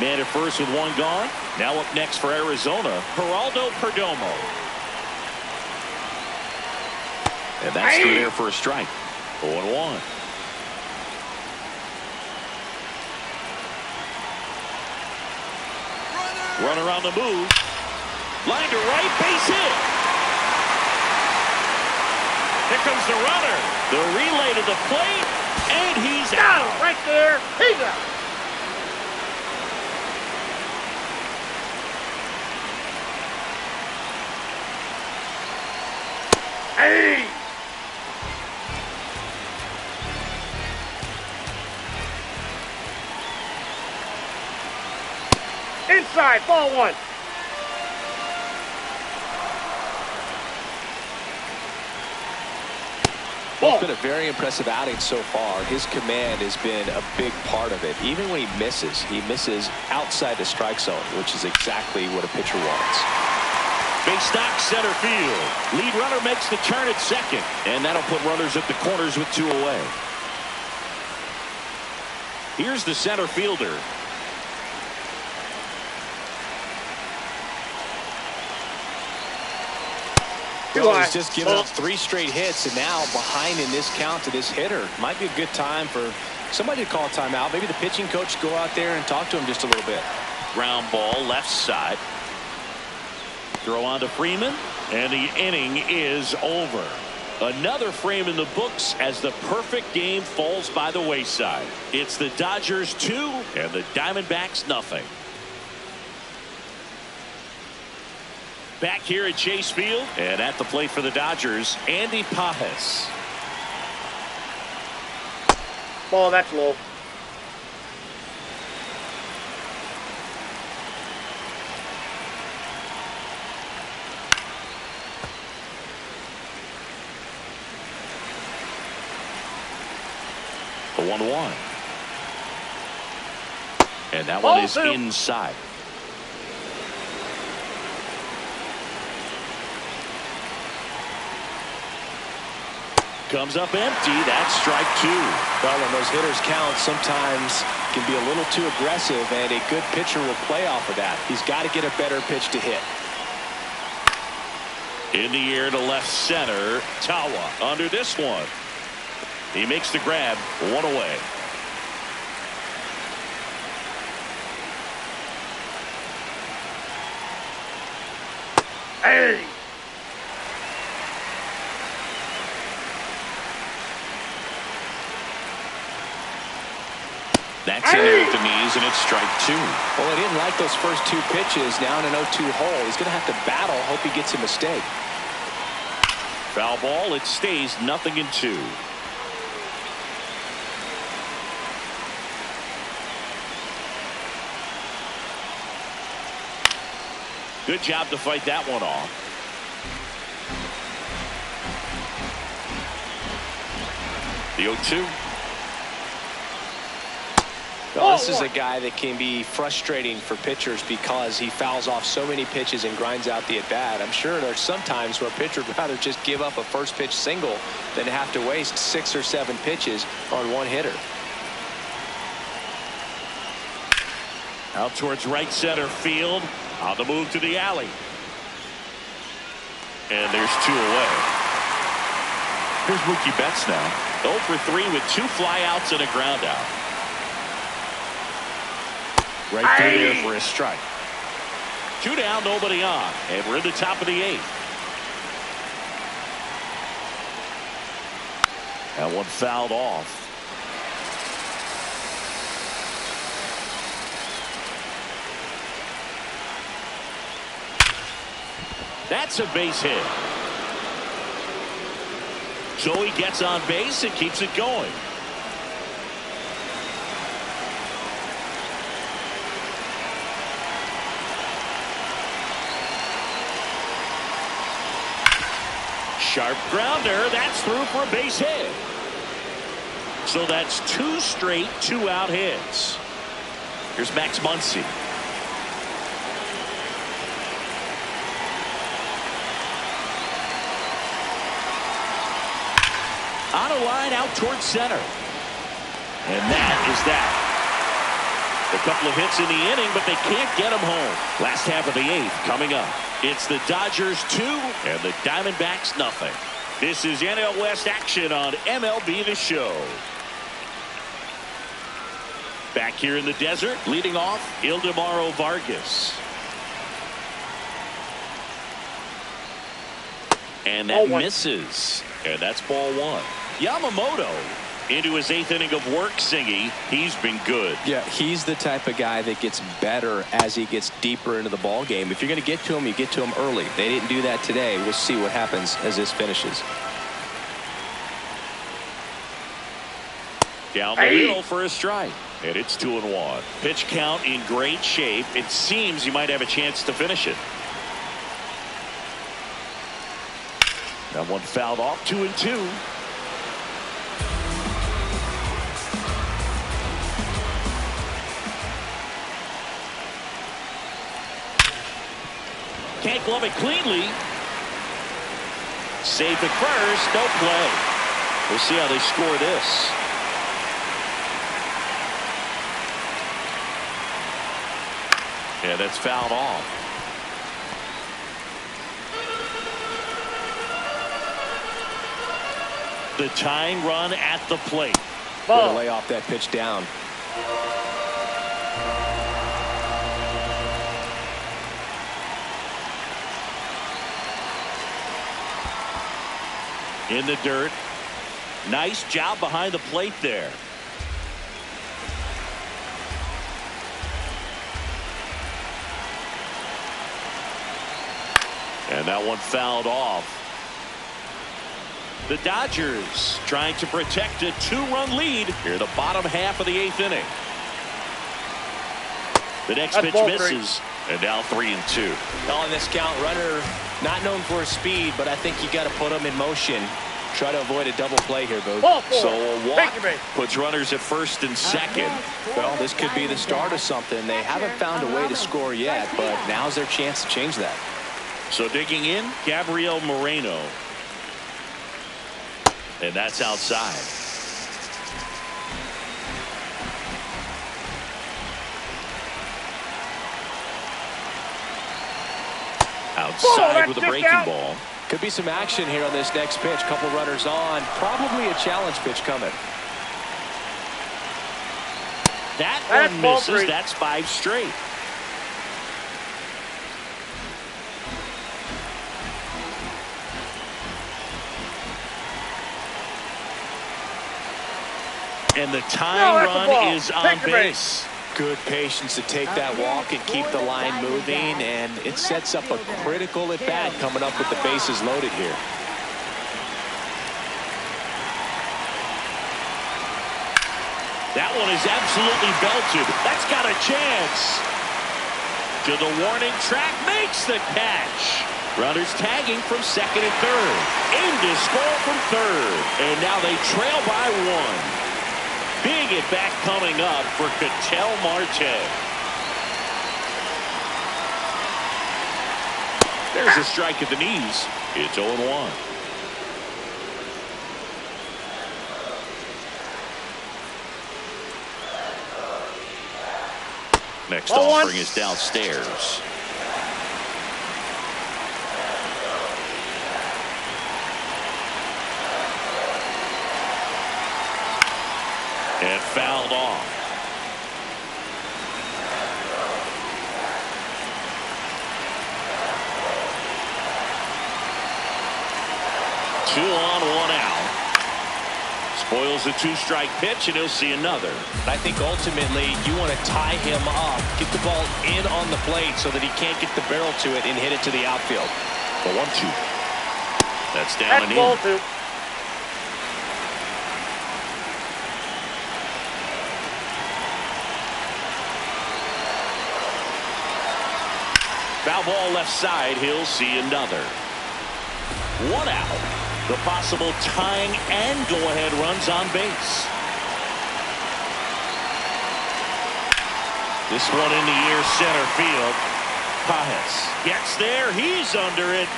Man at first with one gone. Now up next for Arizona, Geraldo Perdomo. And that's through there for a strike. 0-1. Runner on the move. Line to right, base hit. Here comes the runner. The relay to the plate, and he's out. Right there. He's out. Hey! Inside, ball 1. Well, it's been a very impressive outing so far. His command has been a big part of it. Even when he misses outside the strike zone, which is exactly what a pitcher wants. Big stock center field. Lead runner makes the turn at second, and that'll put runners at the corners with 2 away. Here's the center fielder. Well, he's just given up 3 straight hits, and now behind in this count to this hitter. Might be a good time for somebody to call a timeout. Maybe the pitching coach go out there and talk to him just a little bit. Ground ball left side. Throw on to Freeman, and the inning is over. Another frame in the books as the perfect game falls by the wayside. It's the Dodgers 2 and the Diamondbacks nothing. Back here at Chase Field, and at the plate for the Dodgers, Andy Pajes. Ball, that's low. The 1-1. And that Ball one is two. inside. Comes up empty. That's strike two. Well, when those hitters count, sometimes can be a little too aggressive, and a good pitcher will play off of that. He's got to get a better pitch to hit. In the air to left center. Tawa under this one. He makes the grab. One away. Hey! That's in there at the knees, and it's strike two. Well, he didn't like those first two pitches. Now in an 0-2 hole, he's going to have to battle. Hope he gets a mistake. Foul ball. It stays 0-2. Good job to fight that one off. The 0-2. Well, this is a guy that can be frustrating for pitchers because he fouls off so many pitches and grinds out the at-bat. I'm sure there's some times where a pitcher would rather just give up a first pitch single than have to waste 6 or 7 pitches on one hitter. Out towards right center field. On the move to the alley. And there's 2 away. Here's Mookie Betts now. 0 for 3 with 2 flyouts and a ground out. Right through there for a strike. 2 down, nobody on. And we're in the top of the 8th. That one fouled off. That's a base hit. So he gets on base and keeps it going. Sharp grounder. That's through for a base hit. So that's 2 straight 2-out hits. Here's Max Muncy. On a line out towards center. And that is that. A couple of hits in the inning, but they can't get them home. Last half of the 8th coming up. It's the Dodgers 2 and the Diamondbacks nothing. This is NL West action on MLB The Show. Back here in the desert, leading off, Ildemaro Vargas. And that misses. And that's ball 1. Yamamoto into his 8th inning of work, Singy. He's been good. Yeah, he's the type of guy that gets better as he gets deeper into the ball game. If you're going to get to him, you get to him early. They didn't do that today. We'll see what happens as this finishes. Down the middle for a strike. And it's 2-1. Pitch count in great shape. It seems he might have a chance to finish it. That one fouled off. 2-2. Can't glove it cleanly. Safe at first. No play. We'll see how they score this. Yeah, that's fouled off. The tying run at the plate. Way to lay off that pitch down. In the dirt. Nice job behind the plate there. And that one fouled off. The Dodgers trying to protect a 2-run lead here, the bottom half of the 8th inning. The next pitch misses, and now 3-2. On this count, runner not known for his speed, but I think you got to put him in motion. Try to avoid a double play here, Boog. Ball 4. So a walk Take your base. puts runners at first and second. Well, this could be the start of something. They haven't found a way to score yet, but now's their chance to change that. So digging in, Gabriel Moreno. And that's outside. Outside with a breaking ball. Could be some action here on this next pitch. Couple runners on. Probably a challenge pitch coming. That That's one ball misses. 3. That's 5 straight. And the tying run is on base. Good patience to take that walk and keep the line moving, and it sets up a critical at bat coming up with the bases loaded here. That one is absolutely belted. That's got a chance. To the warning track, makes the catch. Runners tagging from second and third. In to score from third. And now they trail by 1. Big at bat coming up for Ketel Marte. There's a strike at the knees. It's 0-1. Next offering is downstairs. And fouled off. Two on, 1 out. Spoils a 2-strike pitch, and he'll see another. I think ultimately you want to tie him up, get the ball in on the plate so that he can't get the barrel to it and hit it to the outfield. The 1-2. That's down and in. Ball 2. Foul ball left side. He'll see another. 1 out. The possible tying and go-ahead runs on base. This one in the air, center field. Pajes gets there. He's under it.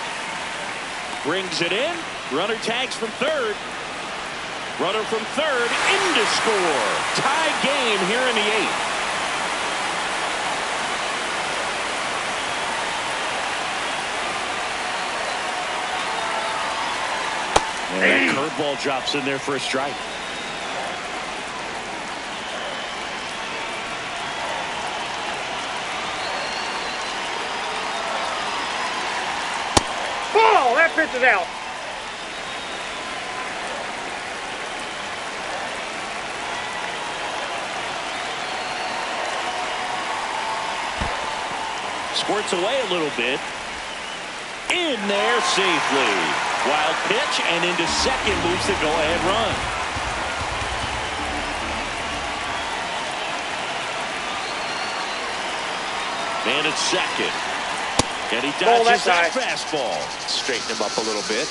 Brings it in. Runner tags from third. Runner from third in to score. Tie game here in the 8th. And that curveball drops in there for a strike. Ball! That pitch is out. Squirts away a little bit. In there safely. Wild pitch, and into second moves the go-ahead run. And it's second. And he dodges that fastball. Straighten him up a little bit.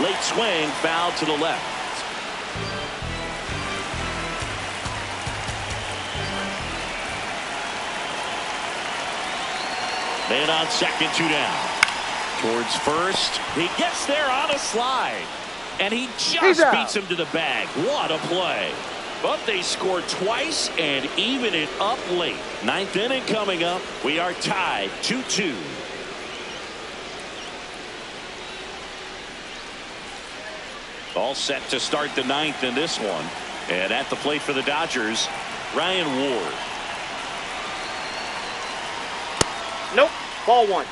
Late swing, foul to the left. Man on second, 2 down. Towards first. He gets there on a slide. And he just beats him to the bag. What a play. But they scored twice and even it up late. 9th inning coming up. We are tied 2-2. All set to start the 9th in this one. And at the plate for the Dodgers, Ryan Ward. Nope. Ball 1.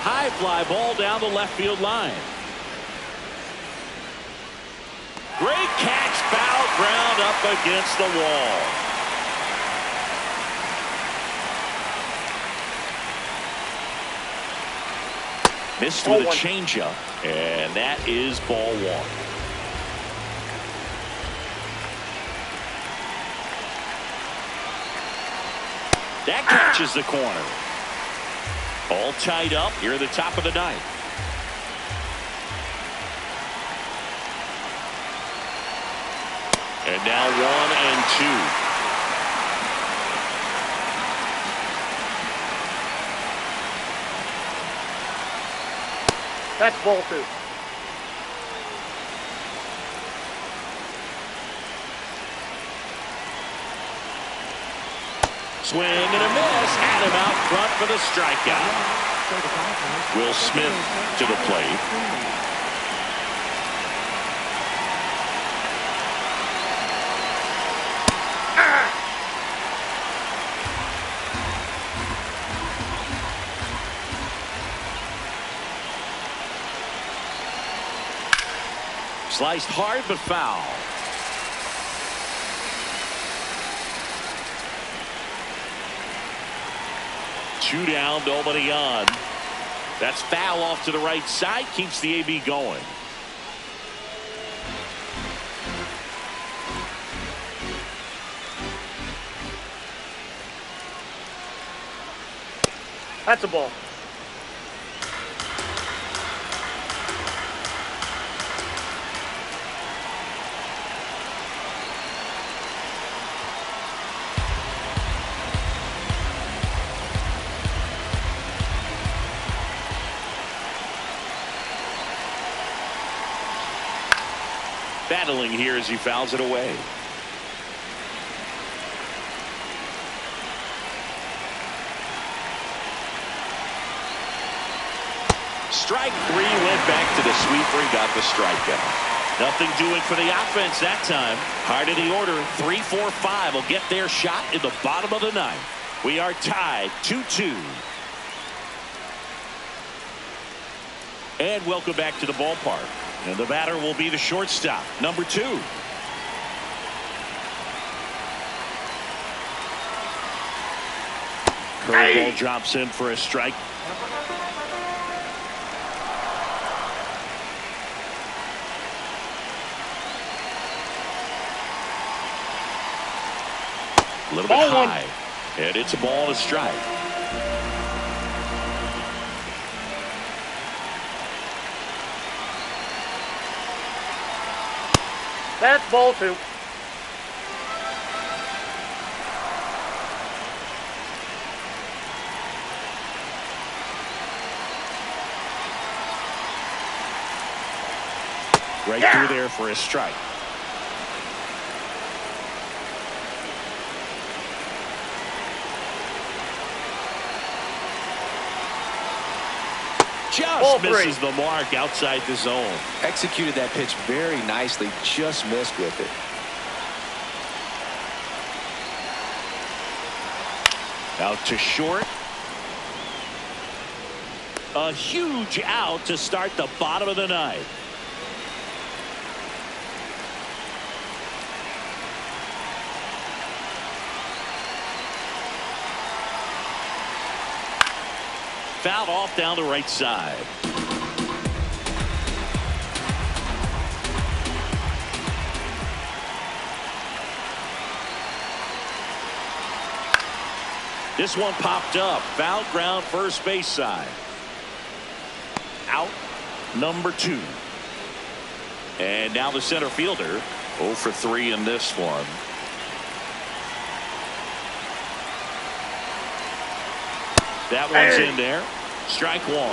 High fly ball down the left field line. Great catch, foul ground up against the wall. Missed Ball with a one. changeup, and that is ball one. That catches the corner. All tied up here at the top of the ninth. And now 1-2. That's ball two. Swing and a miss. Had him out front for the strikeout. Will Smith to the plate. Sliced hard but foul. Two down, nobody on. That's foul off to the right side. Keeps the AB going. That's a ball. Battling here as he fouls it away. Strike three, went back to the sweeper and got the strikeout. Nothing doing for the offense that time. Heart of the order, 3-4-5 will get their shot in the bottom of the ninth. We are tied 2-2. And welcome back to the ballpark. And the batter will be the shortstop, number 2. Curveball drops in for a strike. A little bit high. And it's a ball and a strike. That's ball two. Right through there for a strike. Just misses the mark outside the zone. Executed that pitch very nicely, just missed with it. Out to short. A huge out to start the bottom of the ninth. Fouled off down the right side. This one popped up. Foul ground first base side. Out number 2. And now the center fielder 0 for 3 in this one. That one's in there. Strike 1. Swing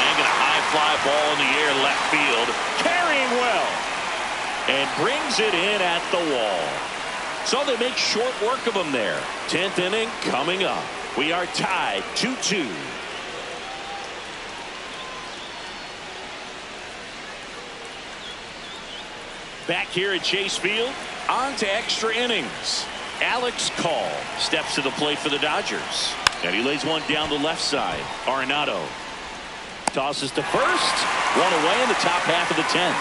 and a high fly ball in the air left field. Carrying well. And brings it in at the wall. So they make short work of him there. 10th inning coming up. We are tied 2-2. Back here at Chase Field, on to extra innings. Alex Call steps to the plate for the Dodgers. And he lays one down the left side. Arenado tosses to first. One away in the top half of the 10th.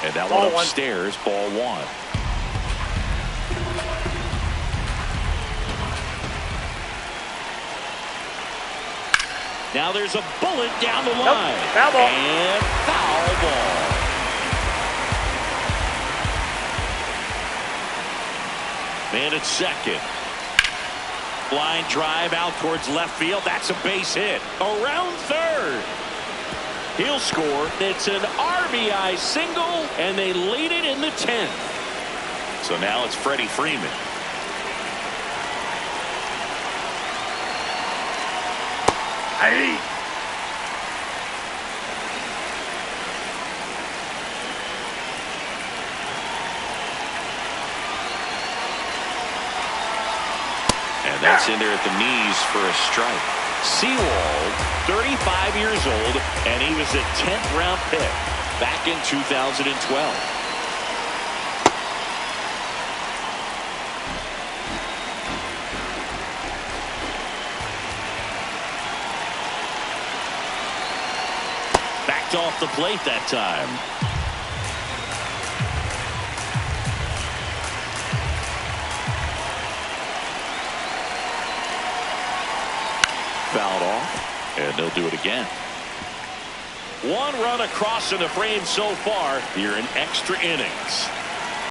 And that Ball one one. upstairs, ball one. Now there's a bullet down the line. Foul ball. And foul ball. Man at second. Line drive out towards left field. That's a base hit. Around third. He'll score. It's an RBI single, and they lead it in the 10th. So now it's Freddie Freeman. Hey. And that's in there at the knees for a strike. Sewald, 35 years old, and he was a 10th round pick back in 2012. Backed off the plate that time. Fouled off, and they'll do it again. One run across in the frame so far here in extra innings.